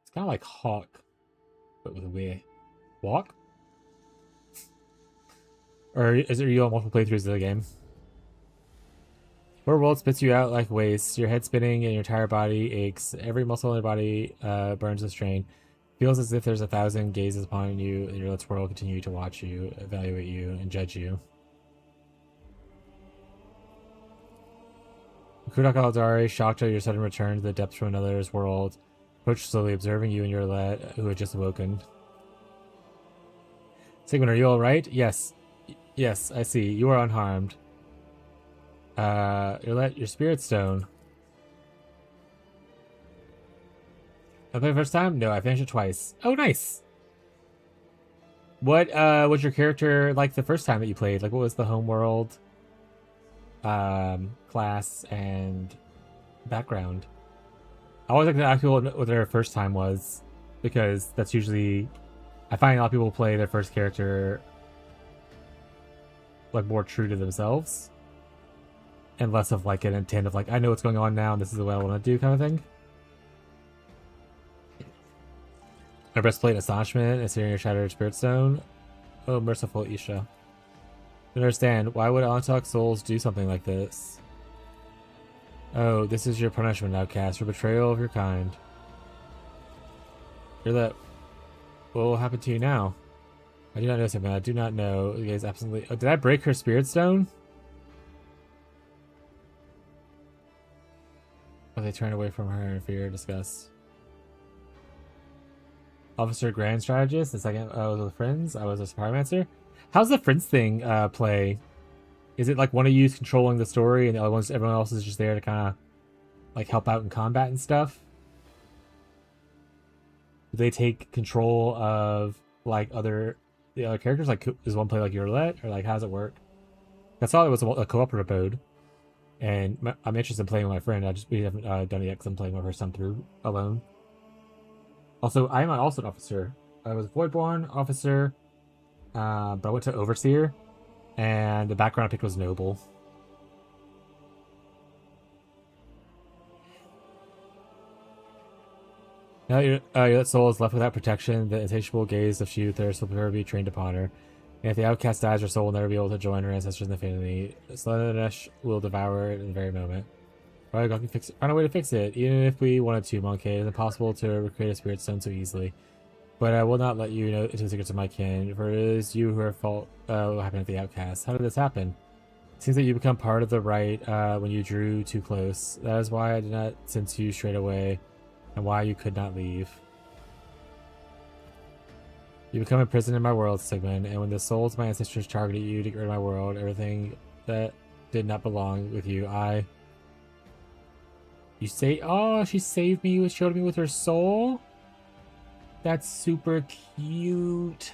It's kind of like Hawk, but with a way. Walk? Or are you on multiple playthroughs of the game? Our world spits you out like waste. Your head spinning and your entire body aches. Every muscle in your body burns with strain. Feels as if there's 1,000 gazes upon you, and your little world continue to watch you, evaluate you, and judge you. Kudak Aldari, shocked at your sudden return to the depths from another's world, approached slowly, observing you and your lad, who had just awoken. Sigmund, are you alright? Yes. Yes, I see. You are unharmed. Your spirit stone. I played the first time? No, I finished it twice. Oh, nice. What was your character like the first time that you played? Like, what was the homeworld, class, and background? I always like to ask people what their first time was, because that's usually, I find a lot of people play their first character like more true to themselves, and less of like an intent of like, I know what's going on now, and this is what I want to do kind of thing. My breastplate astonishment and searing your shattered spirit stone. Oh, merciful Isha. I understand. Why would Alantok souls do something like this? Oh, this is your punishment, outcast, for betrayal of your kind. You're that. What will happen to you now? I do not know something. I do not know. You guys absolutely. Oh, did I break her spirit stone? Oh, they turned away from her in fear or disgust. Officer Grand Strategist. The second I was with friends. I was a pyromancer. How's the friends thing play? Is it like one of you is controlling the story and the other ones, everyone else is just there to kind of like help out in combat and stuff? Do they take control of like the other characters? Like, does one play like your roulette, or like how does it work? I saw it was a cooperative mode, and I'm interested in playing with my friend. We haven't done it yet because I'm playing my first time through alone. Also, I'm also an officer. I was a Voidborn officer, but I went to Overseer, and the background I picked was Noble. Now your soul is left without protection. The insatiable gaze of she who thirsts will never be trained upon her. And if the outcast dies, her soul will never be able to join her ancestors in the family. Slaanesh will devour it in the very moment. Find a way to fix it. Even if we wanted to, Monkey, it's impossible to recreate a spirit stone so easily. But I will not let you know into the secrets of my kin, for it is you who are fault what happened at the outcast. How did this happen? It seems that you become part of the right when you drew too close. That is why I did not sense you straight away, and why you could not leave. You become imprisoned in my world, Sigmund, and when the souls of my ancestors targeted you to get rid of my world, everything that did not belong with you, You say, oh, she saved me, showed me with her soul? That's super cute.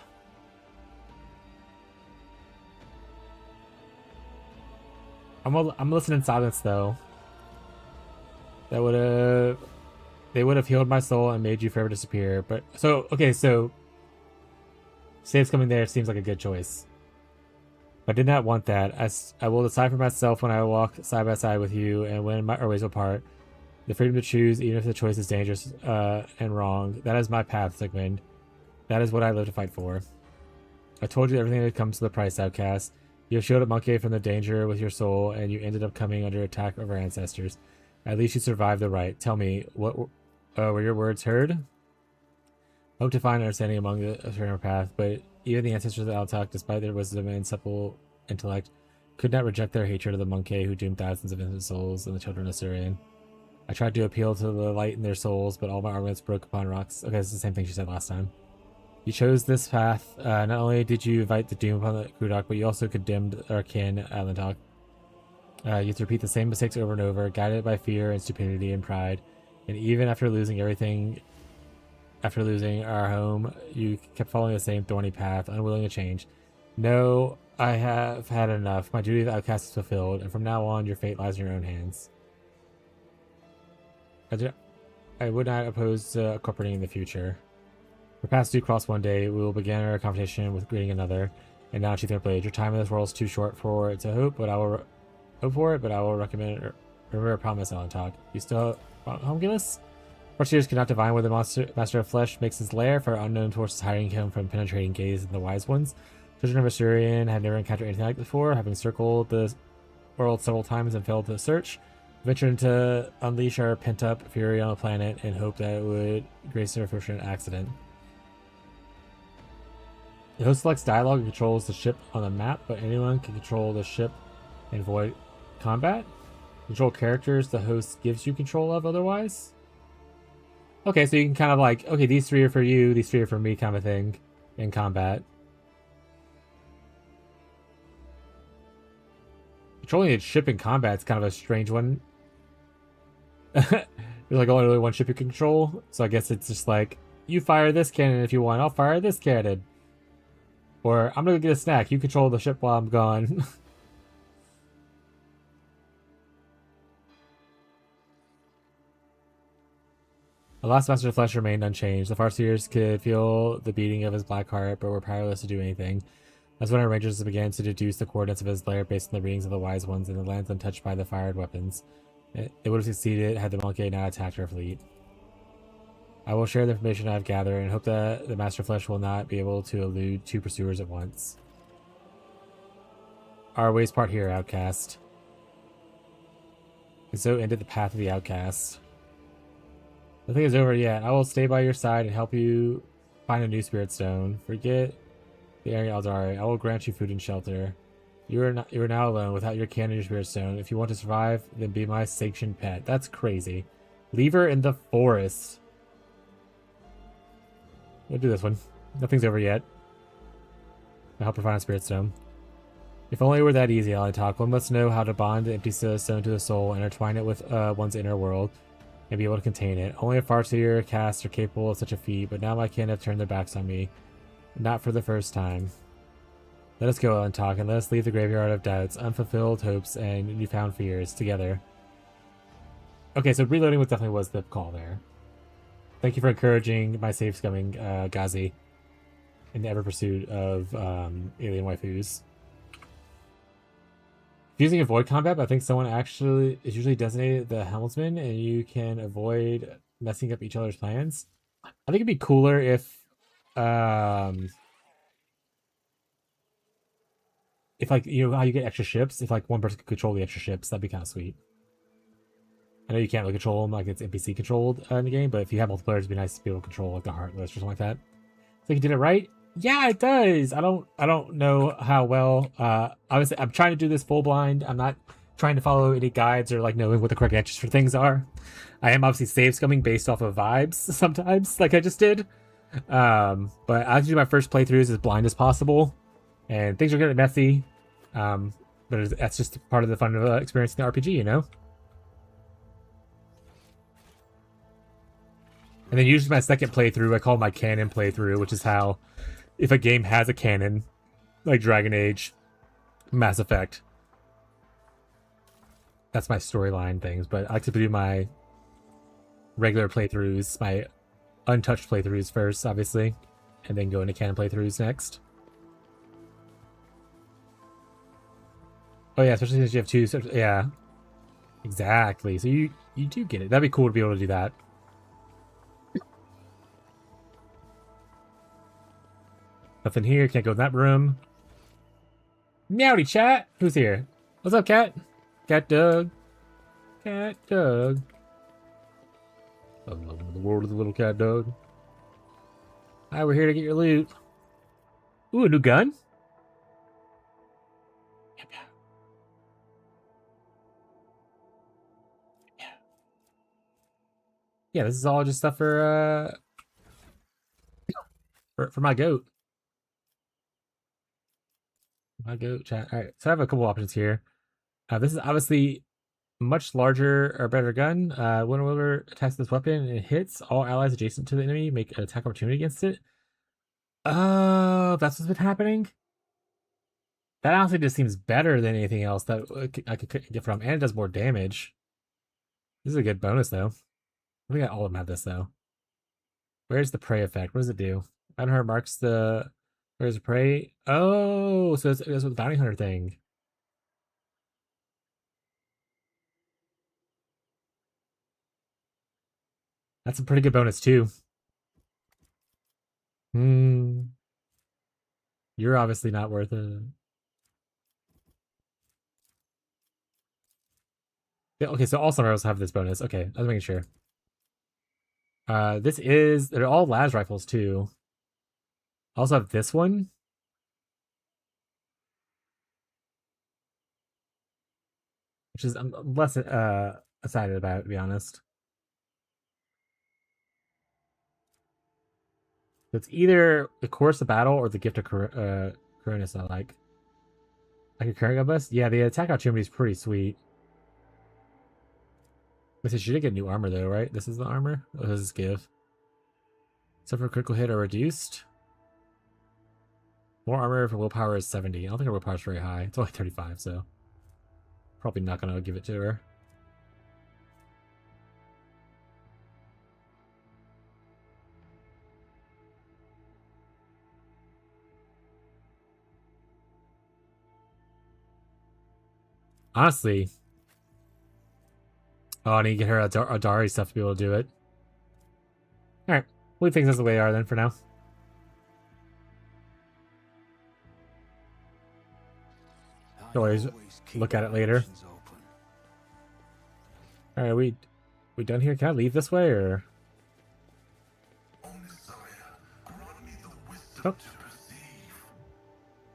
I'm listening in silence though. They would have healed my soul and made you forever disappear. But so saves coming there seems like a good choice. But I did not want that. I will decide for myself when I walk side by side with you, and when our ways will part. The freedom to choose, even if the choice is dangerous and wrong. That is my path, Sigmund. That is what I live to fight for. I told you everything that comes to the price, outcast. You have shielded Monkey from the danger with your soul, and you ended up coming under attack of our ancestors. At least you survived the right. Tell me, what were your words heard? Hope to find understanding among the eternal path, but even the ancestors of Altok, despite their wisdom and supple intellect, could not reject their hatred of the Monkey who doomed thousands of innocent souls and the children of Surian. I tried to appeal to the light in their souls, but all my arguments broke upon rocks. Okay, it's the same thing she said last time. You chose this path. Not only did you invite the doom upon the Krudok, but you also condemned our kin, Atlantok. You have to repeat the same mistakes over and over, guided by fear and stupidity and pride. And even after losing everything, after losing our home, you kept following the same thorny path, unwilling to change. No, I have had enough. My duty of outcast is fulfilled, and from now on, your fate lies in your own hands. I would not oppose cooperating in the future. Our paths do cross one day. We will begin our competition with greeting another. And now, Chief Blade, your time in this world is too short for it to hope, but I will hope for it. But I will recommend remember a promise, Alan Talk. You still homunculus? Fortune cannot divine where the master of flesh makes his lair, for unknown forces hiding him from penetrating gaze and the wise ones. Children of Assyrian had never encountered anything like before, having circled the world several times and failed to search. Ventured to unleash our pent-up fury on the planet and hope that it would grace our fortunate accident. The host selects dialogue and controls the ship on the map, but anyone can control the ship and avoid combat. Control characters the host gives you control of otherwise. Okay, so you can kind of like, okay, these three are for you, these three are for me kind of thing in combat. Controlling a ship in combat is kind of a strange one. There's like only really one ship you can control, so I guess it's just like, you fire this cannon if you want, I'll fire this cannon. Or, I'm gonna get a snack, you control the ship while I'm gone. The last Master of Flesh remained unchanged. The Farseers could feel the beating of his black heart, but were powerless to do anything. That's when our rangers began to deduce the coordinates of his lair based on the readings of the Wise Ones and the lands untouched by the fired weapons. It would have succeeded had the monkey not attacked our fleet. I will share the information I have gathered and hope that the Master of Flesh will not be able to elude two pursuers at once. Our ways part here, outcast. And so ended the path of the outcast. Nothing is over yet. I will stay by your side and help you find a new spirit stone. Forget the area Aldari. I will grant you food and shelter. You are now alone without your cannon and your spirit stone. If you want to survive, then be my sanctioned pet. That's crazy. Leave her in the forest. We'll do this one. Nothing's over yet. I'll help her find a spirit stone. If only it were that easy, Alantalk. One must know how to bond the empty stone to the soul, intertwine it with one's inner world, and be able to contain it. Only a Farseer casts are capable of such a feat, but now my kin have turned their backs on me. Not for the first time. Let us go, Alantalk, and let us leave the graveyard of doubts, unfulfilled hopes, and newfound fears together. Okay, so reloading definitely was the call there. Thank you for encouraging my safe scumming, Ghazi, in the ever pursuit of alien waifus. Using avoid combat, but I think someone actually is usually designated the helmsman, and you can avoid messing up each other's plans. I think it'd be cooler if like, you know how you get extra ships, if like one person could control the extra ships, that'd be kind of sweet. I know you can't really control them, like it's NPC controlled in the game, but if you have multiplayer, it'd be nice to be able to control like the Heartless or something like that. I think you did it right. Yeah, it does. I don't know how well. Obviously, I'm trying to do this full blind. I'm not trying to follow any guides or like knowing what the correct answers for things are. I am obviously save scumming based off of vibes sometimes, like I just did. But I like to do my first playthroughs as blind as possible, and things are getting messy. But that's just part of the fun of experiencing the RPG, you know. And then usually my second playthrough, I call my canon playthrough, which is how, if a game has a canon, like Dragon Age, Mass Effect, that's my storyline things. But I like to do my regular playthroughs, my untouched playthroughs first, obviously, and then go into canon playthroughs next. Oh yeah, especially since you have two. Yeah, exactly. So you do get it. That'd be cool to be able to do that. Nothing here. Can't go in that room. Meowdy chat. Who's here? What's up, cat? Cat Doug. Cat Doug. I'm loving the world of the little cat Doug. Hi, we're here to get your loot. Ooh, a new gun? Yeah, this is all just stuff for my goat. My goat chat. All right, so I have a couple options here. This is obviously much larger or better gun. Whenever attacks this weapon and it hits, all allies adjacent to the enemy make an attack opportunity against it. That's what's been happening. That honestly just seems better than anything else that I could get from, and it does more damage. This is a good bonus, though. I think all of them have this, though. Where's the prey effect? What does it do? Bounty hunter marks the... Where's the prey? Oh, so it's with the bounty hunter thing. That's a pretty good bonus, too. You're obviously not worth it. Yeah, okay, so all summer have this bonus. Okay, I was making sure. They're all las rifles too. I also have this one. Which is I'm less excited about, to be honest. It's either the Course of Battle or the Gift of Coronis I like. Like a current gun bus? Yeah, the attack opportunity is pretty sweet. But she did get new armor though, right? This is the armor? What does this give? Suffer critical hit or reduced. More armor for willpower is 70. I don't think her willpower is very high. It's only 35, so probably not gonna give it to her. Honestly, oh, I need to get her Adari stuff to be able to do it. Alright, we'll leave things as the way they are then for now. Always look at it later. Alright, we done here? Can I leave this way or? Oh.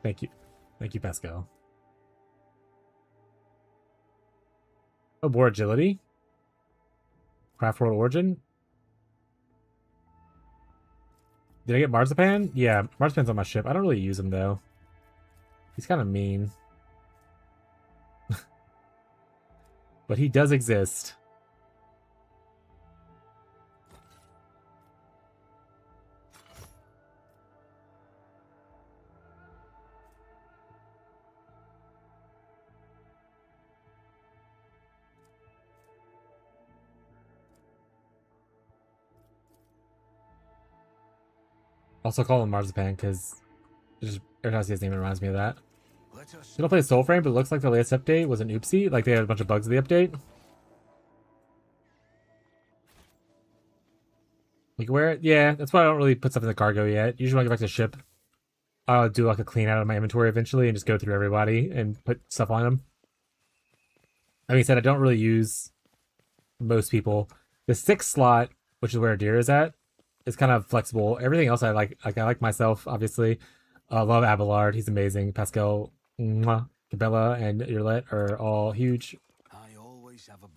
Thank you. Thank you, Pascal. Oh, more agility? Craft World Origin? Did I get Marzipan? Yeah, Marzipan's on my ship. I don't really use him, though. He's kind of mean. But he does exist. Also call him Marzipan because just every time I see his name, it reminds me of that. You don't play Soulframe, but it looks like the latest update was an oopsie. Like they had a bunch of bugs in the update. You can wear it? Yeah, that's why I don't really put stuff in the cargo yet. Usually when I get back to the ship, I'll do like a clean out of my inventory eventually and just go through everybody and put stuff on them. Like I said, I don't really use most people. The 6th slot, which is where Deer is at, is kind of flexible. Everything else I like I like myself, obviously. Love Abelard, he's amazing. Pascal, Cabela, and Urlet are all huge.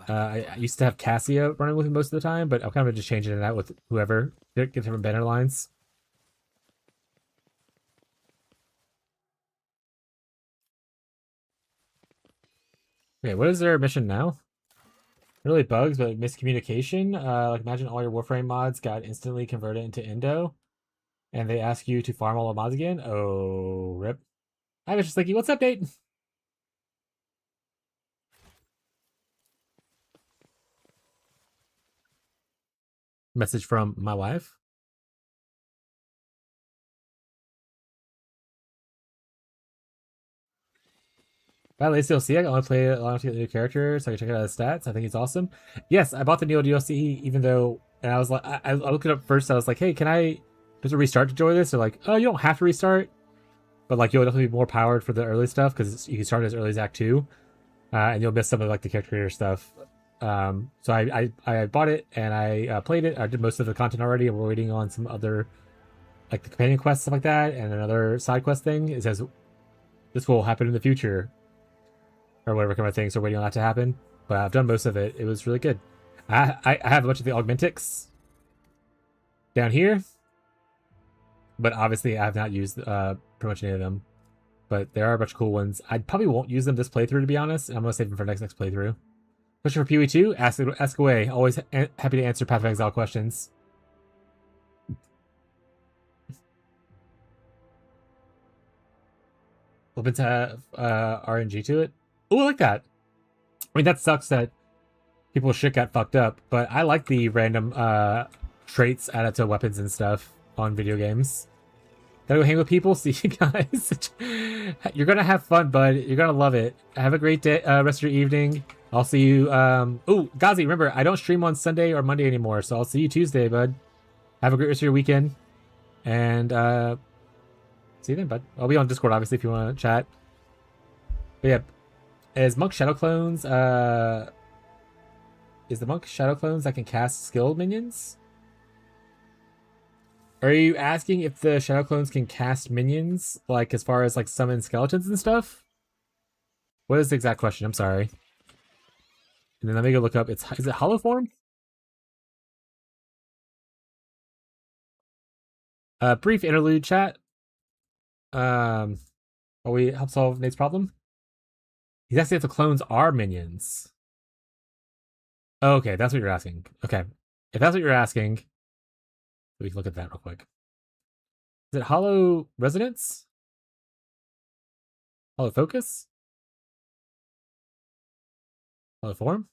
I used to have Cassia running with me most of the time, but I'm kind of just changing it out with whoever. Get different banner lines. Okay, what is their mission now? Really bugs, but miscommunication. Like imagine all your Warframe mods got instantly converted into Indo, and they ask you to farm all the mods again. Oh, rip. I was just thinking, what's up, Date? Message from my wife. By latest DLC, I can only play it long enough to get the new character, so I can check out his stats. I think he's awesome. Yes, I bought the new DLC, even though, and I was like, I looked it up first. I was like, hey, can I just restart to join this? They're like, oh, you don't have to restart, but like you'll definitely be more powered for the early stuff because you can start as early as Act 2, and you'll miss some of like the character creator stuff. So I bought it and I played it. I did most of the content already, and we're waiting on some other like the companion quests, stuff like that, and another side quest thing. It says this will happen in the future or whatever kind of thing. So we're waiting on that to happen. But I've done most of it. It was really good. I have a bunch of the augmentics down here, but obviously I have not used pretty much any of them. But there are a bunch of cool ones. I probably won't use them this playthrough, to be honest. I'm gonna save them for next playthrough. Question for PoE2, ask away. Always happy to answer Path of Exile questions. Open to have RNG to it. Oh, I like that. I mean, that sucks that people's shit got fucked up, but I like the random traits added to weapons and stuff on video games. Gotta go hang with people. See you guys. You're gonna have fun, bud. You're gonna love it. Have a great day, rest of your evening. I'll see you. Oh, Gazi, remember, I don't stream on Sunday or Monday anymore, so I'll see you Tuesday, bud. Have a great rest of your weekend. And see you then, bud. I'll be on Discord, obviously, if you want to chat. But yeah, as Monk Shadow Clones, Is the monk shadow clones that can cast skilled minions? Are you asking if the shadow clones can cast minions, like as far as like summon skeletons and stuff? What is the exact question? I'm sorry. And then let me go look up. Is it hollow form? Brief interlude chat. While we help solve Nate's problem. He's asking if the clones are minions. Oh, okay, that's what you're asking. Okay, if that's what you're asking, we can look at that real quick. Is it hollow resonance? Hollow focus? Hollow form?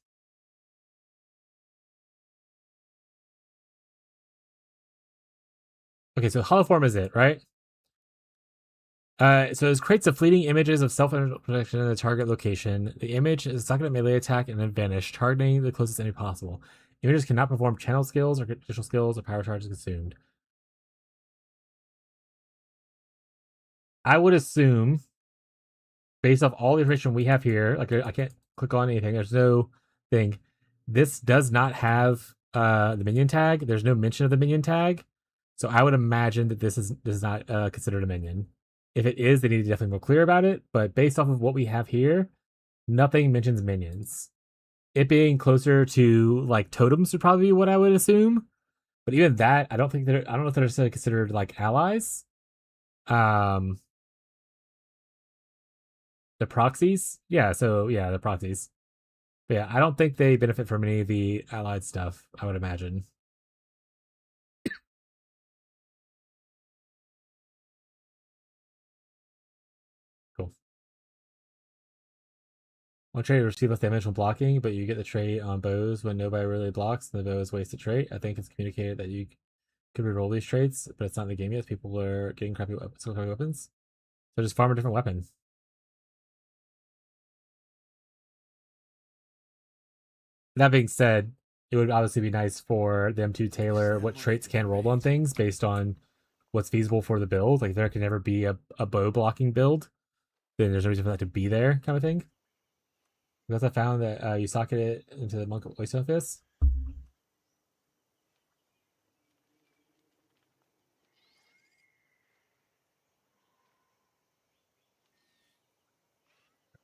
Okay, so hollow form is it, right? So it creates a fleeting images of self-protection in the target location. The image is stuck in a melee attack and then vanish, targeting the closest enemy possible. Images cannot perform channel skills or additional skills or power charges consumed. I would assume, based off all the information we have here, like I can't click on anything. There's no thing. This does not have the minion tag. There's no mention of the minion tag. So I would imagine that this is not considered a minion. If it is, they need to definitely be more clear about it. But based off of what we have here, nothing mentions minions. It being closer to like totems would probably be what I would assume. But even that, I don't know if they're necessarily considered like allies. The proxies, yeah. So yeah, the proxies. But yeah, I don't think they benefit from any of the allied stuff. I would imagine. Cool. One trait receive less damage when blocking, but you get the trait on bows when nobody really blocks, and the bow is wasted trait. I think it's communicated that you could reroll these traits, but it's not in the game yet. People are getting crappy weapons. So just farm a different weapon. That being said, it would obviously be nice for them to tailor what traits can roll on things based on what's feasible for the build. Like, there can never be a bow blocking build, then there's no reason for that to be there, kind of thing. Because I found that you socket it into the Monk Oyster Fist.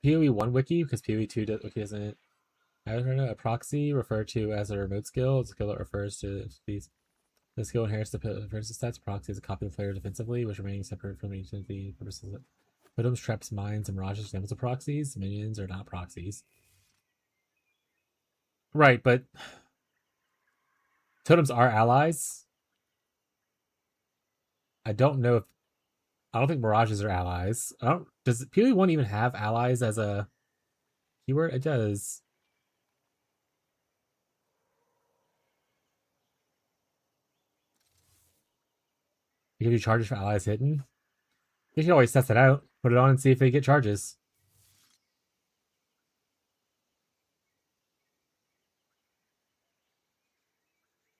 PoE 1 wiki, because PoE 2 wiki doesn't. I don't know. A proxy referred to as a remote skill. It's a skill that refers to these. The skill inherits the stats. Proxy is a copy of the player defensively, which remaining separate from each of the purposes. Totems, traps, mines, and mirages examples of proxies. Minions are not proxies. Right, but totems are allies. I don't think mirages are allies. Does PoE 1 even have allies as a keyword? It does. It gives you charges for allies hidden. You can always test it out. Put it on and see if they get charges.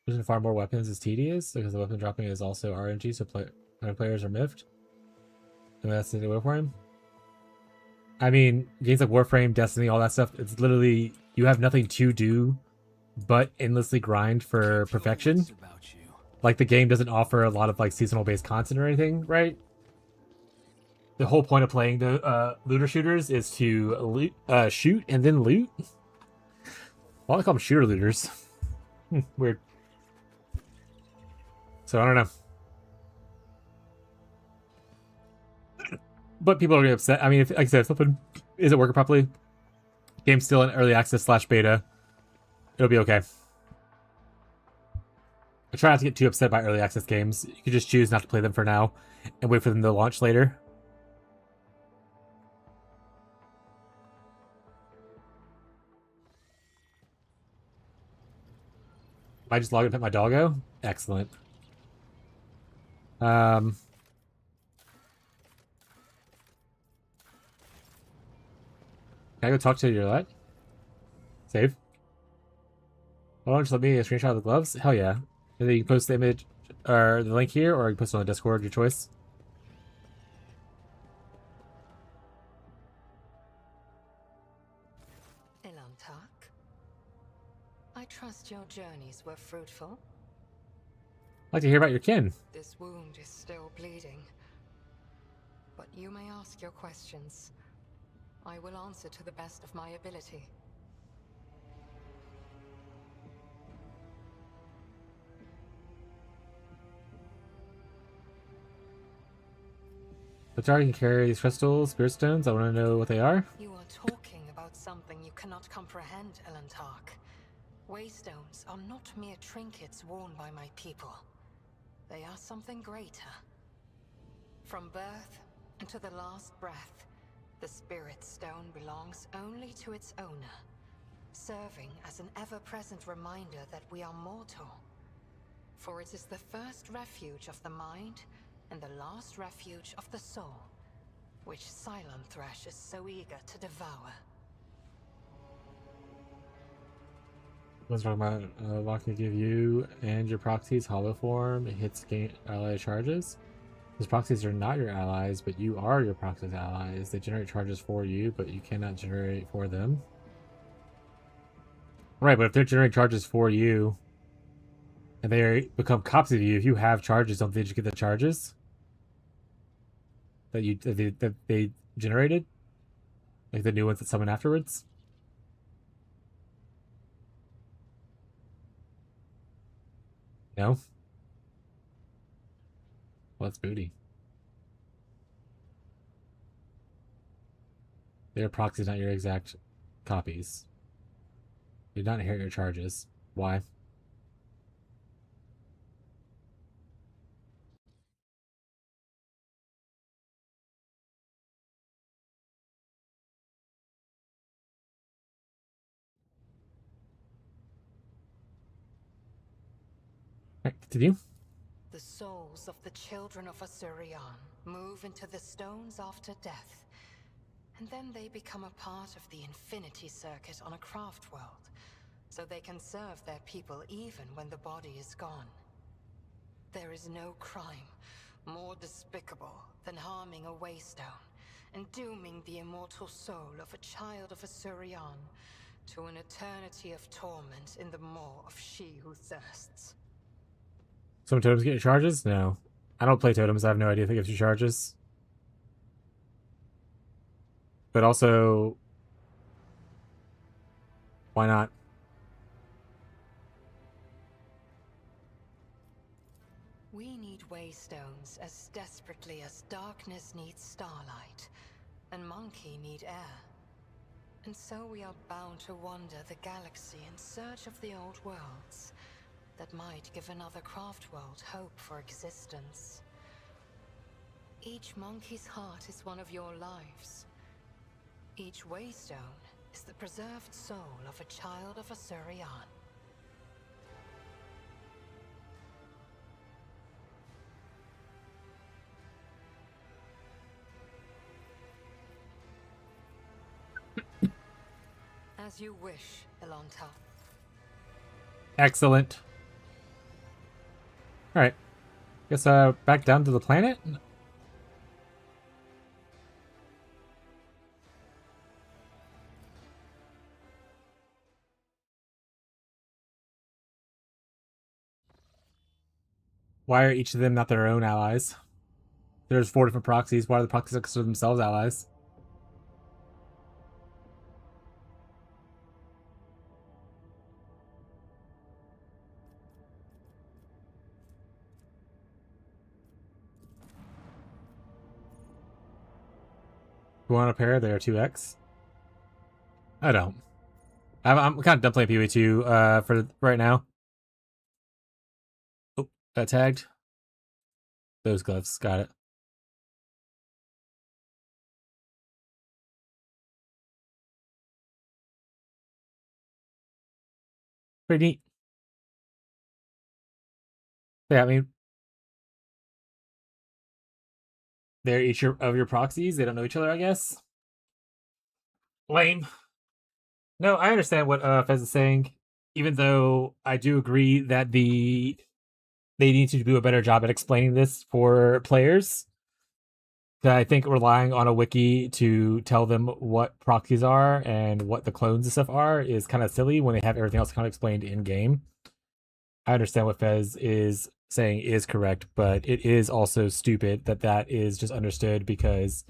Using far more weapons is tedious because the weapon dropping is also RNG, so players are miffed. And that's the way for him. I mean, games like Warframe, Destiny, all that stuff, it's literally, you have nothing to do but endlessly grind for perfection. Like, the game doesn't offer a lot of like seasonal based content or anything, right? The whole point of playing the looter shooters is to loot, shoot and then loot. Why do they call them shooter looters? Weird. So I don't know. But people are going to be upset. I mean, like I said, if something isn't working properly, game's still in early access / beta. It'll be okay. I try not to get too upset by early access games. You can just choose not to play them for now and wait for them to launch later. I just log in and pet my doggo. Excellent. Can I go talk to your let? Save. Hold on, just let me a screenshot of the gloves. Hell yeah. And then you can post the image or the link here, or you can post it on the Discord, your choice. Elantark? I trust your journeys were fruitful? I'd like to hear about your kin. This wound is still bleeding. But you may ask your questions. I will answer to the best of my ability. The jar can carry these crystals, spirit stones. I want to know what they are. You are talking about something you cannot comprehend, Elantark. Waystones are not mere trinkets worn by my people. They are something greater. From birth unto the last breath, the Spirit Stone belongs only to its owner, serving as an ever-present reminder that we are mortal. For it is the first refuge of the mind and the last refuge of the soul, which Cylon Thresh is so eager to devour. Let's talk about lock can give you and your proxies hollow form. It hits ally charges. Those proxies are not your allies, but you are your proxies' allies. They generate charges for you, but you cannot generate for them. Right, but if they're generating charges for you, and they become copies of you, if you have charges, don't they just get the charges that they generated, like the new ones that summon afterwards? No. Well, that's booty. Their proxies, not your exact copies. You do not inherit your charges. Why? Alright, continue. The souls of the children of Asurion move into the stones after death, and then they become a part of the Infinity Circuit on a craft world, so they can serve their people even when the body is gone. There is no crime more despicable than harming a Waystone and dooming the immortal soul of a child of Asurion to an eternity of torment in the maw of she who thirsts. Some totems get your charges? No. I don't play totems. I have no idea if it gives you charges. But also, why not? We need Waystones as desperately as darkness needs starlight, and Monkey need air. And so we are bound to wander the galaxy in search of the old worlds that might give another craft world hope for existence. Each monkey's heart is one of your lives. Each Waystone is the preserved soul of a child of Asurion. As you wish, Elonta. Excellent. Alright. Guess back down to the planet? Why are each of them not their own allies? There's 4 different proxies. Why are the proxies consider themselves allies? Who want a pair? They are 2x. I don't. I'm kind of done playing PvE2 for right now. Oh, got tagged. Those gloves. Got it. Pretty neat. Yeah, I mean, they're each of your proxies. They don't know each other, I guess. Lame. No, I understand what Fez is saying, even though I do agree that they need to do a better job at explaining this for players. I think relying on a wiki to tell them what proxies are and what the clones and stuff are is kind of silly when they have everything else kind of explained in game. I understand what Fez is saying is correct, but it is also stupid that that is just understood because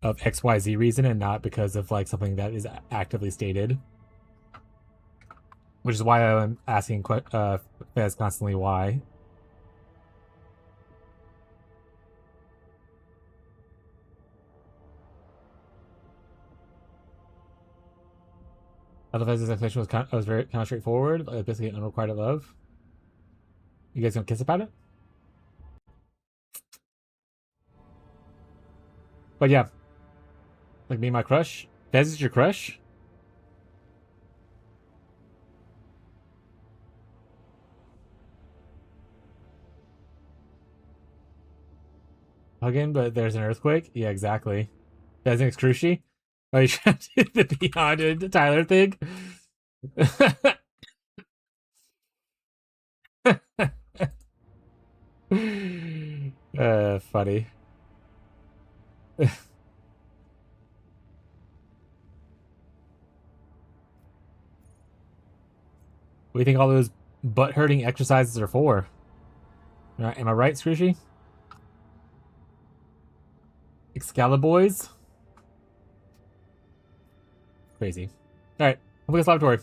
of XYZ reason and not because of like something that is actively stated. Which is why I'm asking Fez constantly why. I thought Fez's explanation was very kind of straightforward, like basically unrequited love. You guys gonna kiss about it? But yeah, like me and my crush. Fez is your crush? Hugging, but there's an earthquake? Yeah, exactly. Fez and Cruci? Are you trying to do the Beyond and Tyler thing? Funny. What do you think all those butt hurting exercises are for? Am I right, Scrooshy? Excaliboys? Crazy. Alright, Hopeless Laboratory.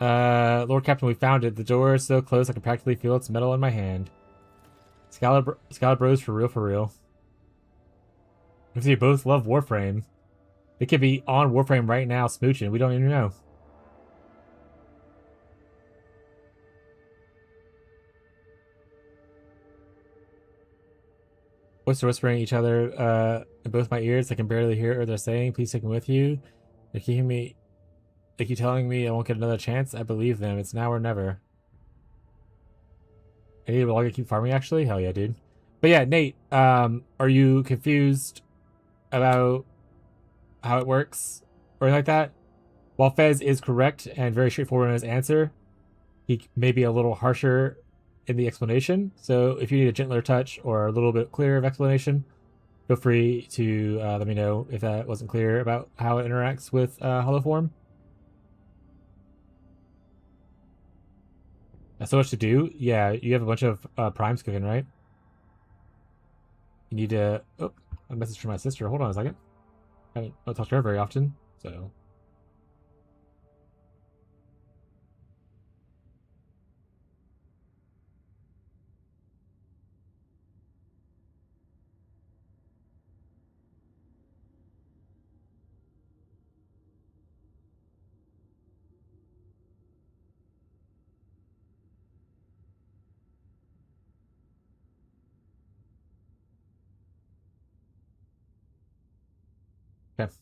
Lord Captain, we found it. The door is so close I can practically feel its metal in my hand. Scalibros for real, for real. If you both love Warframe, they could be on Warframe right now smooching. We don't even know. Voices are whispering each other in both my ears. I can barely hear what they're saying. Please take me with you. They're keeping me. They keep telling me I won't get another chance. I believe them. It's now or never. Hey, will I keep farming actually? Hell yeah, dude. But yeah, Nate, are you confused about how it works or anything like that? While Fez is correct and very straightforward in his answer, he may be a little harsher in the explanation. So if you need a gentler touch or a little bit clearer of explanation, feel free to let me know if that wasn't clear about how it interacts with Holoform. That's so much to do. Yeah, you have a bunch of primes cooking, right? You need to... Oh, a message from my sister. Hold on a second. I don't talk to her very often, so... Okay.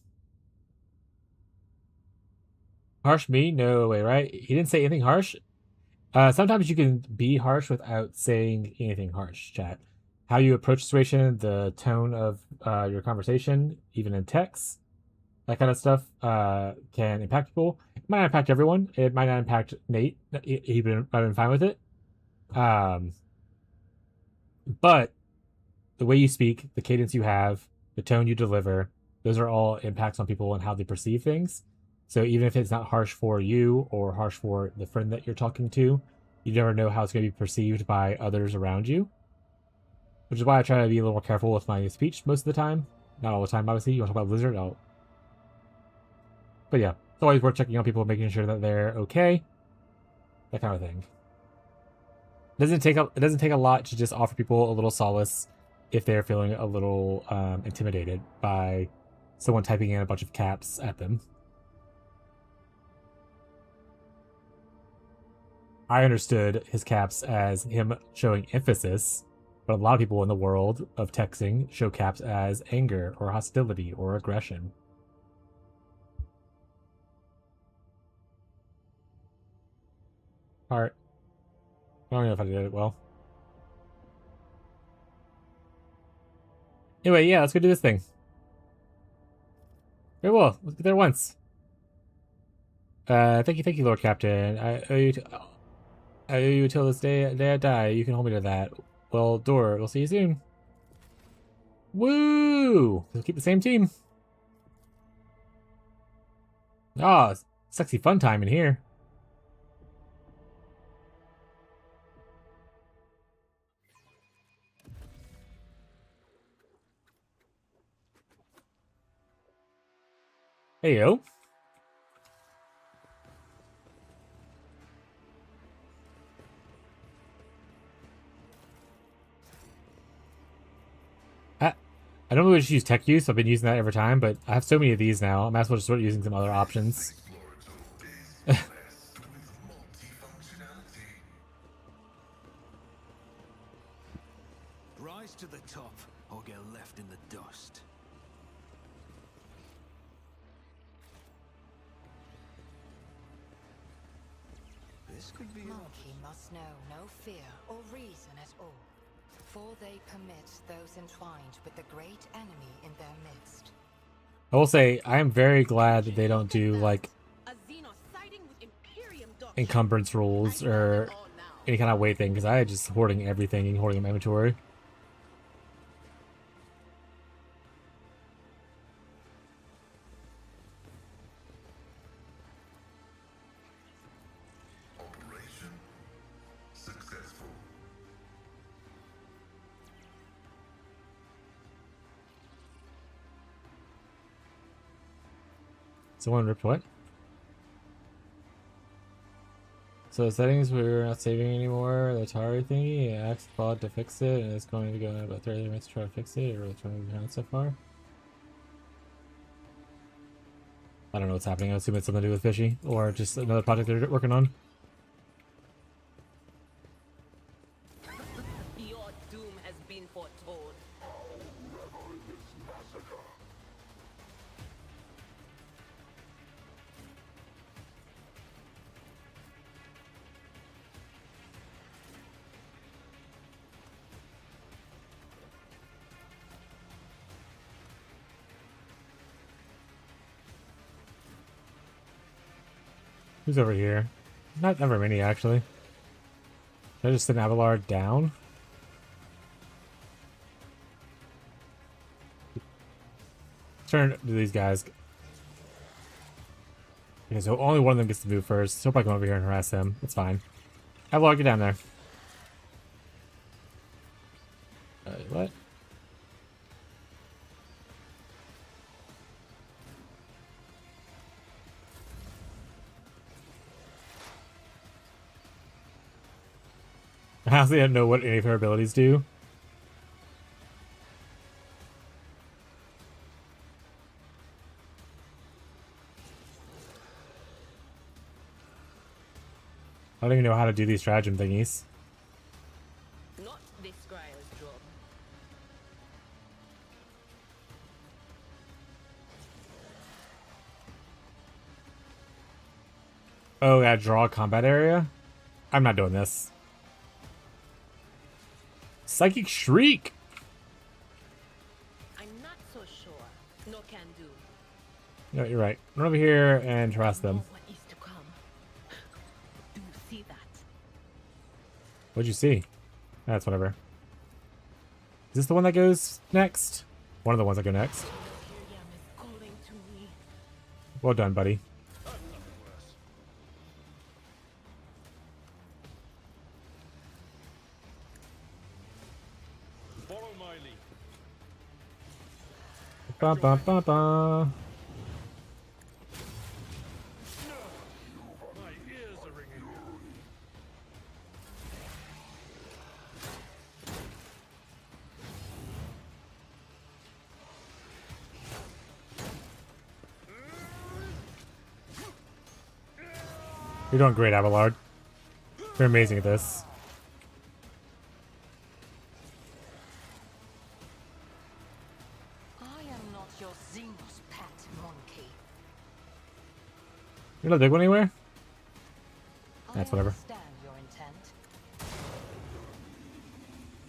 Harsh me? No way, right? He didn't say anything harsh. Sometimes you can be harsh without saying anything harsh, chat. How you approach the situation, the tone of your conversation, even in text, that kind of stuff can impact people. It might not impact everyone. It might not impact Nate. He might have been fine with it. But the way you speak, the cadence you have, the tone you deliver, those are all impacts on people and how they perceive things. So even if it's not harsh for you or harsh for the friend that you're talking to, you never know how it's going to be perceived by others around you. Which is why I try to be a little more careful with my speech most of the time. Not all the time, obviously. You want to talk about Blizzard? But yeah, it's always worth checking on people, making sure that they're okay. That kind of thing. It doesn't take a lot to just offer people a little solace if they're feeling a little intimidated by someone typing in a bunch of caps at them. I understood his caps as him showing emphasis, but a lot of people in the world of texting show caps as anger or hostility or aggression. Alright. I don't know if I did it well. Anyway, yeah, let's go do this thing. Very well. Let's get there once. Thank you, Lord Captain. I owe you until this day I die. You can hold me to that. well, Door, we'll see you soon. Woo! We'll keep the same team. Ah, sexy fun time in here. Hey, yo. I don't really just use tech use. I've been using that every time, but I have so many of these now. I might as well just start using some other options. Rise to the top or get left in the dust. This could be Monkey must know no fear or reason at all, for they permit those entwined with the great enemy in their midst. I will say, I am very glad that they don't do, like, encumbrance rules or any kind of weight thing, because I had just hoarding everything and hoarding my inventory. Operation successful. Someone ripped what? So the settings, we're not saving anymore. The Atari thingy, asked Bod to fix it, and it's going to go in about 30 minutes to try to fix it. Or 20 minutes so far. I don't know what's happening. I assume it's something to do with Fishy, or just another project they're working on. Your doom has been foretold. Who's over here? Not very many, actually. Should I just send Abelard down? Turn to these guys. Okay, so only one of them gets to move first. He'll probably come over here and harass him. It's fine. Abelard, get down there. What? I honestly don't know what any of her abilities do. I don't even know how to do these stratagem thingies. Not this Scryer's job. Oh, yeah, draw a combat area? I'm not doing this. Psychic Shriek! I'm not so sure. No can do. No, you're right. Run over here and harass them. Know what is to come. Do you see that? What'd you see? That's whatever. Is this the one that goes next? One of the ones that go next. Miriam is calling to me. Well done, buddy. Follow my lead. Ba ba ba ba. My ears are ringing. You're doing great, Abelard. You're amazing at this. I am not your Xenos pet, monkey. You're not a big one anywhere? That's I whatever. understand your intent.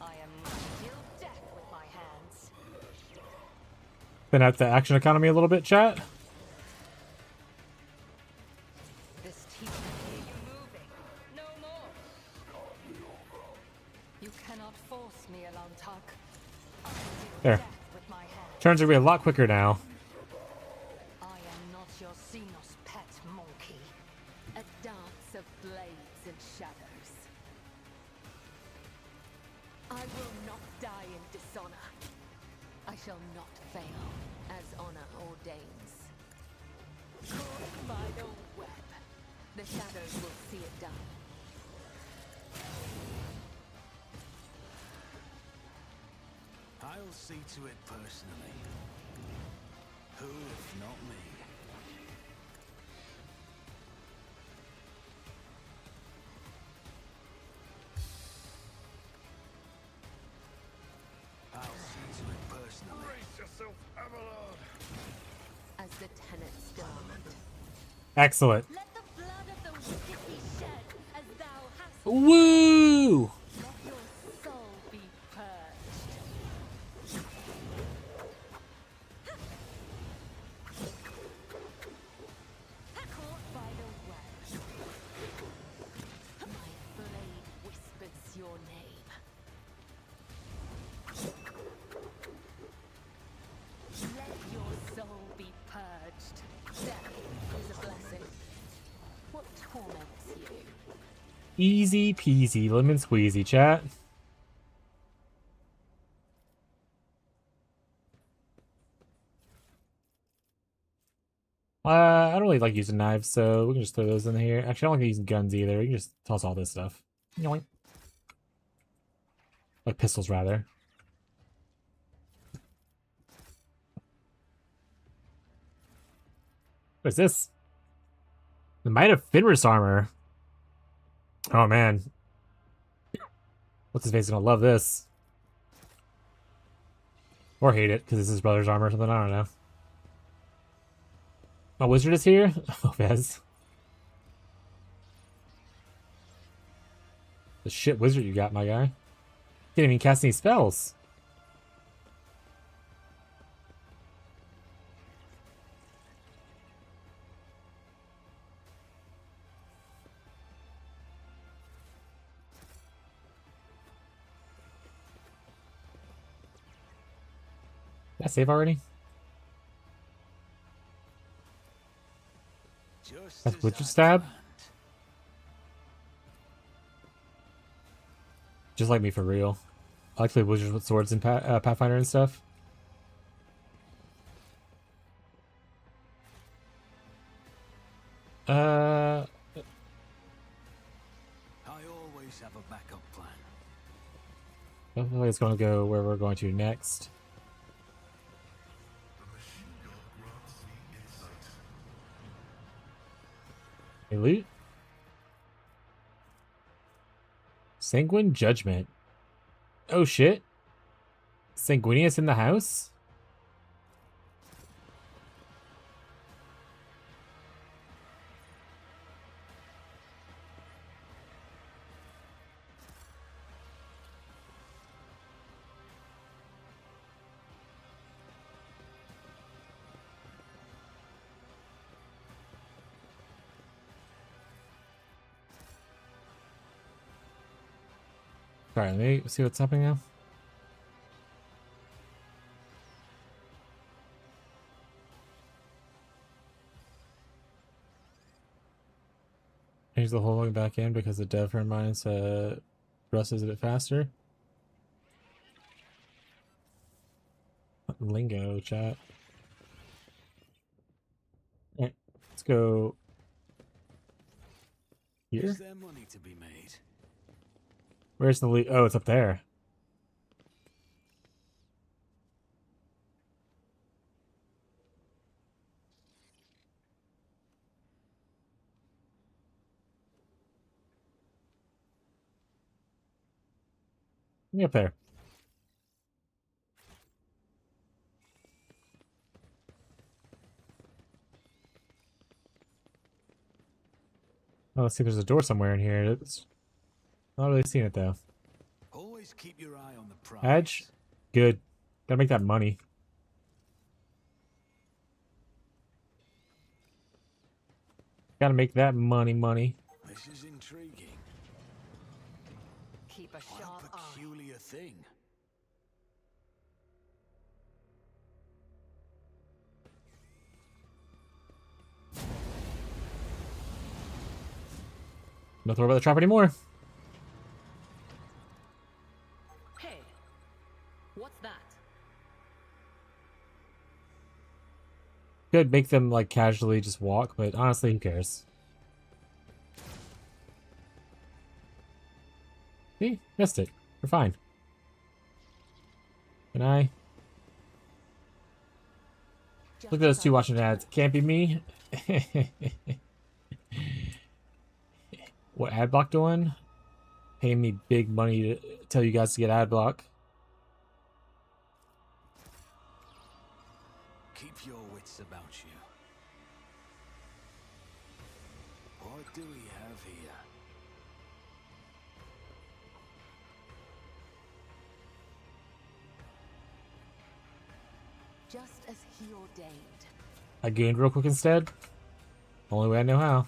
I am not till death with my hands. Then at the action economy a little bit, chat. This teeth can hear you moving. No more. You cannot not force me, Elantark. I deal There. death with my hand. Turns are gonna be a lot quicker now. I am not your Xenos pet monkey. A dance of blades and shadows. I will not die in dishonor. I shall not fail, as honor ordains. Caught by the web, the shadows will see it done. I'll see to it personally. Who, if not me? I'll see to it personally. Brace yourself, Avalon! As the tenets demand. Excellent. Let the blood of the wicked be shed, as thou hast. Woo! Let your soul be purged. Caught by the web. My blade whispers your name. Let your soul be purged. Death is a blessing. What torments you? Easy peasy, lemon squeezy, chat. I don't really like using knives, so we can just throw those in here. Actually, I don't like using guns either. We can just toss all this stuff. Yoink. Like pistols, rather. What is this? The Might of Fenris armor. Oh, man. What's his face gonna love this? Or hate it, because it's his brother's armor or something. I don't know. My wizard is here? Oh, Vez. The shit wizard you got, my guy. Can't even cast any spells. Did I save already? Just That's as witcher I stab? planned. Just like me for real. I like to play wizards with swords and Pathfinder and stuff. I always have a backup plan. I feel like it's gonna go where we're going to next. The machine gun grants me insight. Hey, loot. Sanguine Judgment. Oh shit. Sanguinius in the house? Alright, let me see what's happening now. Change the whole thing back in because the dev for mines Russ is a bit faster. Lingo chat. Alright, let's go here. Is there money to be made? Where's the loot? Oh, it's up there. Up there. Oh, let's see if there's a door somewhere in here. It's not really seeing it though. Always keep your eye on the prize. Edge? Good. Gotta make that money. Gotta make that money. This is intriguing. keep a What sharp a eye. peculiar thing. Don't worry about the trap anymore. Hey, what's that? Could make them like casually just walk, but honestly, who cares? See? Missed it. We're fine. Can I? Look at those two watching ads. Can't be me. What ad block doing? Paying me big money to tell you guys to get ad block. Keep your wits about you. What do we have here? Just as he ordained. I gained real quick instead. Only way I know how.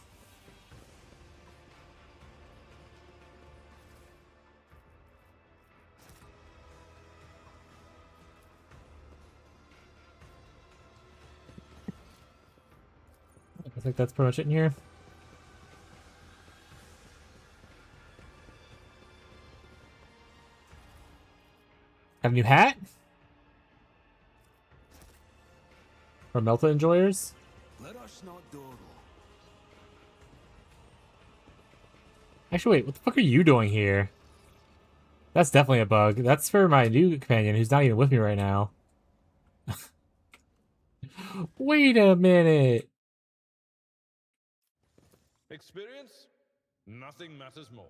I think that's pretty much it in here. Have a new hat? For Melta enjoyers? Let us not dawdle. Actually, wait, what the fuck are you doing here? That's definitely a bug. That's for my new companion who's not even with me right now. Wait a minute. Experience? Nothing matters more.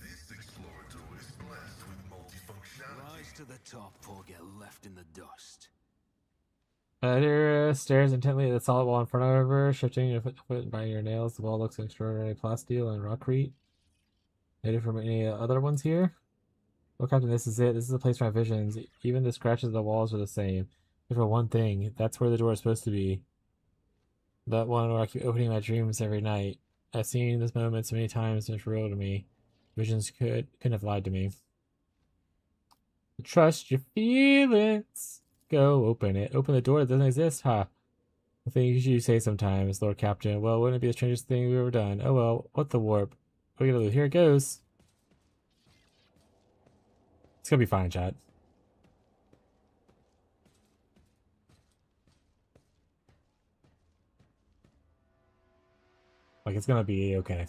This explorator is blessed with multifunctionality. Rise to the top or get left in the dust. Adira stares intently at the solid wall in front of her, shifting your foot to foot and biting your nails. The wall looks extraordinarily plasteel and rockcrete. Native from any other ones here? Well, Captain, this is it. This is the place for my visions. Even the scratches of the walls are the same. But for one thing, that's where the door is supposed to be. That one where I keep opening my dreams every night. I've seen this moment so many times and it's real to me. Visions couldn't have lied to me. Trust your feelings. Go open it. Open the door that doesn't exist, huh? The things you say sometimes, Lord Captain. Well, wouldn't it be the strangest thing we've ever done? Oh well, what the warp? What are we gonna do? Here it goes. It's gonna be fine, chat. Like, it's gonna be okay.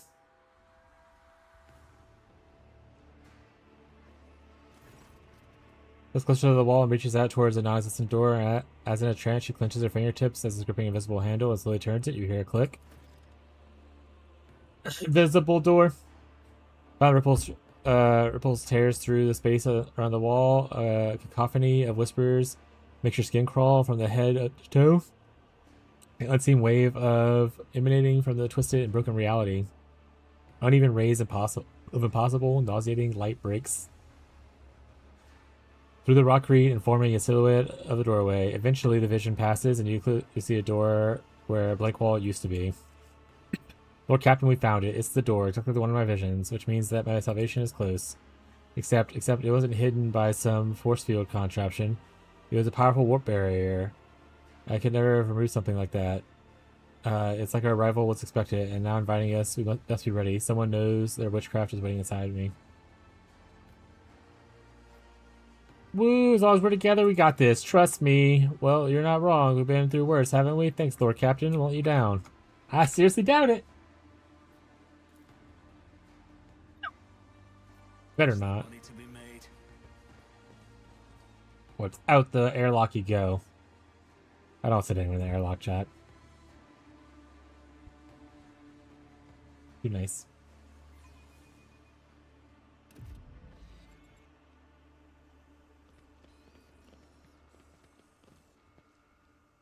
Gets closer to the wall and reaches out towards the non-existent door. As in a trance, she clenches her fingertips as it's gripping an invisible handle and slowly turns it. You hear a click. Invisible door. Cloud ripples tears through the space around the wall. A cacophony of whispers makes your skin crawl from the head to toe. An unseen wave of emanating from the twisted and broken reality. Uneven rays of impossible, nauseating light breaks through the rockcrete and forming a silhouette of the doorway. Eventually, the vision passes, and you see a door where a blank wall used to be. Lord Captain, we found it. It's the door, exactly the one of my visions, which means that my salvation is close. Except it wasn't hidden by some force field contraption. It was a powerful warp barrier. I could never have removed something like that. It's like our arrival was expected, and now inviting us, we must be ready. Someone knows their witchcraft is waiting inside me. Woo, as long as we're together, we got this. Trust me. Well, you're not wrong. We've been through worse, haven't we? Thanks, Lord Captain. Won't you down? I seriously doubt it. Better not. Money to be made. What's out the airlock you go. I don't sit anywhere in the airlock, chat. Too nice.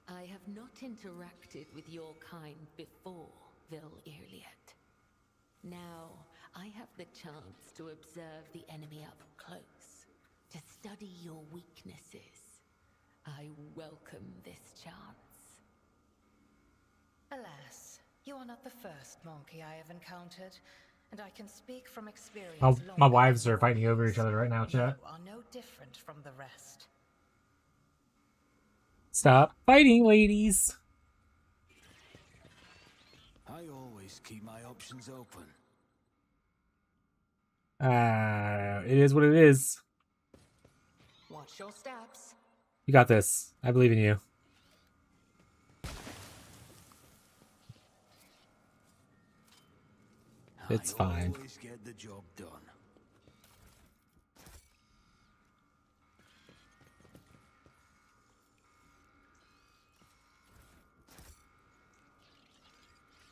I have not interacted with your kind before, Vil Irliet. Now, I have the chance to observe the enemy up close, to study your weaknesses. I welcome this chance. Alas, you are not the first monkey I have encountered, and I can speak from experience. My longer wives than are fighting over yours. each other right now, chat. You are no different from the rest. Stop fighting, ladies. I always keep my options open. It is what it is. Watch your steps. You got this. I believe in you. It's fine. I always get the job done.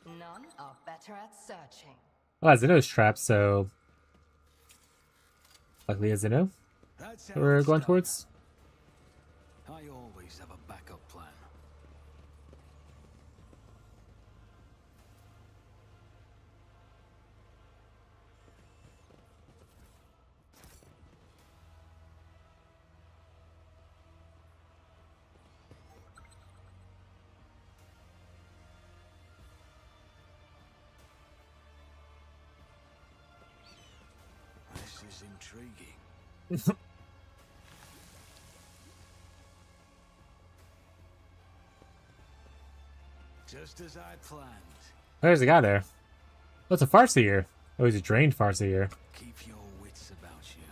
None are better at searching. Well, Zeno's trapped, so luckily a Zeno That's that how we're it's going done. towards. I always have a backup plan. This is intriguing. Just as I planned. There's a guy there. Oh, it's a Farseer. Oh, he's a drained Farseer. Keep your wits about you.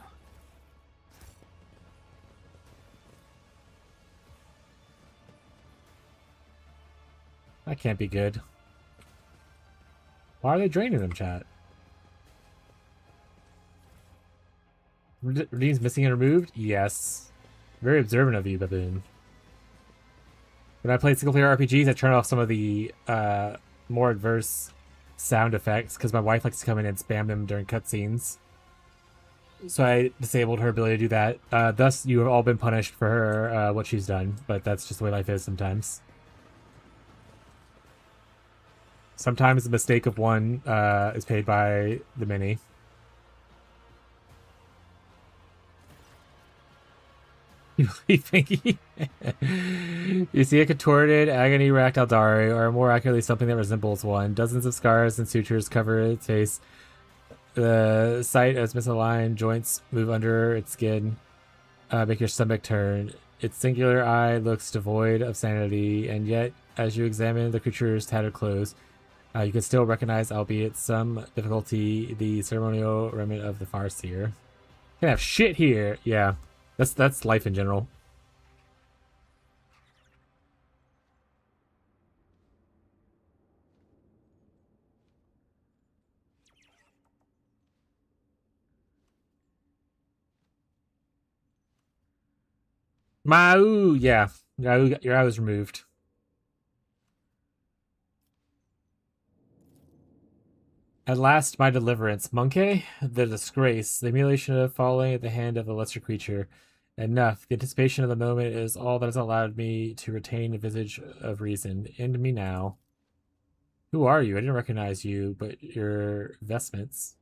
That can't be good. Why are they draining them, chat? Redeem's missing and removed? Yes. Very observant of you, Baboon. When I play single-player RPGs, I turn off some of the more adverse sound effects because my wife likes to come in and spam them during cutscenes. So I disabled her ability to do that. Thus, you have all been punished for her, what she's done, but that's just the way life is sometimes. Sometimes the mistake of one is paid by the many. You think you see a contorted, agony-racked Aldari, or more accurately, something that resembles one. Dozens of scars and sutures cover its face. The sight of its misaligned joints move under its skin, make your stomach turn. Its singular eye looks devoid of sanity, and yet, as you examine the creature's tattered clothes, you can still recognize, albeit some difficulty, the ceremonial remnant of the Farseer. Can have shit here. Yeah, that's life in general. Mau, yeah, your eye was removed. At last, my deliverance. Monkey, the disgrace, the humiliation of falling at the hand of a lesser creature. Enough. The anticipation of the moment is all that has allowed me to retain a visage of reason. End me now. Who are you? I didn't recognize you, but your vestments.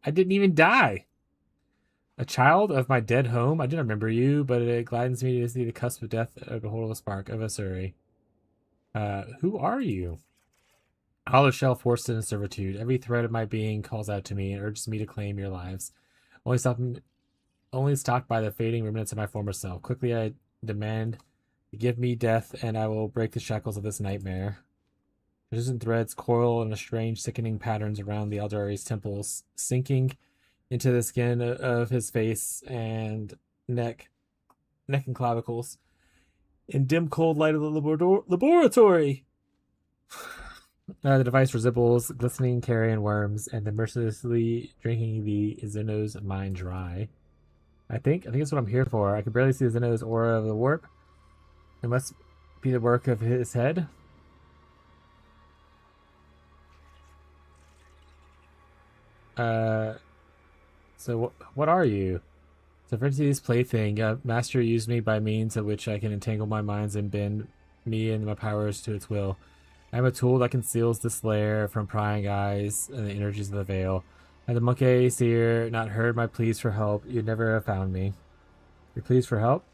I didn't even die. A child of my dead home? I didn't remember you, but it gladdens me to see the cusp of death behold a spark of a Surrey. Who are you? Hollow shell forced into servitude. Every thread of my being calls out to me and urges me to claim your lives. Only stalked by the fading remnants of my former self. Quickly I demand, give me death, and I will break the shackles of this nightmare. Resistant threads coil in a strange, sickening patterns around the Aldari's temples, sinking into the skin of his face and neck and clavicles. In dim, cold light of the laboratory. The device resembles glistening carrion worms and then mercilessly drinking the Zeno's mind dry. I think that's what I'm here for. I can barely see the Zeno's aura of the warp. It must be the work of his head. So what are you? Sophronity's plaything. Master used me by means of which I can entangle my minds and bend me and my powers to its will. I am a tool that conceals this lair from prying eyes and the energies of the veil. Had the monkey seer not heard my pleas for help, you'd never have found me. Your pleas for help?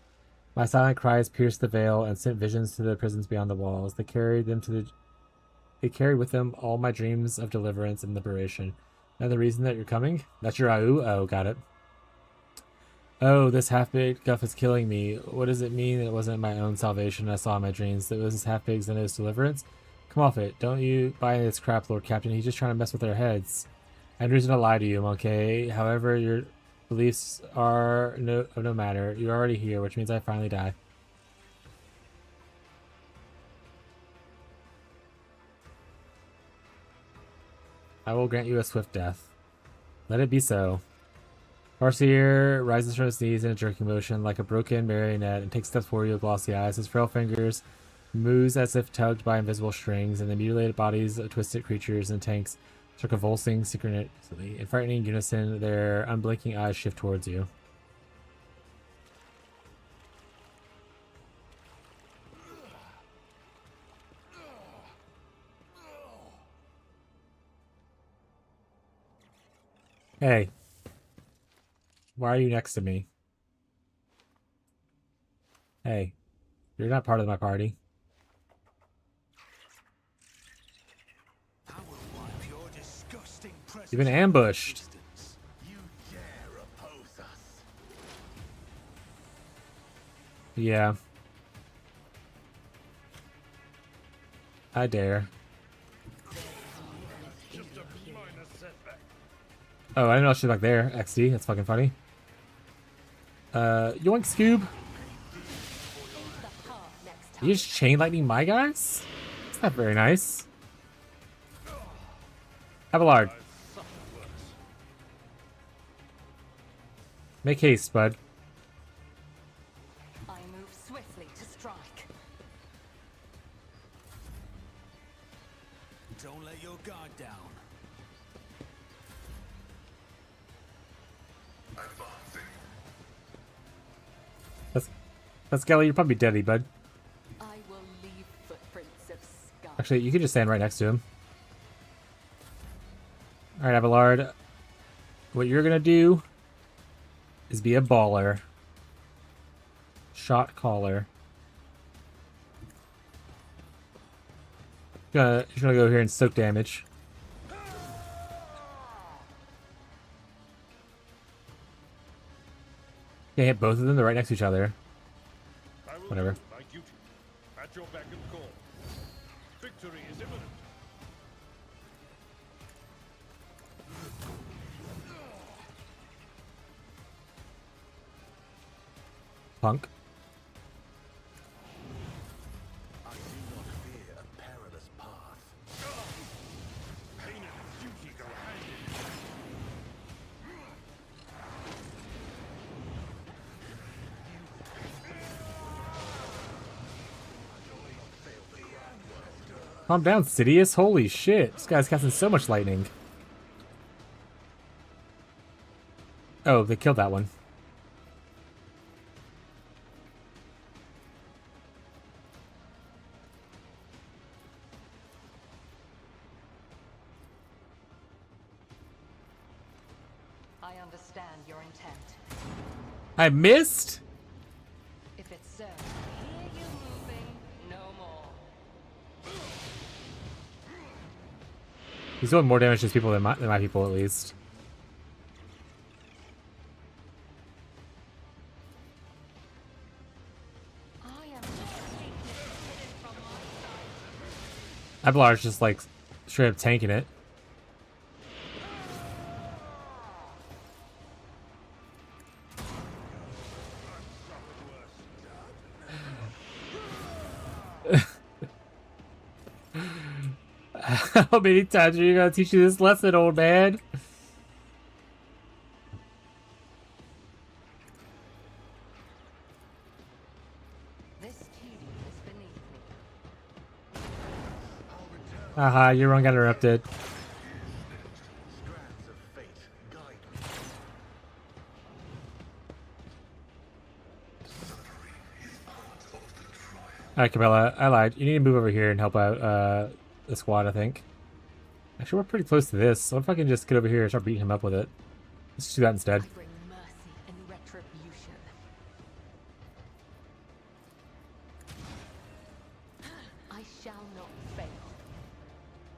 My silent cries pierced the veil and sent visions to the prisons beyond the walls. They carried with them all my dreams of deliverance and liberation. And the reason that you're coming? That's your AU? Oh, got it. Oh, this half-baked guff is killing me. What does it mean it wasn't my own salvation I saw in my dreams? That it was this half-baked Xenos deliverance? Come off it. Don't you buy this crap, Lord Captain. He's just trying to mess with our heads. And reason to lie to you, okay? However, your beliefs are no matter. You're already here, which means I finally die. I will grant you a swift death. Let it be so. Farseer rises from his knees in a jerking motion like a broken marionette and takes steps forward with glossy eyes. His frail fingers moves as if tugged by invisible strings, and the mutilated bodies of twisted creatures and tanks start convulsing synchronously. In frightening unison, their unblinking eyes shift towards you. Hey. Why are you next to me? Hey. You're not part of my party. You've been ambushed. You dare oppose us? Yeah. I dare. Oh, I didn't know she was back there. XD, that's fucking funny. Yoink Scoob. You just chain lightning my guys? That's not very nice. Abelard. Make haste, bud. I move swiftly to strike. Don't let your guard down. That's Skelly, you're probably deadly, bud. I will leave footprints of scars. Actually, you could just stand right next to him. Alright, Abelard. What you're gonna do is be a baller. Shot caller. You're gonna go here and soak damage. Yeah, hit both of them. They're right next to each other. Whatever. My duty. At your beck and call. Victory is imminent. Punk. I do not fear a perilous path. Pain and duty go hand in hand. Calm down, Sidious. Holy shit. This guy's casting so much lightning. Oh, they killed that one. I understand your intent. I missed? If it's so, hear you moving no more. He's doing more damage to his people than my people, at least. I am from my Abelard's just like straight up tanking it. How many times are you gonna teach you this lesson, old man? This duty is beneath me. Haha, your run got interrupted. Strands of fate guide me. Alright, Cabela, I lied. You need to move over here and help out the squad, I think. Actually, we're pretty close to this. What if I can just get over here and start beating him up with it? Let's just do that instead. I bring mercy and retribution.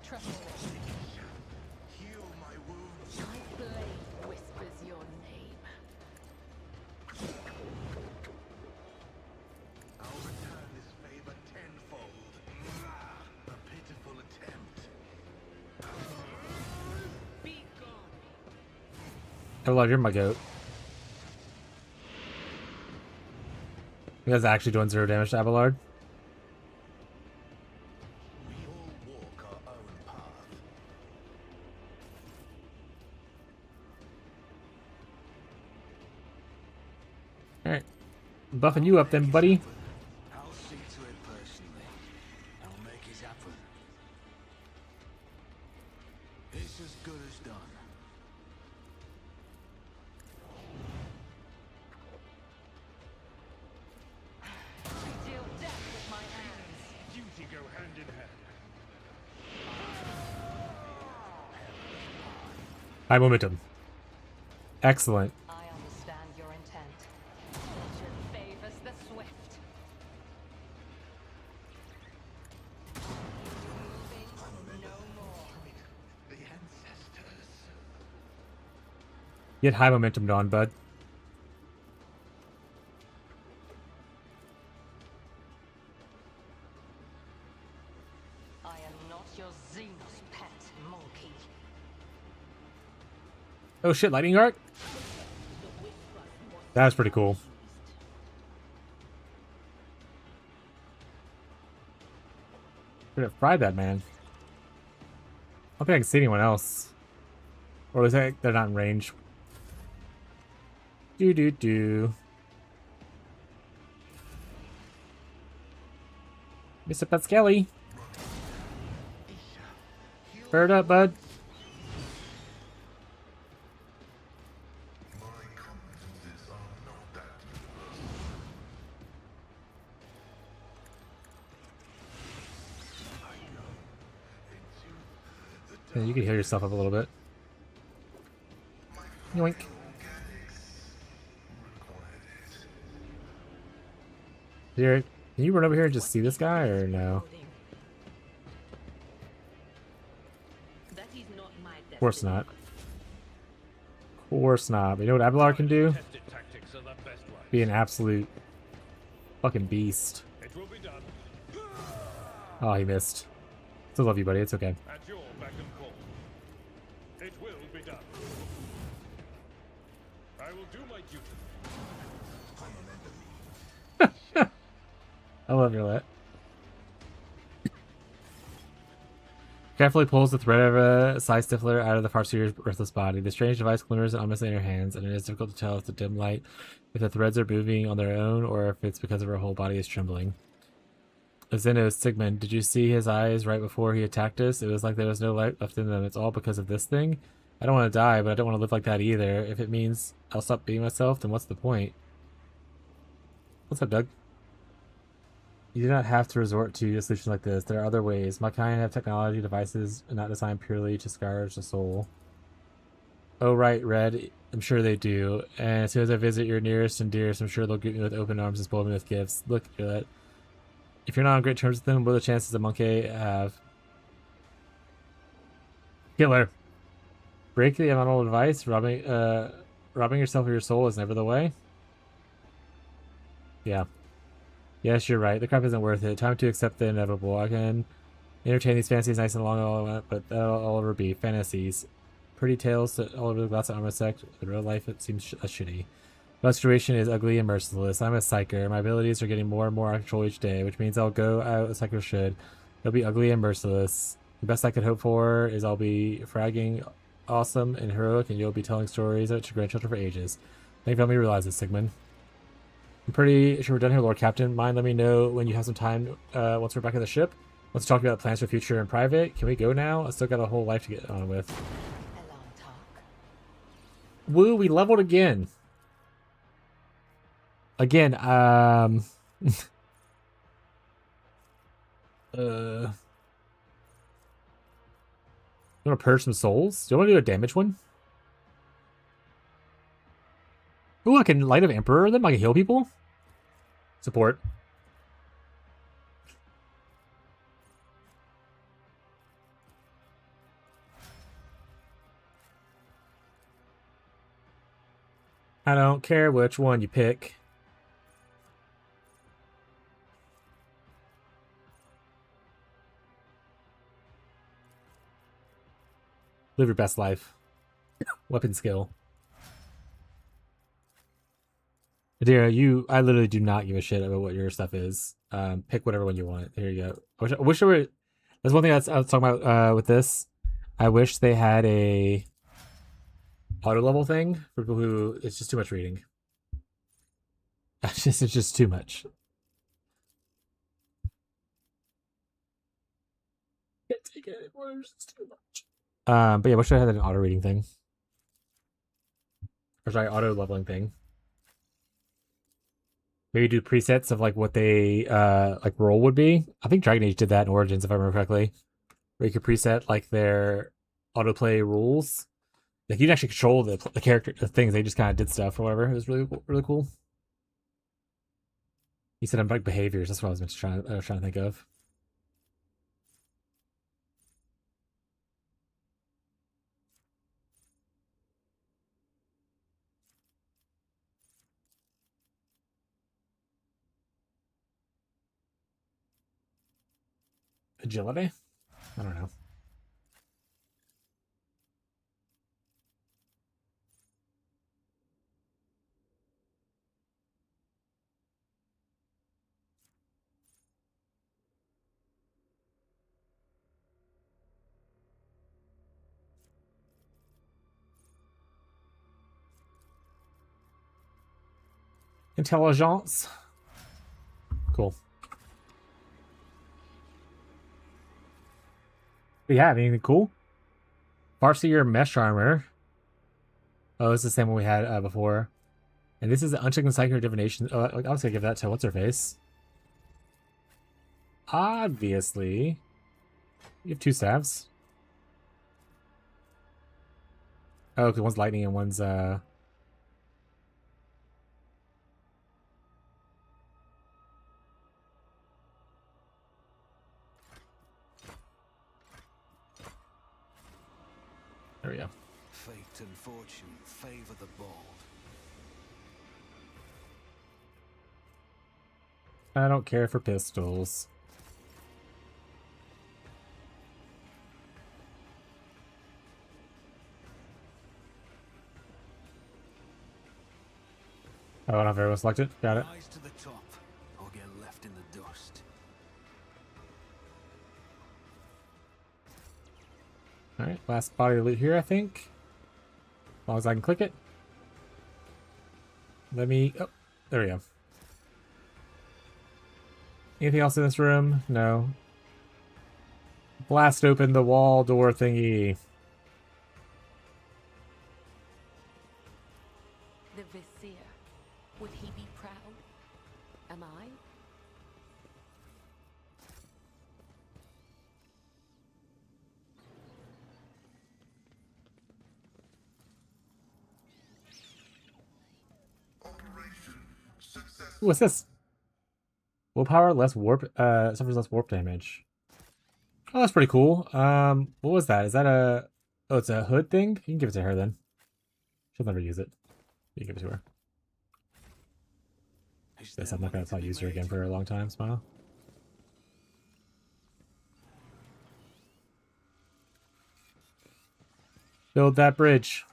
Trust me. Heal my wounds. My blade whispers your name. I'll return this favor tenfold. A pitiful attempt. Be gone. Abelard, you're my goat. You guys actually doing 0 damage to Abelard? We all walk our own path. Alright. Buffing you up then, buddy. I'll see to it personally. I'll make it happen. It's as good as done. I deal death with my hands. Duty go hand in hand. High momentum. Excellent. I understand your intent. Fortune favors the swift. Moving no more. The ancestors. Get high momentum on, bud. I am not your Xenos pet, monkey. Oh shit, lightning arc? That's pretty cool. Could have fried that man. I don't think I can see anyone else. Or is that they're not in range? Do. Mr. Pascali. Bird up, bud. My competences are not that universal. I go into the Yeah, you can heal yourself up a little bit. Yoink. organics required it. Here, can you run over here and just see this guy, or no? That is not my Of course not. Of course not. But you know what Abelard can do? Tested tactics are the best ones. Be an absolute fucking beast. It will be done. Oh, he missed. Still love you, buddy. It's okay. At your beck and call. It will be done. I will do my duty. I love your lit. Carefully pulls the thread of a side stifler out of the Farseer's worthless body. The strange device glimmers ominously in her hands, and it is difficult to tell with the dim light if the threads are moving on their own or if it's because of her whole body is trembling. Xenos, Sigmund, did you see his eyes right before he attacked us? It was like there was no light left in them. It's all because of this thing? I don't want to die, but I don't want to live like that either. If it means I'll stop being myself, then what's the point? What's up, Doug? You do not have to resort to a solution like this. There are other ways. My kind have technology devices not designed purely to scourge the soul. Oh, right, Red. I'm sure they do. And as soon as I visit your nearest and dearest, I'm sure they'll greet me with open arms and spoil me with gifts. Look, Gillette. If you're not on great terms with them, what are the chances a monkey have? Killer. Break the elemental device. Robbing yourself of your soul is never the way. Yeah. Yes, you're right. The crap isn't worth it. Time to accept the inevitable. I can entertain these fantasies nice and long all I want, but that'll all ever be fantasies. Pretty tales all over the glass of armor sect. In real life, it seems shitty. Restoration is ugly and merciless. I'm a psyker. My abilities are getting more and more out of control each day, which means I'll go out as psyker should. It'll be ugly and merciless. The best I could hope for is I'll be fragging awesome and heroic, and you'll be telling stories to grandchildren for ages. Thank you for helping me realize this, Sigmund. I'm pretty sure we're done here, Lord Captain. Mind let me know when you have some time once we're back at the ship. Let's talk about plans for future in private. Can we go now? I still got a whole life to get on with. Woo, we leveled again. Again, you want to purge some souls? Do you want to do a damage one? Ooh, I can Light of Emperor them? I can heal people? Support. I don't care which one you pick. Live your best life. Weapon skill. Adira, I literally do not give a shit about what your stuff is. Pick whatever one you want. Here you go. I wish there were. That's one thing I was talking about with this. I wish they had a auto level thing for people who it's just too much reading. It's just too much. Can't take it anymore. It's just too much. But yeah, I wish I had an auto reading thing. Or sorry, auto leveling thing. Maybe do presets of like what they like roll would be. I think Dragon Age did that in Origins, if I remember correctly. Where you could preset like their autoplay rules. Like you'd actually control the character the things. They just kind of did stuff or whatever. It was really cool. He said I'm like behaviors. That's what I was trying to think of. Agility? I don't know. Intelligence. Cool. Yeah, anything cool? Farseer mesh armor. Oh, it's the same one we had before. And this is an unchecked psychic divination. Oh, I was gonna give that to what's her face. Obviously, you have two staves. Oh, because one's lightning and one's There we go. Fate and fortune favor the bold. I don't care for pistols. Oh, I don't have everyone selected. Got it. Rise to the top, or get left in the dust. Alright, last body of loot here, I think. As long as I can click it. Let me... Oh, there we go. Anything else in this room? No. Blast open the wall door thingy. The Vizier. Would he be proud? Am I? What's this? Willpower, less warp, suffers less warp damage. Oh, that's pretty cool. What was that? Is that a... Oh, it's a hood thing? You can give it to her then. She'll never use it. You can give it to her. Guess I'm not gonna probably use her again for a long time, Smile. Build that bridge.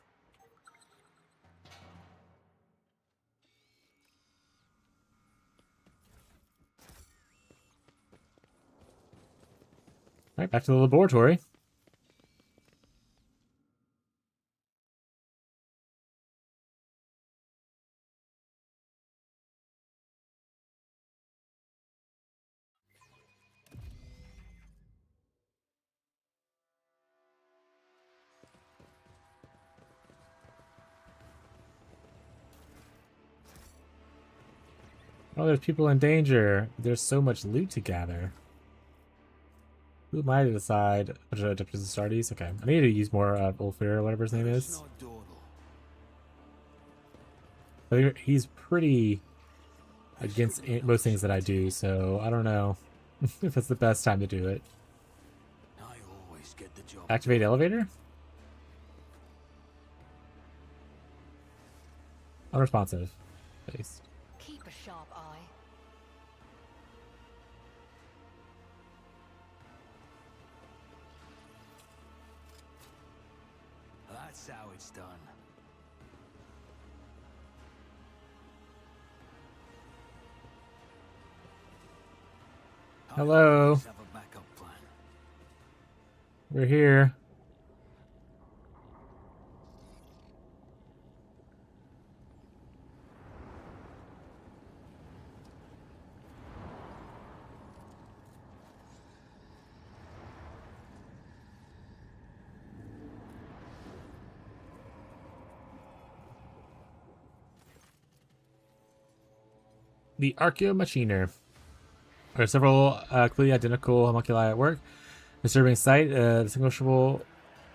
Alright, back to the laboratory. Oh, there's people in danger. There's so much loot to gather. Who am I to decide? Adapters and Stardies? Okay. I need to use more Ulfir or whatever his name is. But he's pretty against most things that I do, so I don't know if it's the best time to do it. I always get the job. Activate elevator? Unresponsive. At least. Keep a sharp eye. That's how it's done. Hello. Always have a backup plan. We're here. The Archaeomachiner. There are several clearly identical homunculi at work. Disturbing sight, indistinguishable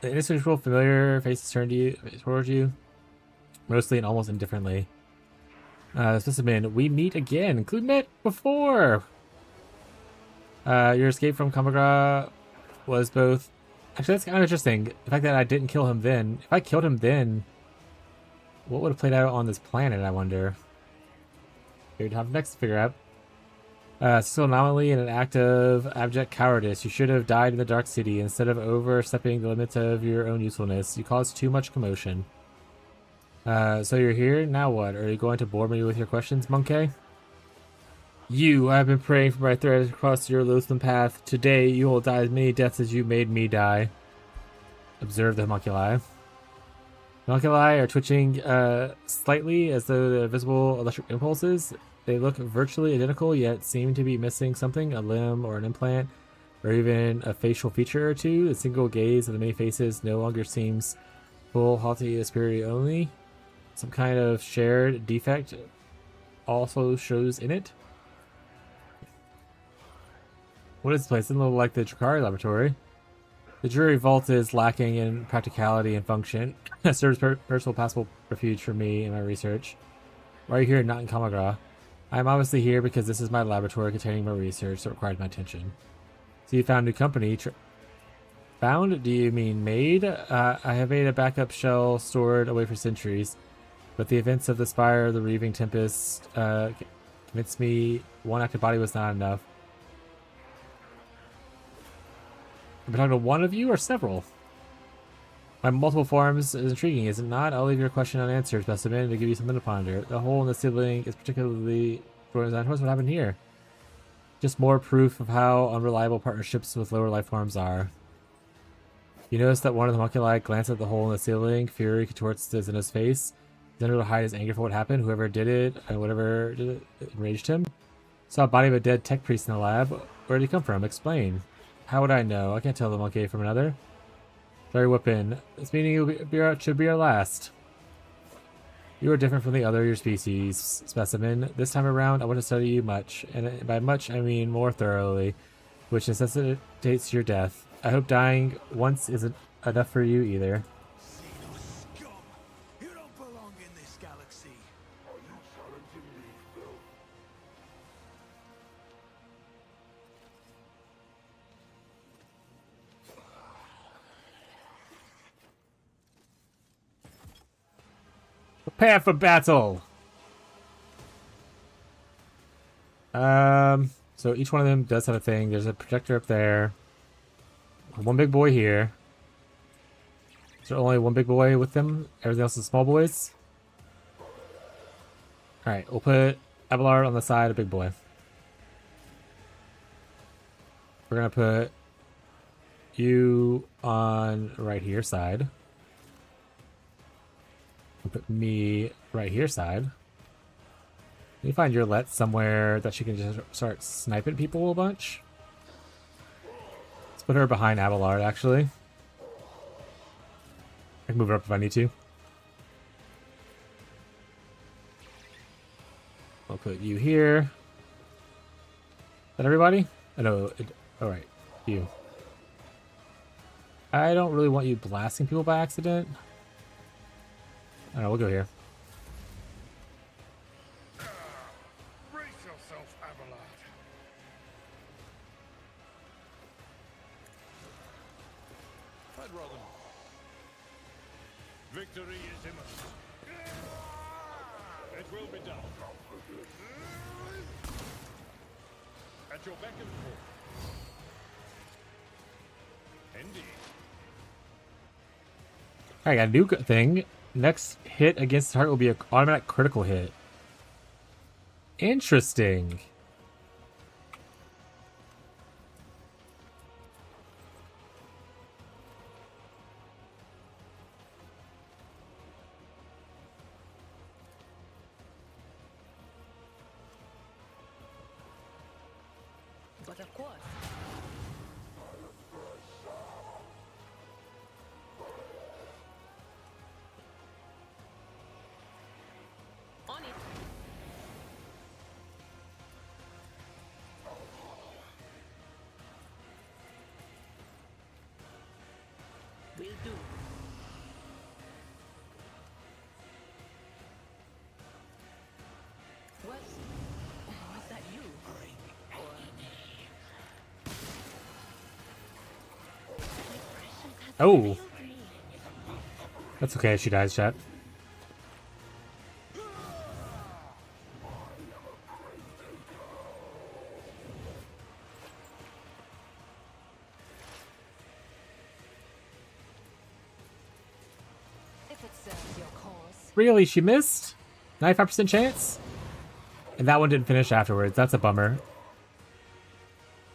familiar faces turned towards you, mostly and almost indifferently. Specimen, we meet again. Include met before. Your escape from Kamagra was both. Actually, that's kind of interesting. The fact that I didn't kill him then. If I killed him then, what would have played out on this planet, I wonder? We'd have next to figure out. Still anomaly in an act of abject cowardice. You should have died in the Dark City instead of overstepping the limits of your own usefulness. You caused too much commotion. So you're here? Now what? Are you going to bore me with your questions, Monkey? You, I've been praying for my thread across your loathsome path. Today, you will die as many deaths as you made me die. Observe the homunculi. The homunculi are twitching slightly as though they're visible electric impulses. They look virtually identical, yet seem to be missing something, a limb or an implant, or even a facial feature or two. A single gaze of the many faces no longer seems full, haughty, superior only. Some kind of shared defect also shows in it. What is this place? It doesn't look like the Drakari laboratory. The jury vault is lacking in practicality and function. It serves personal passable refuge for me in my research. Why are you here, not in Kamagra? I'm obviously here because this is my laboratory containing my research that requires my attention. So you found new company. Found? Do you mean made? I have made a backup shell stored away for centuries, but the events of the Spire, the Reaving Tempest, convinced me one active body was not enough. Am I talking to one of you or several? My multiple forms is intriguing, is it not? I'll leave your question unanswered, Specimen, to give you something to ponder. The hole in the ceiling is particularly what happened here. Just more proof of how unreliable partnerships with lower life forms are. You notice that one of the homunculi glanced at the hole in the ceiling. Fury contorts in his face. He's unable to hide his anger for what happened. Whoever did it, and whatever did it, enraged him. Saw a body of a dead tech priest in the lab. Where did he come from? Explain. How would I know? I can't tell the monkey from another. Sorry, Whippin. This meeting should be our last. You are different from the other of your species, Specimen. This time around, I want to study you much, and by much I mean more thoroughly, which necessitates your death. I hope dying once isn't enough for you either. Scum! You don't belong in this galaxy. Are you challenging me, Phil? Prepare for battle! So each one of them does have a thing. There's a projector up there. One big boy here. Is there only one big boy with them? Everything else is small boys? Alright, we'll put Abelard on the side of big boy. We're gonna put you on right here side. We'll put me right here side. Can you find your let somewhere that she can just start sniping people a bunch? Let's put her behind Abelard, actually. I can move her up if I need to. I'll put you here. Is that everybody? Oh, no. Alright. You. I don't really want you blasting people by accident. I don't know, we'll go here. Brace yourself, Abelard. I'd rather not. Victory is imminent. It will be done. At your beck and call. Indeed. I got a new thing. Next hit against the target will be an automatic critical hit. Interesting. But of course. On it. Will do. Was that you? Oh. That's okay, she dies, chat. If it serves your cause. Really? She missed? 95% chance? And that one didn't finish afterwards. That's a bummer.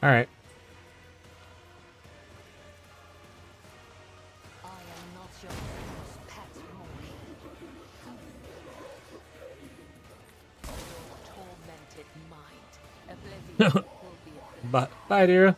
Alright. I am not your father's pet, Morty. Your tormented mind. Oblivion will be a Bye, bye, dear.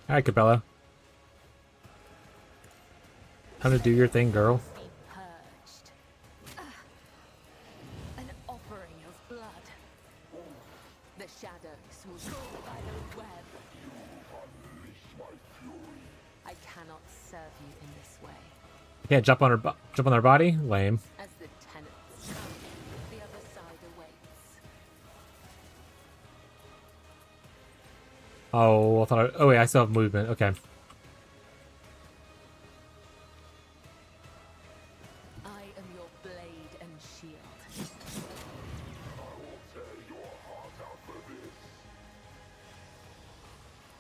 Alright, Cabela. Time to do your thing, girl. Be purged. An offering of blood. The shadows will spider web. I cannot serve you in this way. You can't jump on her jump on their body? Lame. As the tenants come, the other side awaits. Oh, I thought oh wait, I still have movement. Okay. I am your blade and shield.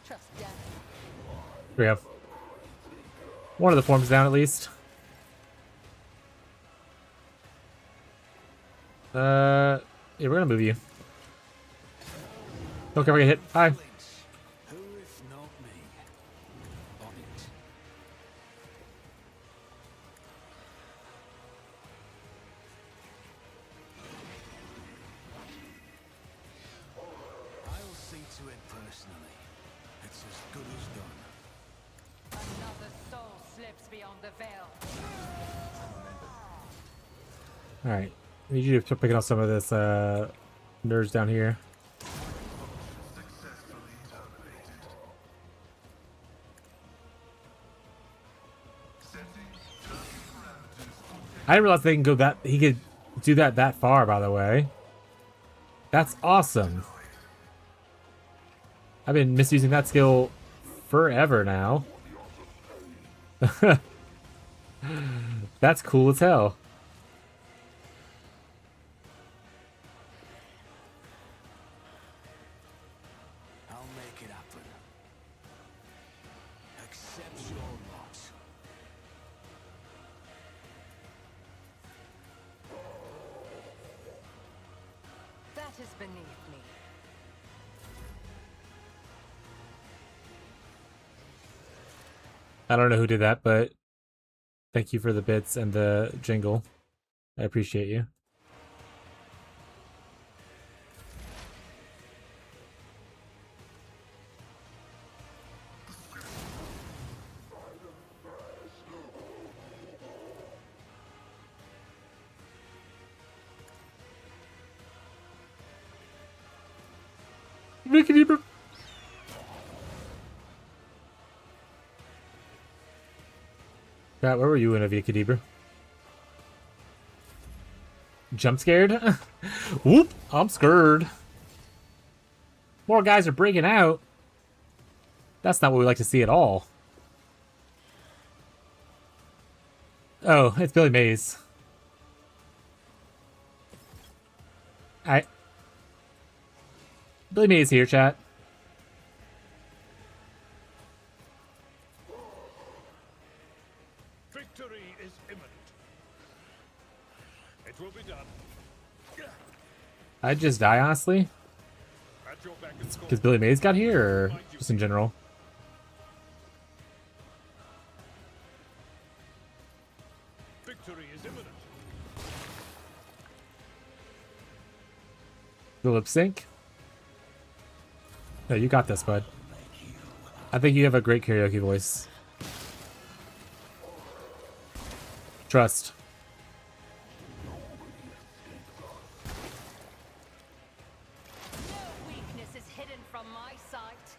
Trust death. Here we go. One of the forms down at least. Yeah, we're gonna move you. Don't ever get hit. Hi. Who if not me? On it. I'll see to it personally. It's as good as done. Another soul slips beyond the veil. Alright. I need you to start picking up some of this nerds down here. Successfully terminated. Setting turning parameters. I didn't realize they can go that he could do that far, by the way. That's awesome. I've been misusing that skill forever now. That's cool as hell. I'll make it happen. Accept your lot. That is beneath me. I don't know who did that, but thank you for the bits and the jingle. I appreciate you. Mickey Deeper. Pat, where were you in a Vika Deeper? Jump scared? Whoop! I'm scared. More guys are breaking out. That's not what we like to see at all. Oh, it's Billy Mays. Billy Mays here, chat. Victory is imminent. It will be done. I'd just die, honestly. At your beck and call. Because Billy Mays got here, or just in general? Victory is imminent. The lip sync? No, you got this, bud. I think you have a great karaoke voice. Trust. No weakness is hidden from my sight.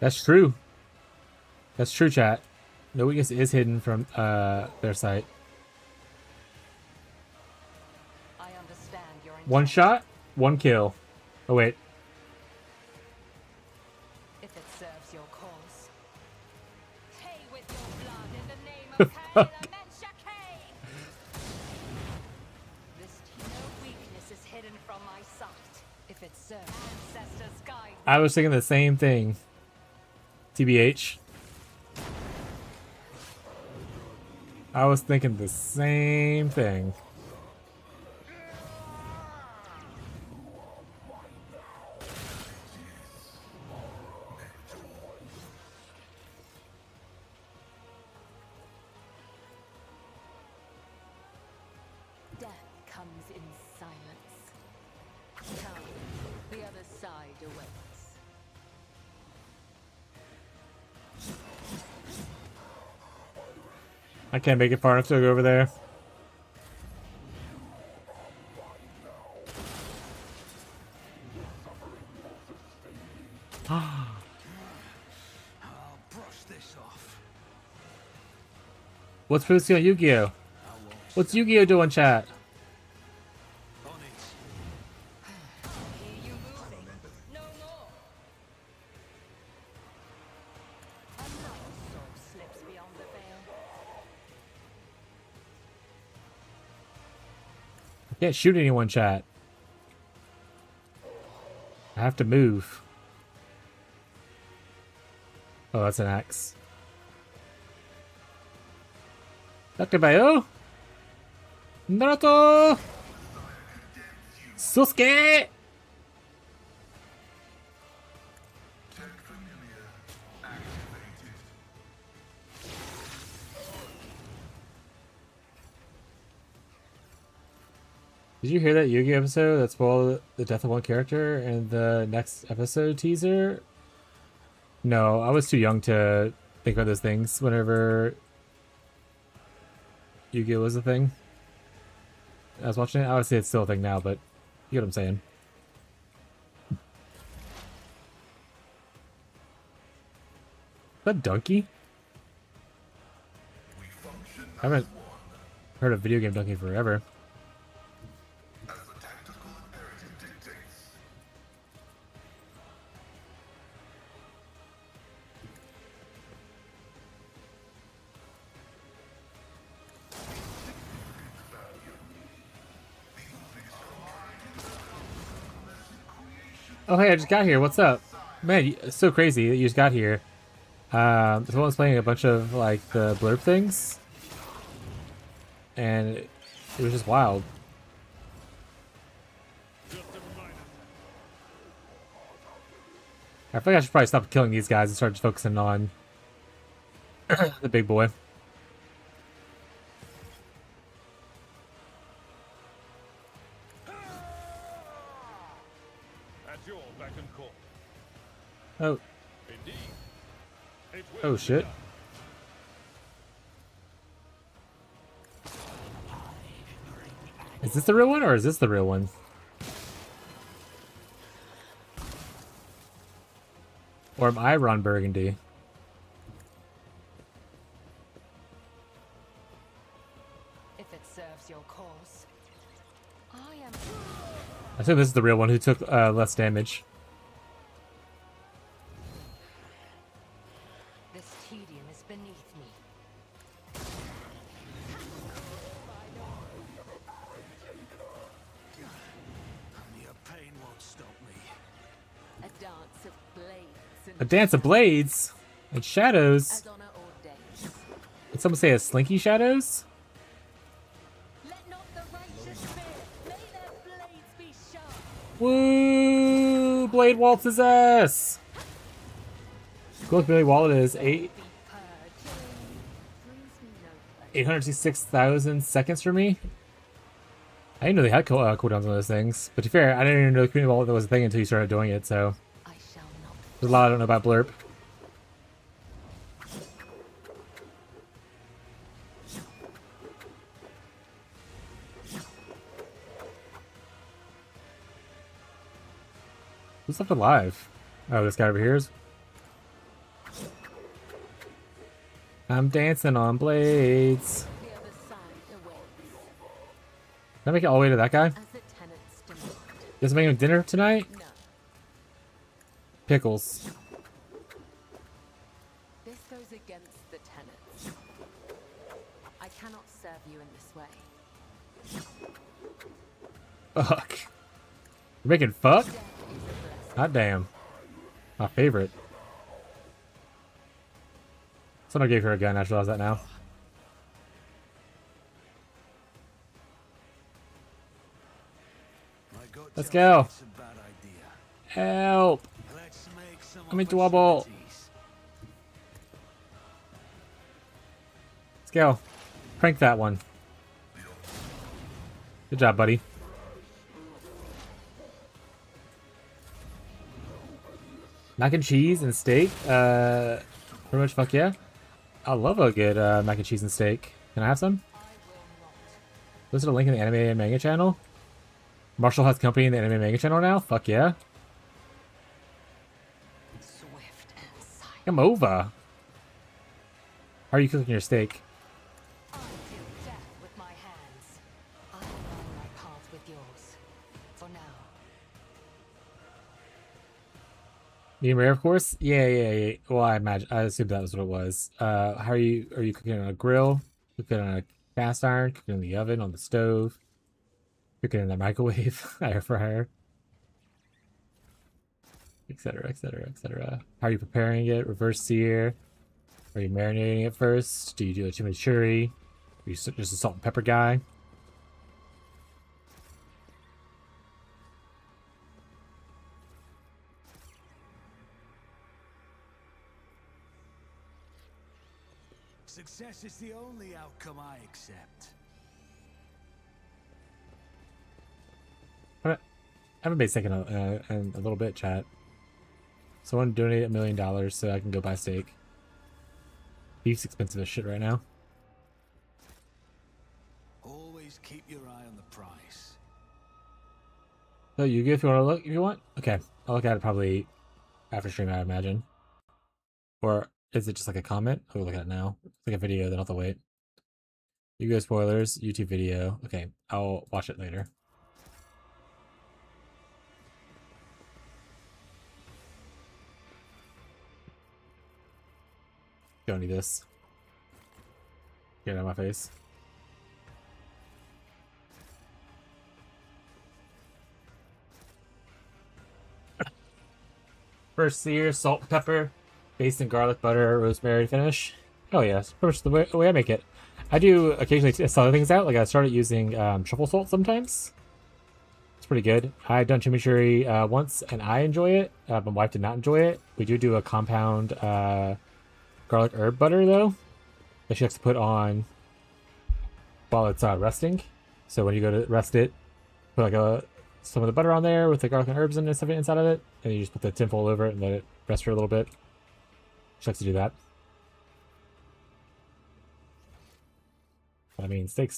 That's true. That's true, chat. No weakness is hidden from their sight. I understand your One shot, one kill. Oh wait. if it serves your cause. Pay with your blood in the name of K. No weakness is hidden from my sight. If it serves ancestors guide. I was thinking the same thing. TBH. I was thinking the same thing. Death comes in silence. Come, the other side awaits. I can't make it far enough to go over there. I'll brush this off. What's posting on Yu-Gi-Oh? What's Yu-Gi-Oh doing, chat? On it. Hear you moving. No more. Another soul slips beyond the veil. I can't shoot anyone, chat. I have to move. Oh, that's an axe. Dr. Bayo? Naruto! Sasuke! Tech familiar activated. Did you hear that Yu-Gi-Oh episode that spoiled the death of one character in the next episode teaser? No, I was too young to think about those things whenever Yu-Gi-Oh was a thing. I was watching it. I would say it's still a thing now, but you get what I'm saying. Is that Donkey? We function I haven't heard of video game Donkey forever. as the tactical imperative dictates. Oh, hey, I just got here. What's up? Man, it's so crazy that you just got here. Someone's playing a bunch of, like, the blurb things. And it was just wild. Just a minor. I feel like I should probably stop killing these guys and start focusing on the big boy. At your beck and call. Oh, Indeed. It will oh be shit. done. Is this the real one or is this the real one? Or am I Ron Burgundy? If it serves your cause. think this is the real one who took less damage. This tedium is beneath me. Your pain won't stop me. A dance of blades and A dance of blades and shadows. as honor ordains. Did someone say a slinky shadows? Let not the righteous fear. May their blades be sharp. Woo! Blade waltz his ass. Look, Billy Wallet is Be purged. Brings me no pleasure. 866,000 seconds for me. I didn't know they had cooldowns on those things. But to be fair, I didn't even know the community wallet was a thing until you started doing it, so I shall not. there's a lot I don't know about Blurp. Who's left alive? Oh, this guy over here is. I'm dancing on blades. The other side awaits. Can I make it all the way to that guy? As the tenants demand. Does it make him dinner tonight? No. Pickles. This goes against the tenets. I cannot serve you in this way. Fuck. You're making fuck? Death is a blessing. Hot damn. My favorite. Someone gave her a gun, I just realized that now. My gut Let's tells me go. it's a bad idea. Help! Let's make some I'm into wobble. opportunities. Let's go. Prank that one. Good job, buddy. Mac and cheese and steak? Pretty much fuck yeah. I love a good mac and cheese and steak. Can I have some? Is there a link in the anime and manga channel? Marshall has company in the anime and manga channel now? Fuck yeah. Swift and silent. Come over. How are you cooking your steak? I deal death with my hands. I align my path with yours. For now. Medium rare, of course. Yeah. Well, I assumed that was what it was. How are you cooking on a grill? Cooking on a cast iron? Cooking in the oven? On the stove? Cooking in the microwave? Air fryer? Etc. How are you preparing it? Reverse sear? Are you marinating it first? Do you do a chimichurri? Are you just a salt and pepper guy? Success is the only outcome I accept. I haven't been thinking in a little bit, chat. Someone donate $1 million so I can go buy steak. Beef's expensive as shit right now. Always keep your eye on the price. So you good if you want to look? If you want, okay. I'll look at it probably after stream, I imagine. Or is it just like a comment? I'll look at it now. It's like a video, then I'll have to wait. You go spoilers, YouTube video. Okay, I'll watch it later. Don't need this. Get it out of my face. First sear, salt, pepper, based in garlic, butter, rosemary finish. Oh yeah, it's pretty much the way I make it. I do occasionally test other things out. Like I started using truffle salt sometimes. It's pretty good. I've done chimichurri once, and I enjoy it. My wife did not enjoy it. We do a compound garlic herb butter though that she has to put on while it's resting. So when you go to rest it, put like some of the butter on there with the garlic and herbs and stuff inside of it, and you just put the tinfoil over it and let it rest for a little bit. She likes to do that. I mean, steak.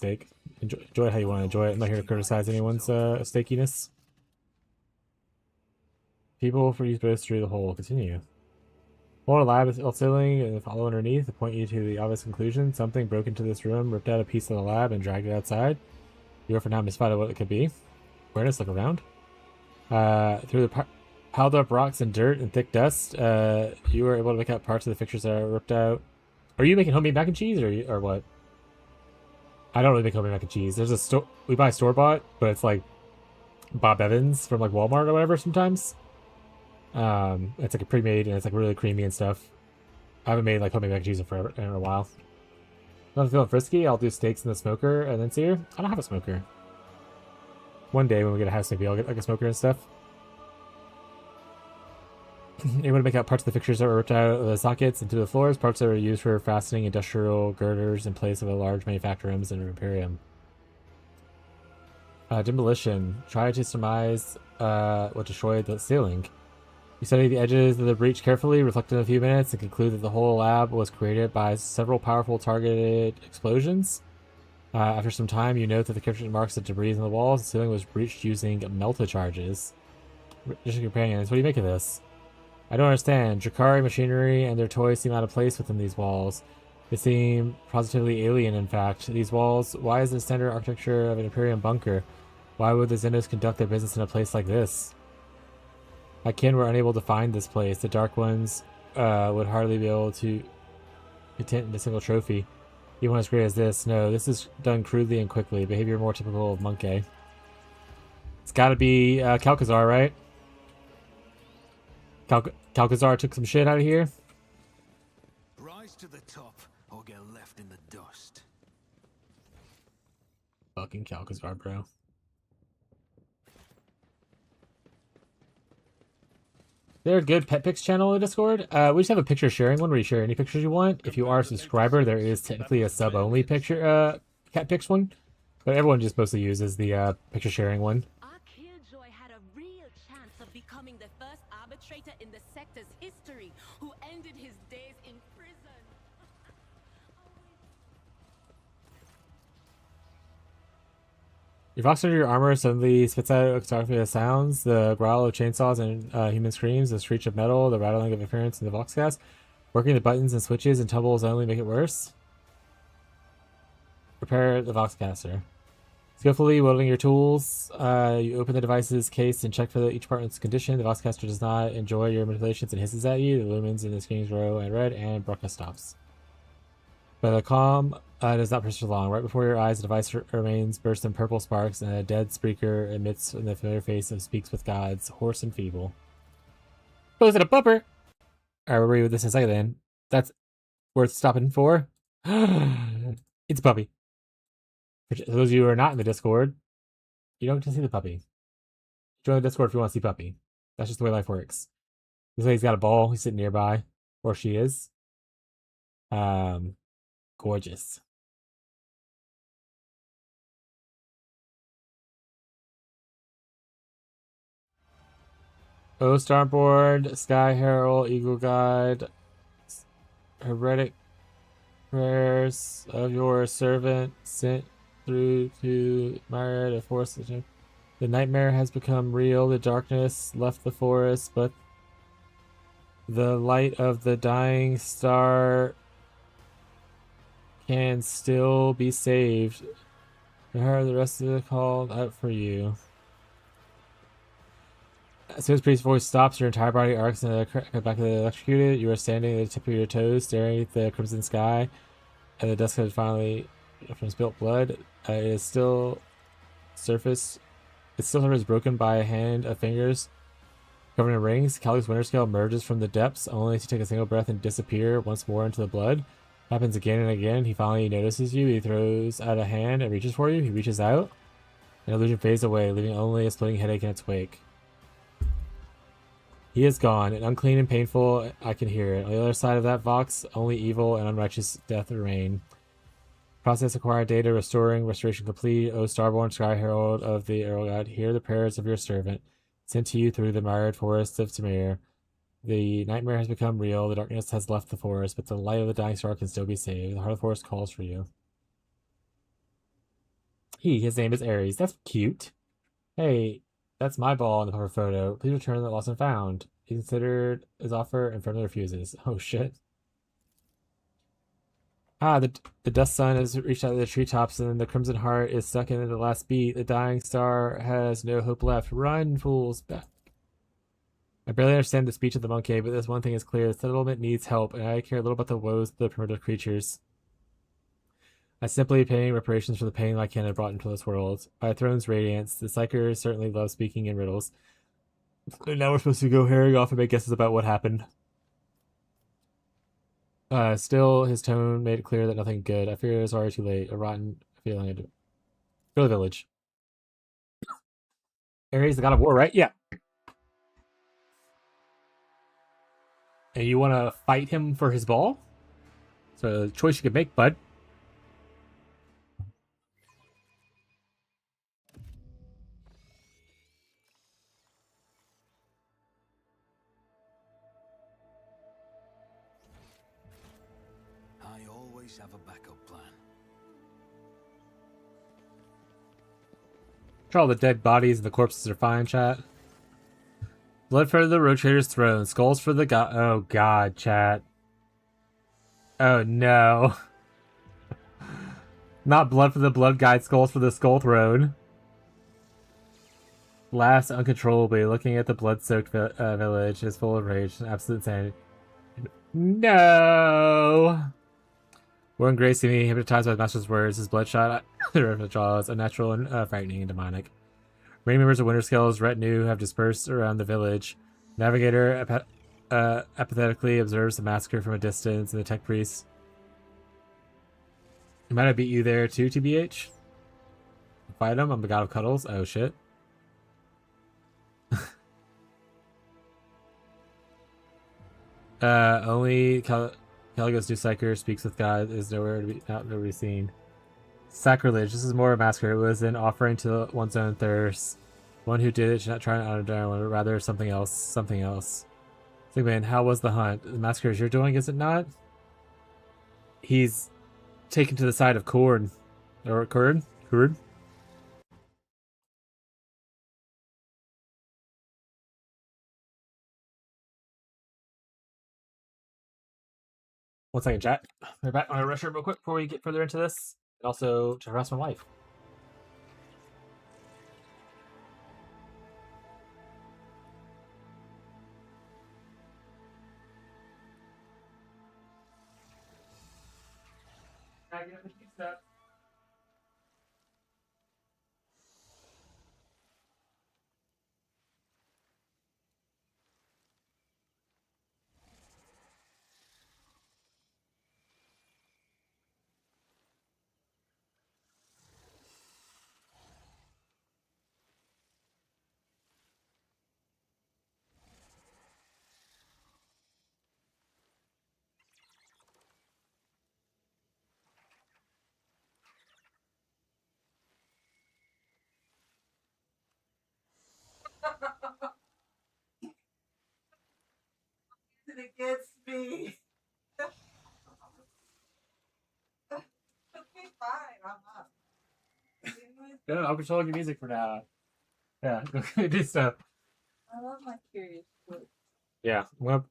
Enjoy it how you want to enjoy it. I'm not here to criticize anyone's steakiness. People for use both through the hole. Continue. While the lab is all ceiling and follow underneath to point you to the obvious conclusion. Something broke into this room, ripped out a piece of the lab, and dragged it outside. You are for now mystified of what it could be. Awareness, look around. Through the piled up rocks and dirt and thick dust, you were able to make out parts of the fixtures that are ripped out. Are you making homemade mac and cheese, or what? I don't really make homemade mac and cheese. There's a store we buy store bought, but it's like Bob Evans from like Walmart or whatever. Sometimes, it's like a pre-made and it's like really creamy and stuff. I haven't made like homemade mac and cheese in a while. If I'm feeling frisky, I'll do steaks in the smoker and then sear. I don't have a smoker. One day when we get a house, maybe I'll get like a smoker and stuff. Able to make out parts of the fixtures that were ripped out of the sockets into the floors, parts that were used for fastening industrial girders in place of a large manufacturing rooms and imperium. Demolition. Try to surmise what destroyed the ceiling. You study the edges of the breach carefully, reflect in a few minutes, and conclude that the whole lab was created by several powerful targeted explosions. After some time, you note that the cryptic marks the debris in the walls. The ceiling was breached using melta charges. Distant companions, what do you make of this? I don't understand. Drakari machinery and their toys seem out of place within these walls. They seem positively alien, in fact. These walls, why is the standard architecture of an Imperium bunker? Why would the Xenos conduct their business in a place like this? My kin were unable to find this place. The Dark Ones would hardly be able to content in a single trophy. Even one as great as this. No, this is done crudely and quickly. Behavior more typical of Monkey. It's gotta be Calcazar, right? Calcazar took some shit out of here. Rise to the top or get left in the dust. Fucking Calcazar, bro. They're a good pet pics channel in Discord. We just have a picture sharing one where you share any pictures you want. If you are a subscriber, there is technically a sub only picture cat pics one, but everyone just mostly uses the picture sharing one. Our killjoy had a real chance of becoming the first arbitrator in the sector's history who ended his days in prison. Your Vox under your armor suddenly spits out extraordinary sounds, the growl of chainsaws and human screams, the screech of metal, the rattling of appearance in the Vox gas. Working the buttons and switches and tumbles only make it worse. Repair the Voxcaster. Skillfully wielding your tools, you open the device's case and check for each part in its condition. The Voxcaster does not enjoy your manipulations and hisses at you. The lumens in the screens grow and red, and broadcast stops. But the calm does not persist long. Right before your eyes, the device remains burst in purple sparks, and a dead speaker emits in the familiar face of Speaks with Gods, hoarse and feeble. Oh, is it a bumper? Alright, we'll read this in a second then. That's worth stopping for. It's a puppy. For those of you who are not in the Discord, you don't get to see the puppy. Join the Discord if you want to see puppy. That's just the way life works. Looks like he's got a ball. He's sitting nearby. Or she is. Gorgeous. Oh, Starboard, Sky Herald, Eagle Guide, heretic prayers of your servant sent through to Myra to force the nightmare has become real. The darkness left the forest, but the light of the dying star can still be saved. The rest of the called out for you. As soon as Priest's voice stops, your entire body arcs and the back of the electrocuted. You are standing at the tip of your toes, staring at the crimson sky, and the dust has finally from spilt blood. It is still surface. Its still surface broken by a hand of fingers covered in rings. Calic's winter scale emerges from the depths, only to take a single breath and disappear once more into the blood. Happens again and again. He finally notices you. He throws out a hand and reaches for you. He reaches out. An illusion fades away, leaving only a splitting headache in its wake. He is gone, and unclean and painful. I can hear it. On the other side of that Vox, only evil and unrighteous death remain. Process acquired data, restoration complete. O Starborn, Sky Herald of the Arrow God, hear the prayers of your servant, sent to you through the mired forests of Tamir. The nightmare has become real. The darkness has left the forest, but the light of the dying star can still be saved. The heart of the forest calls for you. His name is Ares. That's cute. Hey, that's my ball in the cover photo. Please return the lost and found. He considered his offer and firmly refuses. Oh shit. The dust sun has reached out of the treetops, and the crimson heart is stuck in the last beat. The dying star has no hope left. Run, fools, back. I barely understand the speech of the monkey, but this one thing is clear. The settlement needs help, and I care little about the woes of the primitive creatures. I simply paying reparations for the pain Lycan had brought into this world. By a throne's radiance, the Psychers certainly love speaking in riddles. And now we're supposed to go herring off and make guesses about what happened. Still, his tone made it clear that nothing good. I fear it was already too late. A rotten feeling. Go to the village. Ares, the god of war, right? Yeah. And you want to fight him for his ball? So, a choice you could make, bud. I always have a backup plan. All the dead bodies and the corpses are fine, chat. Blood for the road trader's throne. Skulls for the god. Oh, God, chat. Oh, no. Not blood for the blood guide, skulls for the skull throne. Laughs uncontrollably, looking at the blood-soaked village, is full of rage and absolute insanity. No! Warren Gray seeming hypnotized by the master's words, his bloodshot jaws, unnatural and frightening and demonic. Many members of Winterscale's retinue have dispersed around the village. Navigator apathetically observes the massacre from a distance, and the tech priest. Might I beat you there too, TBH? Fight him? I'm the god of cuddles. Oh shit. Only Caligos Duscyker speaks with God is nowhere to be seen. Sacrilege. This is more a massacre. It was an offering to one's own thirst. One who did it should not try to honor one, but rather something else. Something else. Sigmund, how was the hunt? The massacre is you're doing, is it not? He's taken to the side of Korn. Or Kurd? Kurd? One second, chat. We're back on a rush real quick before we get further into this. And also to harass my wife. It gets me. Okay, fine. I'm up. Yeah, I'll control your music for now. Yeah, go do stuff. I love my curious foot. Yeah, I'm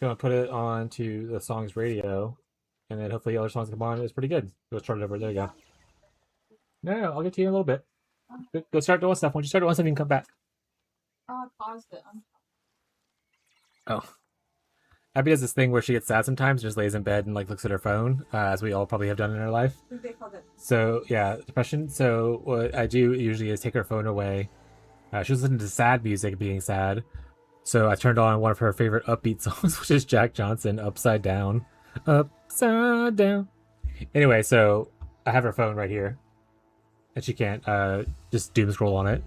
gonna put it on to the song's radio, and then hopefully other songs come on. It's pretty good. Go start it over. There you go. No, I'll get to you in a little bit. Go start doing stuff. Once you start doing stuff, you can come back. Oh, I paused it. Oh. Abby does this thing where she gets sad sometimes, just lays in bed and like looks at her phone, as we all probably have done in our life. I think they called it. So yeah, depression. So what I do usually is take her phone away. She was listening to sad music, being sad. So I turned on one of her favorite upbeat songs, which is Jack Johnson, "Upside Down." Upside down. Anyway, so I have her phone right here, and she can't just doom scroll on it.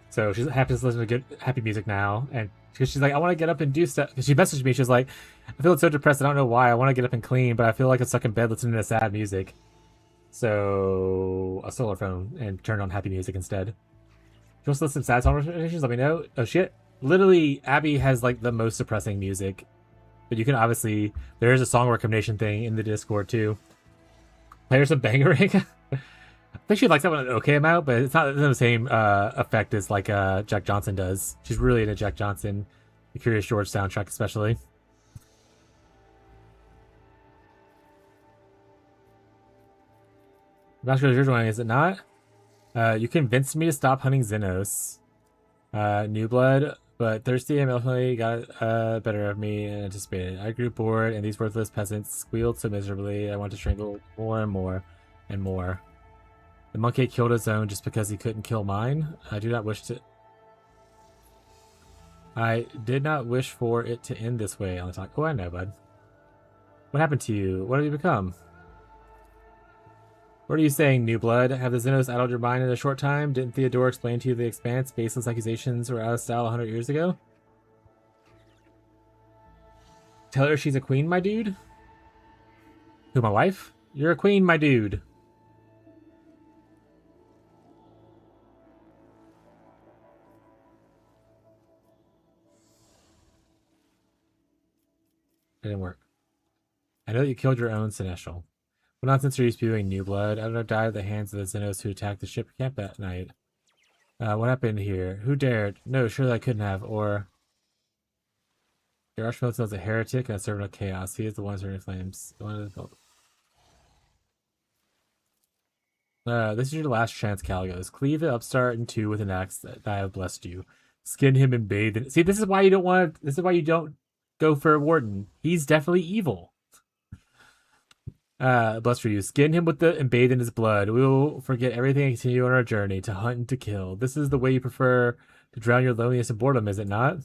So she's happy to listen to good happy music now, and because she's like, I want to get up and do stuff. She messaged me, she's like, I feel so depressed. I don't know why. I want to get up and clean, but I feel like I'm stuck in bed listening to sad music. So I stole her phone and turned on happy music instead. If you want to listen to sad song recommendations, let me know. Oh shit! Literally, Abby has like the most depressing music, but you can obviously there is a song recommendation thing in the Discord too. Play her some bangering. I think she likes that one an okay amount, but it's not the same effect as like Jack Johnson does. She's really into Jack Johnson, the Curious George soundtrack especially. Not sure you're joining, is it not? You convinced me to stop hunting Xenos. New blood, but thirsty and ultimately got better of me than anticipated. I grew bored, and these worthless peasants squealed so miserably. I wanted to strangle more and more and more. The monkey killed his own just because he couldn't kill mine. I did not wish for it to end this way. On the talk. Oh, I know, bud. What happened to you? What have you become? What are you saying, new blood? Have the Xenos addled your mind in a short time? Didn't Theodore explain to you the expanse? Baseless accusations were out of style 100 years ago? Tell her she's a queen, my dude? Who, my wife? You're a queen, my dude. It didn't work. I know that you killed your own Seneschal. What nonsense are you spewing, new blood? I don't know, died at the hands of the Xenos who attacked the ship camp that night. What happened here? Who dared? No, surely I couldn't have, or... Your Archmilton is a heretic and a servant of chaos. He is the one who's turning flames. The one who built. This is your last chance, Caligos. Cleave the upstart in two with an axe that I have blessed you. Skin him and bathe in... See, this is why you don't want to... This is why you don't go for a warden. He's definitely evil. Blessed for you. Skin him with and bathe in his blood. We will forget everything and continue on our journey to hunt and to kill. This is the way you prefer to drown your loneliness and boredom, is it not?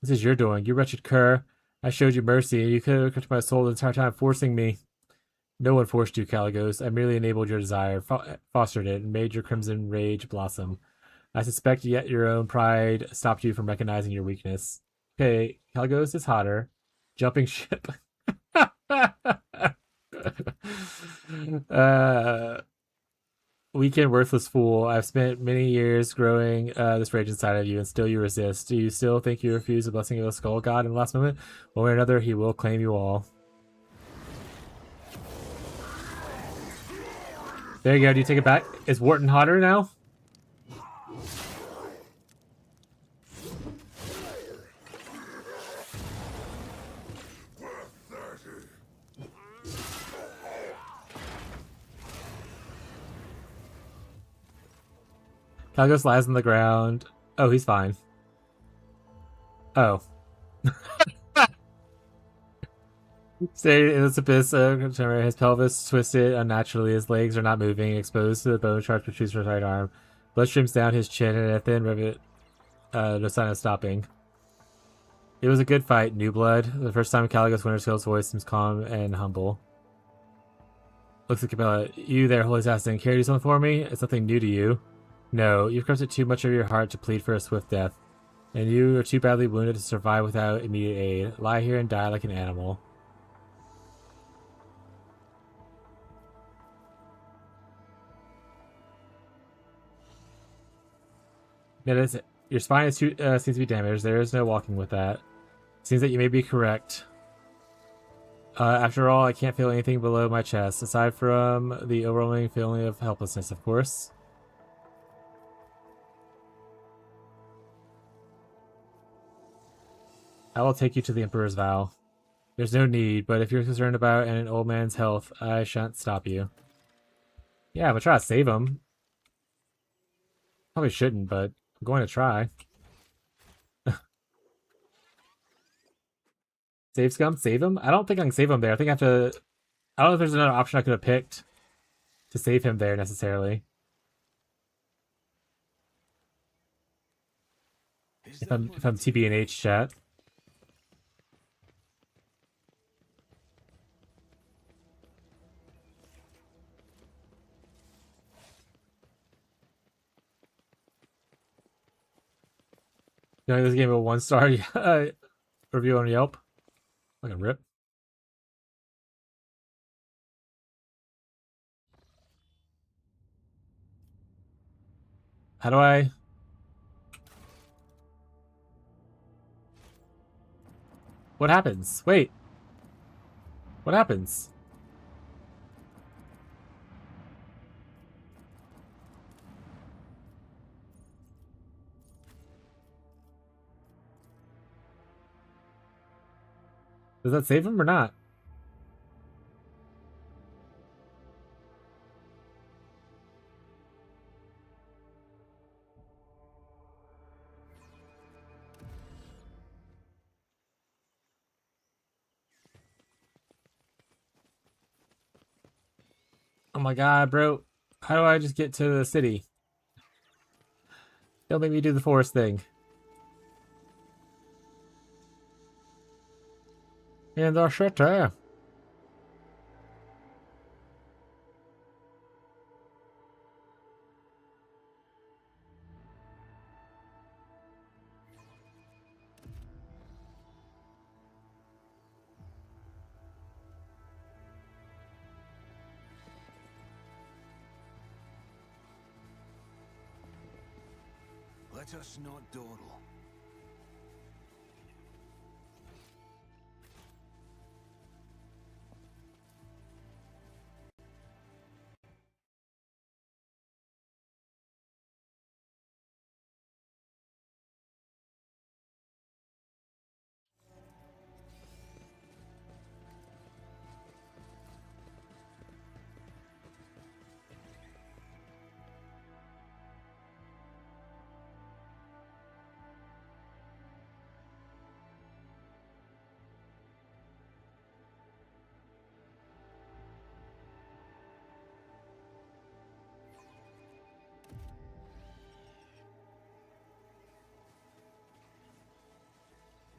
This is your doing, you wretched cur. I showed you mercy, and you could have kept my soul the entire time, forcing me. No one forced you, Caligos. I merely enabled your desire, fostered it, and made your crimson rage blossom. I suspect yet your own pride stopped you from recognizing your weakness. Okay, Caligos is hotter. Jumping ship. Weak and worthless fool. I've spent many years growing this rage inside of you, and still you resist. Do you still think you refuse the blessing of the skull god in the last moment? One way or another, he will claim you all. There you go. Do you take it back? Is Wharton hotter now? Caligos lies on the ground. Oh, he's fine. Oh. Stayed in this abyss, his pelvis twisted unnaturally, his legs are not moving, exposed to the bone sharp protrudes from his right arm. Blood streams down his chin, and a thin rivet, no sign of stopping. It was a good fight, new blood. The first time Caligos Winterskill's voice seems calm and humble. Looks at Camilla. You there, holy assassin, care to do something for me? It's nothing new to you. No, you've corrupted too much of your heart to plead for a swift death, and you are too badly wounded to survive without immediate aid. Lie here and die like an animal. Your spine seems to be damaged. There is no walking with that. Seems that you may be correct. After all, I can't feel anything below my chest, aside from the overwhelming feeling of helplessness, of course. I will take you to the Emperor's Vow. There's no need, but if you're concerned about an old man's health, I shan't stop you. Yeah, I'm gonna try to save him. Probably shouldn't, but I'm going to try. Save scum? Save him? I don't think I can save him there. I think I have to... I don't know if there's another option I could have picked to save him there, necessarily. If I'm TB&H, chat. You know, this game a 1-star review on Yelp. Like a rip. How do I... What happens? Wait. What happens? Does that save him or not? my god, bro. How do I just get to the city? Don't make me do the forest thing. In the city. Let us not dawdle.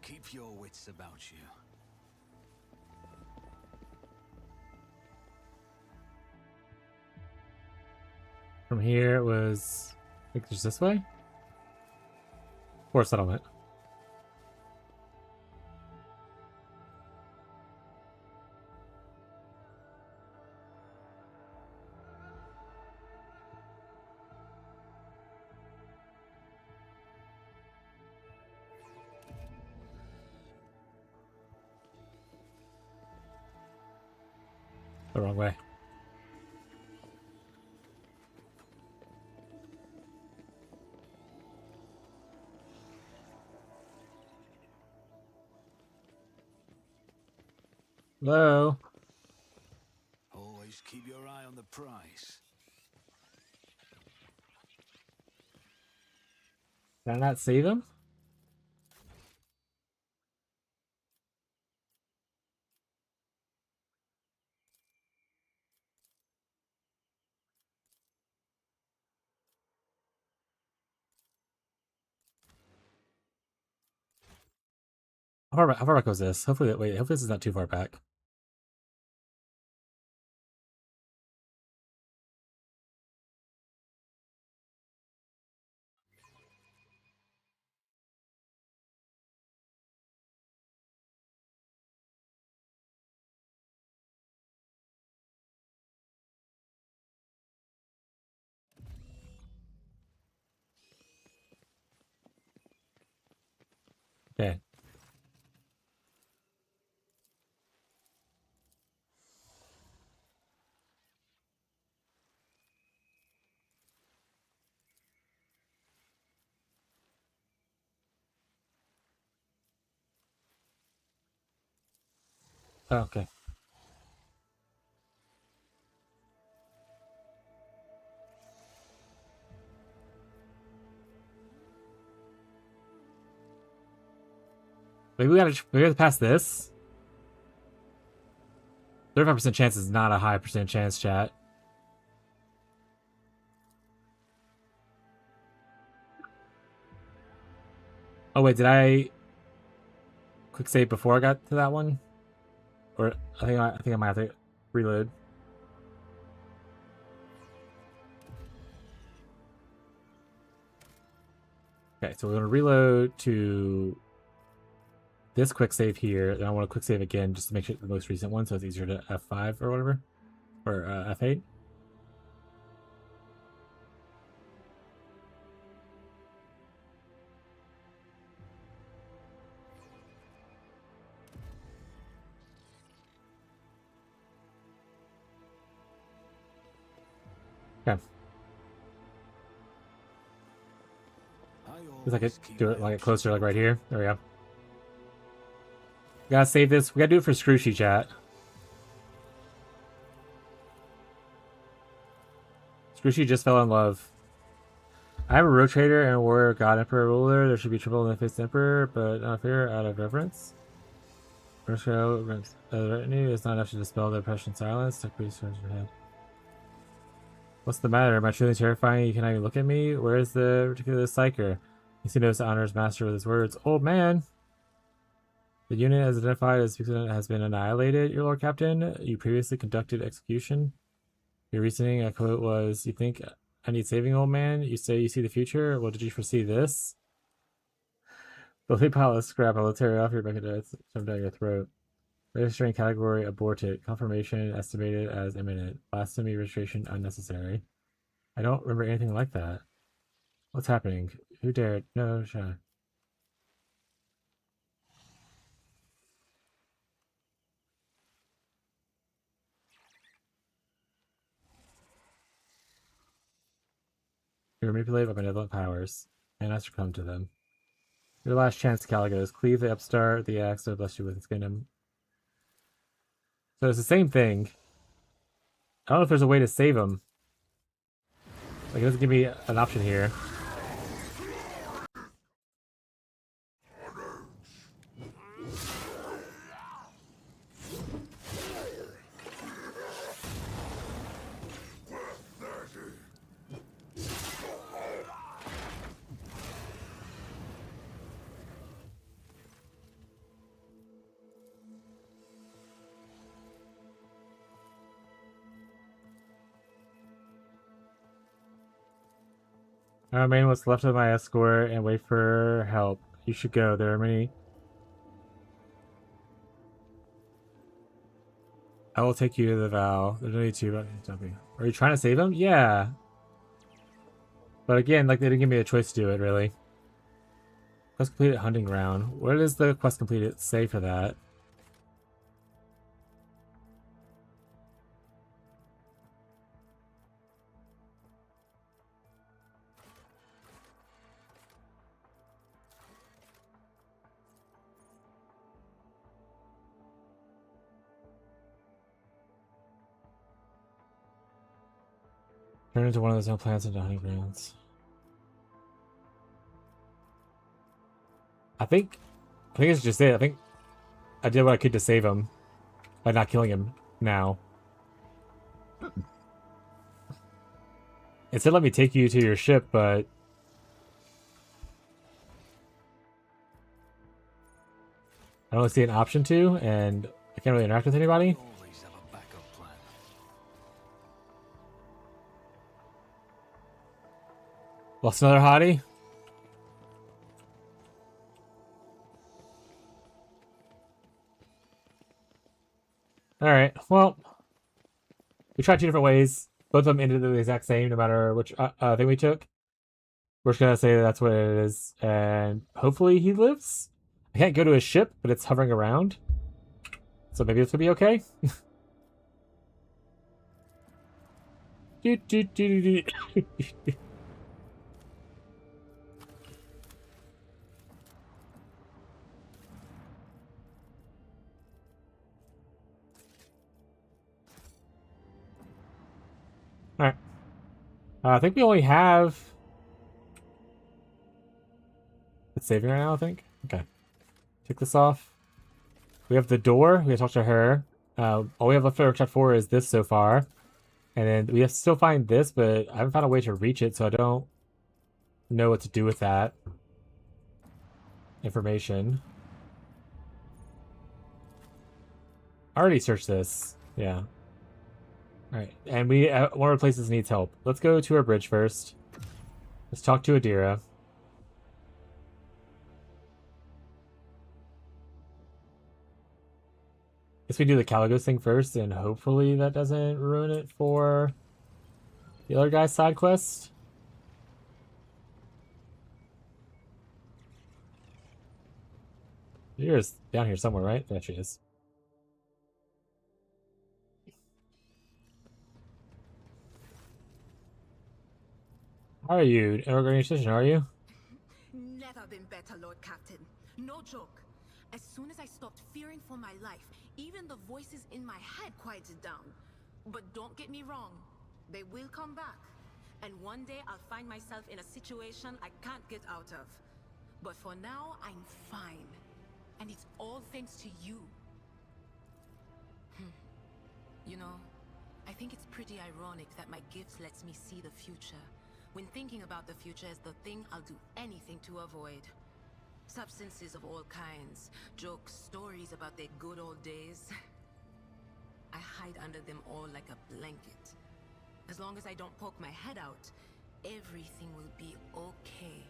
Keep your wits about you. From here it was, I think just this way? Or settlement. The wrong way. Hello? Always keep your eye on the prize. Did I not save him? How far back was this? Hopefully, wait, hopefully this is not too far back. Okay. Oh, okay. Maybe we gotta pass this. 35% chance is not a high percent chance, chat. Oh wait, did I quick save before I got to that one? Or I think I might have to reload. Okay, so we're gonna reload to this quick save here. Then I want to quick save again just to make sure the most recent one, so it's easier to F5 or whatever, or F8. Okay. Because I could do it like closer, like right here. There we go. We gotta save this. We gotta do it for Scrooshy, chat. Scrooshy just fell in love. I am a road trader and a warrior god emperor ruler. There should be trouble in the fifth emperor, but not fear out of reverence. First show, the retinue is not enough to dispel the oppression silence. Tech priest turns your head. What's the matter? Am I truly terrifying? You cannot even look at me? Where is the ridiculous psyker? You see, knows to honor his master with his words. Old man! The unit as identified as has been annihilated, your Lord Captain. You previously conducted execution. Your reasoning, I quote, was, you think I need saving, old man? You say you see the future? Well, did you foresee this? The lead pilot scrap. I will tear it off your back and shove down your throat. Registering category aborted. Confirmation estimated as imminent. Blasphemy registration unnecessary. I don't remember anything like that. What's happening? Who dared? No, shut. You're manipulated by benevolent powers, and I succumb to them. Your last chance, Caligos. Cleave the upstart, the axe, so bless you with its venom. So it's the same thing. I don't know if there's a way to save him. Like, it doesn't give me an option here. I remain what's left of my escort and wait for help. You should go. There are many. I will take you to the vow. There's only two. Are you trying to save him? Yeah. But again, like, they didn't give me a choice to do it, really. Quest completed hunting ground. Where does the quest completed say for that? Turn into one of those no plants into hunting grounds. I think it's just it. I think I did what I could to save him by not killing him now. It said let me take you to your ship, but I don't see an option to, and I can't really interact with anybody. Always have a backup plan. Lost another hottie. Alright, well, we tried two different ways. Both of them ended the exact same, no matter which thing we took. We're just gonna say that's what it is, and hopefully he lives. I can't go to his ship, but it's hovering around. So maybe this will be okay. Alright. I think we only have... It's saving right now, I think? Okay. Take this off. We have the door. We gotta talk to her. All we have left to check for is this so far. And then we have to still find this, but I haven't found a way to reach it, so I don't know what to do with that information. I already searched this. Yeah. Alright, and one of our places needs help. Let's go to our bridge first. Let's talk to Adira. Guess we do the Caligos thing first, and hopefully that doesn't ruin it for the other guy's side quest. Adira's down here somewhere, right? There she is. How are you? Organization, are you? Never been better, Lord Captain. No joke. As soon as I stopped fearing for my life, even the voices in my head quieted down. But don't get me wrong, they will come back. And one day I'll find myself in a situation I can't get out of. But for now, I'm fine. And it's all thanks to you. You know, I think it's pretty ironic that my gift lets me see the future, when thinking about the future is the thing I'll do anything to avoid. Substances of all kinds, jokes, stories about their good old days. I hide under them all like a blanket. As long as I don't poke my head out, everything will be okay.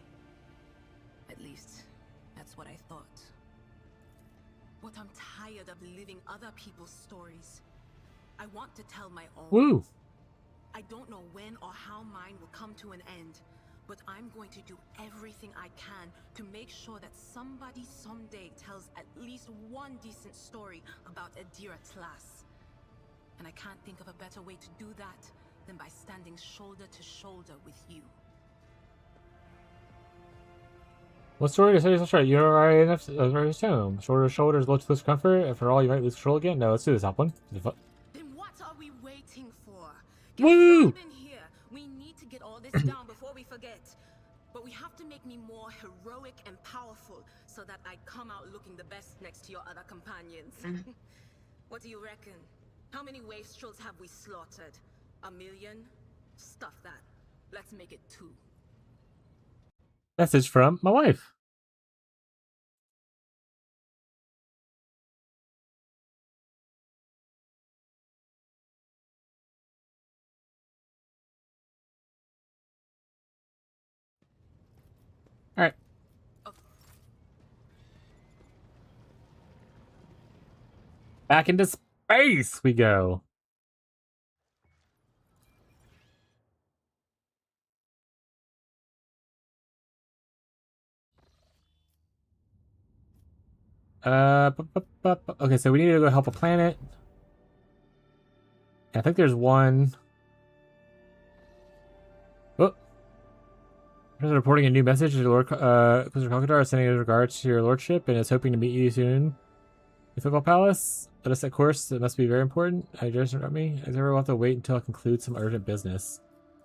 At least, that's what I thought. But I'm tired of living other people's stories. I want to tell my own. Woo! I don't know when or how mine will come to an end, but I'm going to do everything I can to make sure that somebody someday tells at least one decent story about Adira Tlass. And I can't think of a better way to do that than by standing shoulder to shoulder with you. What story to say is right? You're already enough to assume. Shoulder to shoulders, low to close comfort. After all, you might lose control again. No, let's do this, Hop one. Then what are we waiting for? Woo! In here. We need to get all this down before we forget. But we have to make me more heroic and powerful so that I come out looking the best next to your other companions. What do you reckon? How many wastrels have we slaughtered? 1 million? Stuff that. Let's make it 2. Message from my wife. All right. Back into space we go. Okay, so we need to go help a planet. I think there's one. Oh. Reporting a new message to Lord Crocodile, sending his regards to your lordship and is hoping to meet you soon. The football palace. Let us set course. It must be very important. I just interrupt me. As ever, we'll have to wait until I conclude some urgent business.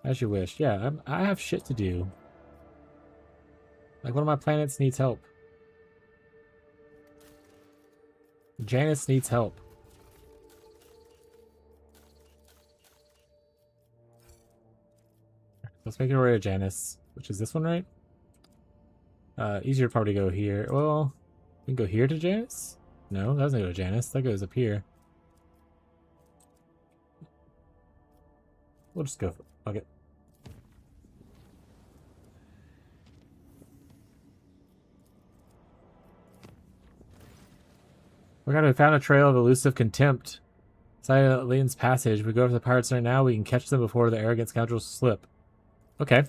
As you wish. Yeah, I have shit to do. Like, one of my planets needs help. Janice needs help. Let's make it right to Janice, which is this one, right? Easier to probably go here. Well, we can go here to Janice? No, that doesn't go to Janice. That goes up here. We'll just go for it. Okay. We found a trail of elusive contempt. Inside Leighton's passage. We go over to the Pirate Center now. We can catch them before the arrogant scoundrels slip. Okay.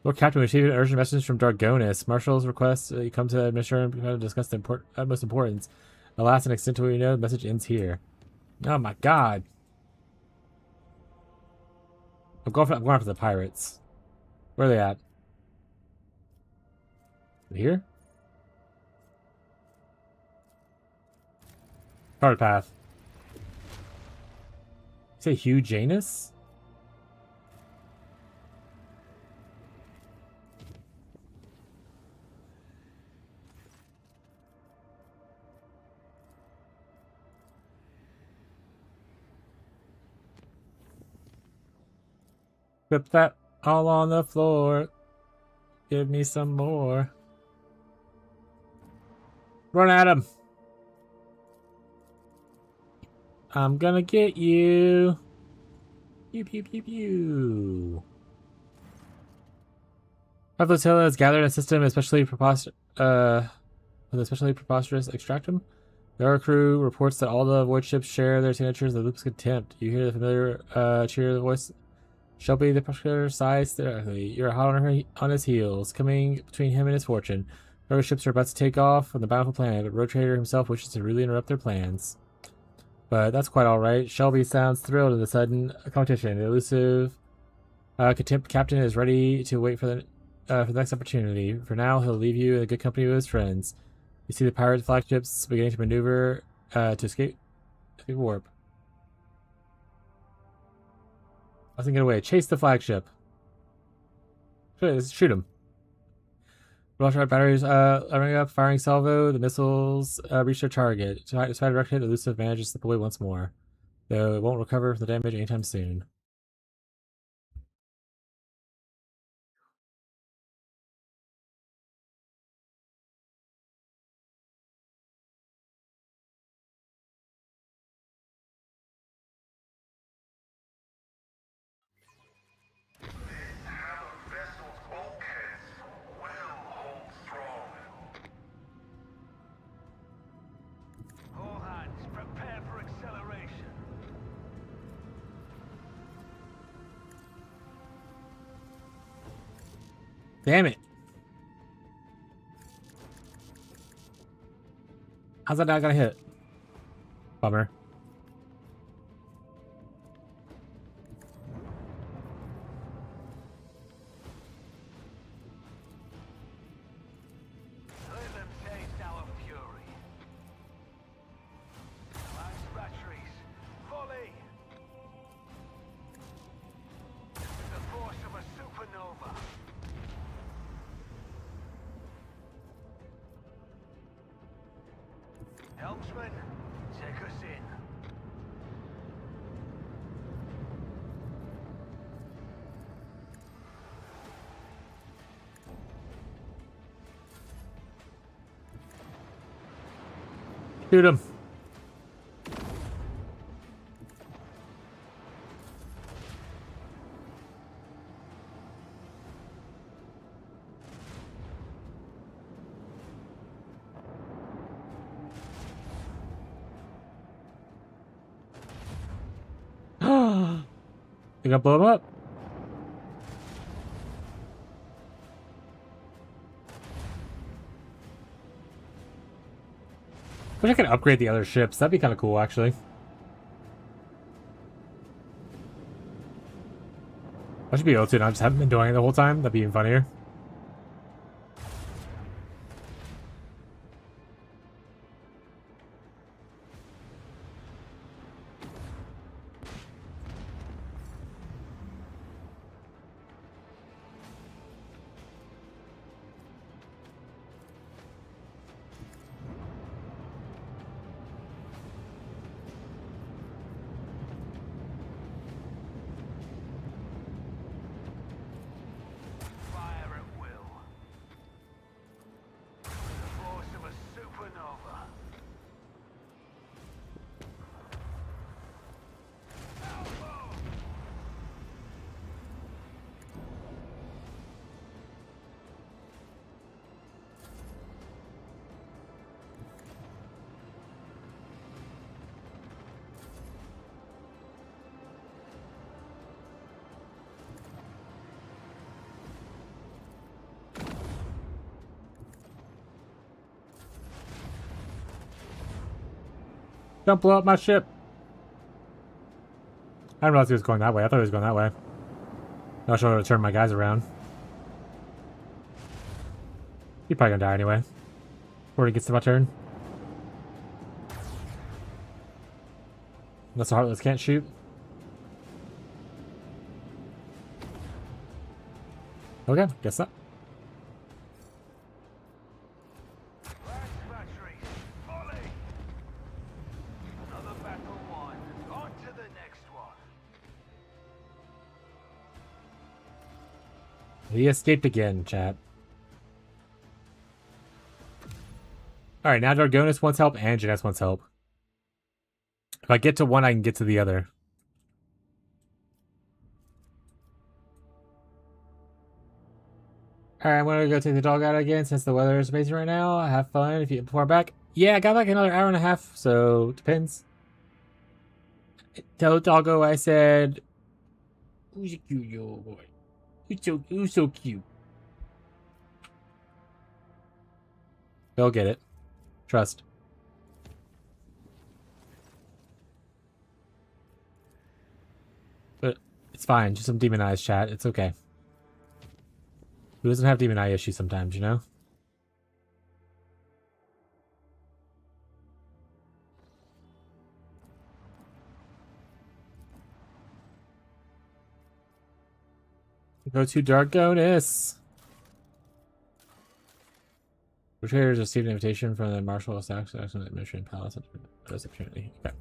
Lord Captain, we received an urgent message from Dargonis. Marshal's request you come to the administration and discuss the utmost importance. Alas, an extent to what we know, the message ends here. Oh my god. I'm going after the pirates. Where are they at? Here? Card path. Say Hugh Janus? Flip that all on the floor. Give me some more. Run at him. I'm gonna get you. Pew pew pew pew. Our flotilla has gathered a system especially preposterous extractum. The Air crew reports that all the void ships share their signatures of Loop's contempt. You hear the familiar cheer of the voice. Shelby, the prosecutor, sighs theoretically. You're hot on his heels, coming between him and his fortune. Cargo ships are about to take off from the bountiful planet, but Road Trader himself wishes to really interrupt their plans. But that's quite alright. Shelby sounds thrilled in the sudden competition. The elusive contempt captain is ready to wait for the next opportunity. For now, he'll leave you in the good company of his friends. You see the pirate flagships beginning to maneuver to escape warp. Let's get away. Chase the flagship. Shoot him. Roger batteries ring up, firing salvo. The missiles reach their target. Despite direction, the elusive manages to slip away once more. Though it won't recover the damage anytime soon. All hands, prepare for acceleration. Damn it. How's that not gonna hit? Bummer. Let them taste our fury. Lance batteries, volley. With the force of a supernova. Helmsman, take us in. Shoot him. You gonna blow him up? Wish I could upgrade the other ships. That'd be kind of cool, actually. I should be able to, and I just haven't been doing it the whole time. That'd be even funnier. Fire at will. With the force of a supernova. Don't blow up my ship. I didn't realize he was going that way. I thought he was going that way. Not sure how to turn my guys around. He's probably gonna die anyway. Before he gets to my turn. Unless the Heartless can't shoot. Okay, guess not. Lance batteries, volley. Another battle won. On to the next one. He escaped again, chat. Alright, now Dargonis wants help and Jeunesse wants help. If I get to one, I can get to the other. Alright, I'm gonna go take the dog out again since the weather is amazing right now. Have fun if you before I'm back. Yeah, I got like another hour and a half, so depends. Tell Doggo I said, who's a cute little boy? Who's so cute? They'll get it. Trust. But it's fine. Just some demon eyes, chat. It's okay. Who doesn't have demon eye issues sometimes, you know? Go to Dargonis. Traders received an invitation from the Marshal of Saxon Administration Palace. Opportunity. Okay.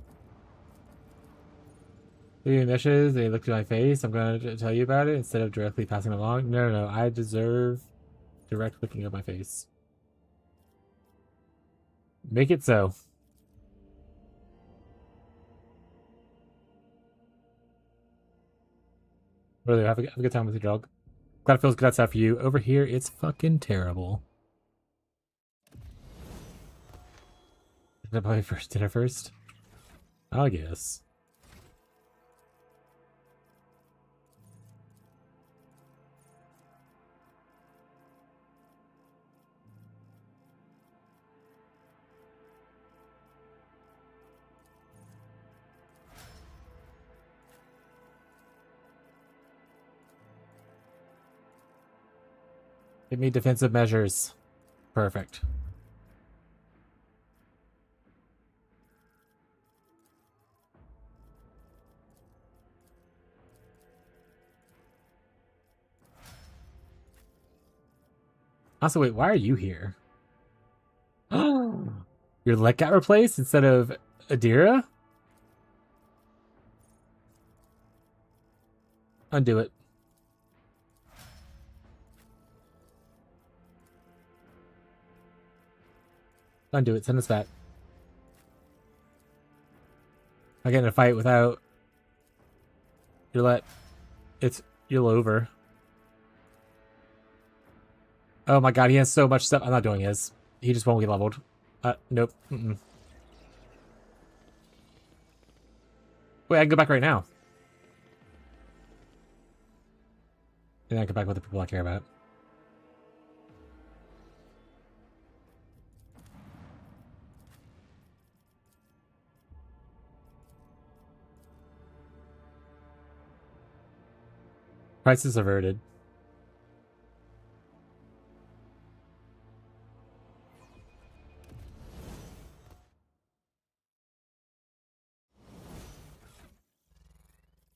Leaving messages, they look at my face. I'm going to tell you about it instead of directly passing it along. No, no, no. I deserve direct looking at my face. Make it so. Really, have a good time with your dog. Glad it feels good outside for you. Over here, it's fucking terrible. Did I play first? Dinner first? I guess. Give me defensive measures. Perfect. Also, wait, why are you here? Your leg got replaced instead of Adira? Undo it. Undo it. Send us back. I get in a fight without you're over. Oh my god, he has so much stuff. I'm not doing his. He just won't get leveled. Nope. Wait, I can go back right now. And I can go back with the people I care about. Crisis averted.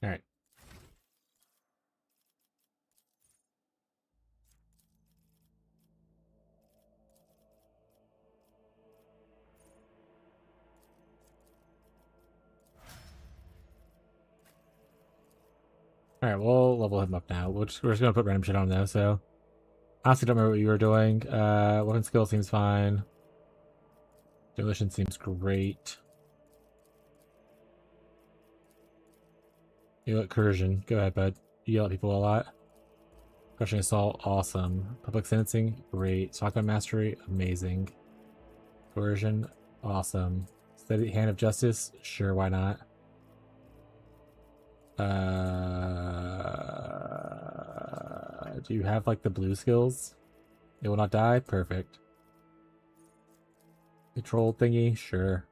All right. All right, we'll level him up now. We're just gonna put random shit on though. So, honestly, don't remember what you were doing. Weapon skill seems fine. Demolition seems great. You know what? Coercion. Go ahead, bud. You yell at people a lot. Crushing assault, awesome. Public sentencing, great. Shotgun mastery, amazing. Coercion, awesome. Steady hand of justice, sure, why not? Do you have like the blue skills? It will not die, perfect. Control thingy, sure.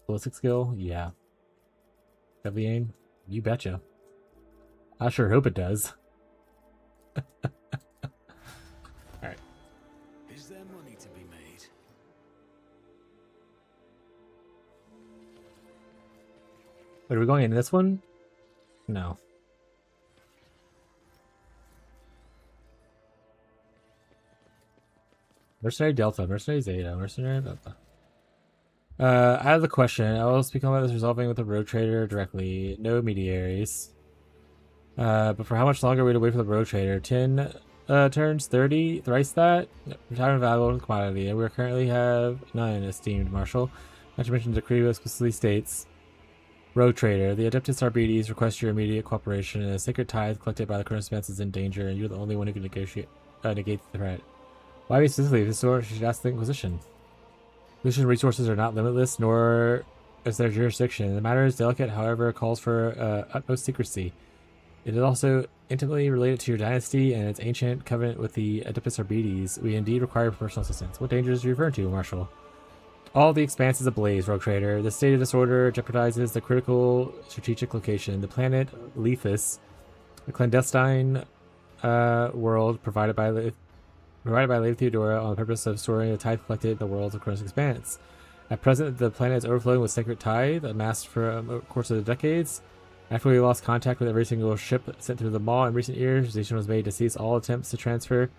Ballistic skill, yeah. Heavy aim, you betcha. I sure hope it does. Alright. Is there money to be made? Wait, are we going in this one? No. Mercenary Delta, Mercenary Zeta, Mercenary Delta. I have a question. I will speak about this resolving with the road trader directly. No intermediaries. But for how much longer are we to wait for the road trader? 10 turns, 30, thrice that? Retirement valuable commodity. And we currently have none, esteemed Marshal. Not to mention the decree explicitly states, road trader, the Adeptus Arbites request your immediate cooperation, and a sacred tithe collected by the current expense is in danger, and you're the only one who can negate the threat. Why me specifically? This sort should ask the Inquisition. Inquisition resources are not limitless, nor is their jurisdiction. The matter is delicate, however, calls for utmost secrecy. It is also intimately related to your dynasty and its ancient covenant with the Adeptus Arbites. We indeed require personal assistance. What dangers are you referring to, Marshal? All the expanse is ablaze, Rogue Trader. The state of disorder jeopardizes the critical strategic location. The planet Lethus, a clandestine world provided by Lady Theodora on the purpose of storing the tithe collected in the world's of Chronos Expanse. At present, the planet is overflowing with sacred tithe, amassed for a course of decades. After we lost contact with every single ship sent through the Maw in recent years, the decision was made to cease all attempts to transport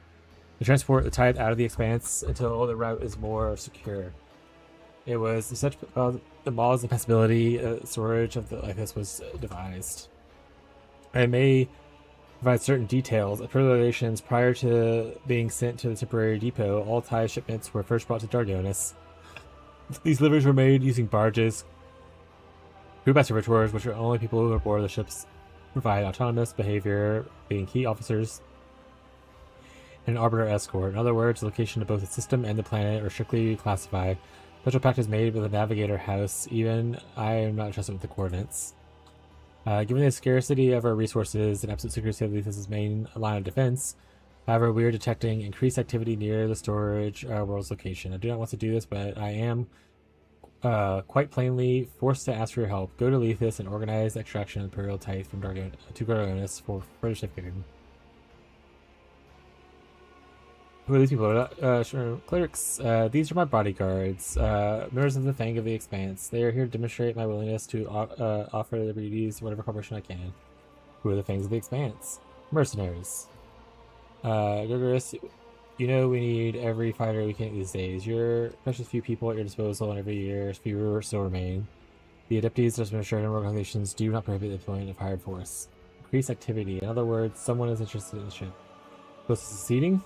the tithe out of the Expanse until the route is more secure. It was such the malls the possibility storage of the like this was devised. It may provide certain details. Per regulations, prior to being sent to the temporary depot, all tie shipments were first brought to Dargonis. These deliveries were made using barges crewed by servitors, which are only people who are aboard the ships provide autonomous behavior, being key officers and an arbiter escort. In other words, the location of both the system and the planet are strictly classified. Special pact is made with a navigator house. Even I am not trusted with the coordinates. Given the scarcity of our resources and absolute secrecy of Lethus' main line of defense, however, we are detecting increased activity near the storage world's location. I do not want to do this, but I am quite plainly forced to ask for your help. Go to Lethus and organize the extraction of Imperial Tithe from to Gargonis for further safeguarding. Who are these people? Sure, clerics. These are my bodyguards, members of the Fang of the Expanse. They are here to demonstrate my willingness to offer their duties to whatever corporation I can. Who are the Fangs of the Expanse? Mercenaries. Gurgurus, you know we need every fighter we can these days. Your precious few people at your disposal, and every year fewer still remain. The adepties of administrative organizations do not prohibit the employment of hired force. Increase activity. In other words, someone is interested in the ship. Close to succeeding?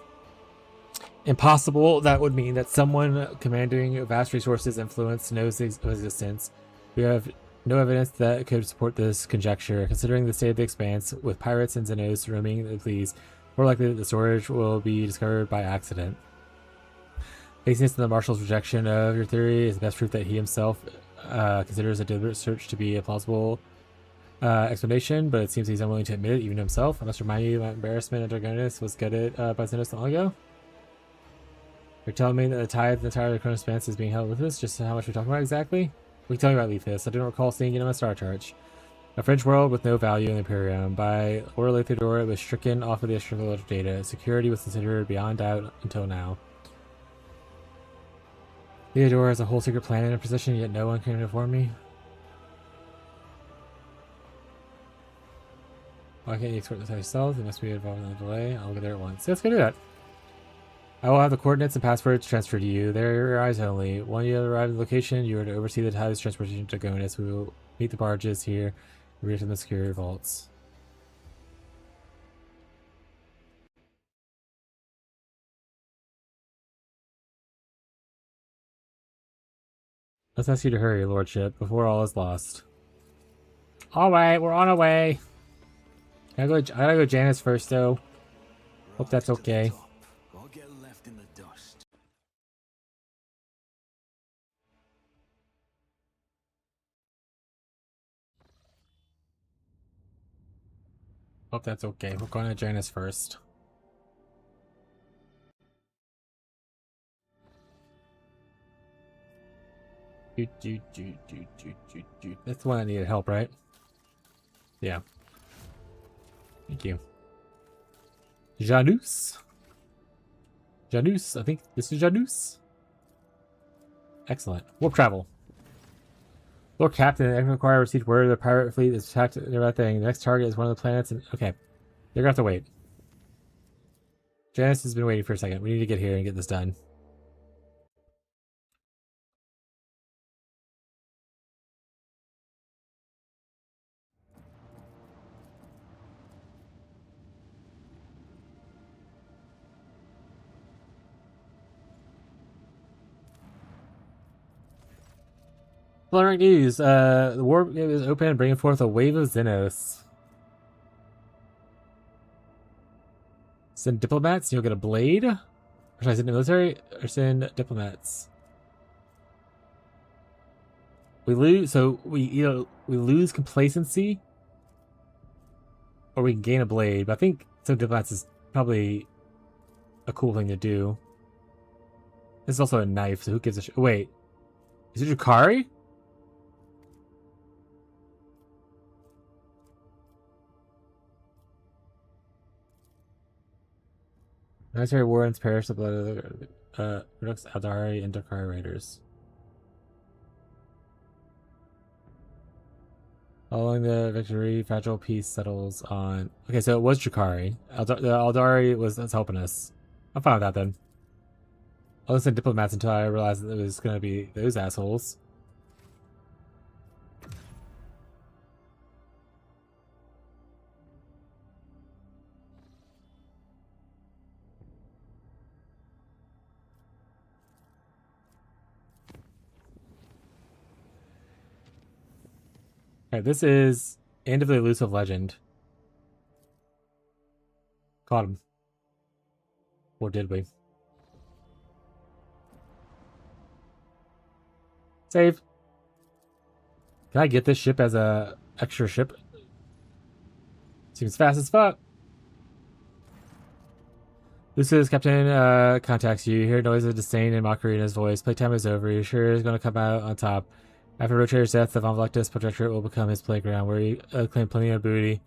Impossible. That would mean that someone commanding vast resources influence knows of existence. We have no evidence that could support this conjecture. Considering the state of the Expanse, with pirates and Xenos roaming the fleas, more likely that the storage will be discovered by accident. Basing this on the Marshal's rejection of your theory is the best proof that he himself considers a deliberate search to be a plausible explanation, but it seems he's unwilling to admit it, even himself. I must remind you that my embarrassment at Dargonis was gutted by Xenos long ago. You're telling me that the tithe of the entire Chronos Expanse is being held with us? Just how much we're talking about exactly? We can tell you about Lethus. I don't recall seeing it on my star chart. A French world with no value in the Imperium. By Orla Theodora, it was stricken off of the astrological data. Security was considered beyond doubt until now. Theodora has a whole secret plan in a position, yet no one can inform me. Why can't you export this yourself? You must be involved in the delay. I'll get there at once. Let's go do that. I will have the coordinates and passwords transferred to you. They're your eyes only. When you arrive at the location, you are to oversee the tide's transportation to Dargonis. We will meet the barges here and reach in the secure vaults. Let's ask you to hurry, Lordship, before all is lost. Alright, we're on our way. I gotta go Janice first, though. Hope that's okay. Hope that's okay. We're going to Janice first. That's the one that needed help, right? Yeah. Thank you. Janus? Janus? I think this is Janus? Excellent. Warp travel. Lord Captain, Equinquire received word the pirate fleet is attacked near that thing. The next target is one of the planets and okay. You're gonna have to wait. Janice has been waiting for a second. We need to get here and get this done. Alarming news. The warp gate is open, bringing forth a wave of Xenos. Send diplomats, you'll get a blade. Or should I send the military? Or send diplomats? We lose, so we lose complacency, or we can gain a blade. But I think some diplomats is probably a cool thing to do. This is also a knife, so who gives a shit? Wait, is it Yukari? Military warrants perish the blood of the Rux, Aldari, and Dakari raiders. Following the victory, fragile peace settles on. Okay, so it was Chikari. The Aldari was that's helping us. I'm fine with that then. I listened to diplomats until I realized that it was going to be those assholes. Alright, this is End of the Elusive Legend. Caught him. Or did we? Save. Can I get this ship as a extra ship? Seems fast as fuck. Lucius, Captain, contacts you. You hear noise of disdain and mockery in his voice. Playtime is over. He sure is going to come out on top. After Rotator's death, the Von Vlectus Protectorate will become his playground, where he claim plenty of booty,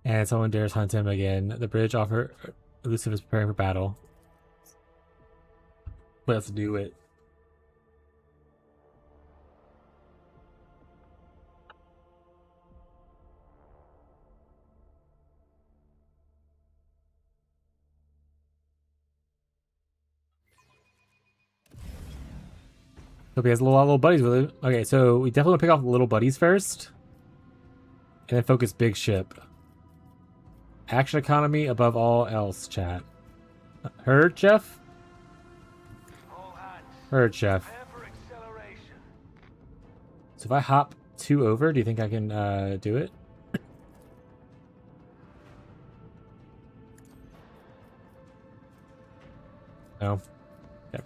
and someone dares hunt him again. The bridge offer Elusive is preparing for battle. Let's do it. Hope he has a lot of little buddies with him. Okay, so we definitely pick off the little buddies first. And then focus big ship. Action economy above all else, chat. Heard, Chef? Heard, Chef. So if I hop 2 over, do you think I can do it? No. Okay.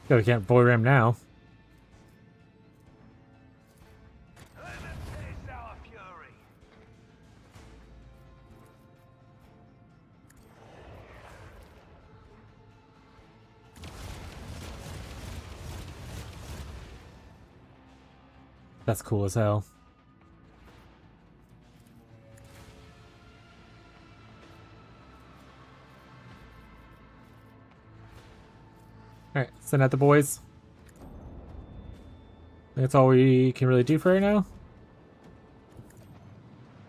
Yeah, we can't void ram now. That's cool as hell. Alright, send out the boys. That's all we can really do for right now.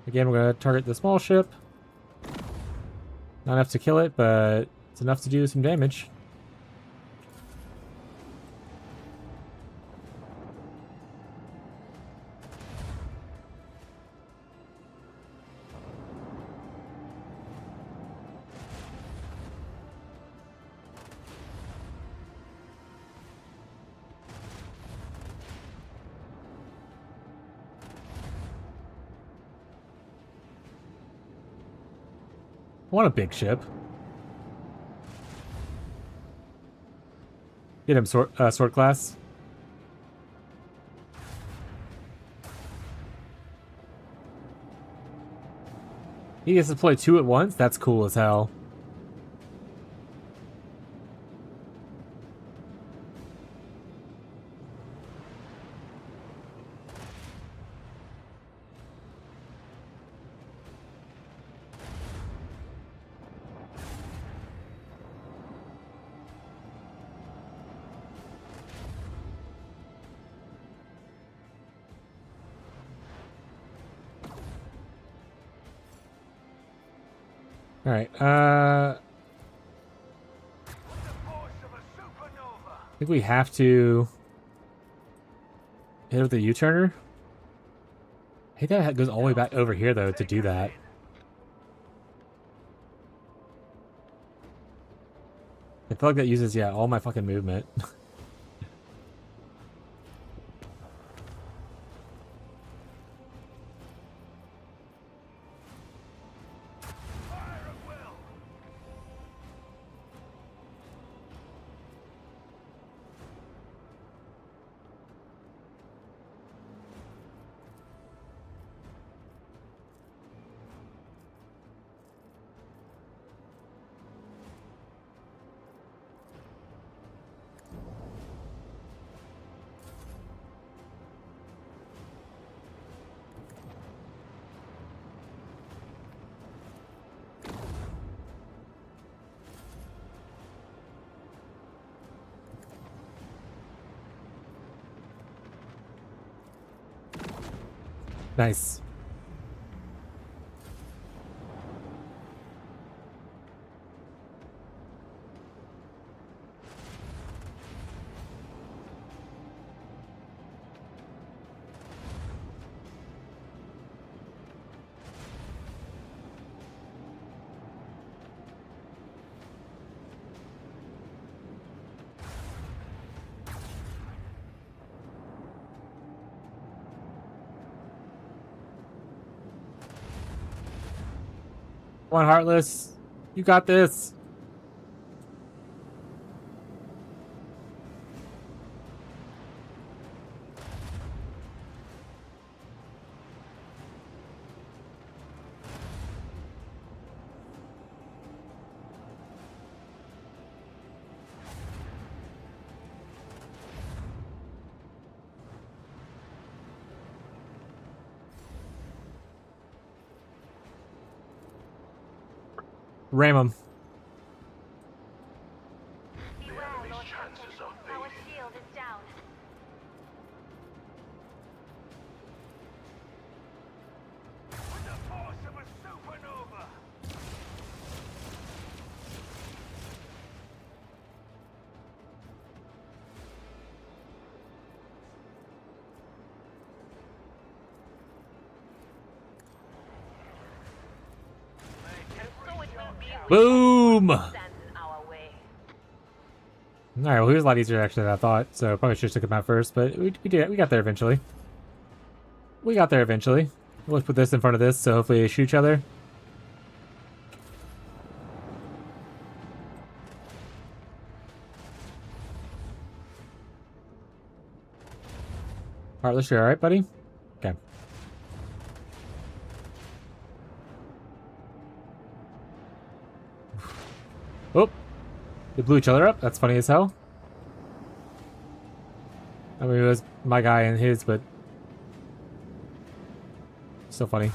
Again, we're going to target the small ship. Not enough to kill it, but it's enough to do some damage. I want a big ship. Get him, sword class. He gets to play 2 at once? That's cool as hell. Alright, I think we have to hit it with the U-turner. I think that goes all the way back over here, though, to do that. I feel like that uses, yeah, all my fucking movement. Nice. Come on, Heartless. You got this. Ram him. Beware, Lord Captain. Our shield is down. With the force of a supernova! So it will be Boom! stands in our way. Alright, well, he was a lot easier actually than I thought, so probably should have took him out first, but we did. We got there eventually. We got there eventually. Let's put this in front of this, so hopefully they shoot each other. Heartless, you alright, buddy? Okay. Oh! They blew each other up? That's funny as hell. I mean, it was my guy and his, but... so funny.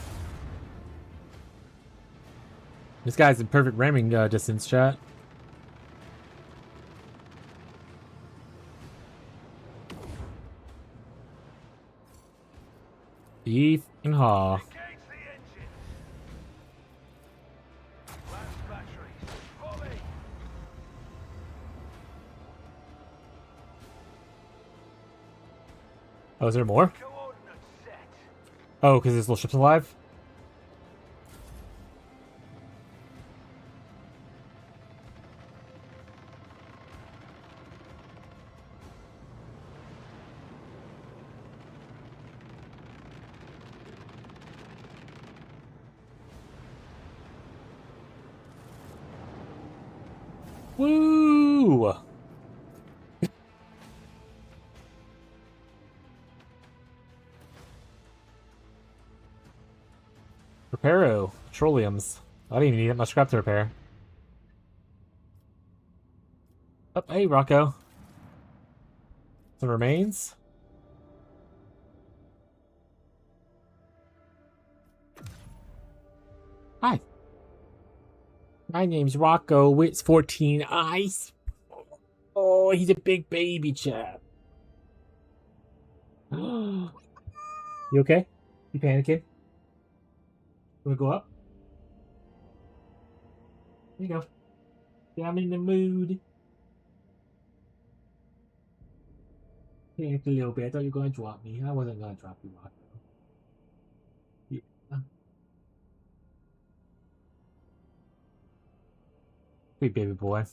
This guy's in perfect ramming distance, chat. Beef and haw. Engage the engines! Blast batteries, volley! Oh, is there more? Coordinates set. Oh, because this little ship's alive? Woo! Reparo. Petroleums. I didn't even need that much scrap to repair. Oh, hey, Rocco. Some remains? Hi. My name's Rocco. Wit's 14 eyes. Oh, he's a big baby chap. You okay? You panicking? Wanna go up? There you go. Yeah, I'm in the mood. Panicked a little bit. I thought you were gonna drop me. I wasn't gonna drop you, Rocco. Yeah. Sweet baby boy.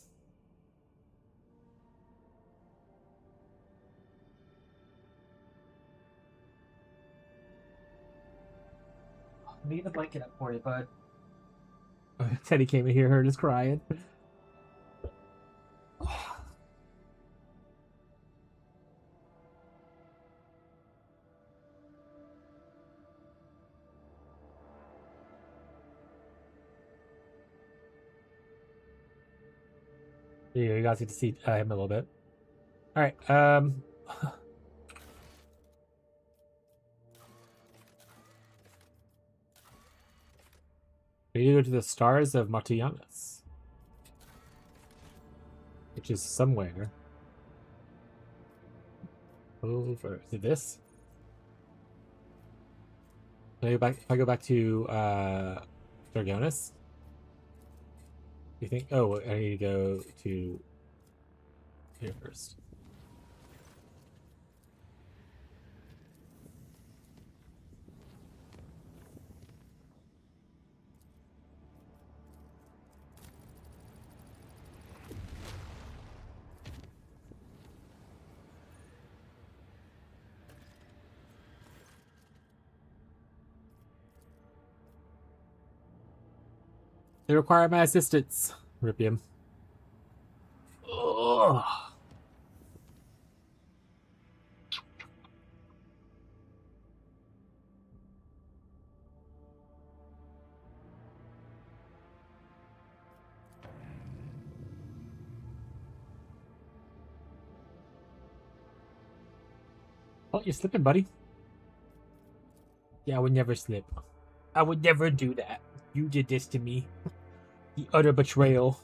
Leave the blanket up for you, bud. Teddy came in here, heard us crying. Yeah, you guys get to see him a little bit. All right. We need to go to the Stars of Matianas, which is somewhere over. Is it this? If I go back to Dragonis, you think? Oh, I need to go to here first. They require my assistance. Ripium. Ugh. Oh, you're slipping, buddy. Yeah, I would never slip. I would never do that. You did this to me. The utter betrayal.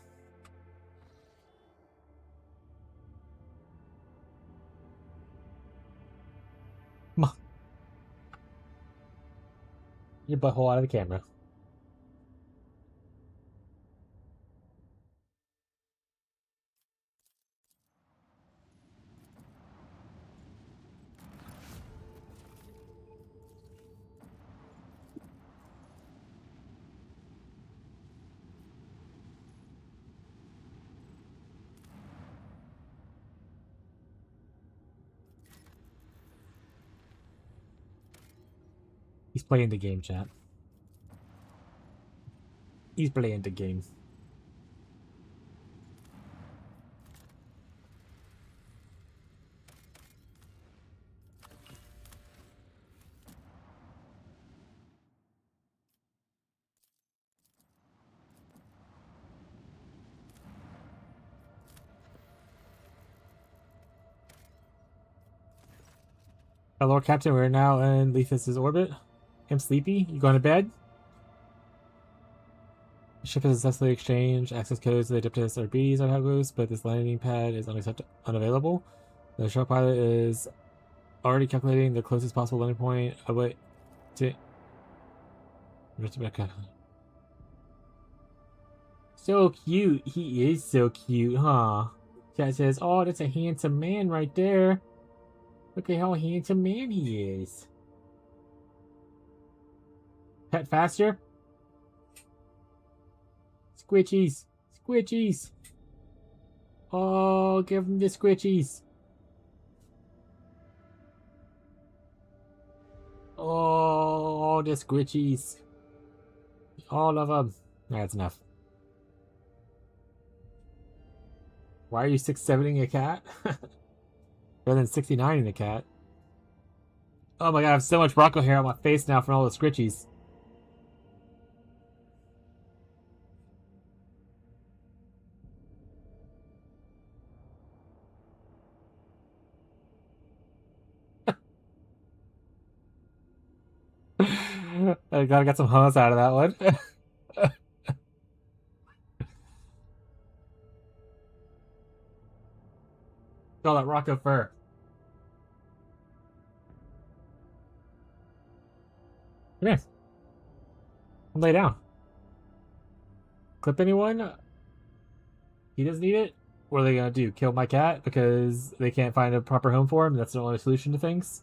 Your butthole out of the camera. He's playing the game, chat. He's playing the game. Lord Captain, we're now in Leafus's orbit. I'm sleepy. You going to bed? The ship has successfully exchanged access codes to the Adeptus Arbites on Hagos, but this landing pad is unavailable. The shuttle pilot is already calculating the closest possible landing point. Wait. So cute. He is so cute, huh? Chat says, oh, that's a handsome man right there. Look at how handsome man he is. Pet faster. Squitchies. Squitchies. Oh, give him the squitchies. Oh, the squitchies. All of them. That's enough. Why are you 6'7"ing a cat? Better than 69ing a cat. Oh my god, I have so much Bronco hair on my face now from all the scritchies. I gotta get some hose out of that one. All that Rocco fur. Come here. Lay down. Clip anyone? He doesn't need it? What are they gonna do? Kill my cat because they can't find a proper home for him? That's the only solution to things?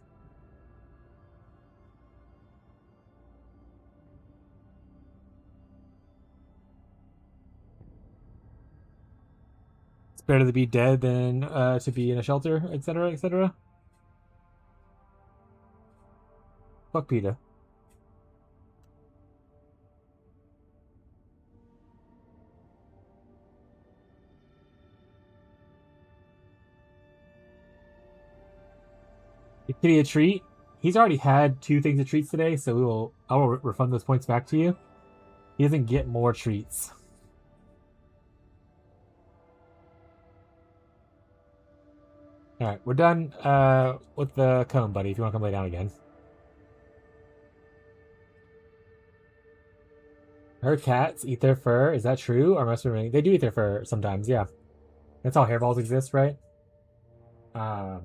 It's better to be dead than to be in a shelter, etc., etc. Fuck PETA. Give Kitty a treat. He's already had 2 things of treats today, so I will refund those points back to you. He doesn't get more treats. Alright, we're done with the cone, buddy, if you want to come lay down again. Her cats eat their fur. Is that true? Or must remaining? They do eat their fur sometimes, yeah. That's how hairballs exist, right? But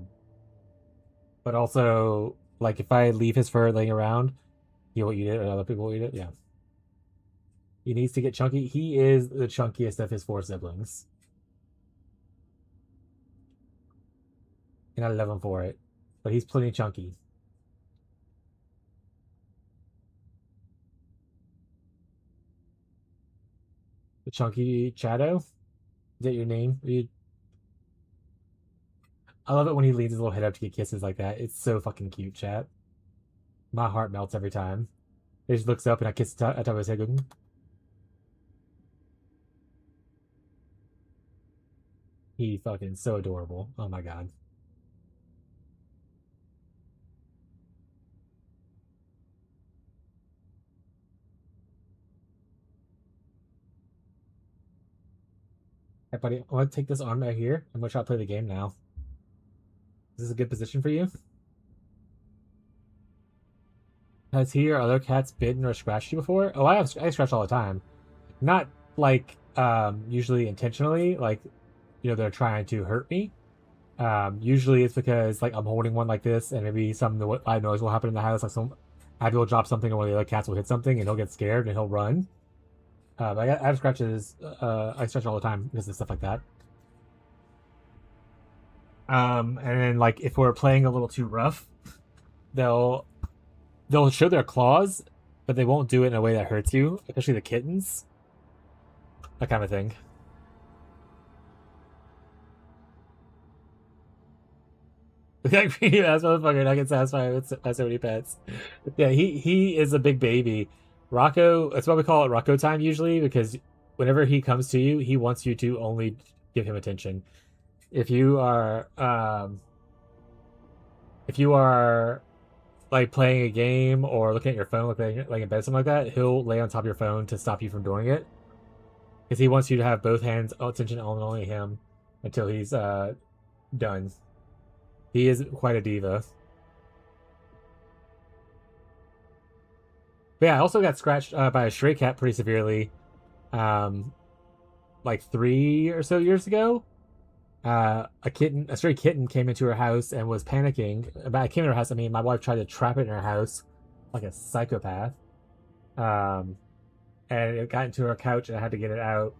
also, like, if I leave his fur laying around, He will eat it, or other people will eat it. Yeah. He needs to get chunky. He is the chunkiest of his four siblings. And I love him for it. But he's plenty chunky. The chunky Shadow? Is that your name? I love it when he leans his little head up to get kisses like that. It's so fucking cute, chat. My heart melts every time. He just looks up and I kiss the top of his head. Going, he fucking so adorable. Oh my god. Hey, buddy, I want to take this arm out here. I'm gonna try to play the game now. Is this a good position for you? Has he or other cats bitten or scratched you before? Oh, I scratch all the time. Not like usually intentionally, like they're trying to hurt me. Usually it's because like I'm holding one like this, and maybe some loud noise will happen in the house, like some Abby will drop something, or one of the other cats will hit something, and he'll get scared and he'll run. I have scratches. I scratch all the time because of stuff like that. And then like if we're playing a little too rough, they'll show their claws, but they won't do it in a way that hurts you, especially the kittens. That kind of thing. That greedy ass motherfucker not get satisfied with so many pets. Yeah, he is a big baby. Rocco, that's why we call it Rocco time usually, because whenever he comes to you, he wants you to only give him attention. If you are like playing a game or looking at your phone, like in bed, something like that, he'll lay on top of your phone to stop you from doing it. Because he wants you to have both hands attention on only him until he's done. He is quite a diva. But yeah, I also got scratched by a stray cat pretty severely, like 3 or so years ago. A stray kitten came into her house and was panicking. About I came into her house. I mean, my wife tried to trap it in her house like a psychopath. And it got into her couch, and I had to get it out.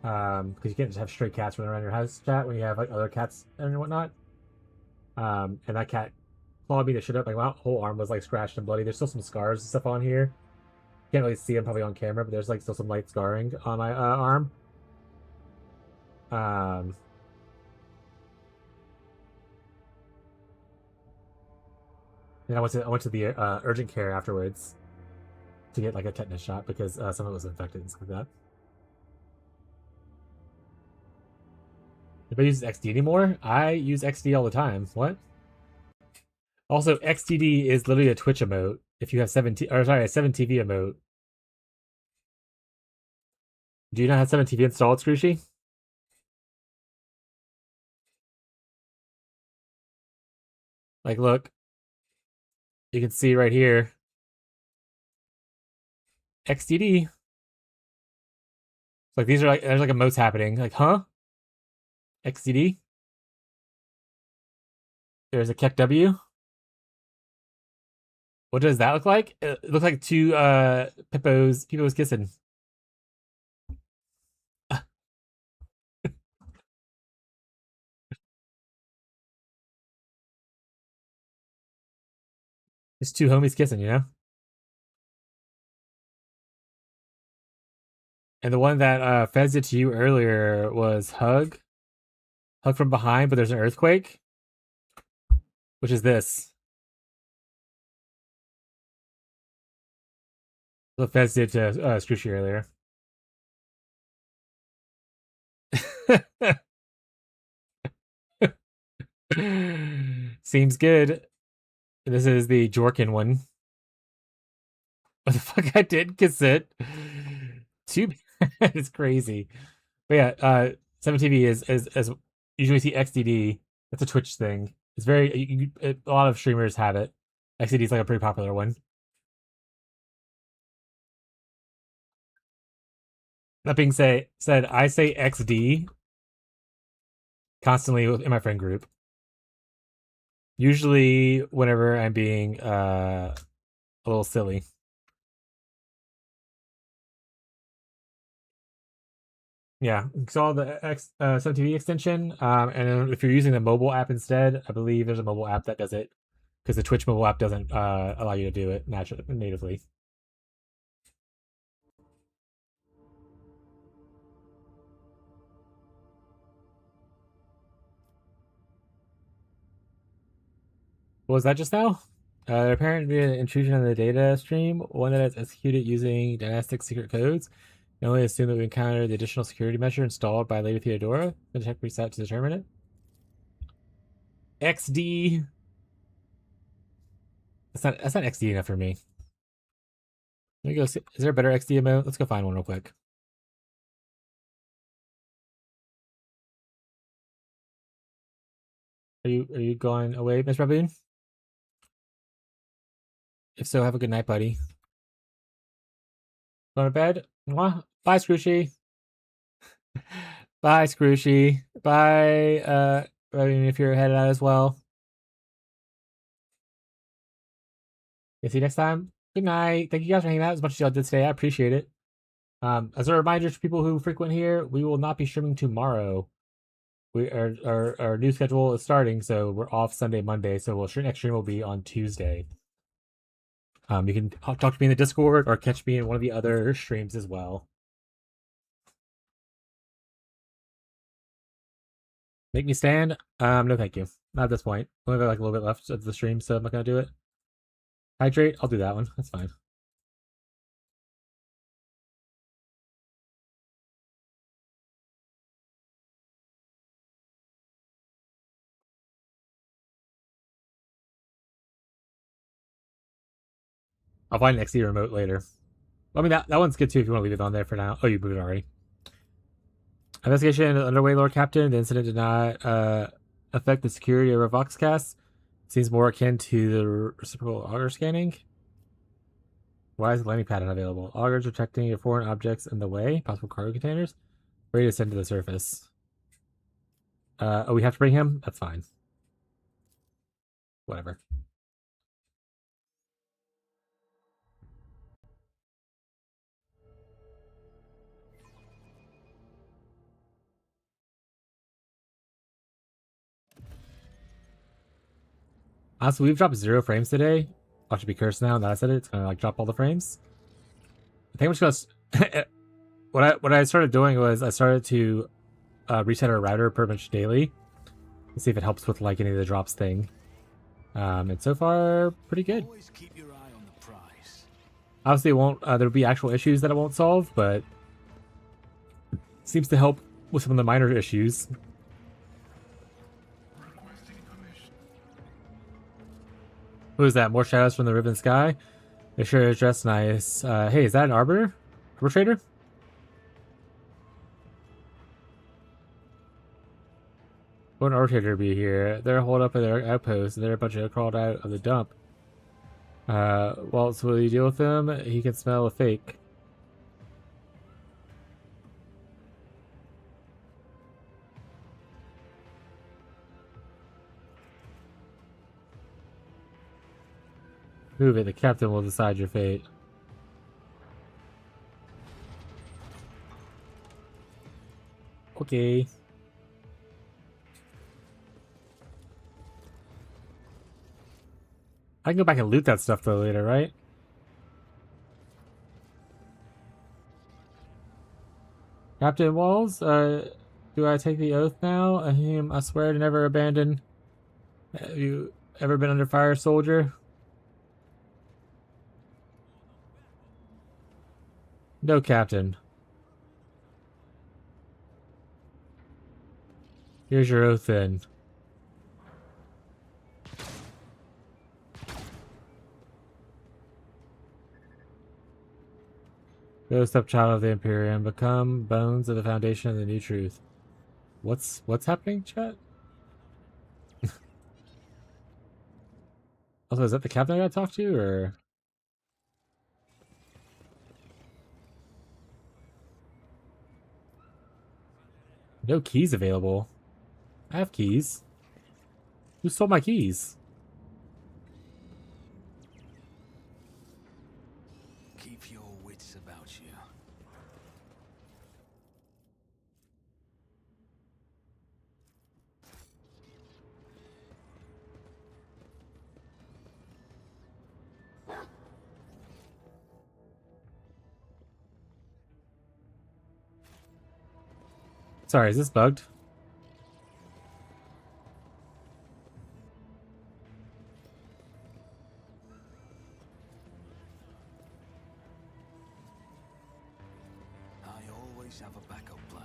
Because you can't just have stray cats running around your house, chat, when you have like other cats and whatnot. And that cat clawed me to shit up. Like my whole arm was like scratched and bloody. There's still some scars and stuff on here. Can't really see them probably on camera, but there's like still some light scarring on my arm. And I went to the urgent care afterwards to get like a tetanus shot because some of it was infected and stuff like that. Anybody uses XD anymore? I use XD all the time. What? Also, XTD is literally a Twitch emote. If you have a 7TV emote. Do you not have 7TV installed, Scrooshy? Like, look. You can see right here. XTD. Like, these are like, there's like emotes happening. Like, huh? XTD? There's a Keck W. What does that look like? It looks like two Pippos kissing. It's two homies kissing, you know? And the one that Fez did to you earlier was hug. Hug from behind, but there's an earthquake. Which is this. The Fez did to Scrooshy earlier. Seems good. This is the Jorkin one. What the fuck? I did kiss it. Too bad. It's crazy. But yeah, 7TV is as usually see XDD. That's a Twitch thing. It's very a lot of streamers have it. XDD is like a pretty popular one. That being said, I say XD constantly in my friend group. Usually, whenever I'm being a little silly. Yeah, saw the Sun TV extension. And then if you're using the mobile app instead, I believe there's a mobile app that does it because the Twitch mobile app doesn't allow you to do it naturally natively. What was that just now? Apparently an intrusion on the data stream, one that is executed using dynastic secret codes. You only assume that we encounter the additional security measure installed by Lady Theodora. Then check reset to determine it. XD. That's not XD enough for me. Let me go see. Is there a better XD emote? Let's go find one real quick. Are you going away, Miss Raboon? If so, have a good night, buddy. Going to bed? Mwah. Bye, Scroochy. Bye, Scroochy. Bye, Raboon, if you're headed out as well. See you next time. Good night. Thank you guys for hanging out as much as y'all did today. I appreciate it. As a reminder to people who frequent here, we will not be streaming tomorrow. Our new schedule is starting, so we're off Sunday, Monday. So next stream will be on Tuesday. You can talk to me in the Discord or catch me in one of the other streams as well. Make me stand? No, thank you. Not at this point. We only got like a little bit left of the stream, so I'm not gonna do it. Hydrate? I'll do that one. That's fine. I'll find an XD remote later. I mean, that one's good too if you want to leave it on there for now. Oh, you moved it already. Investigation underway, Lord Captain. The incident did not affect the security of our Voxcast. Seems more akin to the reciprocal auger scanning. Why is the landing pad unavailable? Augers detecting your foreign objects in the way. Possible cargo containers. Ready to send to the surface. Oh, we have to bring him? That's fine. Whatever. Honestly, we've dropped 0 frames today. Watch it be cursed now. Now I said it, it's gonna like drop all the frames. I think I'm just gonna. what I started doing was I started to reset our router pretty much daily to see if it helps with like any of the drops thing. And so far, pretty good. Always keep your eye on the prize. Obviously, it won't. There'll be actual issues that it won't solve, but it seems to help with some of the minor issues. Who is that? More shadows from the ribbon sky? They sure is dressed nice. Hey, is that an arbitrator? What an arbitrator be here? They're holed up at their outpost, and they're a bunch of crawled out of the dump. Waltz, will you deal with him? He can smell a fake. Move it, the captain will decide your fate. Okay. I can go back and loot that stuff though later, right? Captain Walls, do I take the oath now? I swear to never abandon. Have you ever been under fire, soldier? No, Captain. Here's your oath then. Go stepchild of the Imperium, become bones of the foundation of the new truth. What's happening, chat? Also, is that the captain I gotta talk to, or? No keys available. I have keys. Who stole my keys? Keep your wits about you. Sorry, is this bugged? I always have a backup plan.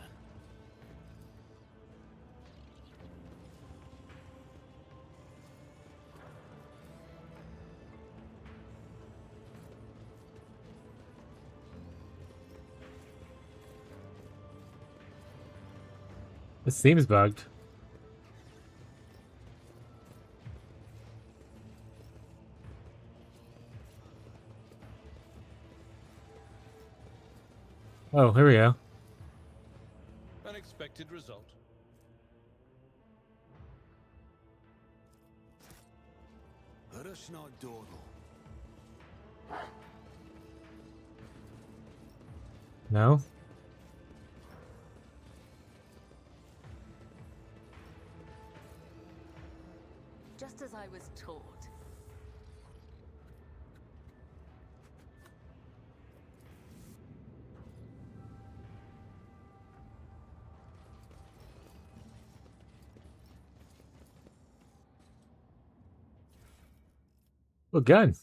This seems bugged. Oh, here we go. Unexpected result. Let us not dawdle. No? Just as I was taught. Oh, gun.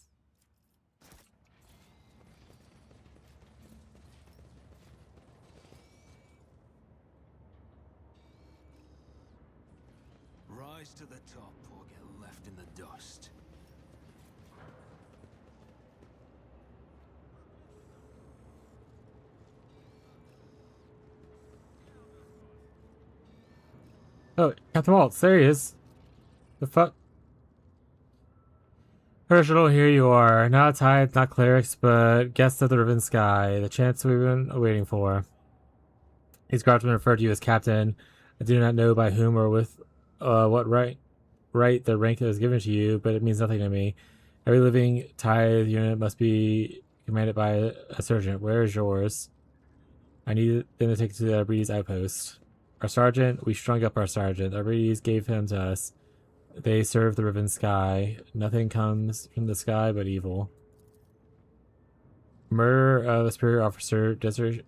Rise to the top or get left in the dust. Oh, Captain Waltz, there he is. The fuck? Herschel, here you are. Not tithe, not clerics, but guests of the Riven Sky. The chance we've been waiting for. These guardsmen refer to you as Captain. I do not know by whom or with what right the rank that was given to you, but it means nothing to me. Every living tithe unit must be commanded by a sergeant. Where is yours? I need them to take it to the Breeze outpost. Our sergeant, we strung up our sergeant. Our Breeze gave him to us. They serve the Riven Sky. Nothing comes from the sky but evil. Murder of a superior officer, desertion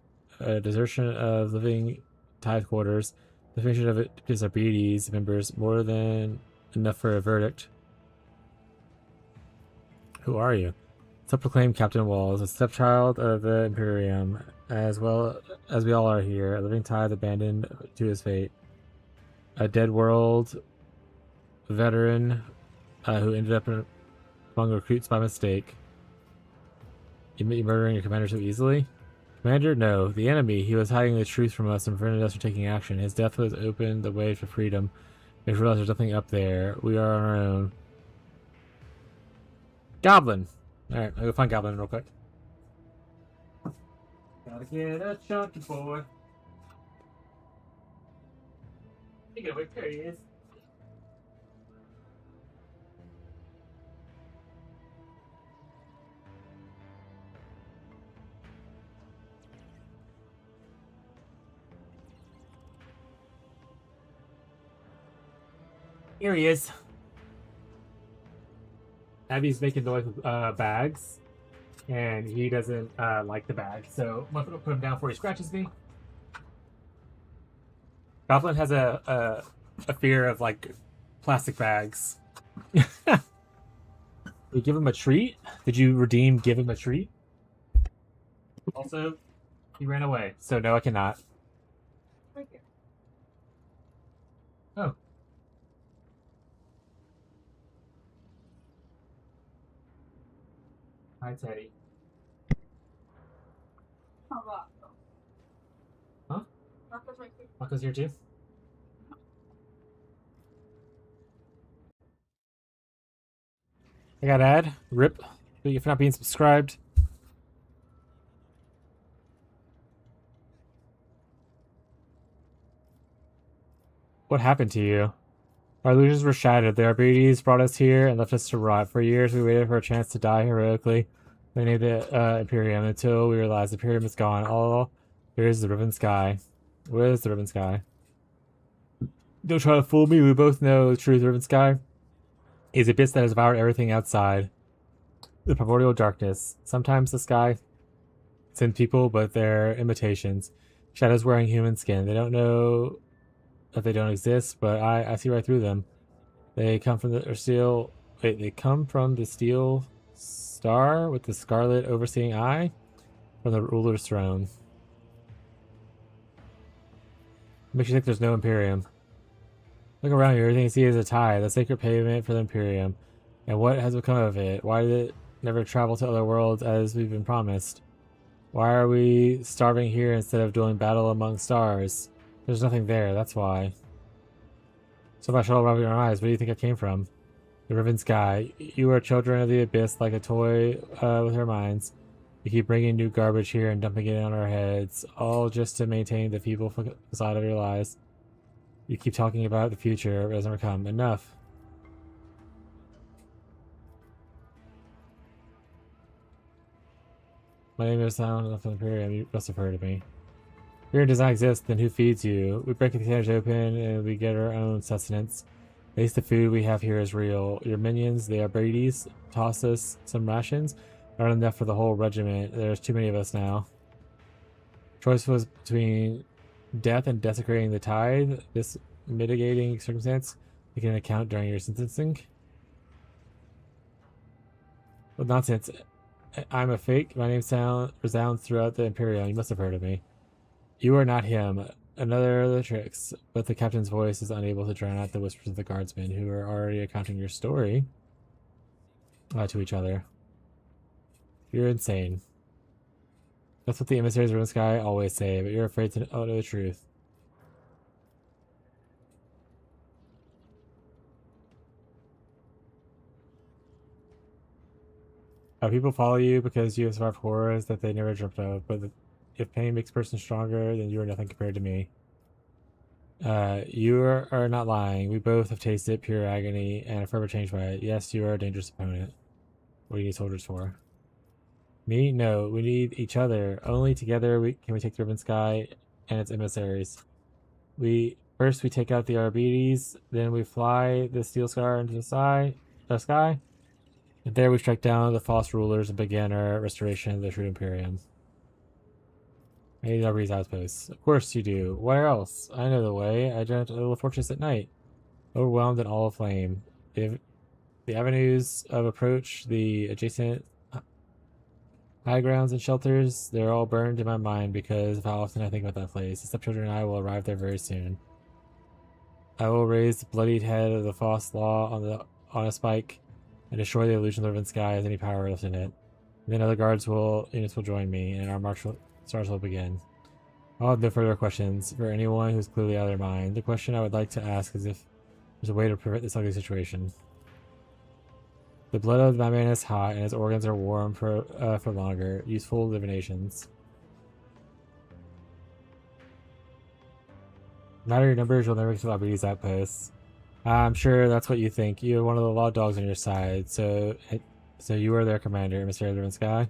of living tithe quarters, definition of disobedience members, more than enough for a verdict. Who are you? Self-proclaimed Captain Walls, a stepchild of the Imperium, as well as we all are here, a living tithe abandoned to his fate. A dead world veteran who ended up among recruits by mistake. You murdering your commander so easily? Commander, no. The enemy. He was hiding the truth from us and prevented us from taking action. His death has opened the way for freedom. We realize there's nothing up there. We are on our own. Goblin! Alright, I'll go find Goblin real quick. Gotta get a chunky boy. Speaking of which, there he is. Here he is. Abby's making noise with bags, and he doesn't like the bag, so I'm gonna put him down before he scratches me. Goblin has a fear of like plastic bags. We give him a treat. Did you redeem? Give him a treat. Also, he ran away, so no, I cannot. Right here. Oh. Hi, Teddy. Huh? Rocco's here too? I got ad. Rip. If not being subscribed. What happened to you? Our illusions were shattered. The Arbites brought us here and left us to rot. For years, we waited for a chance to die heroically. They named the Imperium until we realized the Imperium is gone. All there is the Riven Sky. Where is the Riven Sky? Don't try to fool me. We both know the truth. The Riven Sky is a abyss that has devoured everything outside. The primordial darkness. Sometimes the sky sends people, but they're imitations. Shadows wearing human skin. They don't know that they don't exist, but I see right through them. They come from the steel. Wait, they come from the steel star with the scarlet overseeing eye from the ruler's throne. Makes you think there's no Imperium. Look around you. Everything you see is a tie, the sacred pavement for the Imperium. And what has become of it? Why did it never travel to other worlds as we've been promised? Why are we starving here instead of doing battle among stars? There's nothing there, that's why. So much all rubbing our eyes. Where do you think I came from? The Riven Sky. You are children of the Abyss like a toy with our minds. You keep bringing new garbage here and dumping it on our heads, all just to maintain the feeble facade of your lies. You keep talking about the future, but it doesn't come. Enough. My name is Sound of Imperium. You must have heard of me. Fear does not exist, then who feeds you? We break the containers open and we get our own sustenance. At least the food we have here is real. Your minions, they are Brady's, toss us some rations. Not enough for the whole regiment. There's too many of us now. Choice was between death and desecrating the tithe. This mitigating circumstance taken into account during your sentencing. Well, nonsense. I'm a fake. My name resounds throughout the Imperium. You must have heard of me. You are not him. Another of the tricks, but the captain's voice is unable to drown out the whispers of the guardsmen who are already accounting your story to each other. You're insane. That's what the emissaries of the sky always say, but you're afraid to know the truth. People follow you because you have survived horrors that they never dreamt of, but if pain makes a person stronger, then you are nothing compared to me. You are not lying. We both have tasted pure agony and are forever changed by it. Yes, you are a dangerous opponent. What do you need soldiers for? Me? No, we need each other. Only together can we take the Riven Sky and its emissaries. First we take out the Arbites, then we fly the Steel Scar into the sky. And there we strike down the false rulers and begin our restoration of the true Imperium. I need Arbites outposts. Of course you do. Where else? I know the way. I drive to the fortress at night. Overwhelmed and all aflame. The avenues of approach, the adjacent high grounds and shelters, they're all burned in my mind because of how often I think about that place. The stepchildren and I will arrive there very soon. I will raise the bloodied head of the false law on a spike and destroy the illusion of the Riven Sky as any power left in it. And then other units will join me, and our march stars will begin. I'll have no further questions for anyone who's clearly out of their mind. The question I would like to ask is if there's a way to prevent this ugly situation. The blood of my man is hot, and his organs are warm for longer. Useful divinations. No matter your numbers, you'll never get to Labrador's outposts. I'm sure that's what you think. You have one of the law dogs on your side, so you are their commander, Emissary of the Riven Sky.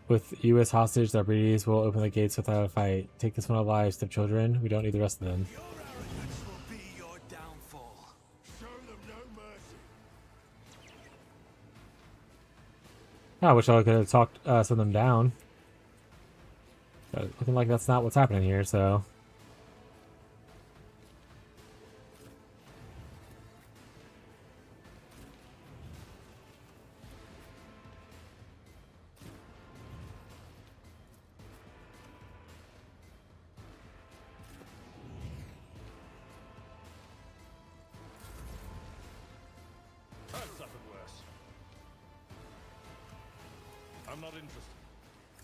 With you as hostage, the Arbites will open the gates without a fight. Take this one alive, stepchildren. We don't need the rest of them. Your arrogance will be your downfall. Show them no mercy. I wish I could have talked some of them down. But looking like that's not what's happening here, so... I've suffered worse. I'm not interested.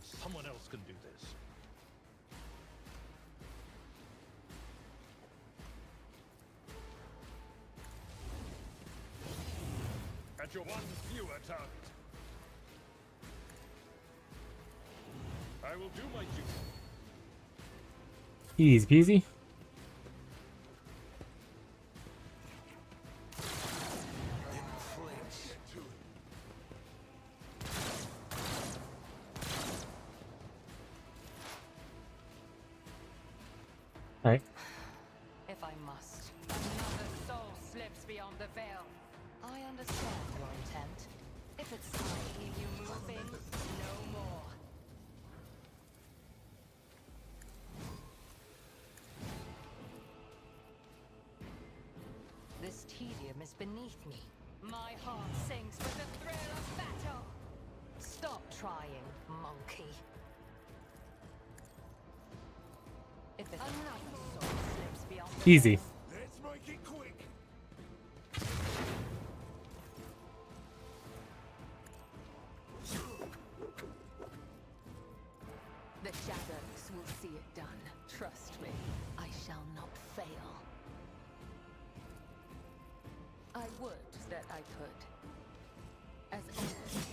Someone else can do this. At your one fewer target. I will do my duty. Easy peasy. Alright. If I must. Another soul slips beyond the veil. I understand your intent. If it's time to keep you moving, no more. This tedium is beneath me. My heart sings with the thrill of battle. Stop trying, monkey. If another soul slips beyond the Easy. veil, Let's make it quick. The shadows will see it done. Trust me, I shall not fail. I would that I could. As always,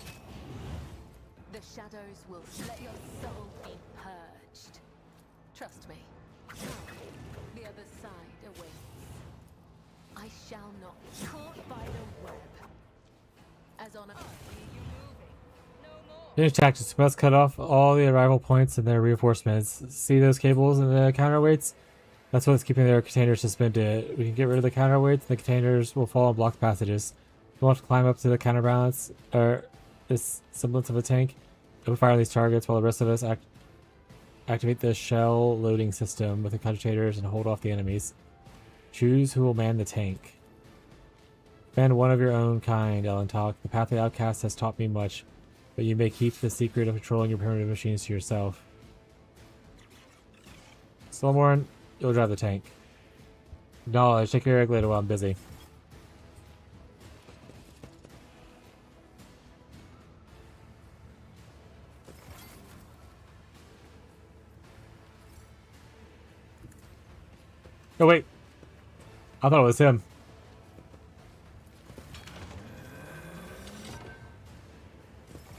the shadows will let your soul be purged. Trust me. The other side awaits. I shall not be caught by the web. As on a... Finish tactics. Must cut off all the arrival points and their reinforcements. See those cables and the counterweights? That's what's keeping their containers suspended. We can get rid of the counterweights and the containers will fall and block passages. We'll have to climb up to the counterbalance, or this semblance of a tank. We'll fire on these targets while the rest of us activate the shell loading system with the cogitators and hold off the enemies. Choose who will man the tank. Band one of your own kind, Elentalk. The path of the outcast has taught me much, but you may keep the secret of controlling your primitive machines to yourself. Slowmorn, you'll drive the tank. Knowledge, take your egg later while I'm busy. Oh wait, I thought it was him.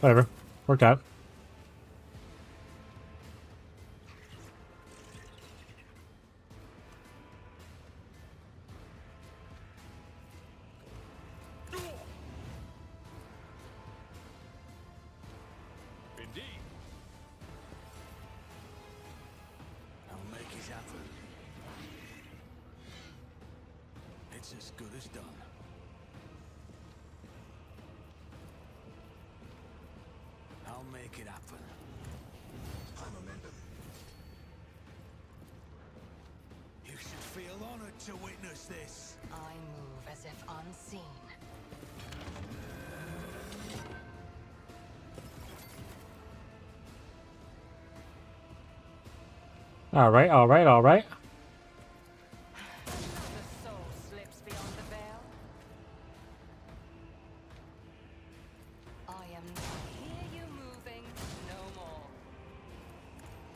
Whatever, worked out. Indeed. I'll make it happen. It's as good as done. I'll make it happen. I'm a member. You should feel honored to witness this. I move as if unseen. Alright, alright, alright. The soul slips beyond the veil. I am not hear you moving no more.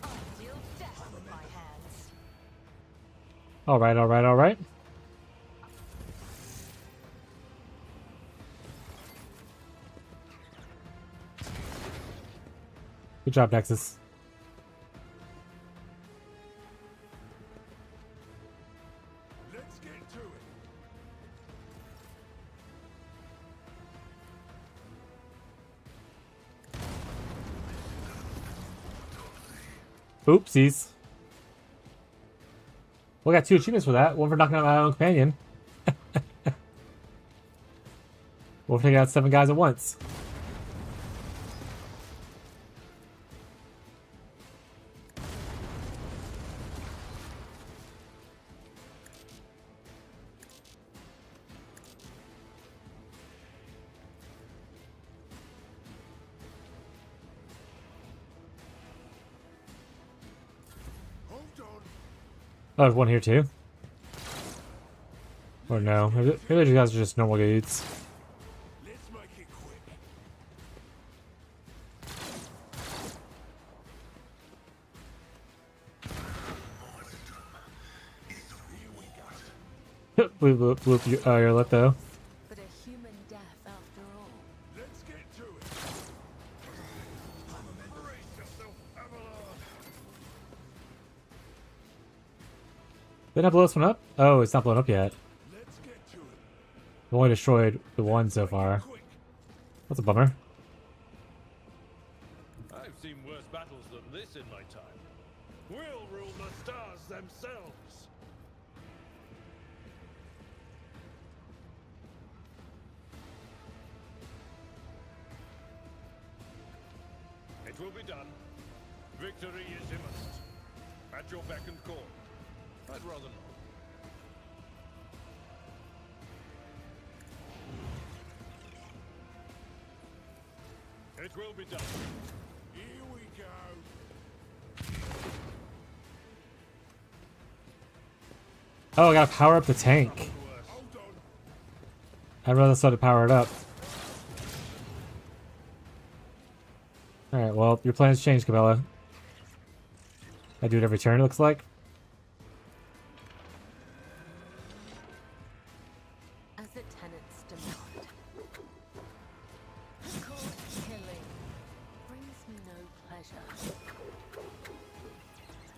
I deal death with my hands. Alright, alright, alright. Good job, Nexus. Let's get to it. Oopsies. We got 2 achievements for that. One for knocking out my own companion. One for taking out 7 guys at once. Hold on. Oh, there's one here too. Or no. Maybe these guys are just normal dudes. Let's make it quick. Bloop, bloop, bloop, your lip though. But a human death after all. Let's get to it. Brace yourself, Avalon. Didn't I blow this one up? Oh, it's not blown up yet. Let's get to it. I've only destroyed the one so far. Quick. That's a bummer. I've seen worse battles than this in my time. We'll rule the stars themselves. It will be done. Victory is imminent. At your beck and call. I'd rather not. It will be done. Here we go. Oh, I gotta power up the tank. Hold on. I'd rather start to power it up. Alright, well, your plans changed, Cabela. I do it every turn, it looks like. As the tenants demand. Cold killing brings me no pleasure.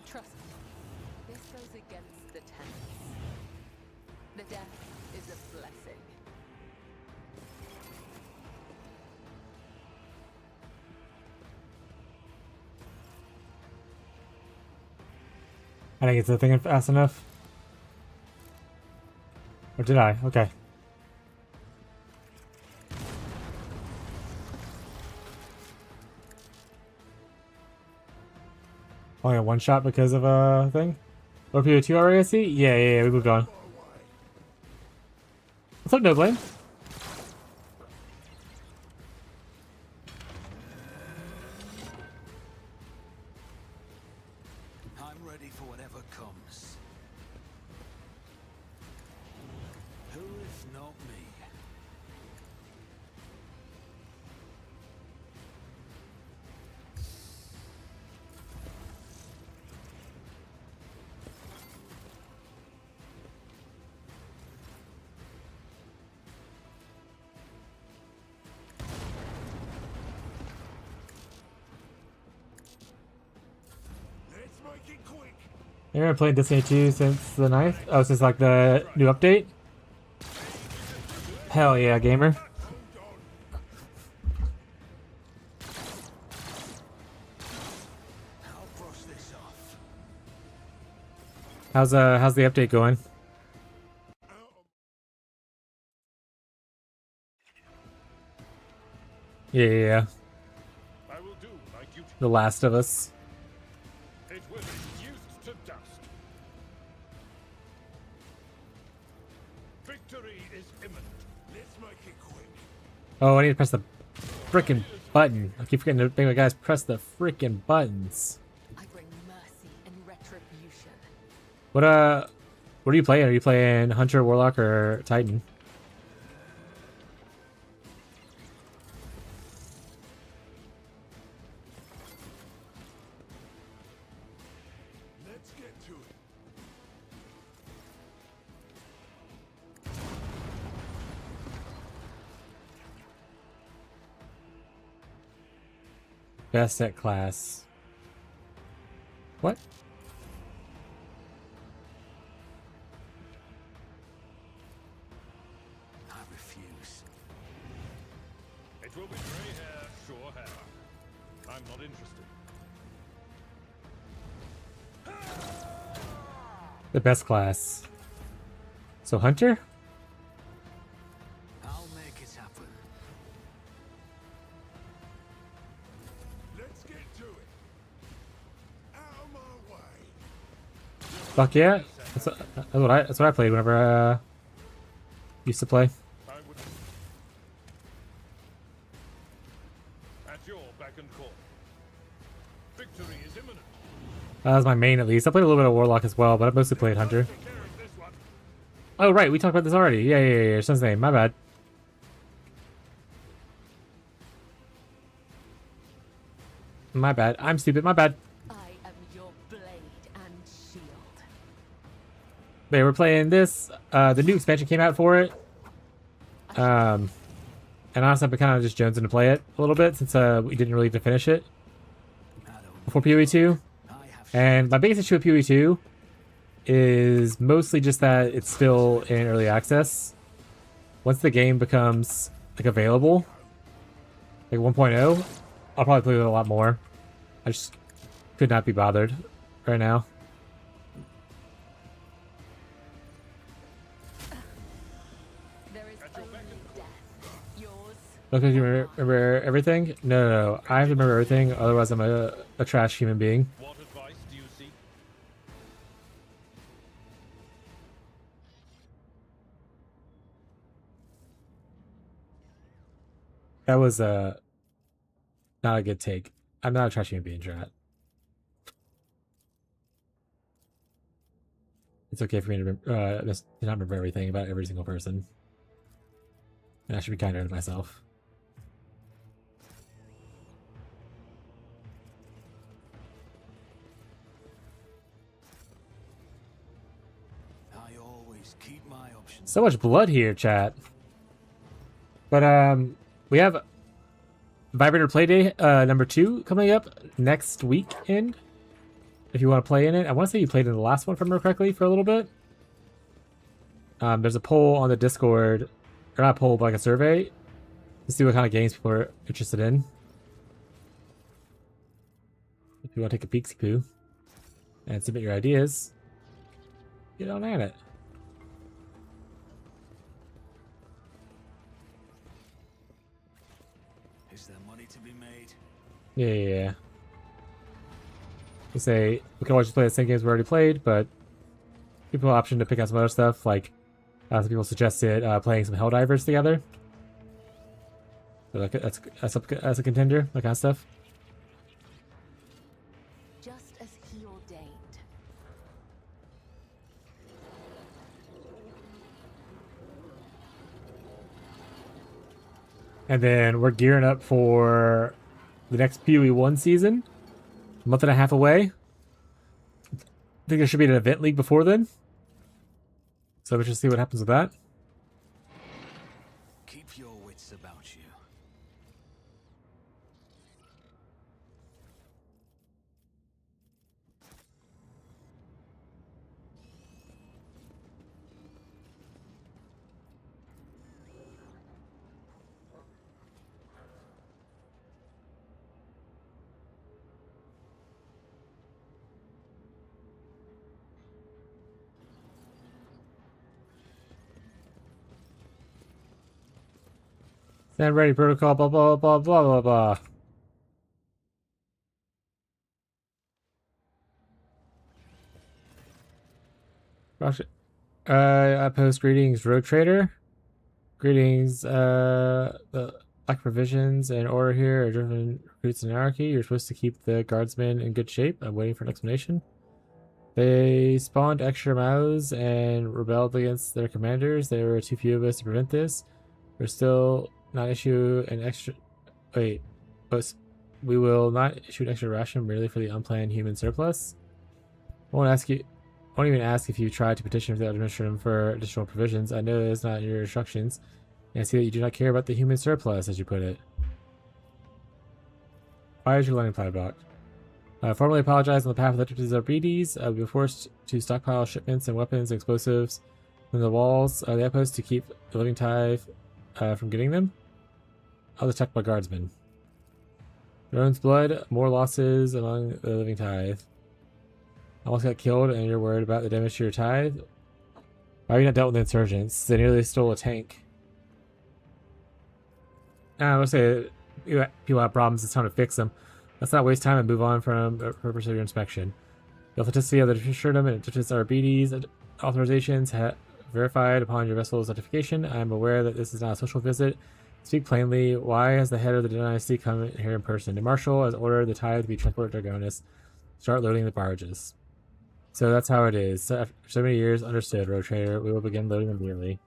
Trust me, this goes against the tenants. The death is a blessing. I didn't get to the thing fast enough. Or did I? Okay. Only a one shot because of a thing? Or PO2 already, I see? Yeah, we moved on. What's up, No Blame? I'm ready for whatever comes. Who if not me? Let's make it quick. You've been playing Destiny 2 since the 9th? Oh, since like the new update? Hell yeah, gamer. Hold on. I'll brush this off. How's the update going? Yeah. I will do my duty. The Last of Us. It will be reduced to dust. Victory is imminent. Let's make it quick. Oh, I need to press the frickin' button. I keep forgetting to make my guys press the frickin' buttons. I bring mercy and retribution. What are you playing? Are you playing Hunter, Warlock, or Titan? Let's get to it. Best at class. What? I refuse. It will be grey hair, sure hair. I'm not interested. The best class. So Hunter? I'll make it happen. Let's get to it. Out of my way. Fuck yeah. That's what I played whenever I used to play. I would. At your beck and call. Victory is imminent. That was my main at least. I played a little bit of Warlock as well, but I mostly played Hunter. Take care of this one. Oh right, we talked about this already. Yeah. Son's name. My bad. My bad. I'm stupid. My bad. I am your blade and shield. They were playing this. The new expansion came out for it. And honestly, I've been kind of just jonesing to play it a little bit since we didn't really get to finish it before PoE2. And my biggest issue with PoE2 is mostly just that it's still in early access. Once the game becomes like available, like 1.0, I'll probably play with it a lot more. I just could not be bothered right now. There is only death. Yours. Look, you remember everything? No. I have to remember everything, otherwise I'm a trash human being. What advice do you seek? That was not a good take. I'm not a trash human being, chat. It's okay for me to just not remember everything about every single person. And I should be kinder to myself. I always keep my options. So much blood here, chat. But we have Vibrator Playday number 2 coming up next weekend. If you want to play in it, I want to say you played in the last one, if I remember correctly, for a little bit. There's a poll on the Discord, or not a poll, but like a survey, to see what kind of games people are interested in. If you want to take a peeksy poo and submit your ideas, get on at it. Is there money to be made? Yeah. We say we can always just play the same games we already played, but people have the option to pick out some other stuff. Like some people suggested playing some Helldivers together. So like that's a contender, that kind of stuff. Just as he ordained. And then we're gearing up for the next PoE 1 season. A month and a half away. I think there should be an event league before then. So we should see what happens with that. Keep your wits about you. Stand ready, protocol, blah, blah, blah, blah, blah, blah. I post greetings, Rogue Trader. Greetings, the lack provisions and order here are driven recruits and anarchy. You're supposed to keep the guardsmen in good shape. I'm waiting for an explanation. They spawned extra mouths and rebelled against their commanders. There were too few of us to prevent this. We're still not issue an extra. Wait, but we will not issue an extra ration merely for the unplanned human surplus. I won't even ask if you tried to petition for the administration for additional provisions. I know it's not in your instructions, and I see that you do not care about the human surplus, as you put it. Why is your landing pad blocked? Formally apologize on the behalf of the Zarbides. We'll be forced to stockpile shipments and weapons and explosives from the walls of the outpost to keep the living tithe from getting them. I'll detect my guardsmen. Drone's blood, more losses among the living tithe. Almost got killed and you're worried about the damage to your tithe? Why have you not dealt with the insurgents? They nearly stole a tank. I would say people have problems, it's time to fix them. Let's not waste time and move on from the purpose of your inspection. The authenticity of the Trishertum and Arbides authorizations verified upon your vessel's notification. I am aware that this is not a social visit. Speak plainly. Why has the head of the dynasty come here in person? The marshal has ordered the tithe to be transported to Dragonis. Start loading the barges. So that's how it is. So after so many years, understood, Road Trader. We will begin loading them immediately.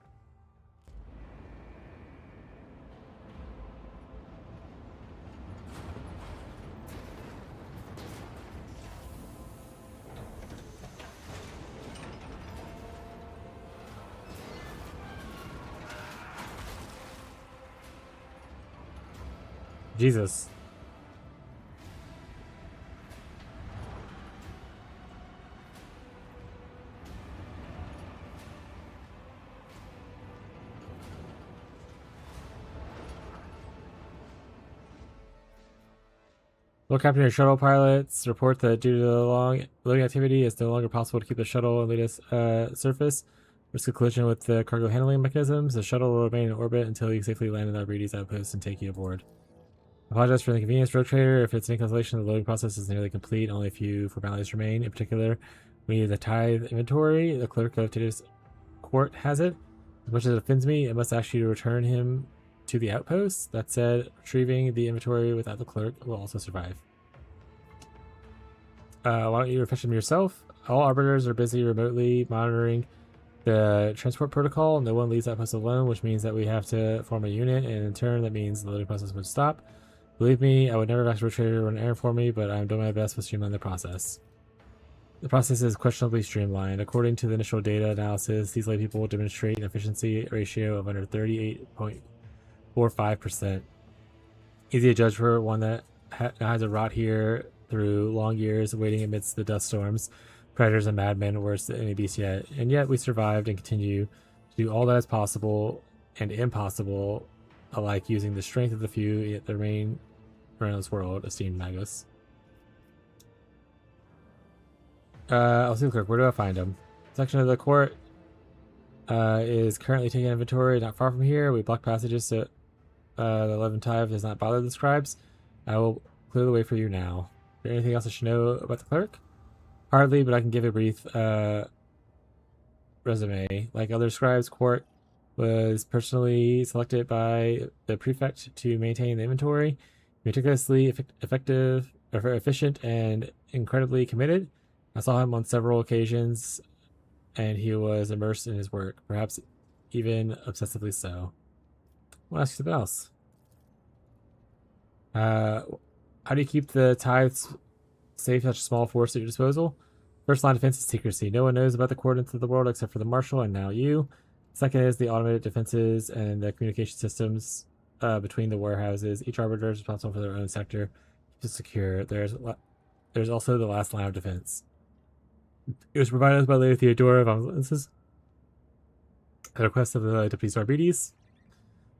Jesus. Lord Captain, your shuttle pilots report that due to the long loading activity, it's no longer possible to keep the shuttle on the latest surface. Risk of collision with the cargo handling mechanisms. The shuttle will remain in orbit until you safely land in the Arbides outpost and take you aboard. Apologize for the inconvenience, Road Trader. If it's an inconsolation, the loading process is nearly complete. Only a few formalities remain. In particular, we need the tithe inventory. The clerk of today's court has it. As much as it offends me, I must ask you to return to the outpost. That said, retrieving the inventory without the clerk will also survive. Why don't you fetch them yourself? All arbiters are busy remotely monitoring the transport protocol. No one leaves that post alone, which means that we have to form a unit, and in turn, that means the loading process would stop. Believe me, I would never ask a trader to run an errand for me, but I'm doing my best to streamline the process. The process is questionably streamlined. According to the initial data analysis, these lay people demonstrate an efficiency ratio of under 38.45%. Easy to judge for one that has to rot here through long years waiting amidst the dust storms, predators and madmen worse than any beast yet. And yet we survived and continue to do all that is possible and impossible, alike using the strength of the few yet the remain around this world, esteemed Magus. I'll see the clerk. Where do I find him? Section of the court is currently taking inventory not far from here. We block passages so the 11 Tive does not bother the scribes. I will clear the way for you now. Is there anything else I should know about the clerk? Hardly, but I can give a brief resume. Like other scribes, Court was personally selected by the prefect to maintain the inventory. Meticulously efficient, and incredibly committed. I saw him on several occasions, and he was immersed in his work, perhaps even obsessively so. I'll ask you something else. How do you keep the tithes safe such a small force at your disposal? First line of defense is secrecy. No one knows about the coordinates of the world except for the marshal and now you. Second is the automated defenses and the communication systems between the warehouses. Each arbiter is responsible for their own sector to secure. There's also the last line of defense. It was provided by Lady Theodora von Lenses at the request of the Deputy Zarbides.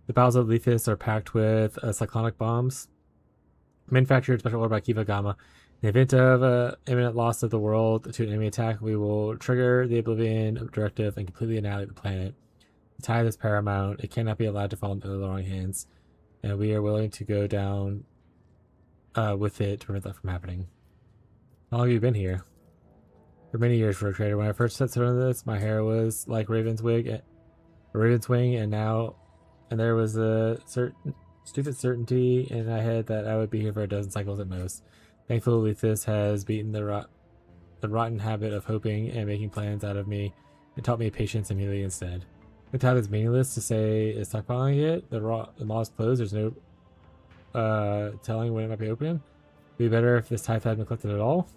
The bowels of Lethis are packed with cyclonic bombs, manufactured special order by Kiva Gamma. In the event of imminent loss of the world to an enemy attack, we will trigger the Oblivion Directive and completely annihilate the planet. The tithe is paramount. It cannot be allowed to fall into the wrong hands, and we are willing to go down with it to prevent that from happening. How long have you been here? For many years, for a trader. When I first set foot on this, my hair was like Raven's wing, and there was a certain stupid certainty in my head that I would be here for a dozen cycles at most. Thankfully, Lethis has beaten the rotten habit of hoping and making plans out of me, and taught me patience and humility instead. The tithe is meaningless to say is stockpiling it. The maw is closed. There's no telling when it might be open. It'd be better if this tithe had been collected at all.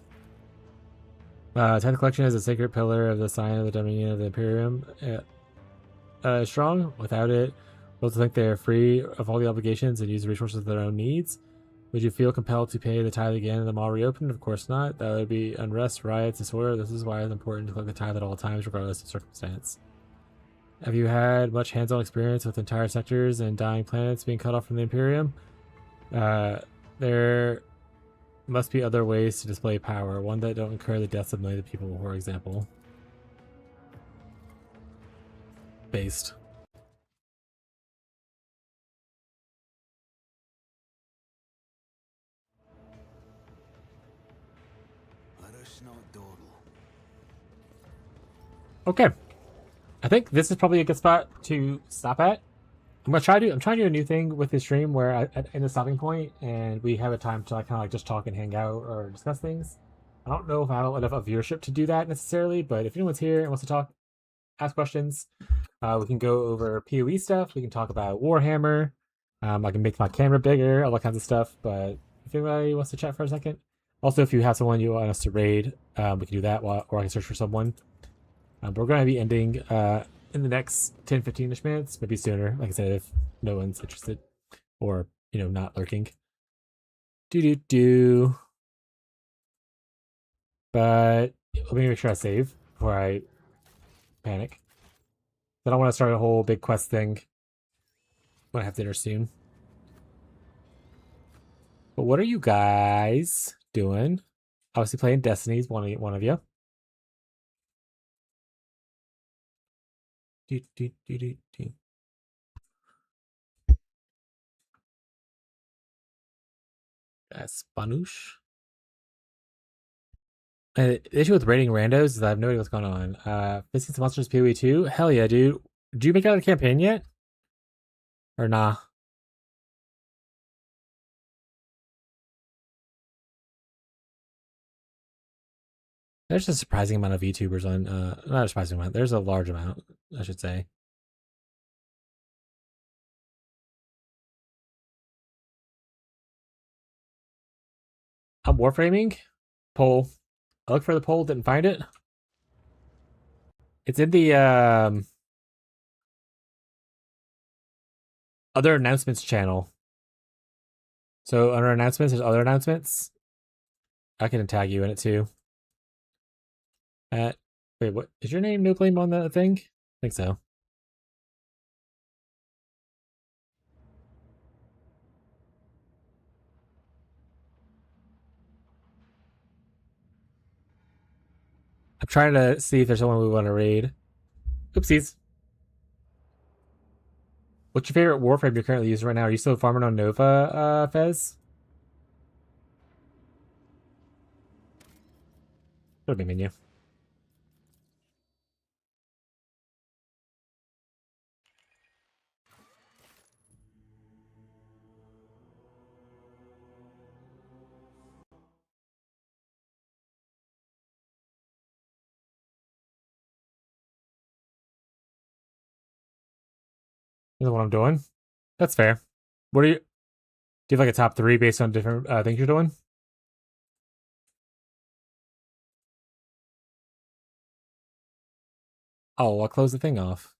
Tithe collection is a sacred pillar of the sign of the dominion of the Imperium. Strong. Without it, we'll think they are free of all the obligations and use the resources of their own needs. Would you feel compelled to pay the tithe again and the mall reopened? Of course not. That would be unrest, riots, disorder. This is why it's important to collect the tithe at all times, regardless of circumstance. Have you had much hands-on experience with entire sectors and dying planets being cut off from the Imperium? There must be other ways to display power, one that don't incur the deaths of millions of people, for example. Based. Okay. I think this is probably a good spot to stop at. I'm trying to do a new thing with this stream where I in the stopping point and we have a time to like kind of like just talk and hang out or discuss things. I don't know if I have enough of viewership to do that necessarily, but if anyone's here and wants to talk, ask questions, we can go over PoE stuff. We can talk about Warhammer. I can make my camera bigger, all that kinds of stuff. But if anybody wants to chat for a second, also if you have someone you want us to raid, we can do that, or I can search for someone. But we're going to be ending in the next 10-15ish minutes, maybe sooner. Like I said, if no one's interested or not lurking. But let me make sure I save before I panic. I don't want to start a whole big quest thing when I have dinner soon. But what are you guys doing? Obviously playing Destiny's one of you. Spanish. The issue with raiding randos is I have no idea what's going on. Facing some monsters PoE 2? Hell yeah, dude. Did you make out a campaign yet? Or nah? There's a surprising amount of VTubers on, not a surprising amount, there's a large amount, I should say. I'm warframing. Poll. I looked for the poll, didn't find it. It's in the other announcements channel. So under announcements, there's other announcements. I can tag you in it too. Wait, what is your name? No claim on the thing? I think so. I'm trying to see if there's someone we want to raid. Oopsies. What's your favorite warframe you're currently using right now? Are you still farming on Nova, Fez? It'll be menu. This is what I'm doing. That's fair. What are you? Do you have like a top 3 based on different things you're doing? Oh, I'll close the thing off.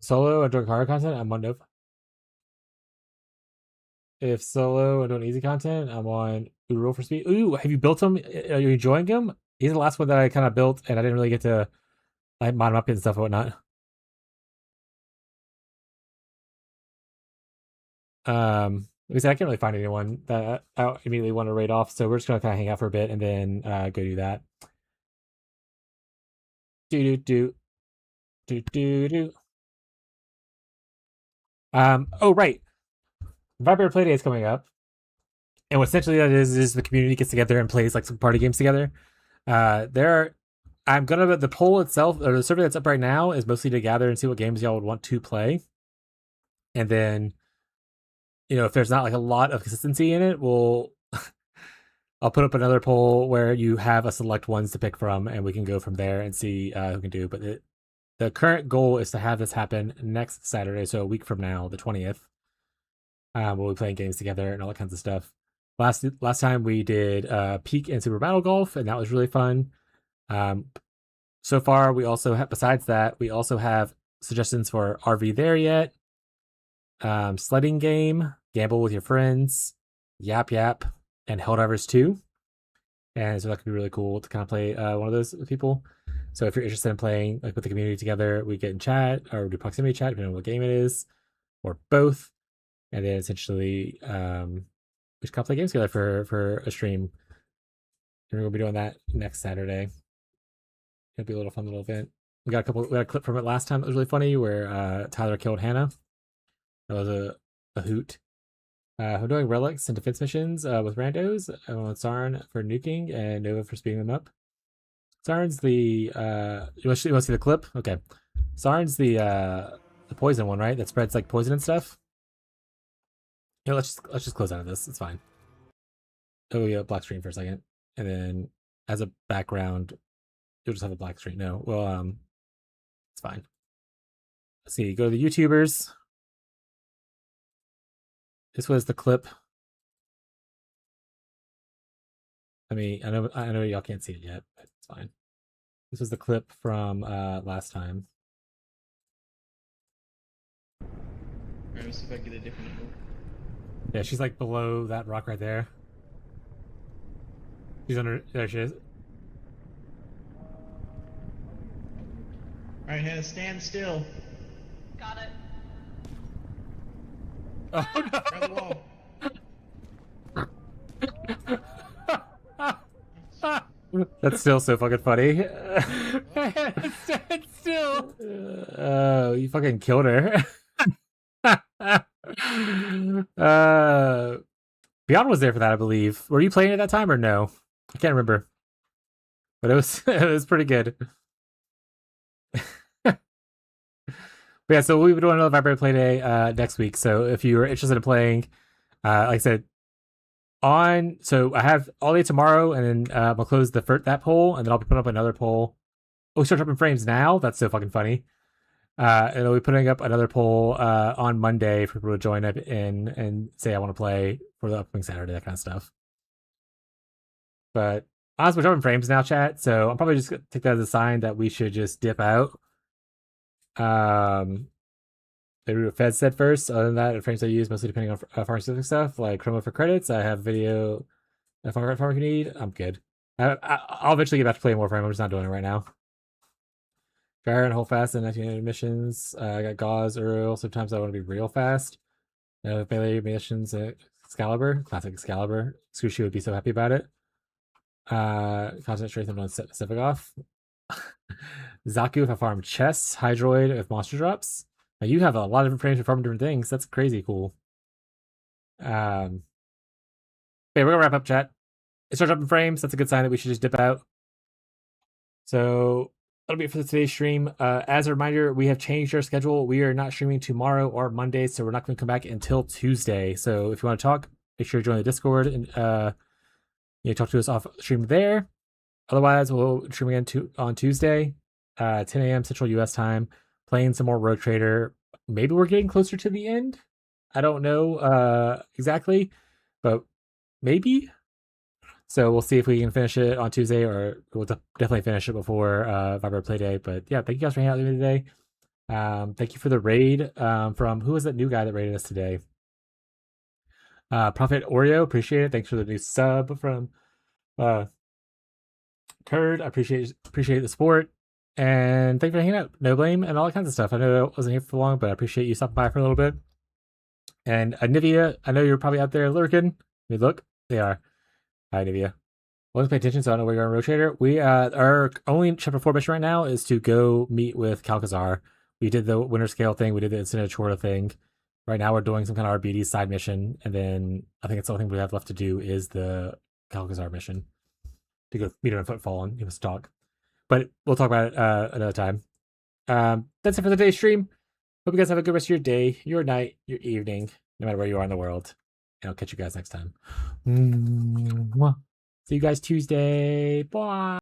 Solo and doing hard content, I'm on Nova. If solo and doing easy content, I'm on Uro for speed. Ooh, have you built him? Are you enjoying him? He's the last one that I kind of built, and I didn't really get to like mod him up and stuff and whatnot. Like I said, I can't really find anyone that I immediately want to raid off, so we're just gonna kind of hang out for a bit and then go do that. Do do do do do do. Oh right, Viber Play Day is coming up, and what essentially that is the community gets together and plays like some party games together. I'm gonna the poll itself or the survey that's up right now is mostly to gather and see what games y'all would want to play, and then if there's not like a lot of consistency in it, I'll put up another poll where you have a select ones to pick from, and we can go from there and see who can do. But the current goal is to have this happen next Saturday, so a week from now, the 20th. We'll be playing games together and all that kinds of stuff. Last time we did Peak and Super Battle Golf, and that was really fun. So far, we also have, besides that, we also have suggestions for RV There Yet, Sledding Game, Gamble with Your Friends, Yap Yap, and Helldivers 2. And so that could be really cool to kind of play one of those with people. So if you're interested in playing like with the community together, we get in chat or do proximity chat, depending on what game it is, or both. And then essentially, we just kind of play games together for a stream. And we'll be doing that next Saturday. It'll be a little fun little event. We got a clip from it last time that was really funny where Tyler killed Hannah. That was a hoot. I'm doing relics and defense missions with randos. I want Sarn for nuking and Nova for speeding them up. Sarn's the you want to see the clip? Okay. Sarn's the poison one, right? That spreads like poison and stuff. Let's just close out of this. It's fine. Oh yeah, black screen for a second, and then as a background, you'll just have a black screen. No, well, it's fine. Let's see. Go to the YouTubers. This was the clip. I mean, I know y'all can't see it yet, but it's fine. This was the clip from last time. Alright, let's see if I get a different angle. Yeah, she's like below that rock right there. She's under. There she is. Alright, Hannah, stand still. Got it. Oh no! Grab the wall. That's still so fucking funny. Stand still. Oh, you fucking killed her. Beyond was there for that, I believe. Were you playing at that time or no? I can't remember. But it was it was pretty good. But yeah, so we'll be doing another Vibrate Play Day next week. So if you're interested in playing, like I said, so I have all day tomorrow, and then I'll close that poll, and then I'll be putting up another poll. Oh, start dropping frames now? That's so fucking funny. And I'll be putting up another poll on Monday for people to join up in and say I want to play for the upcoming Saturday, that kind of stuff. But honestly, we're dropping frames now, chat. So I'm probably just gonna take that as a sign that we should just dip out. Maybe what Fed said first. Other than that, the frames I use mostly depending on farm-specific stuff, like Chroma for credits. I have video if farm you need. I'm good. I'll eventually get back to playing Warframe. I'm just not doing it right now. Fire and hold fast in 1900 missions. I got Gauze, Earl. Sometimes I want to be real fast. Melee missions, Excalibur, classic Excalibur. Sushi would be so happy about it. Concentration on Pacific off. Zaku if I farm chests. Hydroid if monster drops. Now you have a lot of different frames to farm different things. That's crazy cool. Yeah, we're gonna wrap up, chat. It starts dropping frames. That's a good sign that we should just dip out. So that'll be it for today's stream. As a reminder, we have changed our schedule. We are not streaming tomorrow or Monday, so we're not going to come back until Tuesday. So if you want to talk, make sure to join the Discord and talk to us off stream there. Otherwise, we'll stream again on Tuesday, 10 a.m. Central U.S. time, playing some more Road Trader. Maybe we're getting closer to the end. I don't know exactly, but maybe. So we'll see if we can finish it on Tuesday, or we'll definitely finish it before Vibrate Play Day. But yeah, thank you guys for hanging out with me today. Thank you for the raid from, who was that new guy that raided us today? Prophet Oreo, appreciate it. Thanks for the new sub from Kurd. I appreciate the support. And thank you for hanging out. No blame and all that kinds of stuff. I know I wasn't here for long, but I appreciate you stopping by for a little bit. And Nivea, I know you're probably out there lurking. Let me look. They are. Hi, Nivea. I wasn't paying attention, so I don't know where you're on Road Trader. We our only chapter 4 mission right now is to go meet with Calcazar. We did the winter scale thing. We did the Incident Chorta thing. Right now we're doing some kind of RBD side mission, and then I think it's the only thing we have left to do is the Calcazar mission to go meet him in Footfall and give us a talk. But we'll talk about it another time. That's it for today's stream. Hope you guys have a good rest of your day, your night, your evening, no matter where you are in the world. And I'll catch you guys next time. See you guys Tuesday. Bye.